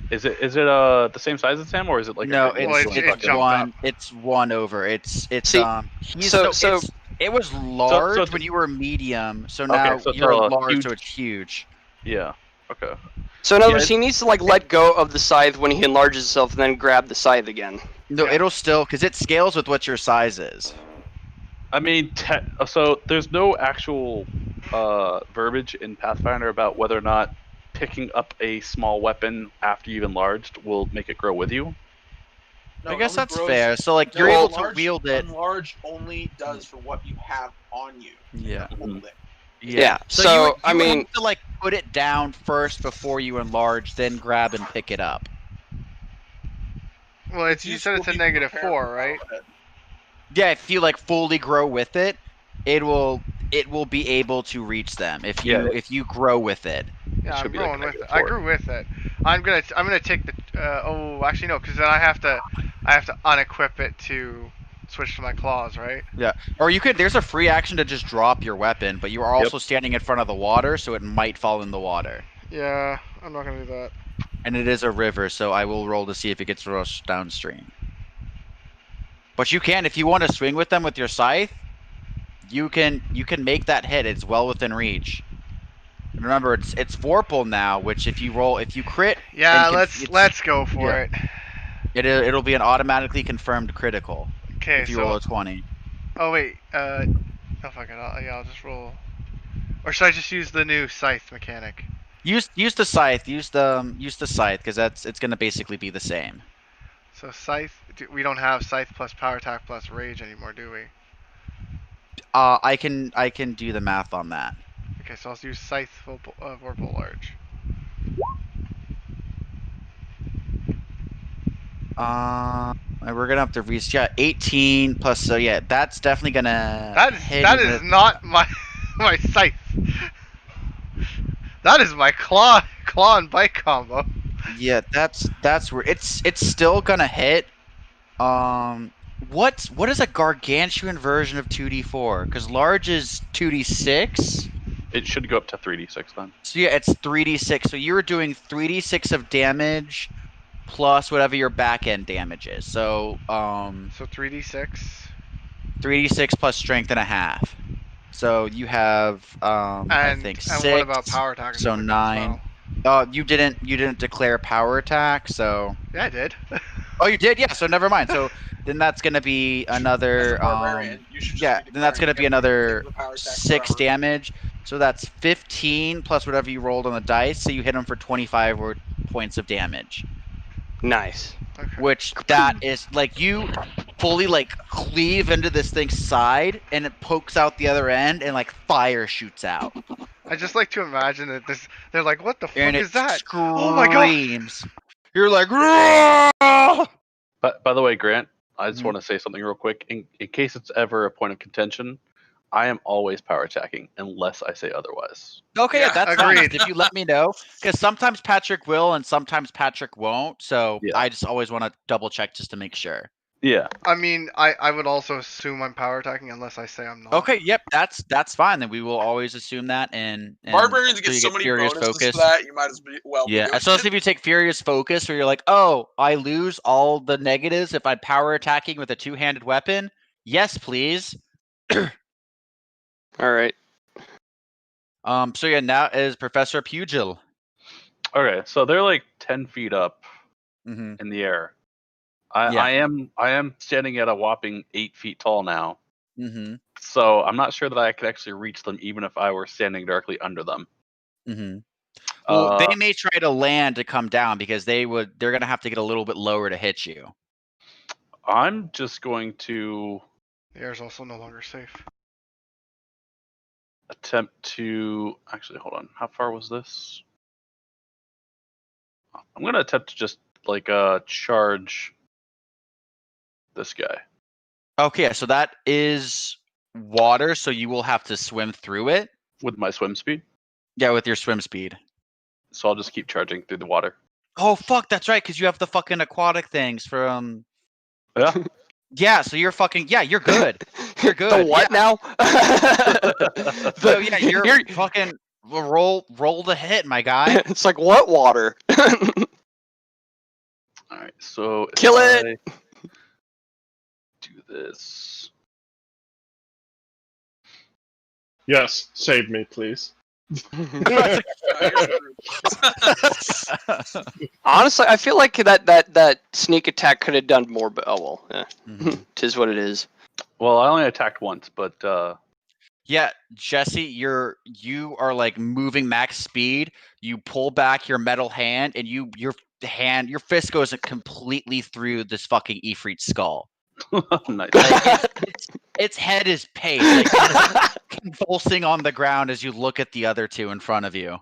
is it the same size as him, or is it like no? a big It's one. It's one over. It's See, it was large when you were medium, so now so you're large, huge, so it's huge. Yeah. Okay. So in other words, he needs to like let go of the scythe when he enlarges himself, and then grab the scythe again. No, it'll still, because it scales with what your size is. I mean, so there's no actual verbiage in Pathfinder about whether or not picking up a small weapon after you've enlarged will make it grow with you. No, I guess that's grows, fair. So, like, you're able to wield it. Enlarge only does for what you have on you. Yeah. Hold it. Yeah. So you I mean, have to like put it down first before you enlarge, then grab and pick it up. Well, you said it's a -4, right? Yeah, if you like fully grow with it, it will be able to reach them if you grow with it. Yeah, I'm growing with it. I grew with it. I'm gonna take the. Oh, actually no, because then I have to unequip it to switch to my claws, right? Yeah, or you could. There's a free action to just drop your weapon, but you are also standing in front of the water, so it might fall in the water. Yeah, I'm not gonna do that. And it is a river, so I will roll to see if it gets rushed downstream. But you can, if you want to swing with them with your scythe, you can make that hit. It's well within reach. And remember, it's Vorpal now, which if you crit, yeah, let's go for it. It'll be an automatically confirmed critical. Okay, if you roll a 20. Oh wait, oh fuck it, I'll just roll. Or should I just use the new scythe mechanic? Use the scythe. Use the scythe because it's gonna basically be the same. So scythe, we don't have scythe plus power attack plus rage anymore, do we? I can do the math on that. Okay, so I'll use scythe Vorpal large. We're gonna have to reach 18 plus. So yeah, that's definitely gonna. That is not my my scythe. That is my claw and bite combo. Yeah, that's where it's still gonna hit. What is a gargantuan version of 2d4? Because large is 2d6. It should go up to 3d6 then. So yeah, it's 3d6. So you were doing 3d6 of damage plus whatever your back end damage is. So So 3d6. 3d6 plus strength and a half. So you have I think 6. And what about power attack? So 9. You didn't declare power attack, so. Yeah, I did. Oh, you did? Yeah. So never mind. So then that's gonna be another. Then that's gonna be another 6 damage. So that's 15 plus whatever you rolled on the dice. So you hit him for 25 points of damage. Nice. Okay. Which that is like you fully like cleave into this thing's side and it pokes out the other end and like fire shoots out. I just like to imagine that they're like, what the and fuck is that? Screams. Oh my god! You're like, Rah! But by the way, Grant, I just want to say something real quick. In case it's ever a point of contention, I am always power attacking unless I say otherwise. Okay, Yeah, that's agreed. fine. If you let me know, because sometimes Patrick will and sometimes Patrick won't. So Yeah. I just always want to double check just to make sure. Yeah. I mean, I would also assume I'm power attacking unless I say I'm not. Okay, yep, that's fine. Then we will always assume that. And Barbarians until get you so many Furious bonuses Focus. for that. You might as well be Yeah, doing especially it. if you take Furious Focus, where you're like, oh, I lose all the negatives if I'm power attacking with a two-handed weapon. Yes, please. All right. So yeah, now is Professor Pugil. Okay, so they're like 10 feet up Mm-hmm. in the air. Yeah. I am standing at a whopping 8 feet tall now. Mm-hmm. So I'm not sure that I could actually reach them even if I were standing directly under them. Mm-hmm. Well, Uh, they may try to land to come down because they're gonna have to get a little bit lower to hit you. I'm just going to The air's also no longer safe. attempt to actually hold on. How far was this? I'm gonna attempt to just like charge this guy. Okay, so that is water, so you will have to swim through it. With my swim speed. Yeah, with your swim speed. So I'll just keep charging through the water. Oh fuck, that's right, because you have the fucking aquatic things from. Yeah. Yeah, so you're fucking you're good. You're good. The what now? So yeah, you're fucking roll the hit, my guy. It's like what water? All right. So if Kill it! I do this. Yes, save me, please. Honestly, I feel like that sneak attack could have done more, but oh well. Yeah. Mhm. Tis what it is. Well, I only attacked once, but Yeah, Jesse, you are like moving max speed. You pull back your metal hand, and your fist goes completely through this fucking Ifrit's skull. nice. Like, its head is paste, like convulsing on the ground as you look at the other two in front of you.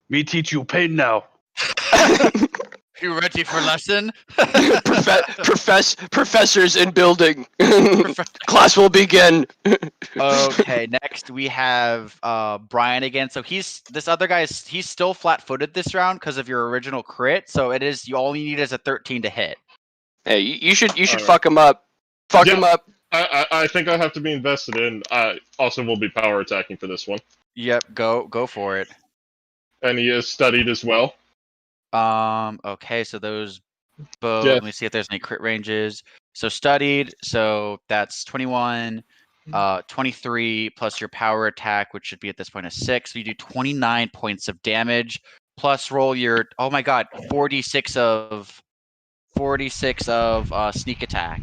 Me teach you pain now. You ready for lesson? Professors in building. Class will begin. Okay, next we have Brian again. So this other guy he's still flat-footed this round because of your original crit. So all you need is a 13 to hit. Hey, you should Alright. fuck him up. Fuck him up. I think I have to be invested in. I also will be power attacking for this one. Yep, go for it. And he is studied as well. Okay, so those both. Yeah. Let me see if there's any crit ranges. So studied, so that's 21, 23 plus your power attack, which should be at this point a 6. So you do 29 points of damage. Plus roll your 46 of sneak attack.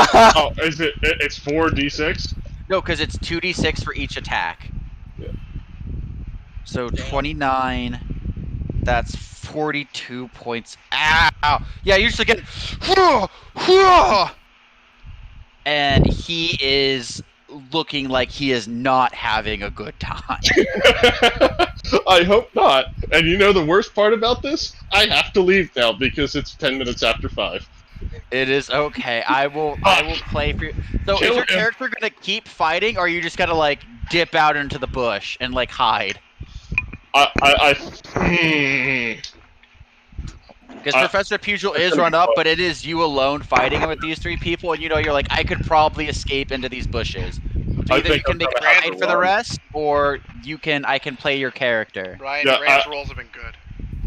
Oh, is it? It's 4d6. No, because it's 2d6 for each attack. Yeah. So 29. That's 42 points. Ow! Yeah, you're just getting. And he is looking like he is not having a good time. I hope not. And you know the worst part about this? I have to leave now because it's 10 minutes after 5. It is okay. I will play for you. So Kill is your him. character gonna keep fighting, or are you just gonna like dip out into the bush and like hide? Because Professor Pugil is run up, but it is you alone fighting with these 3 people, and you're like, I could probably escape into these bushes. So either you can make a fight for the rest, or I can play your character. Ryan, Yeah, Rand's rolls have been good.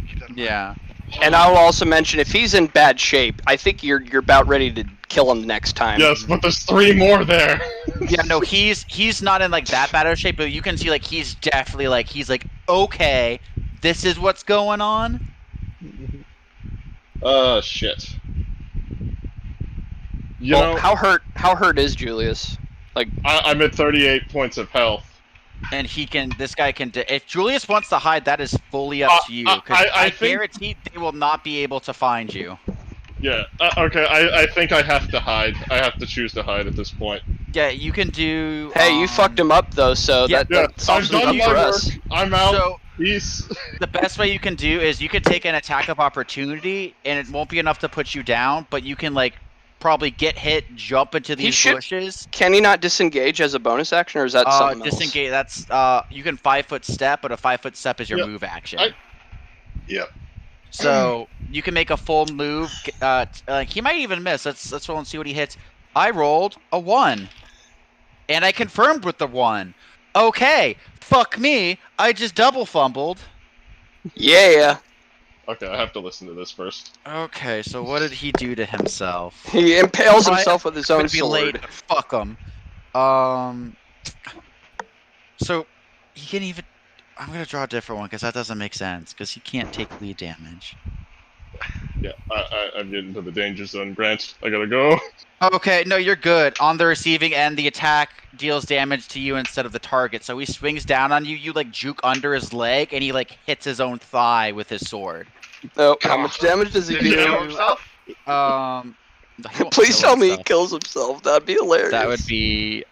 Keep that in mind. Yeah. And I will also mention, if he's in bad shape, I think you're about ready to kill him next time. Yes, but there's 3 more there. Yeah, no, he's not in like that bad of shape, but you can see like he's definitely like okay, this is what's going on. Shit. You Well, know, how hurt is Julius? Like, I'm at 38 points of health. And this guy can. If Julius wants to hide, that is fully up to you. Because I guarantee they will not be able to find you. Yeah. Okay. I think I have to hide. I have to choose to hide at this point. Yeah, you can do. hey, you fucked him up though, so yeah, that's I've also done up my for work. us. I'm out. So Peace. The best way you can do is you could take an attack of opportunity, and it won't be enough to put you down, but you can like probably get hit, jump into these bushes. Can he not disengage as a bonus action, or is that something else? Disengage. That's you can 5-foot step, but a 5-foot step is your Yep. move action. Yep. So you can make a full move. He might even miss. Let's roll and see what he hits. I rolled a 1, and I confirmed with the 1. Okay, fuck me. I just double fumbled. Yeah. Okay, I have to listen to this first. Okay, so what did he do to himself? He impales Brian himself with his own could be late, sword. but fuck him. So he can even. I'm gonna draw a different one because that doesn't make sense. Because he can't take bleed damage. Yeah, I'm getting to the danger zone, Grant. I gotta go. Okay, no, you're good. On the receiving end, the attack deals damage to you instead of the target. So he swings down on you. You like juke under his leg, and he like hits his own thigh with his sword. Oh, how much damage does he Did he kill do? himself? He won't Please kill tell me he himself. kills himself. That'd be hilarious. That would be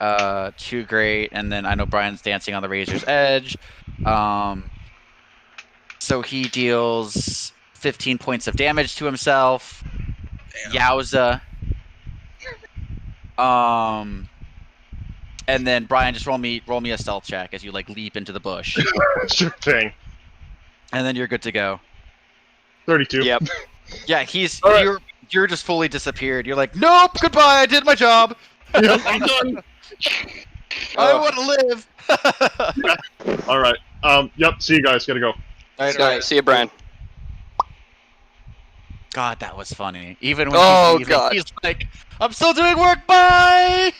too great. And then I know Brian's dancing on the razor's edge. So he deals 15 points of damage to himself. Damn. Yowza. And then Brian, just roll me a stealth check as you like leap into the bush, Sure thing. and then you're good to go. 32. Yep. Yeah, All right. you're just fully disappeared. You're like, nope, goodbye. I did my job. Yep, I'm done. I want to live. All right. Yep. See you guys. Gotta go. See you, Brian. God, that was funny. Even when Oh, he's leaving, God. he's like, I'm still doing work. Bye.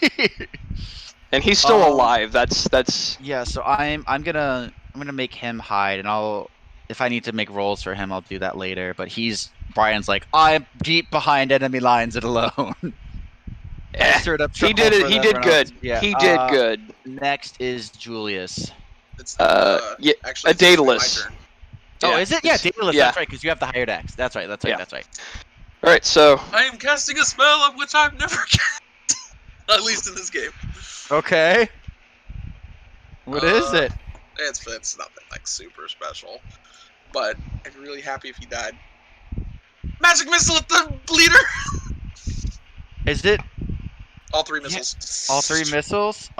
And he's still alive. That's. Yeah, so I'm gonna make him hide, and if I need to make rolls for him, I'll do that later. But Brian's like, I'm deep behind enemy lines and alone. Stirred up He trouble did it. for He everyone did else. good. Yeah, He did good. Next is Julius. It's, Yeah, actually, a it's my Daedalus. turn. Oh, is it? Yeah, Daedalus. Yeah. That's right, because you have the higher dex. That's right. Yeah. That's right. All right, so I am casting a spell of which I've never cast, at least in this game. Okay. What is it? It's nothing like super special, but I'd be really happy if he died. Magic missile at the leader. Is it All 3 missiles. all 3 missiles?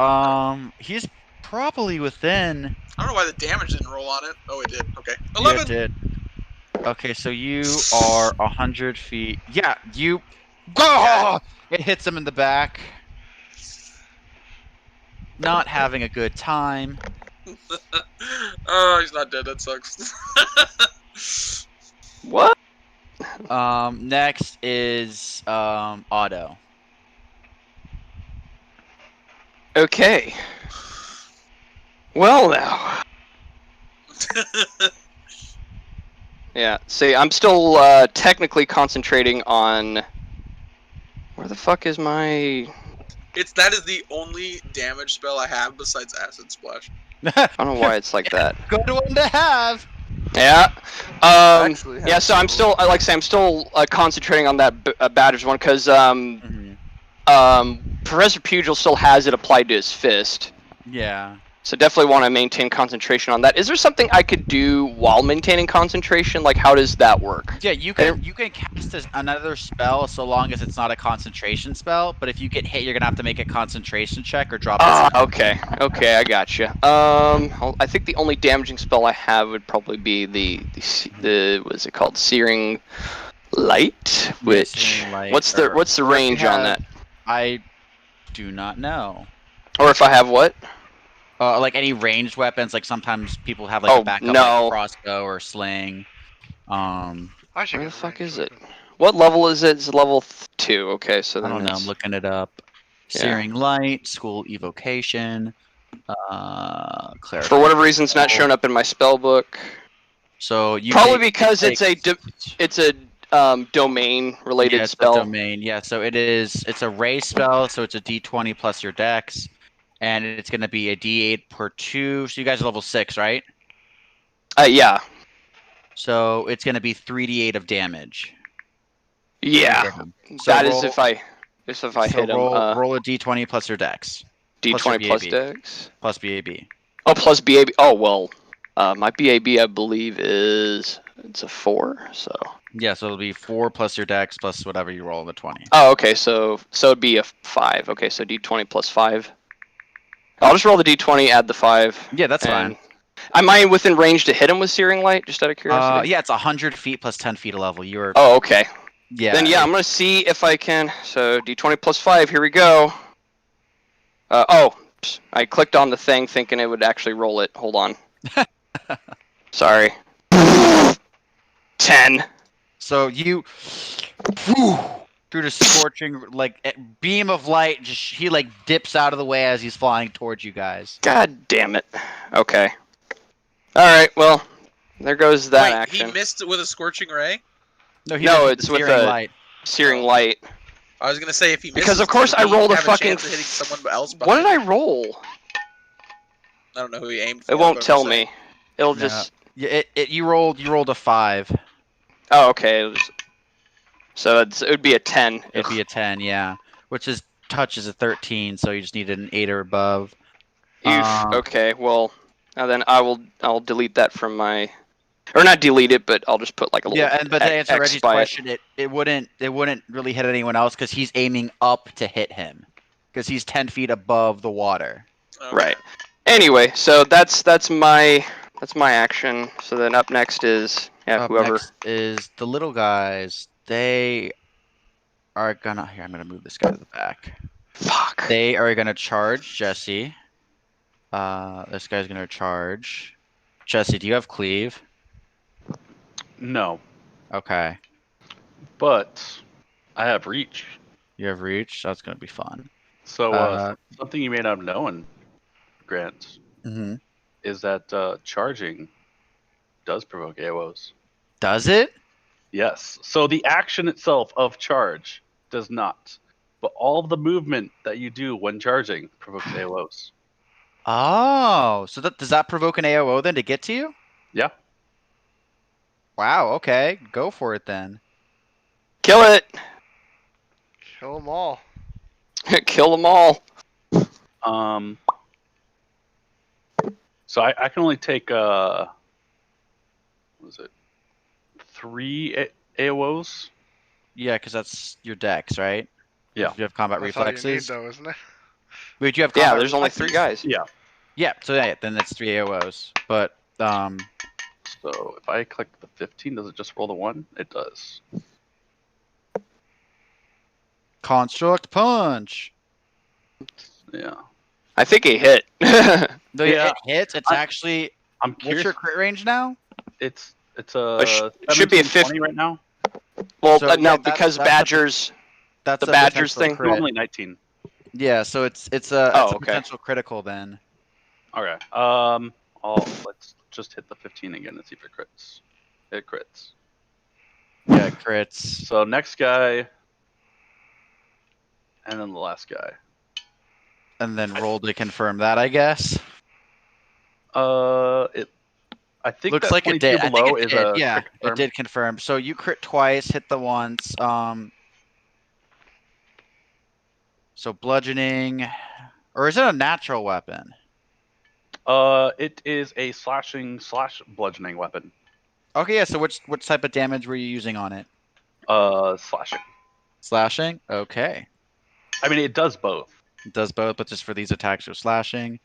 He's probably within. I don't know why the damage didn't roll on it. Oh, it did. Okay. Yeah, 11. it did. Okay, so you are 100 feet. Yeah, you. Oh! It hits him in the back. Not having a good time. Oh, he's not dead. That sucks. what? Next is Otto. Okay. Well now. Yeah. See, I'm still technically concentrating on. Where the fuck is my? That is the only damage spell I have besides Acid Splash. I don't know why it's like that. Good one to have. Yeah. Actually, Yeah. So I'm still, like I say, I'm still concentrating on that Badgers one because Professor Pugil still has it applied to his fist. Yeah. So definitely want to maintain concentration on that. Is there something I could do while maintaining concentration? Like, how does that work? Yeah, you can cast another spell so long as it's not a concentration spell. But if you get hit, you're gonna have to make a concentration check or drop. Okay, I gotcha. I think the only damaging spell I have would probably be the what's it called, Searing Light. Which Searing Light, what's the range on that? I do not know. Or if I have what? Like any ranged weapons, like sometimes people have like a backup like a crossbow or sling. I should Where get the fuck ranged is it? weapon. What level is it? It's level 2. Okay, so I then don't know. I'm looking it up. Searing Light, School Evocation, Cleric. For whatever reason, it's not showing up in my spell book. So you probably because it's a domain related spell. A domain. Yeah, so it's a ray spell, so it's a D20 plus your dex. And it's going to be a D8 per 2. So you guys are level 6, right? Yeah. So it's going to be 3d8 of damage. Yeah. So that is if I hit him. Roll a D20 plus your dex. D20 plus dex? Plus BAB. Oh, plus BAB. Oh, well. My BAB, I believe, it's a 4. So. Yeah, so it'll be 4 plus your dex plus whatever you roll in the 20. Oh, okay. So it'd be a 5. Okay, so D20 plus 5. I'll just roll the D20, add the 5. Yeah, that's fine. Am I within range to hit him with Searing Light? Just out of curiosity. Yeah, it's 100 feet plus 10 feet a level. You were. Oh, okay. Yeah. Then I'm gonna see if I can. So D20 plus 5. Here we go. I clicked on the thing thinking it would actually roll it. Hold on. Sorry. 10. So you through the scorching beam of light, he dips out of the way as he's flying towards you guys. God damn it. Okay. All right. Well, there goes that action. He missed it with a scorching ray? No, it's with a light. Searing light. I was gonna say if he missed Because of course I rolled a fucking. Hitting someone else What did I roll? I don't know who he aimed for. It won't tell me. It'll just. Yeah, you rolled a 5. Oh, okay. So it would be a 10. It'd be a 10, yeah. Which is touches a 13, so you just needed an 8 or above. Okay, well, then I'll delete that from my, or not delete it, but I'll just put like a little. Yeah, but to answer Reggie's question, it. it wouldn't really hit anyone else because he's aiming up to hit him, because he's 10 feet above the water. Okay. Right. Anyway, so that's my action. So then up next is whoever. Next is the little guys. They are gonna. Here, I'm gonna move this guy to the back. Fuck. They are gonna charge Jesse. This guy's gonna charge. Jesse, do you have cleave? No, Okay. but I have reach. You have reach. That's gonna be fun. So something you may not have known, Grant, Mm-hmm. is that charging does provoke AOs. Does it? Yes. So the action itself of charge does not, but all of the movement that you do when charging provokes AOs. Oh, so does that provoke an AOO then to get to you? Yeah. Wow. Okay, go for it then. Kill it. Kill them all. Kill them all. So I can only take what was it? 3 AOs. Yeah, because that's your dex, right? Yeah. If you have combat That's all you need, reflexes. though, isn't it? Wait, you have Yeah, combat there's only reflexes? 3 guys. Yeah. Yeah, so then it's 3 AOs. But So if I click the 15, does it just roll the 1? It does. construct punch. Yeah. I think he hit. Though Yeah. it hits, it's actually. I'm What's curious. your crit range now? It's It should be a 17, 20 right now. Well, So, no, yeah, because that's Badgers. That's The a Badgers potential thing? crit. Normally 19. Yeah, so it's a okay. potential critical then. Okay. Let's just hit the 15 again and see if it crits. It crits. Yeah, it crits. So next guy, and then the last guy. And then roll to confirm that, I guess. I think Looks that like it 22 did. I below think it is did. a Yeah, crit it confirm. did confirm. So you crit twice, hit the once. So bludgeoning, or is it a natural weapon? It is a slashing/bludgeoning weapon. Okay, yeah. So which type of damage were you using on it? Slashing. Slashing. Okay, I mean, it does both. it does both, but just for these attacks, you're slashing.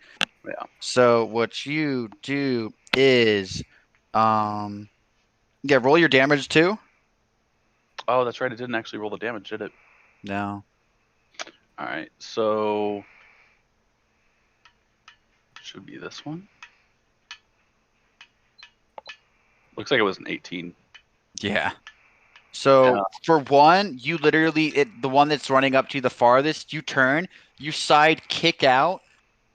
Yeah. So what you do is, yeah, roll your damage too. Oh, that's right. It didn't actually roll the damage, did it? No. All right. So should be this one. Looks like it was an 18. Yeah. So Yeah. for one, you literally the one that's running up to you the farthest, you turn, you side kick out,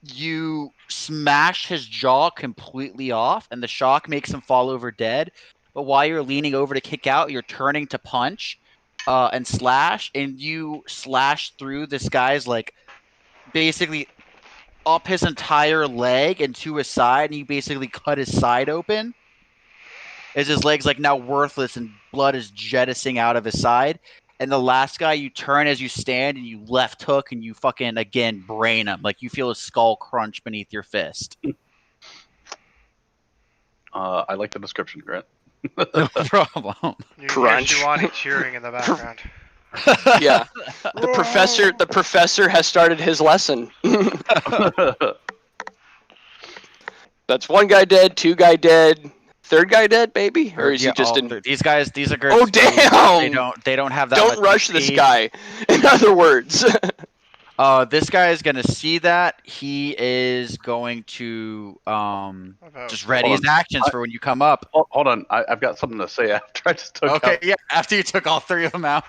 you smash his jaw completely off, and the shock makes him fall over dead. But while you're leaning over to kick out, you're turning to punch and slash, and you slash through this guy's basically up his entire leg and to his side, and you basically cut his side open. As his leg's now worthless and blood is jettisoning out of his side. And the last guy, you turn as you stand and you left hook and you fucking again brain him. You feel his skull crunch beneath your fist. I like the description, Grant. No problem. You hear Crunch. Shiwani cheering in the background. Yeah. The professor has started his lesson. That's one guy dead, two guy dead, third guy dead, maybe, or is he just in? These guys? These are good. Oh damn! They don't have that. Don't much rush this HP. guy. In other words. This guy is gonna see that. He is going to just ready Hold his on. actions for when you come up. Oh, hold on, I've got something to say after I just took Okay, out. yeah. After you took all three of them out.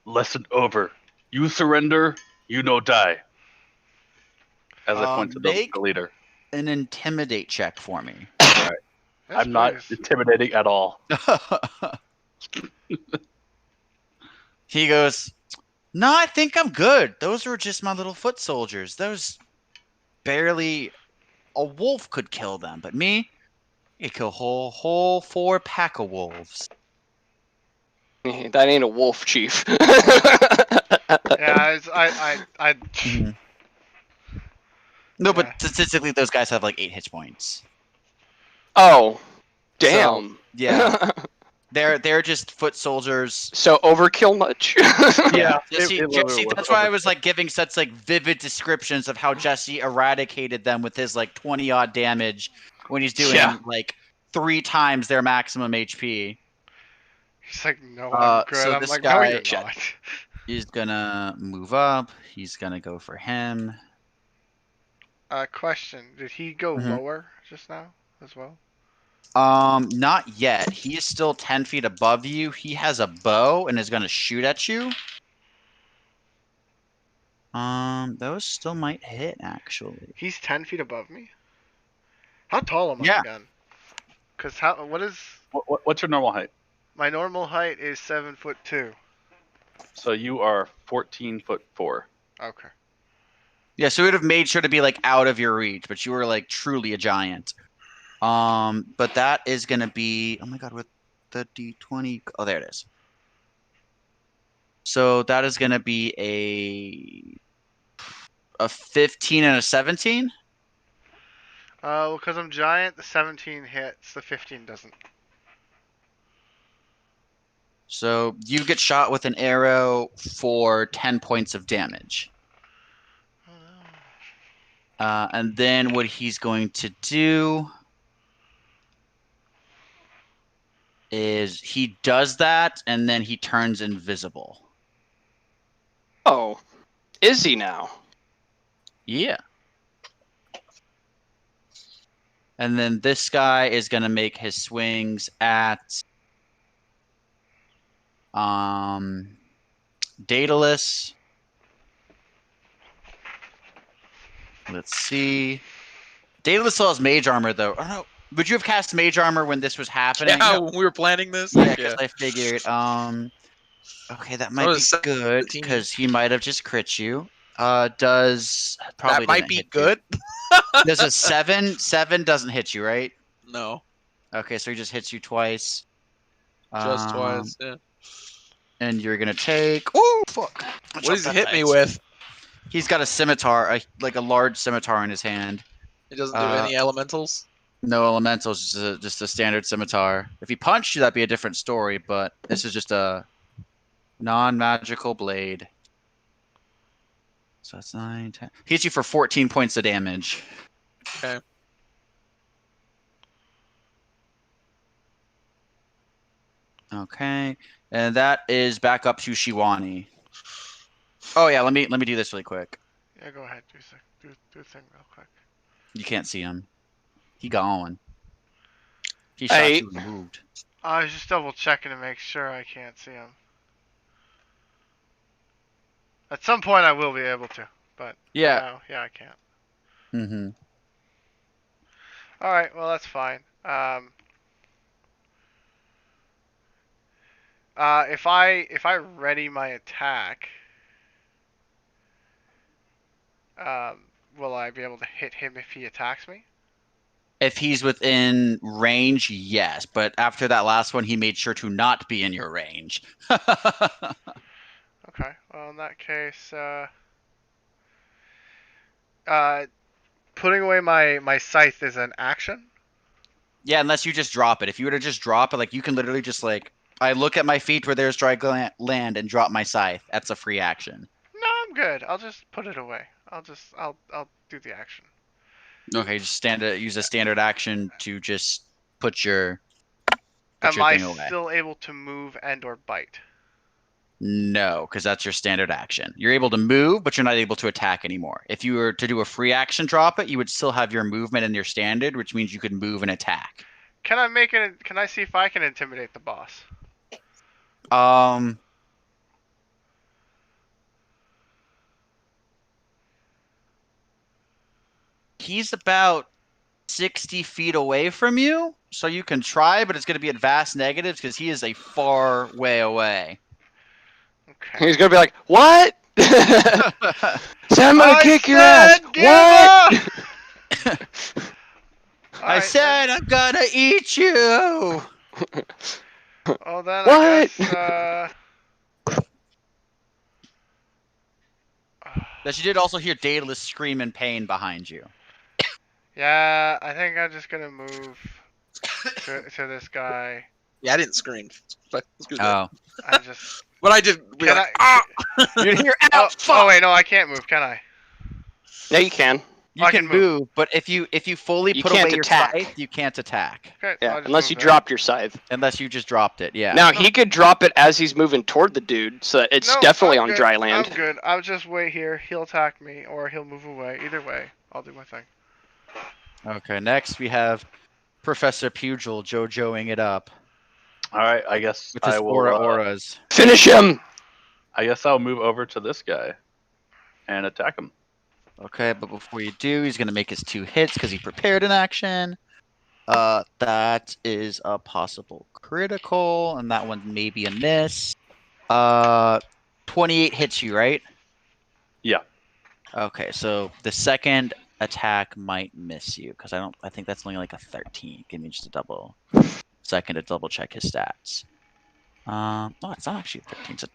Lesson over. You surrender, you no die. As I point to the leader. An intimidate check for me. Yes, I'm not please. intimidating at all. He goes, "No, I think I'm good. Those were just my little foot soldiers. Those barely a wolf could kill them, but me, you kill whole 4 pack of wolves." That ain't a wolf, chief. Yeah, I. Mhm. No, but statistically, those guys have like 8 hit points. Oh, damn. So, yeah, they're just foot soldiers. So overkill much? Yeah, Jesse, that's why I was like giving such like vivid descriptions of how Jesse eradicated them with his like 20 odd damage when he's doing like 3 times their maximum HP. He's like, no, I'm good. So I'm this like, guy no, you're not. is gonna move up. He's gonna go for him. Question: did he go Mhm. lower just now as well? Not yet. He is still 10 feet above you. He has a bow and is gonna shoot at you. Those still might hit actually. He's 10 feet above me. How tall am I Yeah. again? Cause what is What's your normal height? my normal height is 7'2". So you are 14'4". Okay. Yeah, so it would have made sure to be like out of your reach, but you were like truly a giant. But that is gonna be, oh my god, with the D20. Oh, there it is. So that is gonna be a 15 and a 17. Well, because I'm giant, the 17 hits, the 15 doesn't. So you get shot with an arrow for 10 points of damage. Oh no. And then what he's going to do is he does that, and then he turns invisible. Oh, is he now? Yeah. And then this guy is going to make his swings at Daedalus. Let's see. Daedalus still has mage armor, though. Oh, no. Would you have cast mage armor when this was happening? Yeah, when we were planning this. Yeah, because I figured. Okay, that might So be it's good 17. because he might have just crit you. Does probably That might didn't be hit good. You. Does a 7 doesn't hit you, right? No, Okay, so he just hits you twice. just twice. Yeah. And you're gonna take. Oh fuck! What does he hit me with? He's got a scimitar, like a large scimitar in his hand. He doesn't do any elementals. No elementals, just a standard scimitar. If he punched you, that'd be a different story. But this is just a non-magical blade. So that's 9, 10. He hits you for 14 points of damage. Okay. Okay, and that is back up to Shiwani. Oh yeah, let me do this really quick. Yeah, go ahead. Do the thing real quick. You can't see him. He gone. He shot you and moved. I was just double checking to make sure I can't see him. At some point I will be able to, but Yeah. now, yeah, I can't. Mm-hmm. All right, well that's fine. If I ready my attack, will I be able to hit him if he attacks me? If he's within range, yes. But after that last one, he made sure to not be in your range. Okay. Well, in that case, putting away my scythe is an action. Yeah, unless you just drop it. If you were to just drop it, like you can literally just like I look at my feet where there's dry land and drop my scythe. That's a free action. No, I'm good. I'll just put it away. I'll do the action. Okay, just use a standard action to just put your Am I thing away. still able to move and or bite? No, because that's your standard action. You're able to move, but you're not able to attack anymore. If you were to do a free action drop it, you would still have your movement and your standard, which means you could move and attack. Can I make it? Can I see if I can intimidate the boss? He's about 60 feet away from you, so you can try, but it's going to be at vast negatives because he is a far way away. Okay. He's gonna be like, "What? Said I'm gonna kick your ass. Give What?" up! I said I'm gonna eat you. Oh, then What? I guess. That you did also hear Daedalus scream in pain behind you. Yeah, I think I'm just gonna move to this guy. Yeah, I didn't scream. But let's do that. Oh, I just. But I did. Be Can like, I? you hear Oh, out. oh wait, no, I can't move, can I? Yeah, you can. You I can can move. move, but if you fully You put can't away your attack. scythe, you can't attack Okay, so Yeah, I'll just unless move you there. dropped your scythe. unless you just dropped it. Yeah. Now he could drop it as he's moving toward the dude, so it's No, definitely I'm on good. dry land. I'm good. I'll just wait here. He'll attack me, or he'll move away. Either way, I'll do my thing. Okay. Next we have Professor Pugil JoJoing it up All right, I guess with his I will. auras. Finish him. I guess I'll move over to this guy and attack him. Okay, but before you do, he's gonna make his 2 hits because he prepared an action. That is a possible critical, and that one may be a miss. 28 hits you, right? Yeah. Okay, so the second attack might miss you because I think that's only like a 13. Give me just a second to double check his stats. No, it's not actually a 13.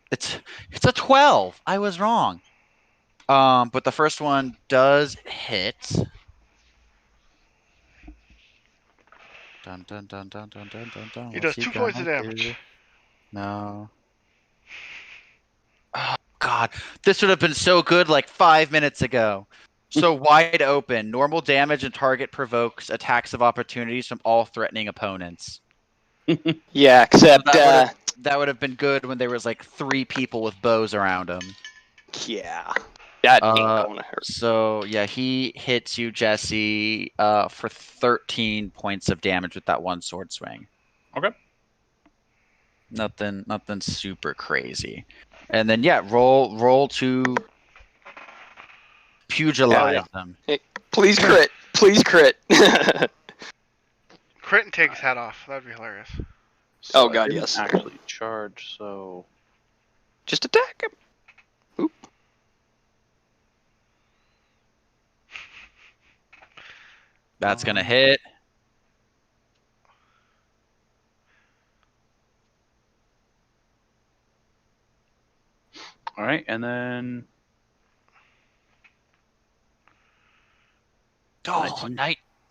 It's a 12. I was wrong. But the first one does hit. Dun dun dun dun dun dun dun dun. He What's does 2 gonna points of damage. do? No. Oh God, this would have been so good like 5 minutes ago. So wide open, normal damage and target provokes attacks of opportunities from all threatening opponents. Yeah, except That would have been good when there was like 3 people with bows around him. yeah, that ain't gonna hurt. So yeah, he hits you, Jesse, for 13 points of damage with that one sword swing. Okay. Nothing super crazy. And then yeah, roll to pugilize them. Please crit. Please crit. Crit and take his head off. That'd be hilarious. So Oh, God, I didn't yes. Actually charge, so Just attack him. Oop. Oh. That's gonna hit. all right, and then Oh,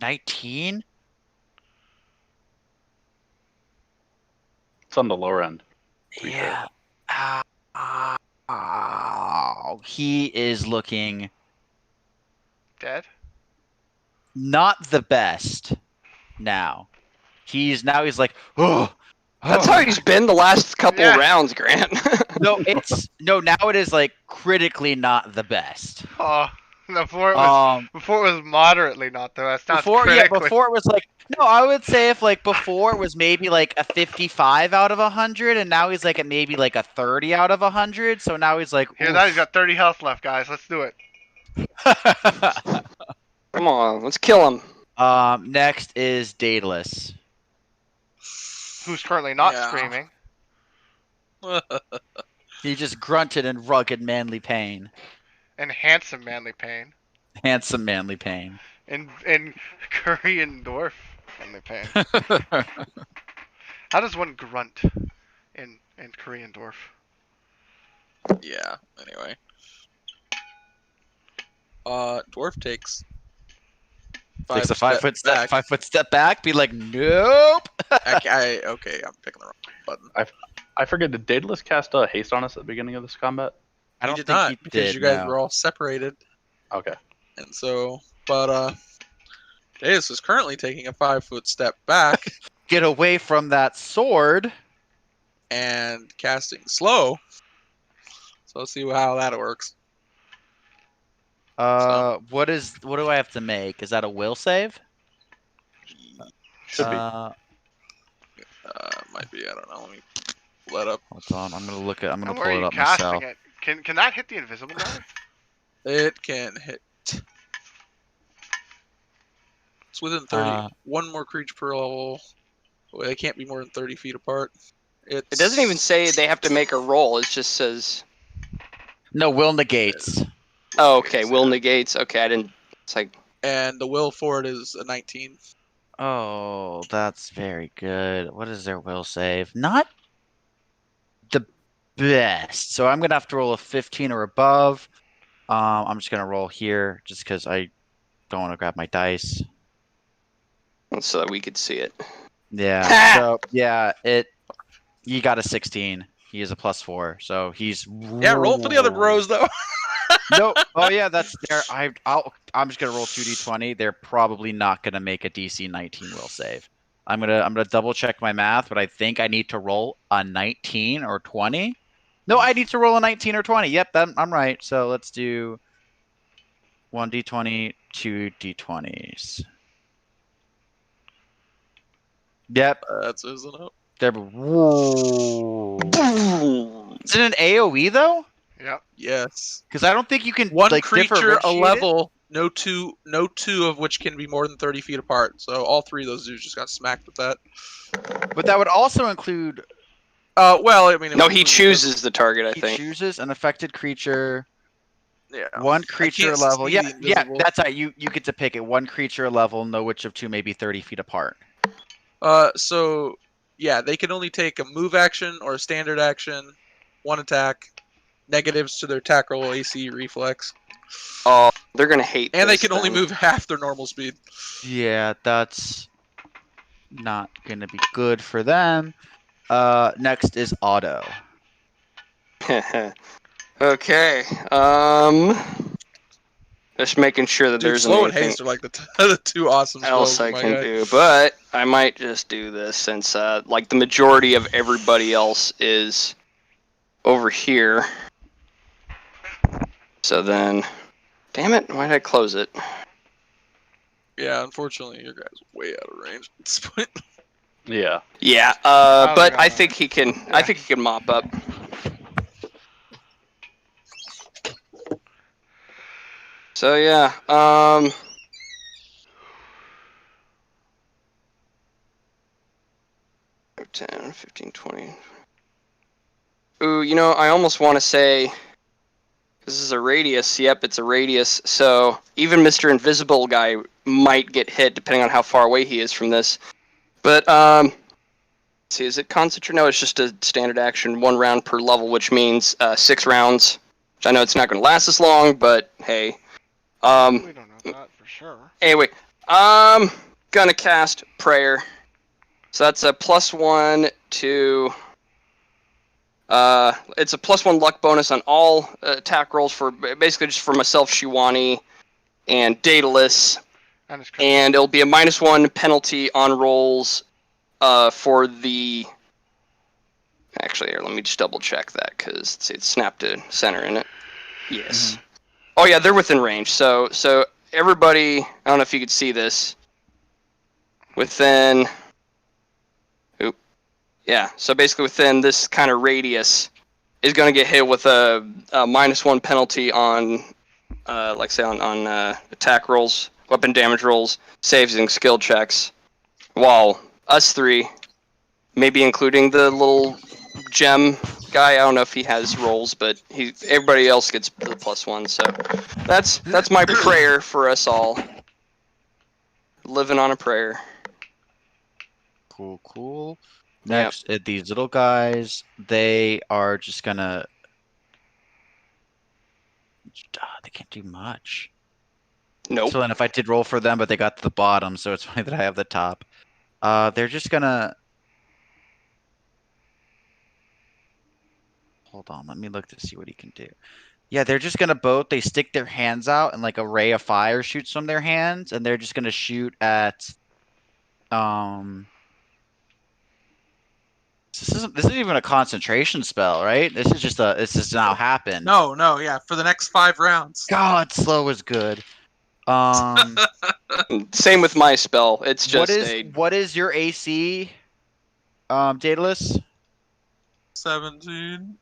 19? it's on the lower end. Pretty Yeah. He is looking Dead? not the best now. He's like, oh. That's how he's been the last couple Yeah. rounds, Grant. No, now it is like critically not the best. Oh, before it was moderately not the best. Not critically. Before it was like no, I would say if like before it was maybe like a 55 out of 100, and now he's like at maybe like a 30 out of 100. So now he's like, Hear that? He's got 30 health left, guys. Let's do it. Come on, let's kill him. Next is Daedalus. Who's currently not Yeah. screaming. He just grunted in rugged manly pain. And handsome manly pain. Handsome manly pain. In Korean dwarf manly pain. How does one grunt in Korean dwarf? Yeah. Anyway. Dwarf takes Takes a 5-foot step, back. 5-foot step back. Be like, nope. Okay, I'm picking the wrong button. I forget, did Daedalus cast haste on us at the beginning of this combat? I He don't did think not he because did. you guys no. were all separated, Okay. and so Deus is currently taking a 5-foot step back Get away from that sword. and casting slow. So let's see how that works. What do I have to make? Is that a will save? Should be. Might be. I don't know. Let me pull that up. Hold on. I'm gonna And pull where are it you up casting myself. it? Can that hit the invisible guy? It can hit. It's within 30. One more creature per level. Well, they can't be more than 30 feet apart. It doesn't even say they have to make a roll. It just says. No, will negates. Oh, okay. Will negates. Okay, I didn't. It's like. And the will for it is a 19. Oh, that's very good. What is their will save? Not the best. So I'm gonna have to roll a 15 or above. I'm just gonna roll here just because I don't want to grab my dice. So that we could see it. Yeah. So yeah, he got a 16. He is a +4, so he's Yeah, roll for the other bros though. Nope. Oh yeah, that's there. I'm just gonna roll 2d20. They're probably not gonna make a DC 19 will save. I'm gonna double check my math, but I think I need to roll a 19 or 20. No, I need to roll a 19 or 20. Yep, I'm right. So let's do 1d20, 2d20s. Yep. That's isn't it? They're. Whoa. Is it an AOE though? Yep. Yes. Because I don't think you can One like creature a differentiate it. level. No two of which can be more than 30 feet apart. So all three of those dudes just got smacked with that. But that would also include. Well, I mean. No, he chooses the target. I He think. chooses an affected creature. Yeah. One creature can't level. see Yeah, the yeah, invisible. that's right. You get to pick it. One creature level, no which of two may be 30 feet apart. So yeah, they can only take a move action or a standard action, one attack, negatives to their attack roll, AC, reflex, Oh, they're gonna hate. and they this can only then. move half their normal speed. Yeah, that's not gonna be good for them. Next is auto. Okay. Just making sure that Dude, there's slow and anything haste are like the two awesome else spells. I my can guy. do, but I might just do this since like the majority of everybody else is over here. So then, damn it, why did I close it? Yeah, unfortunately, your guy's way out of range at this point. Yeah. Yeah, Oh, but God. I think he can. I think he can mop up. So yeah, 10, 15, 20. Ooh, you know, I almost want to say this is a radius. Yep, it's a radius. So even Mr. Invisible guy might get hit depending on how far away he is from this. But let's see, is it concentrate? No, it's just a standard action, 1 round per level, which means 6 rounds. Which I know it's not going to last as long, but hey. We don't know that for sure. Anyway, gonna cast Prayer. So that's a +1 to. It's a +1 luck bonus on all attack rolls for basically just for myself, Shiwani, and Daedalus, and it'll be a -1 penalty on rolls for the. Actually, here, let me just double check that because it's snapped to center in it. Yes. Mm-hmm. Oh yeah, they're within range. So everybody, I don't know if you could see this. Within. Yeah, so basically within this kind of radius is going to get hit with a -1 penalty on, like say on attack rolls, weapon damage rolls, saves, and skill checks. While us three, maybe including the little gem guy, I don't know if he has rolls, but everybody else gets the +1. So that's my prayer for us all. Living on a prayer. Cool. Next, these little guys, they are just gonna. They can't do much. Nope. So then if I did roll for them, but they got to the bottom, so it's funny that I have the top. They're just gonna... Hold on, let me look to see what he can do. Yeah, they're just gonna both, they stick their hands out and like a ray of fire shoots from their hands, and they're just gonna shoot at this isn't even a concentration spell, right? This is now happened. No, yeah, for the next 5 rounds. God, slow is good. Same with my spell. It's just what is your AC, Daedalus? 17.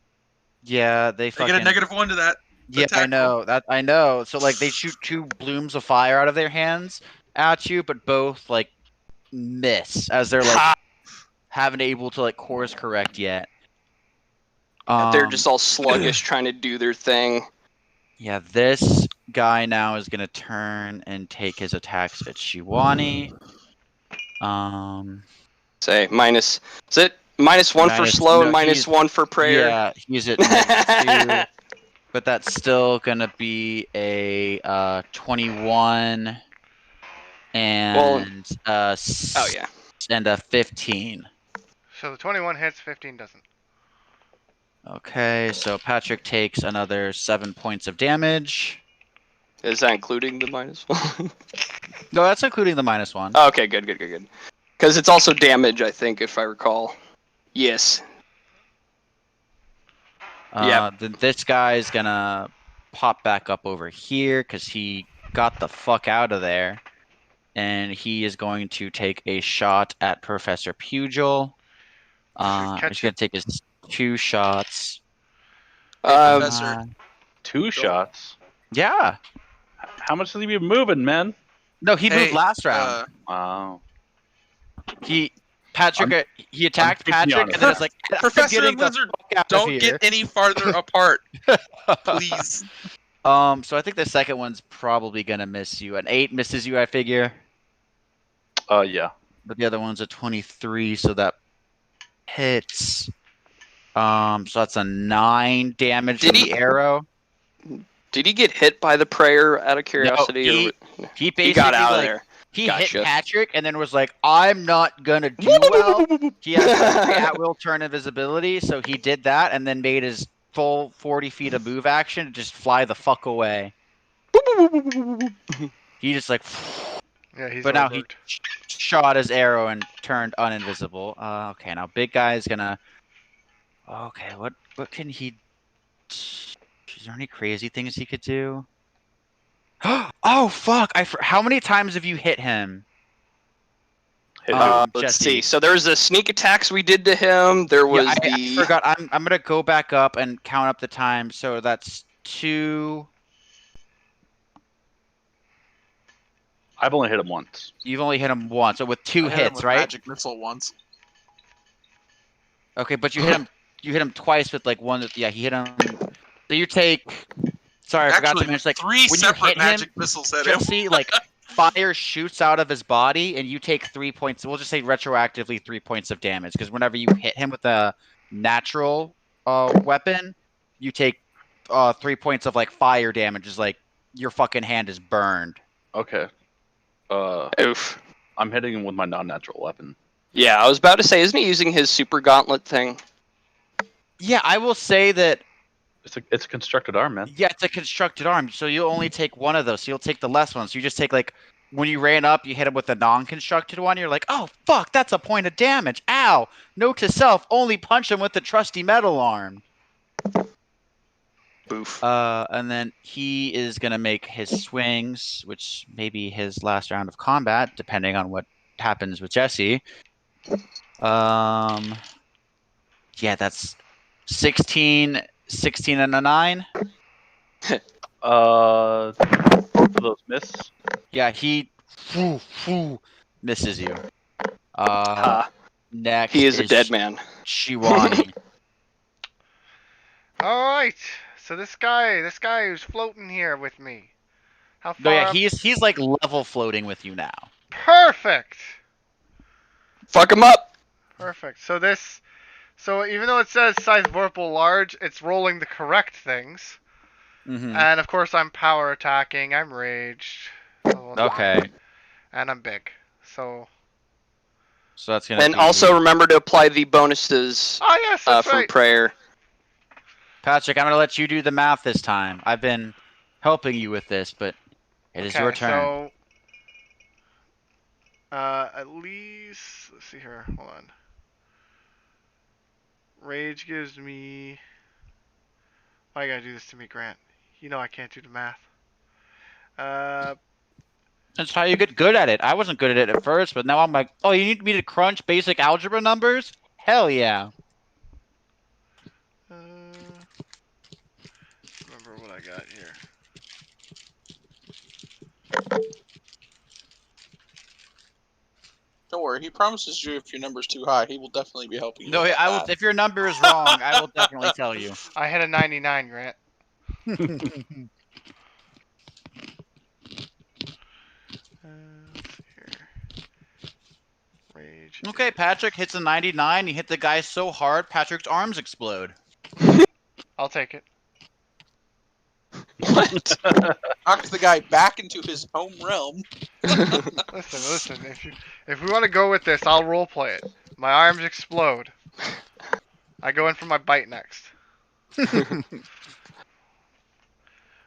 Yeah, they They get a -1 to that. Yeah, attack I know. So like they shoot 2 blooms of fire out of their hands at you, but both like miss as they're like haven't able to like course correct yet. they're just all sluggish trying to do their thing. Yeah, this guy now is gonna turn and take his attacks at Shiwani. Say minus. Is it -1 for slow and -1 for prayer? Yeah, he's at -2, but that's still gonna be a 21 and oh yeah, and a 15. So the 21 hits, 15 doesn't. Okay, so Patrick takes another 7 points of damage. Is that including the -1? No, that's including the -1. Oh, okay, good. Because it's also damage, I think, if I recall. Yes. This guy's gonna pop back up over here because he got the fuck out of there. And he is going to take a shot at Professor Pugil. He's going to take his 2 shots. Professor. 2 shots? Yeah. How much has he been moving, man? No, he moved last round. Wow. He attacked Patrick, and then it's like, Professor and Lizard, don't get any farther apart, please. So I think the second one's probably gonna miss you. An 8 misses you, I figure. Yeah. But the other one's a 23, so that hits. So that's a 9 damage from the arrow. Did he get hit by the prayer out of curiosity? No, he basically got out of there. He hit Patrick and then was like, I'm not gonna do well. He has an at-will turn invisibility, so he did that and then made his full 40 feet of move action to just fly the fuck away. He just like... Yeah, he's But now he shot his arrow and turned uninvisible. Okay, now big guy is gonna... Okay, what can he... Is there any crazy things he could do? Oh, fuck! How many times have you hit him? Let's see. So there was the sneak attacks we did to him. There was I forgot. I'm gonna go back up and count up the time. So that's 2... I've only hit him once. You've only hit him once, so with 2 hits, right? Magic missile once. Okay, but you hit him. You hit him twice with like 1. Yeah, he hit him. So you take. Sorry, I forgot to mention. Like 3 when separate you hit magic him, missiles at him. Jesse, like fire shoots out of his body, and you take 3 points. We'll just say retroactively 3 points of damage, because whenever you hit him with a natural weapon, you take 3 points of like fire damage. Is like your fucking hand is burned. Okay. Oof. I'm hitting him with my non-natural weapon. Yeah, I was about to say, isn't he using his super gauntlet thing? Yeah, I will say that. It's a constructed arm, man. Yeah, it's a constructed arm, so you'll only take one of those. So you'll take the less one. So you just take like when you ran up, you hit him with the non-constructed one. You're like, oh fuck, that's a point of damage. Ow! Note to self: only punch him with the trusty metal arm. Boof. And then he is gonna make his swings, which may be his last round of combat, depending on what happens with Jesse. Yeah, that's 16 and a 9. Both of those miss. Yeah, he misses you. Next, he is a dead man. Shiwani. All right. So this guy who's floating here with me. How far? No, yeah, up? he's like level floating with you now. Perfect. Fuck him up. Perfect. So even though it says size Vorpal large, it's rolling the correct things. Mm-hmm. And of course I'm power attacking. I'm raged. almost. Okay. And I'm big, so. So that's gonna And be also remember to apply the bonuses Oh yes, that's from right. prayer. Patrick. I'm gonna let you do the math this time. I've been helping you with this, but it is your turn. So. At least let's see here. Hold on. Rage gives me. Why you gotta do this to me, Grant? You know I can't do the math. That's how you get good at it. I wasn't good at it at first, but now I'm like, oh, you need me to crunch basic algebra numbers? Hell yeah. Remember what I got here. Don't worry, he promises you if your number's too high, he will definitely be helping you. No, with that I will. math. If your number is wrong, I will definitely tell you. I hit a 99, Grant. Let's see here. Rage. Okay, Patrick hits a 99. He hit the guy so hard, Patrick's arms explode. I'll take it. What? Knocked the guy back into his home realm. Listen. If we want to go with this, I'll roleplay it. My arms explode. I go in for my bite next. You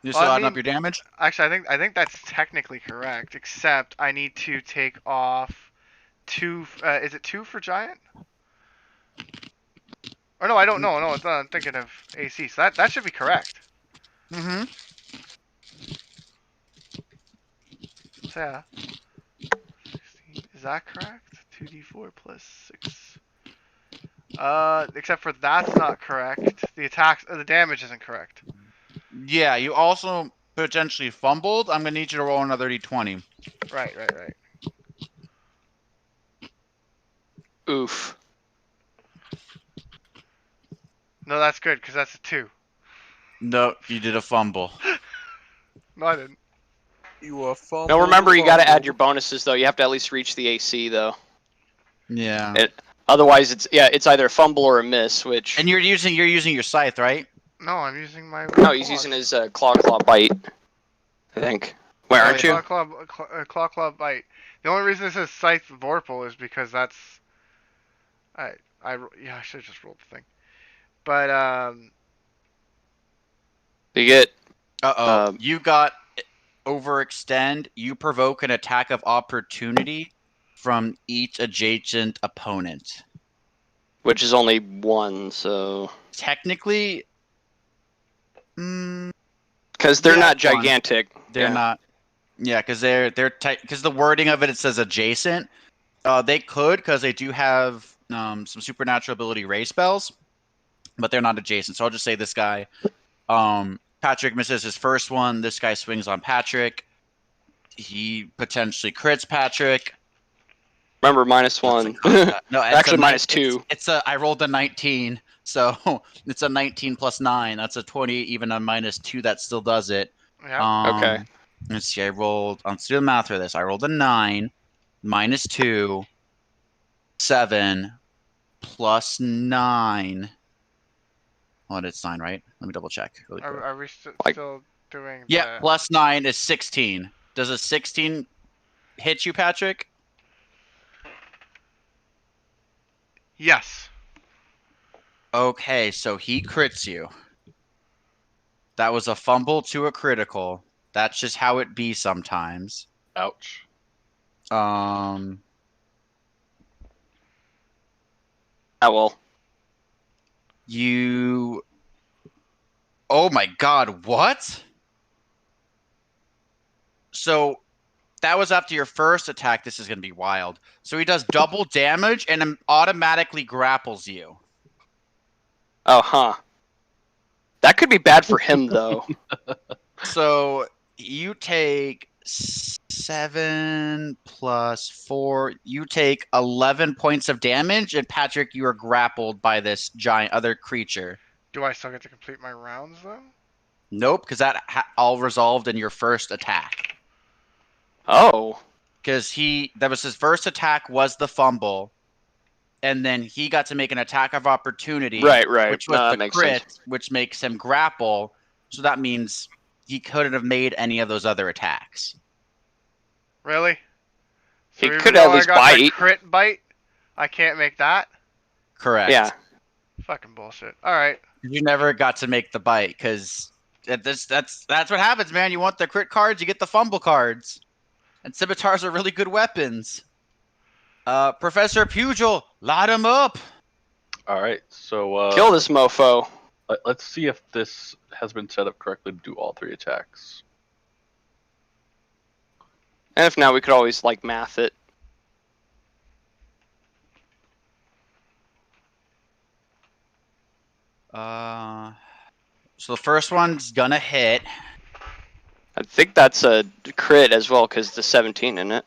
Well, still I adding mean- up your damage? Actually, I think that's technically correct, except I need to take off 2. Is it 2 for giant? Or no, I don't know. No, I'm thinking of AC. So that should be correct. Mm-hmm. So yeah. 16. Is that correct? 2d4 plus 6. Except for that's not correct. The damage isn't correct. Yeah, you also potentially fumbled. I'm gonna need you to roll another d20. Right. Oof. No, that's good because that's a 2. No, you did a fumble. No, I didn't. You a fumble. Now remember, you got to add your bonuses though. You have to at least reach the AC though. Yeah. Otherwise, it's either a fumble or a miss. Which And you're using your scythe, right? No, I'm using my. no, he's using his claw bite. I think. Where aren't you? Claw bite. The only reason it says Scythe Vorpal is because that's. I should have just rolled the thing. But You get. You got overextend. You provoke an attack of opportunity from each adjacent opponent. Which is only 1, so. Technically, because they're not gigantic. They're not. Yeah, because they're because the wording of it says adjacent. They could because they do have some supernatural ability ray spells, but they're not adjacent. So I'll just say this guy. Patrick misses his first one. This guy swings on Patrick. He potentially crits Patrick. Remember, -1. No, actually -2. I rolled a 19, so it's a 19 plus 9. That's a 20. Even a -2, that still does it. yeah. Okay. Let's see. Let's do the math for this. I rolled a 9, -2, 7, plus 9. Well, it's 9, right? Let me double check. Really quick. Are we still doing? Yeah, plus 9 is 16. Does a 16 hit you, Patrick? Yes. Okay, so he crits you. That was a fumble to a critical. That's just how it be sometimes. Ouch. Oh well. You. Oh my God! What? So that was after your first attack. This is gonna be wild. So he does double damage and automatically grapples you. Oh, huh. That could be bad for him, though. So you take 7 plus 4. You take 11 points of damage, and Patrick, you are grappled by this giant other creature. Do I still get to complete my rounds though? Nope, because that all resolved in your first attack. Oh. Because that was his first attack was the fumble, and then he got to make an attack of opportunity. Right. Which was the crit, which makes him grapple. So that means he couldn't have made any of those other attacks. Really? So He even could though at least I got the bite. crit bite, I can't make that? Correct. Yeah. Fucking bullshit. Alright. You never got to make the bite because that's what happens, man. You want the crit cards, you get the fumble cards. And scimitars are really good weapons. Professor Pugil, light him up. All right, so Kill this mofo. let's see if this has been set up correctly to do all 3 attacks. And if not, we could always like math it. So the first one's gonna hit. I think that's a crit as well because the 17 in it.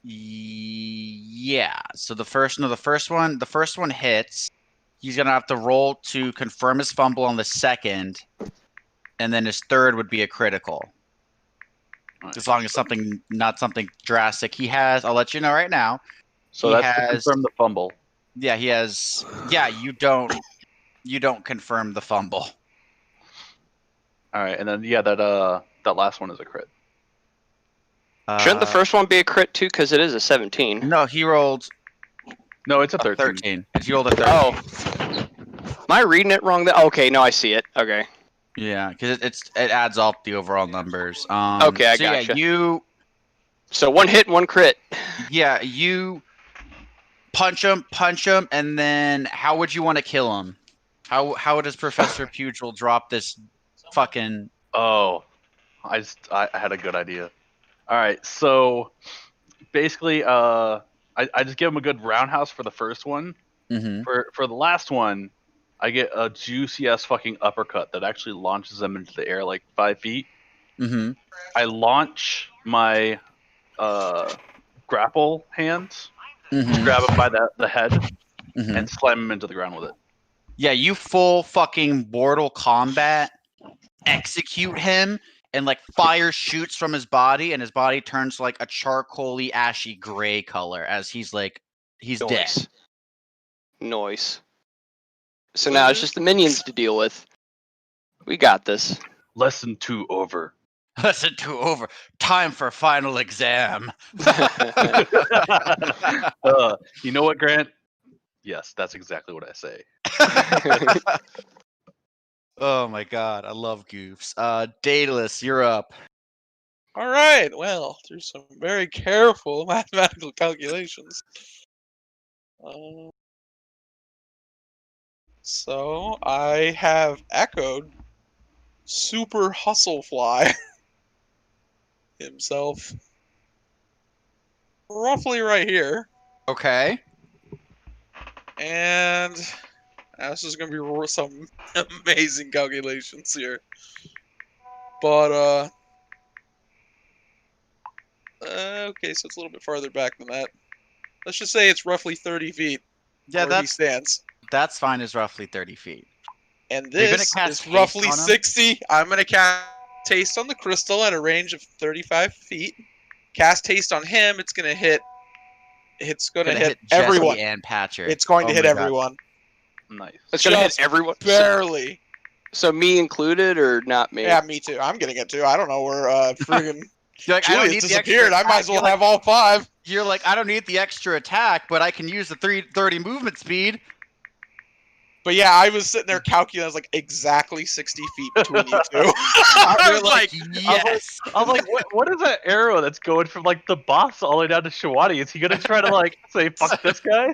Yeah. So the first one hits. He's gonna have to roll to confirm his fumble on the second, and then his third would be a critical. As long as not something drastic. He has. I'll let you know right now. So he that's to has, confirm the fumble. Yeah, he has. Yeah, you don't confirm the fumble. All right, and then that last one is a crit. Shouldn't the first one be a crit too? Because it is a 17. No, he rolled No, it's a a 13. 13. He rolled a 13. Oh. Am I reading it wrong? Okay, no, I see it. Okay. Yeah, because it adds up the overall numbers. Okay, I so gotcha. Yeah, So 1 hit, 1 crit. you punch him, and then how would you want to kill him? How does Professor Pugil drop this fucking? Oh, I had a good idea. All right, so basically, I just give him a good roundhouse for the first one. Mm-hmm. For the last one, I get a juicy ass fucking uppercut that actually launches them into the air like 5 feet. Mm-hmm. I launch my grapple hands, Mm-hmm. grab him by the head, Mm-hmm. and slam him into the ground with it. Yeah, you full fucking Mortal Kombat execute him, and like fire shoots from his body, and his body turns like a charcoaly, ashy gray color as he's dead. Noise. So now it's just the minions to deal with. We got this. Lesson 2 over. Lesson 2 over. Time for final exam. You know what, Grant? Yes, that's exactly what I say. Oh my god, I love goofs. Daedalus, you're up. All right. Well, through some very careful mathematical calculations. So I have echoed Super Hustlefly himself roughly right here. Okay. And this is going to be some amazing calculations here. But, okay, so it's a little bit farther back than that. Let's just say it's roughly 30 feet Yeah, where he stands. that's fine. Is roughly 30 feet. And Are you gonna this cast is haste roughly on him? 60. I'm going to cast Haste on the crystal at a range of 35 feet. Cast Haste on him. It's going to hit. It's going to hit Jesse everyone. and Patrick. It's going to Oh hit my God. everyone. Nice. It's gonna hit Just everyone. Barely. So me included or not me? Yeah, me too. I'm getting it too. I don't know where friggin' You're like, I don't Julius need the disappeared. extra I might as well attack. have all 5. You're like, I don't need the extra attack, but I can use the 330 movement speed. But yeah, I was sitting there calculating. I was like, exactly 60 feet between you two. You're like, yes. I was like, what is that arrow that's going from like the boss all the way down to Shawani? Is he gonna try to like say fuck this guy?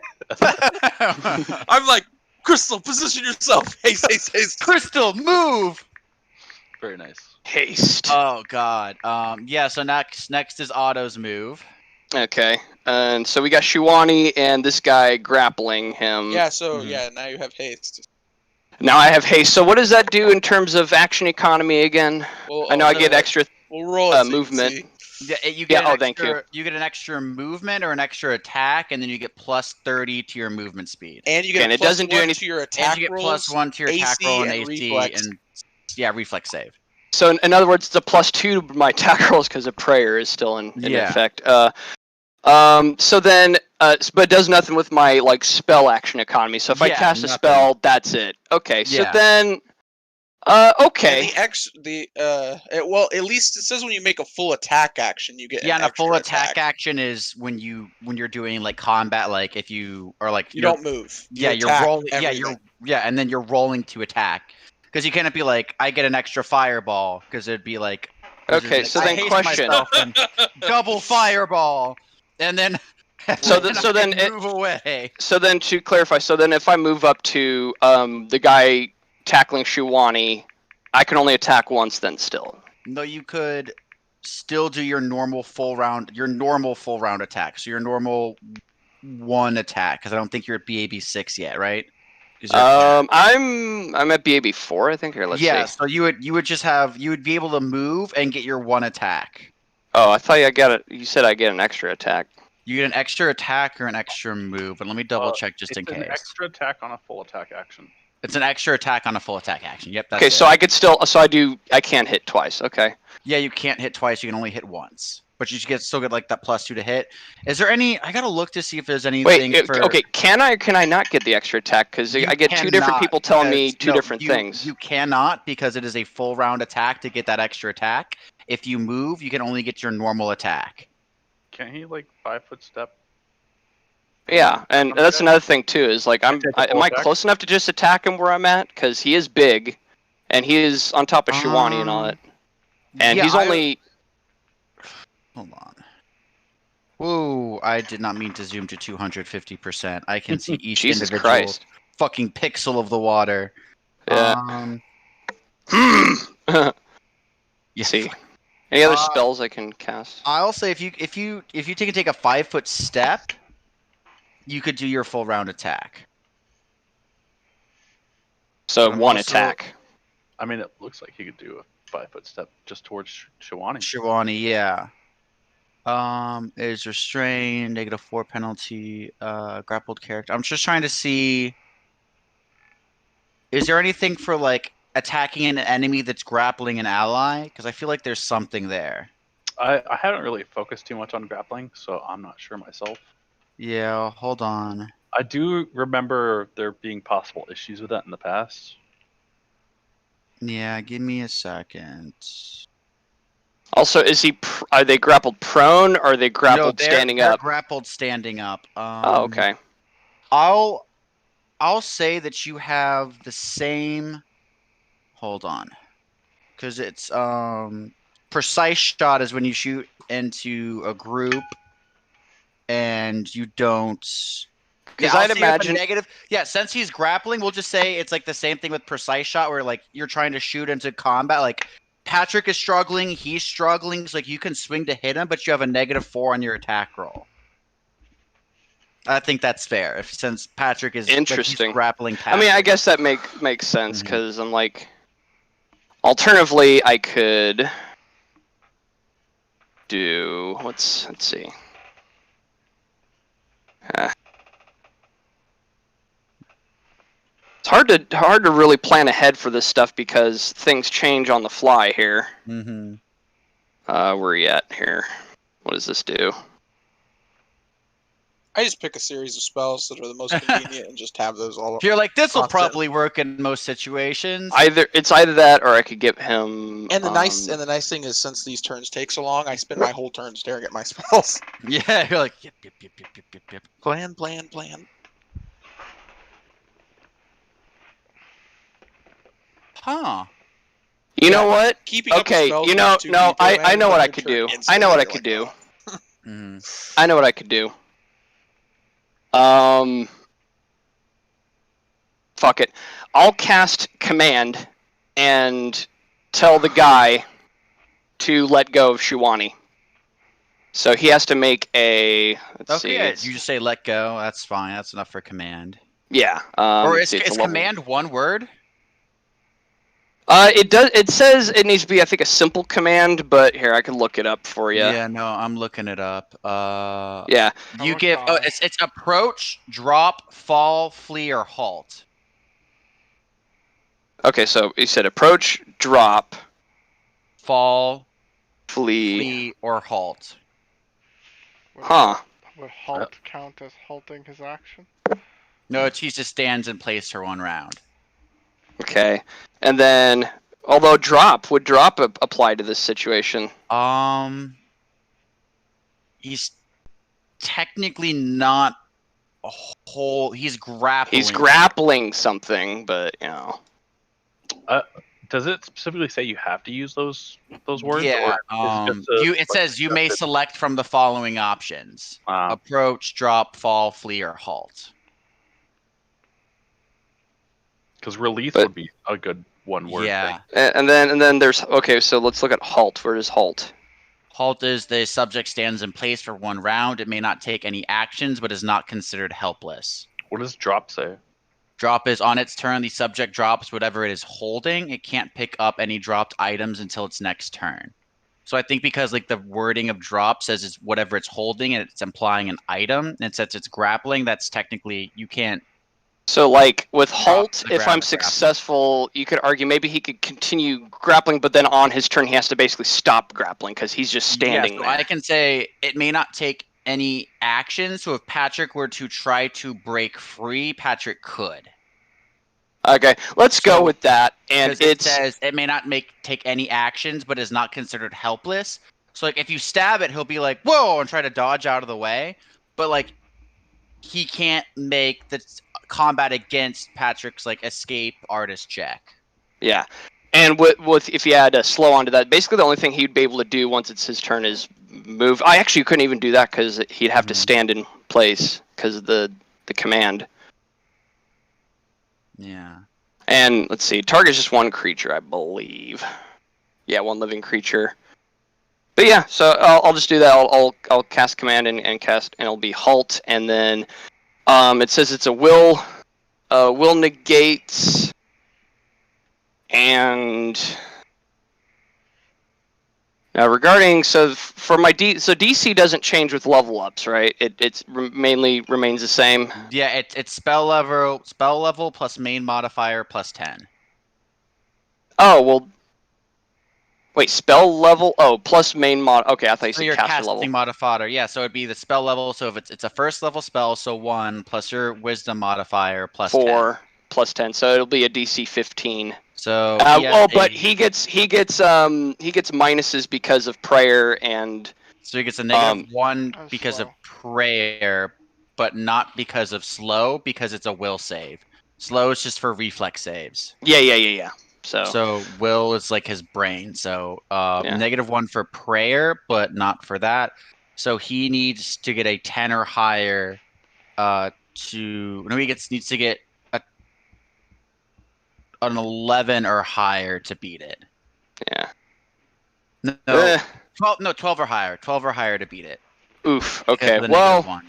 I'm like, Crystal, position yourself. Haste, haste, haste. Crystal, move. Very nice. Haste. Oh God. Yeah. So next is Otto's move. Okay. And so we got Shuani and this guy grappling him. Yeah, so Mhm. yeah, now you have haste. Now I have haste. So what does that do in terms of action economy again? We'll, I know I get extra We'll roll it so you can movement. see. Yeah, you get Yeah, thank you. You get an extra movement or an extra attack, and then you get plus 30 to your movement speed. And you get And a it plus doesn't do 1 any- to your attack And you get rolls, plus 1 to your attack AC, roll and and AC, reflex. and reflex save. So in other words, it's a +2 to my attack rolls because of prayer is still in Yeah. effect. So then, but it does nothing with my like spell action economy. So if I Yeah, cast a nothing. spell, that's it. Okay. So Yeah. then, Okay. And well, at least it says when you make a full attack action, you get Yeah, an and a extra full attack action is when you're doing like combat, like if you or like You don't move. You yeah, you're attack rolling. everything. And then you're rolling to attack because you can't be like I get an extra fireball because it'd be like Okay, like, so I then haste question. myself and double fireball and then So then move away. So then to clarify, so then if I move up to the guy tackling Shuwani, I can only attack once then still. No, you could still do your normal full round attack. So your normal one attack because I don't think you're at BAB 6 yet, right? I'm at BAB 4, I think. Here, let's see. So you would be able to move and get your one attack. Oh, I thought you said I get an extra attack. You get an extra attack or an extra move, but let me double check just in case. It's an extra attack on a full attack action. It's an extra attack on a full attack action. Yep, that's okay, it. so I can't hit twice, okay. Yeah, you can't hit twice, you can only hit once. But you still get like that +2 to hit. Is there any I gotta look to see if there's anything okay, can I or can I not get the extra attack? Because I get two different people telling me two different things. You cannot because it is a full round attack to get that extra attack. If you move, you can only get your normal attack. Can he like 5-foot step? Yeah, and that's another thing too. Is like, am I close enough to just attack him where I'm at? Because he is big, and he is on top of Shuwani and all that. And he's only. Hold on. Whoa! I did not mean to zoom to 250%. I can see each Jesus individual Christ. fucking pixel of the water. Yeah. Yeah. See. Any other spells I can cast? I'll say if you take a 5-foot step, you could do your full round attack. So one attack. I mean, it looks like he could do a 5-foot step just towards Shuwani. Shuwani, yeah. Is restrained, -4 penalty, grappled character. I'm just trying to see. Is there anything for like attacking an enemy that's grappling an ally? Because I feel like there's something there. I haven't really focused too much on grappling, so I'm not sure myself. Yeah, hold on. I do remember there being possible issues with that in the past. Yeah, give me a second. Also, are they grappled prone or are they grappled standing up? Grappled standing up. Oh, okay. I'll say that you have the same. Hold on, because it's precise shot is when you shoot into a group, and you don't. Because I'd imagine negative. Yeah, since he's grappling, we'll just say it's like the same thing with precise shot, where like you're trying to shoot into combat. Like Patrick is struggling, he's struggling. So like you can swing to hit him, but you have a -4 on your attack roll. I think that's fair. Since Patrick is interesting, like, grappling. Patrick. I mean, I guess that makes sense because I'm like, alternatively, I could do let's see. It's hard to really plan ahead for this stuff because things change on the fly here. Mm-hmm. Where are you at here? What does this do? I just pick a series of spells that are the most convenient and just have those all. You're like, this will probably work in most situations. It's either that or I could give him. And the nice thing is, since these turns take so long, I spend my whole turn staring at my spells. Yeah, you're like, yep. Plan. Huh. You know what? Keeping up with spells you know, with two no, people I know what I and could turn do. instantly, I know what I you're could like, do. Mm-hmm. I know what I could do. Fuck it. I'll cast command and tell the guy to let go of Shuwani. So he has to make a. Let's see. You just say let go. That's fine. That's enough for command. Yeah. Or is command one word? It does. It says it needs to be, I think, a simple command. But here, I can look it up for you. Yeah. No, I'm looking it up. Yeah. You give. Oh, it's approach, drop, fall, flee, or halt. Okay, so you said approach, drop, fall, flee, or halt. Huh. Would halt count as halting his action? No, he just stands in place for one round. Okay. And then, although would drop apply to this situation? He's technically not a whole. He's grappling. He's grappling something, but Does it specifically say you have to use those words? Yeah. Or is it It says you may select from the following options: Wow. approach, drop, fall, flee, or halt. Because release would be a good one-word Yeah. thing. And then there's so let's look at halt. Where is halt? Halt is the subject stands in place for 1 round. It may not take any actions, but is not considered helpless. What does drop say? Drop is on its turn, the subject drops whatever it is holding. It can't pick up any dropped items until its next turn. So I think because like the wording of drop says it's whatever it's holding and it's implying an item, and since it's grappling, that's technically you can't. So like with halt, the if I'm grappling. successful, you could argue maybe he could continue grappling, but then on his turn he has to basically stop grappling because he's just standing So there. I can say it may not take any action. So if Patrick were to try to break free, Patrick could. Okay, let's go with that. And it says it may not take any actions, but is not considered helpless. So like if you stab it, he'll be like, whoa, and try to dodge out of the way. But like he can't make the combat against Patrick's like escape artist check. Yeah. And with if you add a slow onto that, basically the only thing he'd be able to do once it's his turn is move. I actually couldn't even do that because he'd have to stand in place because of the command. Yeah. And let's see, target's just 1 creature, I believe. Yeah, 1 living creature. But yeah, so I'll just do that. I'll cast command and cast, and it'll be halt, and then it says it's a will negates, and now regarding for my DC doesn't change with level ups, right? It's mainly remains the same. Yeah, it's spell level plus main modifier plus 10. Oh well. Wait, spell level? Oh, plus main mod. Okay, I thought you said your caster casting level. modifier. Yeah, so it'd be the spell level. So if it's a first level spell, so 1 plus your wisdom modifier plus 4 10. plus 10. So it'll be a DC 15. So but he gets minuses because of prayer and. So he gets a -1 because of prayer, but not because of slow, because it's a will save. Slow is just for reflex saves. Yeah. So will is like his brain. So -1 for prayer, but not for that. So he needs to get a 10 or higher needs to get an 11 or higher to beat it. Yeah. No, 12 or higher. 12 or higher to beat it. Oof. Okay. Well,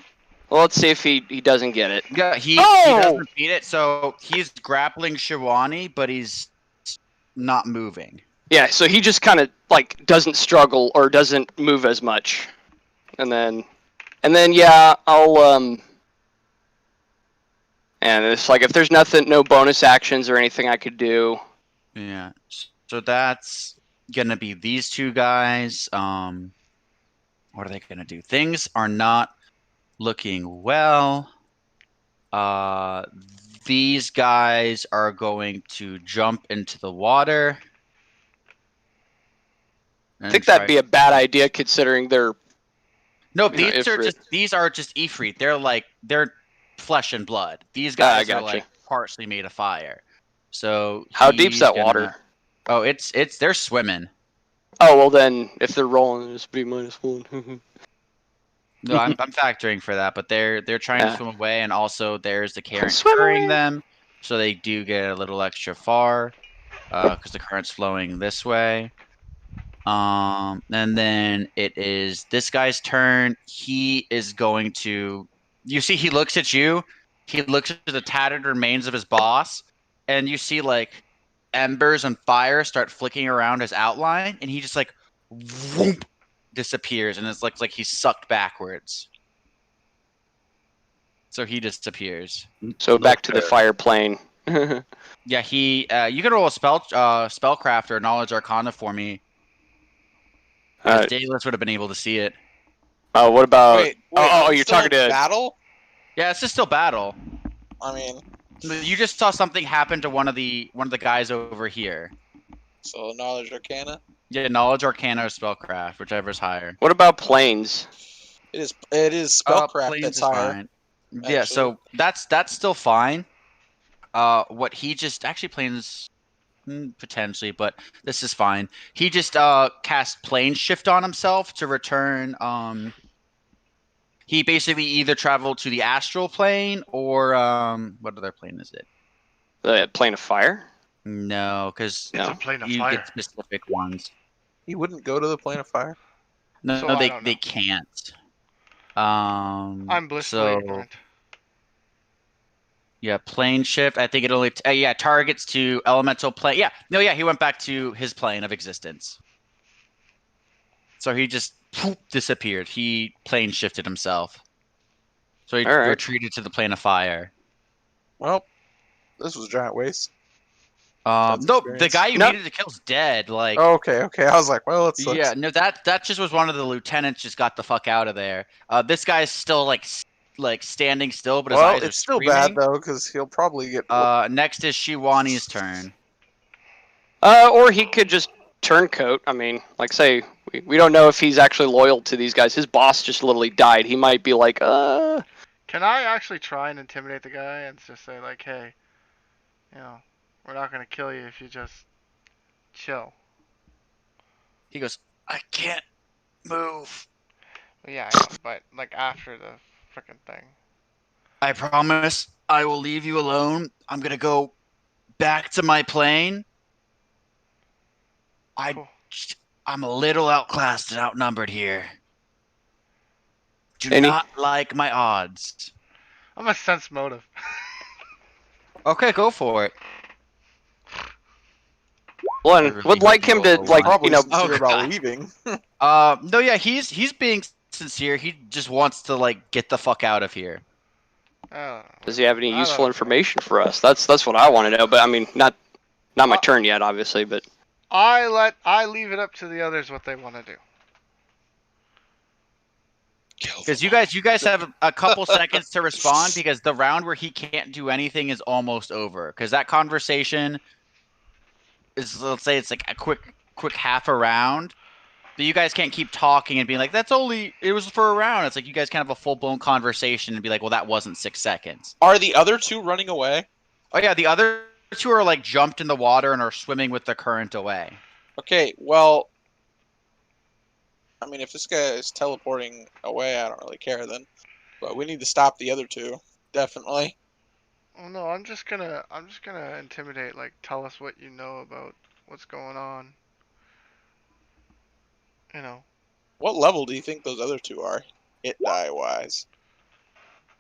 let's see if he doesn't get it. Yeah, he doesn't beat it. So he's grappling Shivani, but he's not moving. Yeah. So he just kind of like doesn't struggle or doesn't move as much, and then yeah, I'll And it's like if there's no bonus actions or anything I could do. Yeah. So that's gonna be these 2 guys. What are they gonna do? Things are not looking well. These guys are going to jump into the water. I think that'd be a bad idea considering they're. No, these are just Ifrit. They're flesh and blood. These guys are like partially made of fire. So how deep's that water? Oh, they're swimming. Oh well, then if they're rolling, it's be -1. No, I'm factoring for that, but they're trying to swim away, and also there's the current carrying them, so they do get a little extra far, because the current's flowing this way. And then it is this guy's turn. He is going to. You see, he looks at you. He looks at the tattered remains of his boss, and you see like embers and fire start flicking around his outline, and he just like whoop, disappears, and it looks like he's sucked backwards. So he disappears. So back to the fire plane. Yeah, he. You can roll a spellcraft or knowledge arcana for me. Daedalus would have been able to see it. Oh, what about? Wait, you're talking to battle? Yeah, it's just still battle. I mean, You just saw something happen to one of the guys over here. So knowledge arcana. Yeah, knowledge, arcana, or spellcraft, whichever's higher. What about planes? It is spellcraft Planes that's is higher. fine. Yeah, actually. so that's still fine. What he just actually planes potentially, but this is fine. He just cast plane shift on himself to return. He basically either traveled to the astral plane or what other plane is it? The plane of fire? No, because It's a plane of you fire. get specific ones. He wouldn't go to the plane of fire. No, So no, I they don't know. they can't. I'm blissfully So ignorant. yeah, plane shift. I think it only targets to elemental plane. Yeah, no, yeah, he went back to his plane of existence. So he just disappeared. He plane shifted himself. So he All right. retreated to the plane of fire. Well, this was a giant waste. That's No, the experience. guy you No. needed to kill's dead. Like, Oh, okay. I was like, well, it sucks. yeah, no, that just was one of the lieutenants. Just got the fuck out of there. This guy's still like standing still, but his Well, eyes are it's still screaming. bad though, because he'll probably get. Next is Shiwani's turn. Or he could just turncoat. I mean, like say, we don't know if he's actually loyal to these guys. His boss just literally died. He might be like, Can I actually try and intimidate the guy and just say like, hey, we're not gonna kill you if you just chill. He goes, I can't move. Well, yeah, I know, but like after the frickin' thing. I promise I will leave you alone. I'm gonna go back to my plane. Cool. I'm a little outclassed and outnumbered here. Do Any- not like my odds. I'm a sense motive. Okay, go for it. one really would like him to hope like Probably sincere Oh, about God. leaving. No, yeah, he's being sincere. He just wants to like get the fuck out of here. Does he have any I useful don't know. information for us? That's what I want to know. But I mean, not my Uh, turn yet, obviously. But I leave it up to the others what they want to do. Because you guys have a couple seconds to respond because the round where he can't do anything is almost over. Because that conversation is, let's say it's like a quick half a round. But you guys can't keep talking and being like, it was for a round. It's like you guys can have a full blown conversation and be like, well, that wasn't 6 seconds. Are the other two running away? Oh yeah, the other two are like jumped in the water and are swimming with the current away. Okay, well, I mean, if this guy is teleporting away, I don't really care then. But we need to stop the other two, definitely. Oh no, I'm just gonna intimidate. Like, tell us what you know about what's going on. What level do you think those other two are, hit die wise?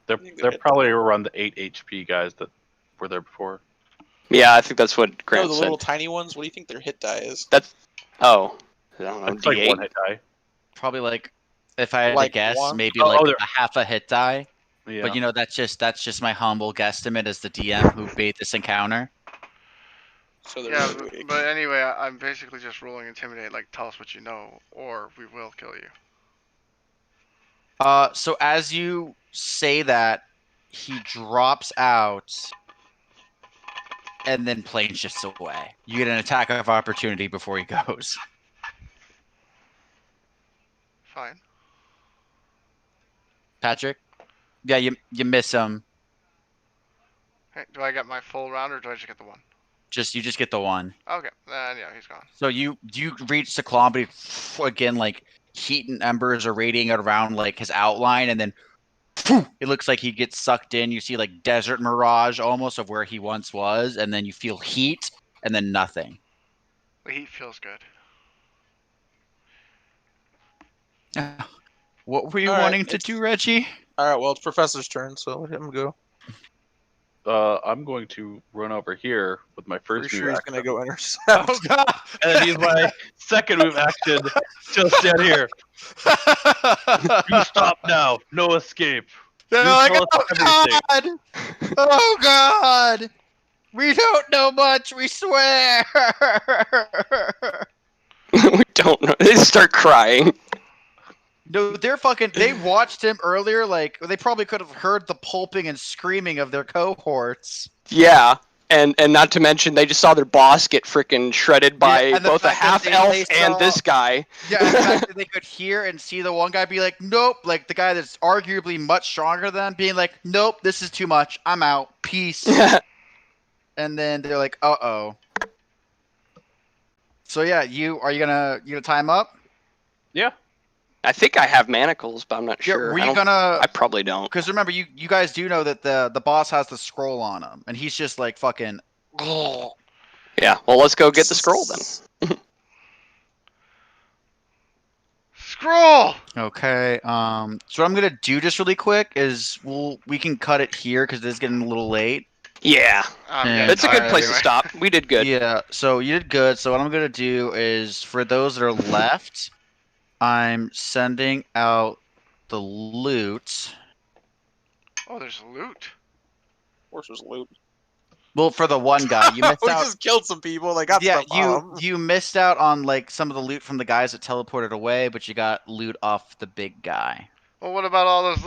They're probably around the 8 HP guys that were there before. yeah, I think that's what No, Grant the said. little tiny ones. What do you think their hit die is? Oh, I don't know. It's like D8. one hit die. Probably like, if I had Like to guess, one? maybe Oh, like they're- a half a hit die. Yeah. But that's just my humble guesstimate as the DM who made this encounter. So they're Yeah, really weak. but anyway, I'm basically just rolling intimidate. Like, tell us what you know, or we will kill you. So as you say that, he drops out and then plane shifts away. You get an attack of opportunity before he goes. Fine. Patrick? Yeah, you miss him. Hey, do I get my full round, or do I just get the one? You just get the one. Okay, then yeah, he's gone. So you reach Saklon, but again, like heat and embers are radiating around like his outline, and then it looks like he gets sucked in. You see like desert mirage almost of where he once was, and then you feel heat, and then nothing. The heat feels good. What were you All right, wanting to do, Reggie? All right, well, it's Professor's turn, so let him go. I'm going to run over here with my first Pretty move sure he's action. gonna go intercept. Oh god! And then use my second move action to stand here. You stop now. No escape. They're You like, tell us oh god! Oh god! We don't know much, we swear! We don't know. They start crying. No, they're fucking. They watched him earlier. Like they probably could have heard the pulping and screaming of their cohorts. Yeah, and not to mention they just saw their boss get freaking shredded by and the both a fact that half they elf and saw- this guy. Yeah, and the fact that they could hear and see the one guy be like, "Nope," like the guy that's arguably much stronger than them, being like, "Nope, this is too much. I'm out. Peace." And then they're like, "Uh-oh." So yeah, you gonna tie him up? Yeah. I think I have manacles, but I'm not Yeah, sure. were you gonna? I probably don't. Because remember, you guys do know that the boss has the scroll on him, and he's just like fucking. Yeah, well, let's go get the scroll then. Scroll! Okay. So what I'm gonna do just really quick is we can cut it here because it's getting a little late. Yeah, Yeah, it's a good tired place anyway. to stop. We did good. Yeah. So you did good. So what I'm gonna do is for those that are left, I'm sending out the loot. Oh, there's loot. Of course, there's loot. Well, for the one guy, you missed we out. just killed some people. They got Yeah, stuff. you missed out on like some of the loot from the guys that teleported away, but you got loot off the big guy. Well, what about all those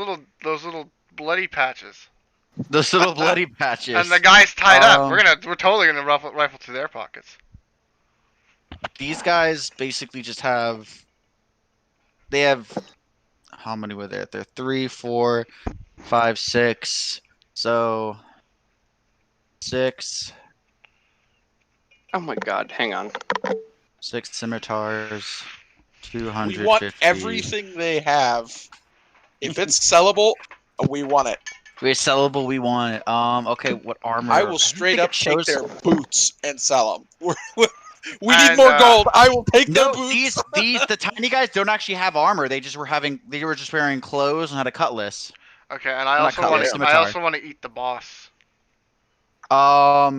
little bloody patches? Those little bloody patches. And the guy's tied up. Um, We're totally gonna rifle through their pockets. These guys basically just have. They have. How many were there? They're 3, 4, 5, 6. So. 6. Oh my god, hang on. 6 scimitars. 250. We want everything they have. If it's sellable, we want it. If it's sellable, we want it. Okay, what armor? I will don't straight think up it take shows- their boots and sell them. We need And, more gold. I will take their No, boots. the tiny guys don't actually have armor. They were just wearing clothes and had a cutlass. Okay, and I Not also want cutlass, to. scimitar. I also want to eat the boss. Are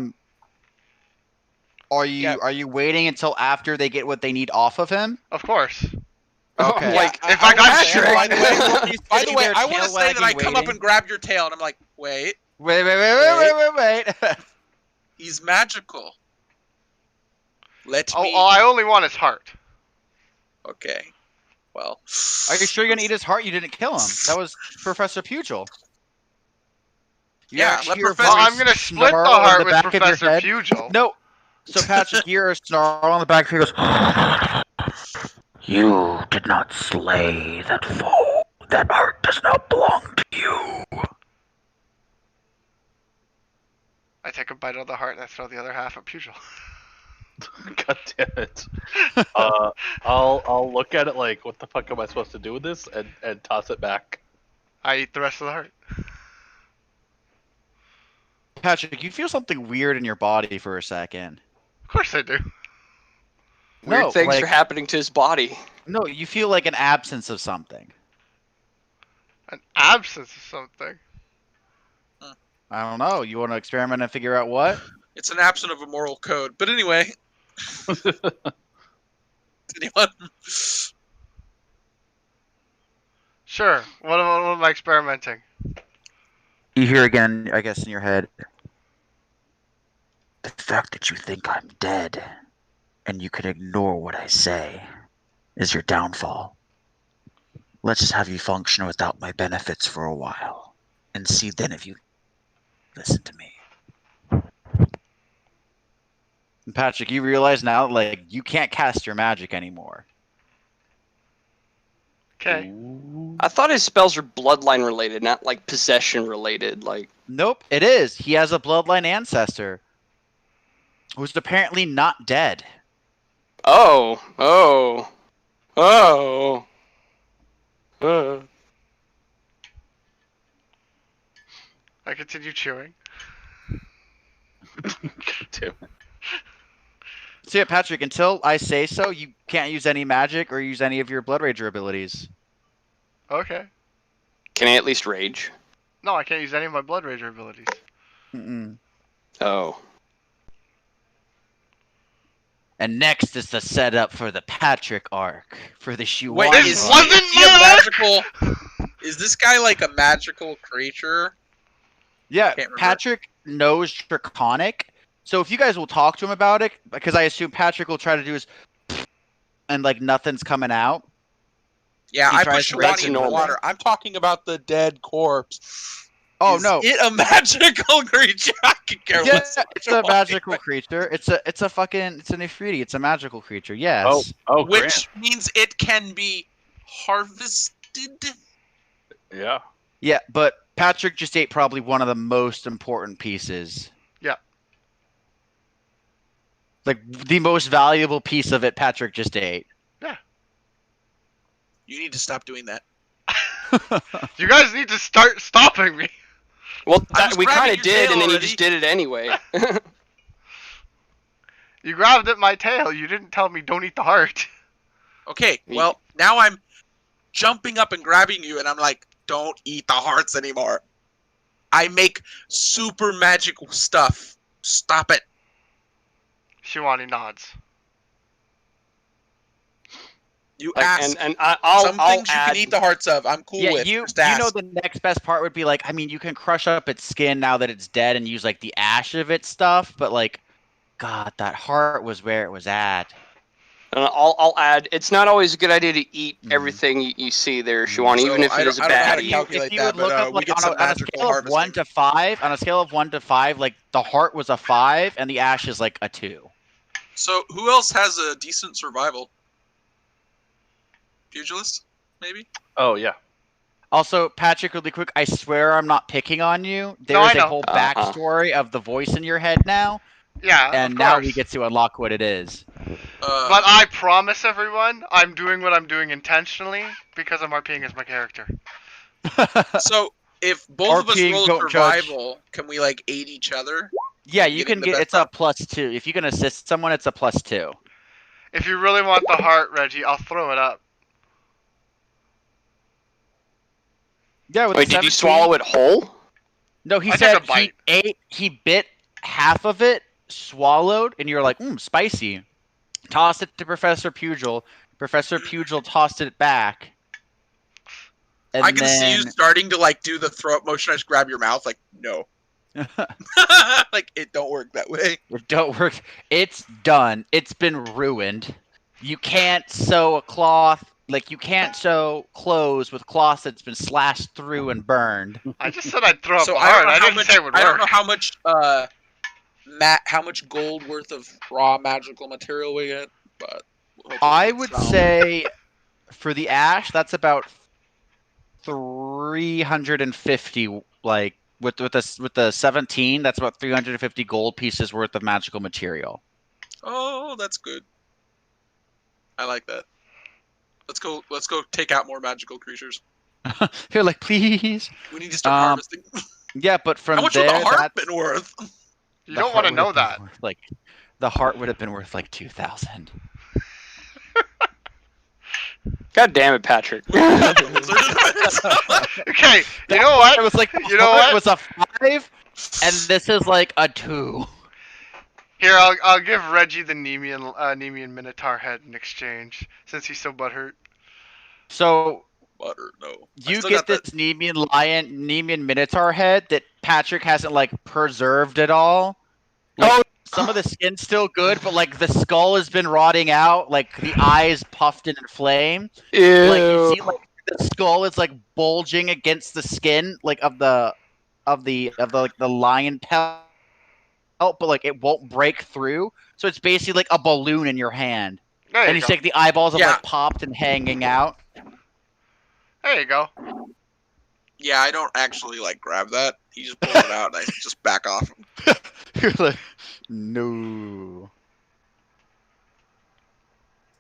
Yeah. you waiting until after they get what they need off of him? Of course. Okay. Like, if I got Patrick. By the way, Sitting there, I want tail to say that I wagging, come up waiting. and grab your tail, and I'm like, wait, Wait. he's magical. Let Oh, me. all I only want is heart. Okay. Well. Are you sure you're gonna eat his heart? You didn't kill him. That was Professor Pugil. You Yeah, actually let hear a Professor- Well, voice I'm gonna split the snarl in heart with back of your Professor head. Pugil. No. So Patrick, you hear a snarl on the back of your goes. You did not slay that foe. That heart does not belong to you. I take a bite of the heart and I throw the other half at Pugil. God damn it. I'll look at it like, what the fuck am I supposed to do with this? And toss it back. I eat the rest of the heart. Patrick, you feel something weird in your body for a second. Of course I do. Weird No, things like- are happening to his body. No, you feel like an absence of something. An absence of something. I don't know. You want to experiment and figure out what? It's an absence of a moral code. But anyway. Anyone? Sure. What am I experimenting? You hear again, I guess, in your head. The fact that you think I'm dead and you can ignore what I say is your downfall. Let's just have you function without my benefits for a while and see then if you listen to me. And Patrick, you realize now, like, you can't cast your magic anymore. Okay. I thought his spells were bloodline related, not like possession related. Like, Nope, it is. He has a bloodline ancestor who's apparently not dead. oh. I continue chewing. God damn it. So yeah, Patrick, until I say so, you can't use any magic or use any of your Blood Rager abilities. Okay. Can I at least rage? No, I can't use any of my Blood Rager abilities. Mm-mm. Oh. And next is the setup for the Patrick arc for the Shuani. Wait, This is, wasn't is he a my magical? Is this guy like a magical creature? Yeah, Can't remember. Patrick knows Draconic. So if you guys will talk to him about it, because I assume Patrick will try to do his and like nothing's coming out. Yeah, He I tries put to raise Shawani it in the normal. water. I'm talking about the dead corpse. Oh Is no! it a magical creature? I could care Yeah, less. it's a magical creature. It's a fucking it's an Ifriti. It's a magical creature. Yes. Oh, Grant. Which means it can be harvested. Yeah. Yeah, but Patrick just ate probably one of the most important pieces. Yeah. Like the most valuable piece of it, Patrick just ate. You need to stop doing that. You guys need to start stopping me. Well, I was we kind grabbing of your did, tail and then you already. just did it anyway. You grabbed at my tail. You didn't tell me don't eat the heart. Okay, well, now I'm jumping up and grabbing you, and I'm like, don't eat the hearts anymore. I make super magical stuff. Stop it. Shivani nods. You Like, ask. and I'll Some I'll things you add. can eat the hearts of. I'm cool Yeah, with. you Just ask. know the next best part would be like, I mean, you can crush up its skin now that it's dead and use like the ash of its stuff, but like, God, that heart was where it was at. And I'll add. It's not always a good idea to eat Mhm. everything you see there, Shivani, So even if I it is a don't know how to baddie. calculate If you that, would look but up we like get on some a magical scale of 1 harvesting. to 5, on a scale of 1 to 5, like the heart was a 5 and the ash is like a 2. So who else has a decent survival? Pugilist, maybe? Oh yeah. Also, Patrick, really quick, I swear I'm not picking on you. I There's a know. whole Uh-huh. backstory of the voice in your head now, Yeah, and of now course. we get to unlock what it is. But I promise everyone, I'm doing what I'm doing intentionally because I'm RPing as my character. So if both of us RPing, roll don't judge. survival, can we like aid each other? Yeah, Like, you getting can the get best it's a out? +2. If you can assist someone, it's a +2. If you really want the heart, Reggie, I'll throw it up. Yeah, with Wait, the did you 17 swallow it whole? No, he I took said a bite. he bit half of it, swallowed, and you're like, spicy. Tossed it to Professor Pugil. Professor Pugil tossed it back. And I can see you then starting to like do the throw up motion. I just grab your mouth, like no, like it don't work that way. it don't work. It's done. It's been ruined. You can't sew a cloth. Like, you can't sew clothes with cloth that's been slashed through and burned. I just said I'd throw up So the I don't heart. know I how didn't much. say it would I work. don't know how much. How much gold worth of raw magical material we get, but hopefully I it's would not. say for the ash, that's about 350. Like with the 17, that's about 350 gold pieces worth of magical material. Oh, that's good. I like that. Let's go. Let's go take out more magical creatures. You're like, please. We need to start harvesting. Yeah, but from How much there, would the heart that's, been worth? You the don't heart want to would know have been that. worth, like, the heart would have been worth like 2,000. God damn it, Patrick. Okay, you know what? It was like, You know it what? was a 5, and this is like a 2. Here, I'll give Reggie the Nemean Minotaur head in exchange, since he's so butthurt. So Butter, no. you get this Nemean Minotaur head that Patrick hasn't like preserved at all. Like, some of the skin's still good, but like the skull has been rotting out, like the eyes puffed and inflamed. Ew. Like, you see, like the skull is like bulging against the skin, like of the like the lion pelt, but like it won't break through. So it's basically like a balloon in your hand, There and you it's go. like the eyeballs have Yeah. like popped and hanging out. There you go. Yeah, I don't actually like grab that. He just pulls it out, and I just back off. You're like, no.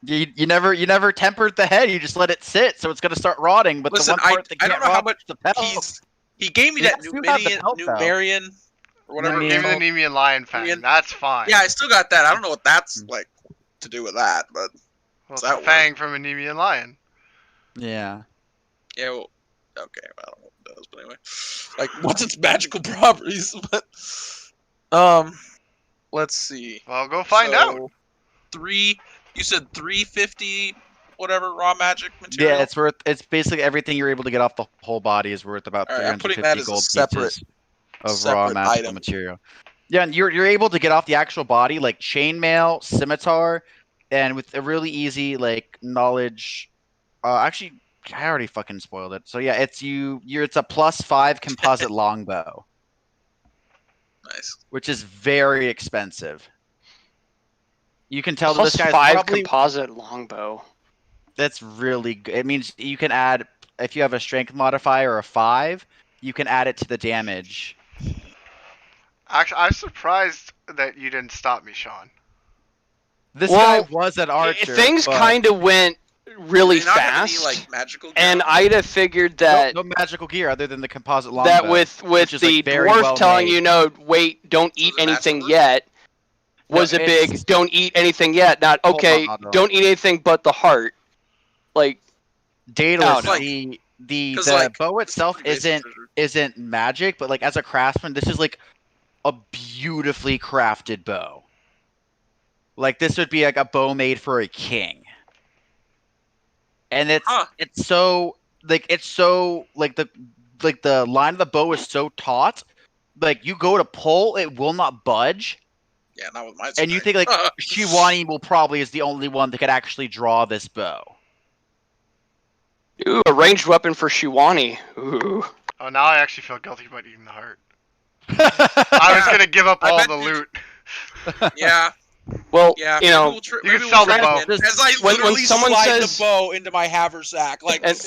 You never tempered the head. You just let it sit, so it's gonna start rotting. But Listen, the one part that I can't don't know how rot much is the pelt. He gave me that Yes, you got the pelt, though. Numerian or whatever. Give it's me the called. Nemean Lion Fang. Nemean- That's fine. Yeah, I still got that. I don't know what that's like to do with that, but Well, it's that a work? fang from a Nemean lion. Yeah. yeah. Well, okay, I don't know what it does, but anyway, like what's its magical properties? But let's see. Well, go find out. So, You said 350, whatever raw magic material. Yeah, it's basically everything you're able to get off the whole body is worth about All right, I'm 350 putting that as a gold separate- pieces of raw separate magical item. material. Yeah, and you're able to get off the actual body like chainmail, scimitar, and with a really easy like knowledge. Actually, I already fucking spoiled it. So yeah, it's it's a +5 composite longbow, Nice. which is very expensive. You can tell that Plus this guy's 5 probably composite longbow. that's really good. It means you can add if you have a strength modifier of 5, you can add it to the damage. Actually, I'm surprised that you didn't stop me, Sean. This Well, guy was an archer. Things but kind of went really Do you not have any, fast, like, magical gear and on? I'd have figured that no magical gear other than the composite longbow. that with which is, the like, very dwarf well telling made. you, no, wait, don't eat is it anything masterwork? yet, was No, a big it's- don't eat anything yet. Not Hold okay, on, Otto. don't eat anything but the heart. Like, Daedalus, no. the 'Cause, like, bow it's itself pretty basic isn't magic, but like as a craftsman, this is like a beautifully crafted bow. Like this would be like a bow made for a king. And it's so like the line of the bow is so taut, like you go to pull, it will not budge. Yeah, not with my And you strength. think like Shiwani will probably is the only one that could actually draw this bow. ooh, a ranged weapon for Shiwani. Ooh. Oh, now I actually feel guilty about eating the heart. I was gonna give up I all bet the you- loot. Yeah, Well, yeah. you know, you can sell the try bow. it again. As I When literally someone slide says- the bow into my haversack, like. and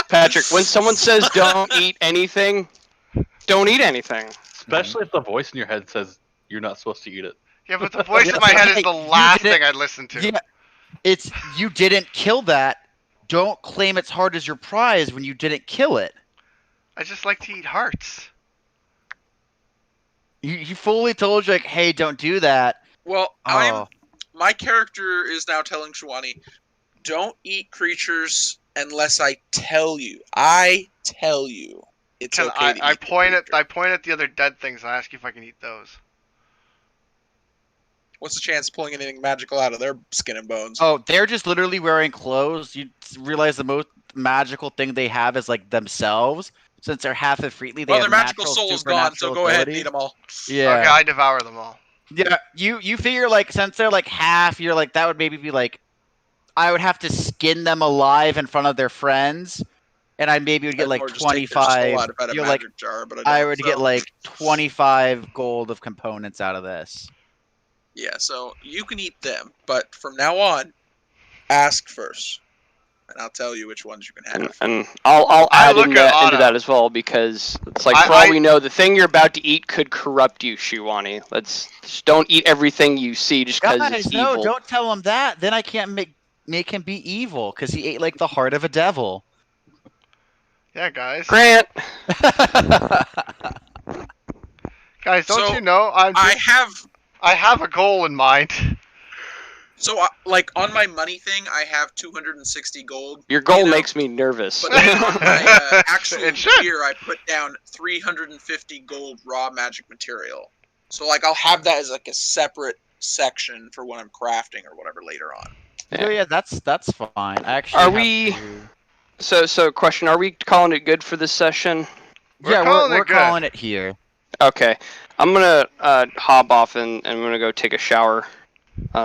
Patrick, when someone says don't eat anything, don't eat anything. Especially if the voice in your head says you're not supposed to eat it. Yeah, but the voice in my head is the You last did it- thing I'd listen to. Yeah, it's you didn't kill that. Don't claim its heart as your prize when you didn't kill it. I just like to eat hearts. He fully told you like, hey, don't do that. Well, Oh. my character is now telling Shwani, don't eat creatures unless I tell you. I tell you. It's Can okay. To I eat the point at creature. the other dead things and I ask you if I can eat those. What's the chance of pulling anything magical out of their skin and bones? Oh, they're just literally wearing clothes. You realize the most magical thing they have is like themselves. Since they're half freely, they Well, have their magical natural, soul is gone, so supernatural go ahead and abilities. eat them all. Yeah. Okay, I devour them all. Yeah, you figure like since they're like half, you're like that would maybe be like I would have to skin them alive in front of their friends, and I maybe would get like Or just take their soul 25. out of a You're like magic jar, but I don't, would so- get like 25 gold of components out of this. Yeah, so you can eat them, but from now on, ask first, and I'll tell you which ones you can have. And I'll I add look into at Otto. that as well, because it's like, for I- all we know, the thing you're about to eat could corrupt you, Shiwani. Just don't eat everything you see just because Guys, it's no, evil. don't tell him that. Then I can't make him be evil because he ate like the heart of a devil. Yeah, guys. Grant, Guys, don't So, you know I have a goal in mind. So, like on my money thing, I have 260 gold. your goal you know, makes me nervous. But then on my actual It should. gear, I put down 350 gold raw magic material. So, like, I'll have that as like a separate section for when I'm crafting or whatever later on. Oh yeah, that's fine. I actually Are have we- to- So question, are we calling it good for this session? Yeah, calling we're it good. calling it here. Okay, I'm gonna hop off and I'm gonna go take a shower.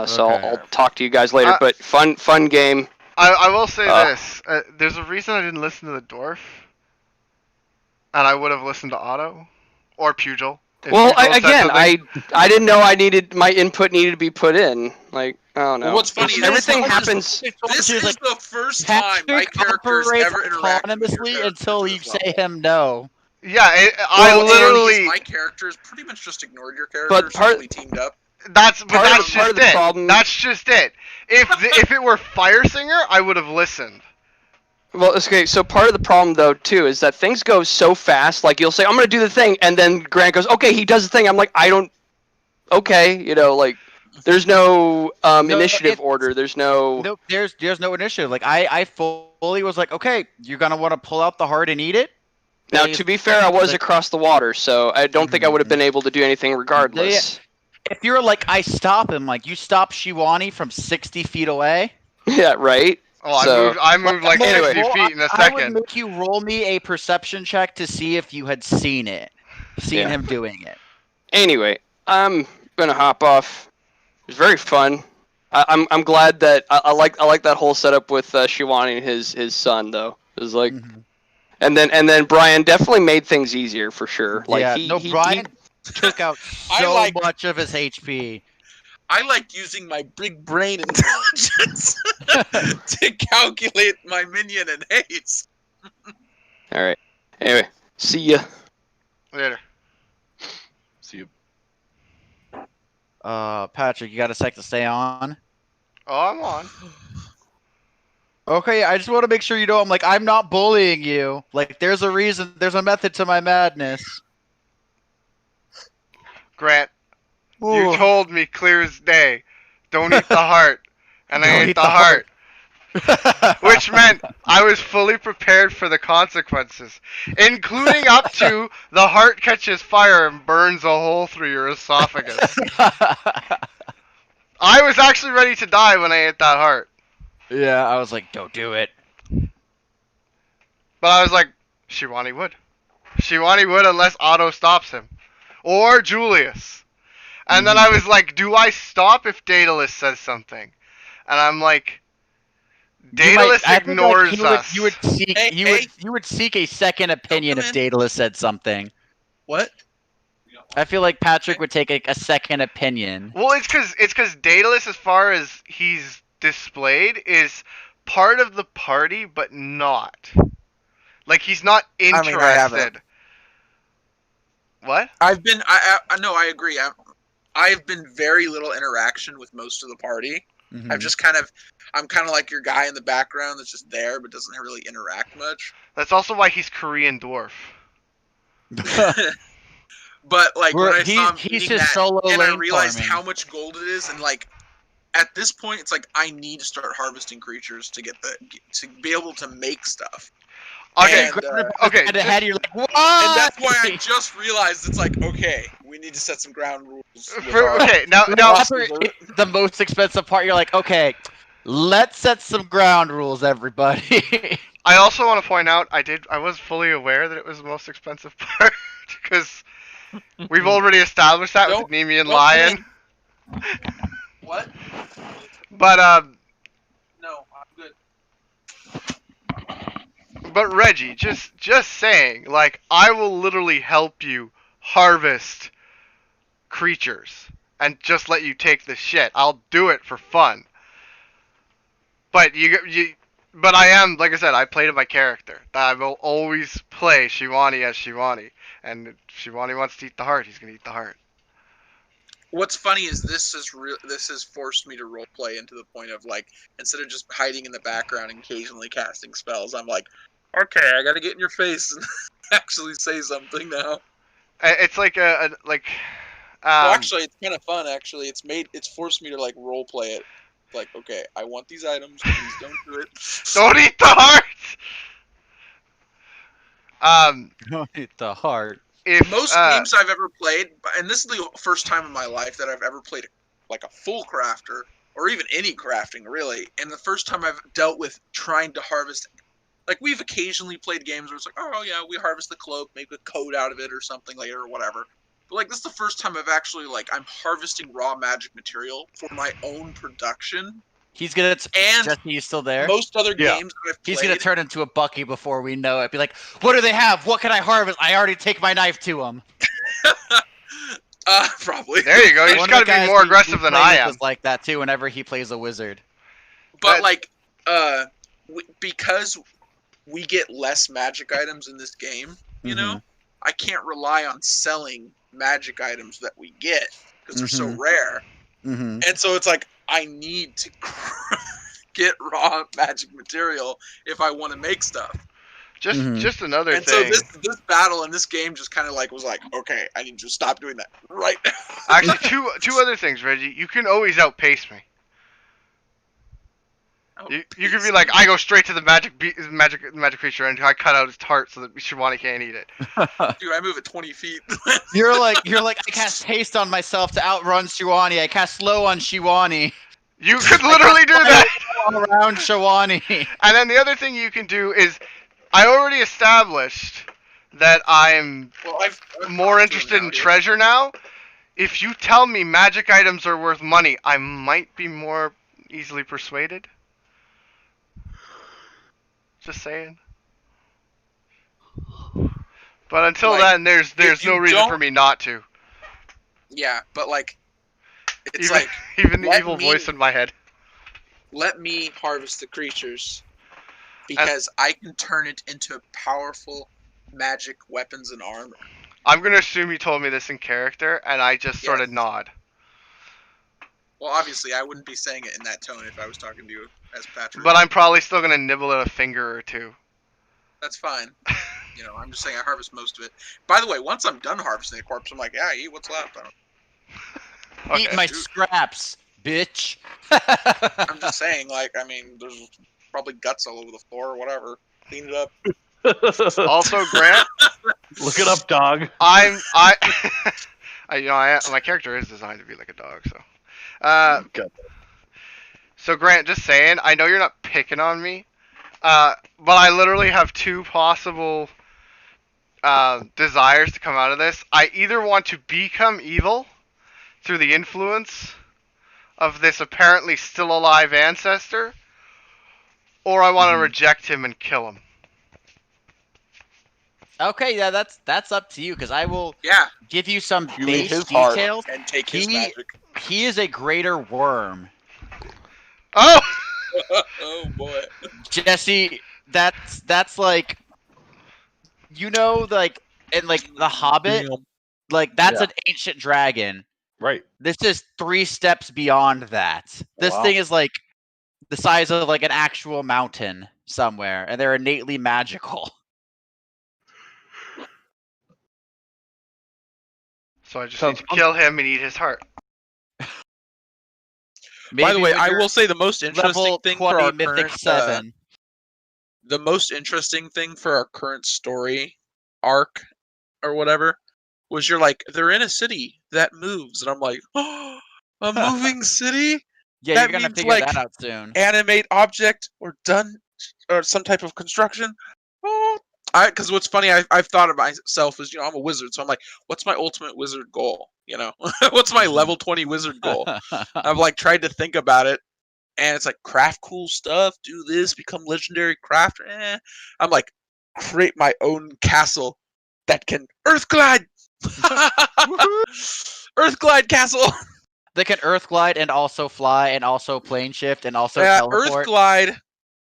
So Okay. I'll talk to you guys later. But fun game. I will say this. There's a reason I didn't listen to the dwarf. And I would have listened to Otto. Or Pugil. if Well, Pugil said again, something. I didn't know my input needed to be put in. Like, I don't know. Well, what's funny is everything this- happens. This is the first time my Patrick character's operates ever interacted with your autonomously character until to you this say level. him no. Yeah, I Well, what's funny is literally. my character's pretty much just ignored your character, part- simply teamed up. That's part of just the it. problem- That's just it. If it were Fire Singer, I would have listened. Well, okay. So part of the problem though too is that things go so fast. Like you'll say, "I'm gonna do the thing," and then Grant goes, "Okay," he does the thing. I'm like, "I don't." Okay, like there's no initiative it- order. There's no. Nope, there's no initiative. Like I fully was like, okay, you're gonna want to pull out the heart and eat it. Now, They- to be fair, I was like- across the water, so I don't think I would have been able to do anything regardless. If you're like, I stop him, like you stop Shiwani from 60 feet away. Yeah, right. Oh, So- I moved like Anyway. 60 feet in a I would second. make you roll me a perception check to see if you had seen him doing it. Anyway, I'm gonna hop off. It was very fun. I'm glad that I like that whole setup with Shivani and his son though. It was like, and then Brian definitely made things easier for sure. Like Yeah, he no, he Brian took out I so like- much of his HP. I like using my big brain intelligence to calculate my minion and haste. all right. Anyway, see ya. Later. See you. Patrick, you got a sec to stay on? Oh, I'm on. Okay, I just want to make sure you know I'm not bullying you. Like, there's a reason, there's a method to my madness. Grant, you Ooh. told me clear as day, don't eat the heart, and I Don't ate eat the the heart. Which meant I was fully prepared for the consequences, including up to the heart catches fire and burns a hole through your esophagus. I was actually ready to die when I ate that heart. Yeah, I was like, don't do it. But I was like, Shivani would. Shivani would unless Otto stops him. Or Julius. And then I was like, do I stop if Daedalus says something? And I'm like, Daedalus ignores us. You would seek Hey, you would seek a second opinion come if in. Daedalus said something. What? I feel like Patrick would take a second opinion. Well, it's because Daedalus, as far as he's displayed, is part of the party, but not. Like, he's not interested. I haven't. What? I've been. I know. I agree. I've been very little interaction with most of the party. Mhm. I've just I'm kind of like your guy in the background that's just there but doesn't really interact much. That's also why he's Korean dwarf. But like when I He- saw him he's eating just that, solo and I lane realized farming. how much gold it is, and like at this point, it's like I need to start harvesting creatures to to be able to make stuff. Okay, And, okay. And ahead, you're like, what? and that's why I just realized it's like, okay, we need to set some ground rules. with our- Okay, now After the most expensive part, you're like, okay, let's set some ground rules, everybody. I also want to point out I was fully aware that it was the most expensive part because we've already established that with Don't- Nemean don't Lion. What? But No, I'm good. But Reggie, just saying, like, I will literally help you harvest creatures and just let you take the shit. I'll do it for fun. But but I am, like I said, I played my character. I will always play Shivani as Shivani, and if Shivani wants to eat the heart, he's gonna eat the heart. What's funny is this has forced me to roleplay into the point of like instead of just hiding in the background and occasionally casting spells, I'm like, okay, I gotta get in your face and actually say something now. It's like well, Actually, it's kind of fun. Actually, it's forced me to like roleplay it. Like, okay, I want these items. Please don't do it. don't eat the heart. Don't eat the heart. If Most games I've ever played, and this is the first time in my life that I've ever played like a full crafter or even any crafting really, and the first time I've dealt with trying to harvest. Like we've occasionally played games where it's like, oh yeah, we harvest the cloak, make a coat out of it or something later or whatever. But like this is the first time I've actually I'm harvesting raw magic material for my own production. He's gonna. And Jesse, you still there? most other Yeah. games that I've played, He's gonna turn into a Bucky before we know it. Be like, what do they have? What can I harvest? I already take my knife to him. probably. there you go. You just One of the gotta be guys more we aggressive than play I with am. is like that too. Whenever he plays a wizard. But That- because we get less magic items in this game, you know, I can't rely on selling magic items that we get because they're so rare. Mm-hmm. And so it's like I need to get raw magic material if I want to make stuff. Just another And so thing. this battle and this game just kind of was like, okay, I need to stop doing that right now. Actually, two other things, Reggie. You can always outpace me. You could be like, I go straight to the magic creature and I cut out its heart so that Shivani can't eat it. Dude, I move at 20 feet. You're like, I cast haste on myself to outrun Shiwani. I cast slow on Shiwani. You could literally do that. All around Shiwani. And then the other thing you can do is, I already established that I'm Well, I've more interested in treasure now. If you tell me magic items are worth money, I might be more Easily persuaded. Just saying. But until Like, then, there's if no you reason for don't- me not to. Yeah, but like, it's Even like even the let evil me- voice in my head. let me harvest the creatures because I can turn it into powerful magic weapons and armor. I'm gonna assume you told me this in character, and I just sort of Yes. nod. Well, obviously, I wouldn't be saying it in that tone if I was talking to you as Patrick. But I'm probably still gonna nibble at a finger or two. That's fine. You know, I'm just saying I harvest most of it. By the way, once I'm done harvesting the corpse, I'm like, yeah, eat what's left. Okay. Eat my Dude. scraps, bitch. I'm just saying, like, I mean, there's probably guts all over the floor or whatever. Clean it up. Also, Grant, Look it up, dog. I my character is designed to be like a dog, so. Okay. So Grant, just saying, I know you're not picking on me, but I literally have two possible desires to come out of this. I either want to become evil through the influence of this apparently still alive ancestor, or I want to reject him and kill him. Okay, yeah, that's up to you because I will Yeah, give you some You mean base his heart. details. and take his He- magic. He is a greater worm. Oh! Oh boy. Jesse, that's like, like in like The Hobbit, Damn. like that's Yeah. an ancient dragon. Right. This is 3 steps beyond that. This Wow. thing is like the size of like an actual mountain somewhere, and they're innately magical. So I just Sounds need to kill him and eat his heart. By the Maybe way, when I you're will say the most interesting level thing for 20 our mythic current 7. the most interesting thing for our current story arc or whatever was you're like, they're in a city that moves, and I'm like, oh, a moving city? Yeah, that you're gonna means, figure like, that out soon. Animate object or done or some type of construction. Oh, because what's funny, I've thought of myself as, I'm a wizard, so I'm like, what's my ultimate wizard goal? What's my level 20 wizard goal? I've like tried to think about it, and it's like craft cool stuff, do this, become legendary crafter. I'm like, create my own castle that can earth glide. Earth glide castle. They can earth glide and also fly and also plane shift and also Earth teleport. glide.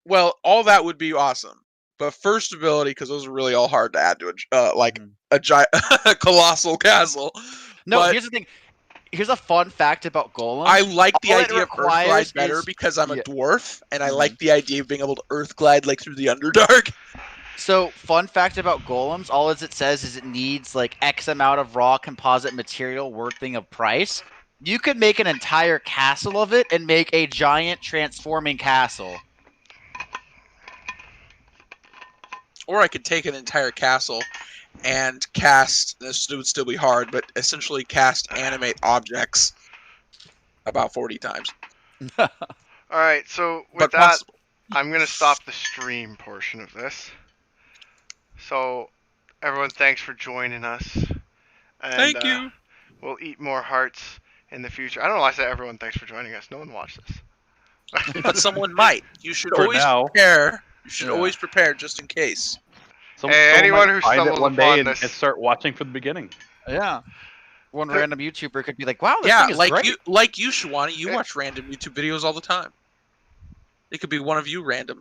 Well, all that would be awesome, but first ability, because those are really all hard to add to a colossal castle. No, but here's the thing. Here's a fun fact about golems. I like the all it idea of earth requires glide better is- because I'm a yeah. dwarf, and I like the idea of being able to earth glide like through the Underdark. So, fun fact about golems, all as it says is it needs like X amount of raw composite material worthing of price. You could make an entire castle of it and make a giant transforming castle. Or I could take an entire castle and cast, this would still be hard, but essentially cast animate objects about 40 times. Alright, so with But that, possible. I'm going to stop the stream portion of this. So, everyone, thanks for joining us. And, Thank you. We'll eat more hearts in the future. I don't know why I said everyone, thanks for joining us. No one watched this. But someone might. You should For always now. prepare. You should Yeah. always prepare just in case. Someone anyone might who find it stumbles one upon day this- and start watching from the beginning. Yeah. One random YouTuber could be like, wow, this Yeah, thing is like great. you, Shawani, you watch random YouTube videos all the time. It could be one of you random.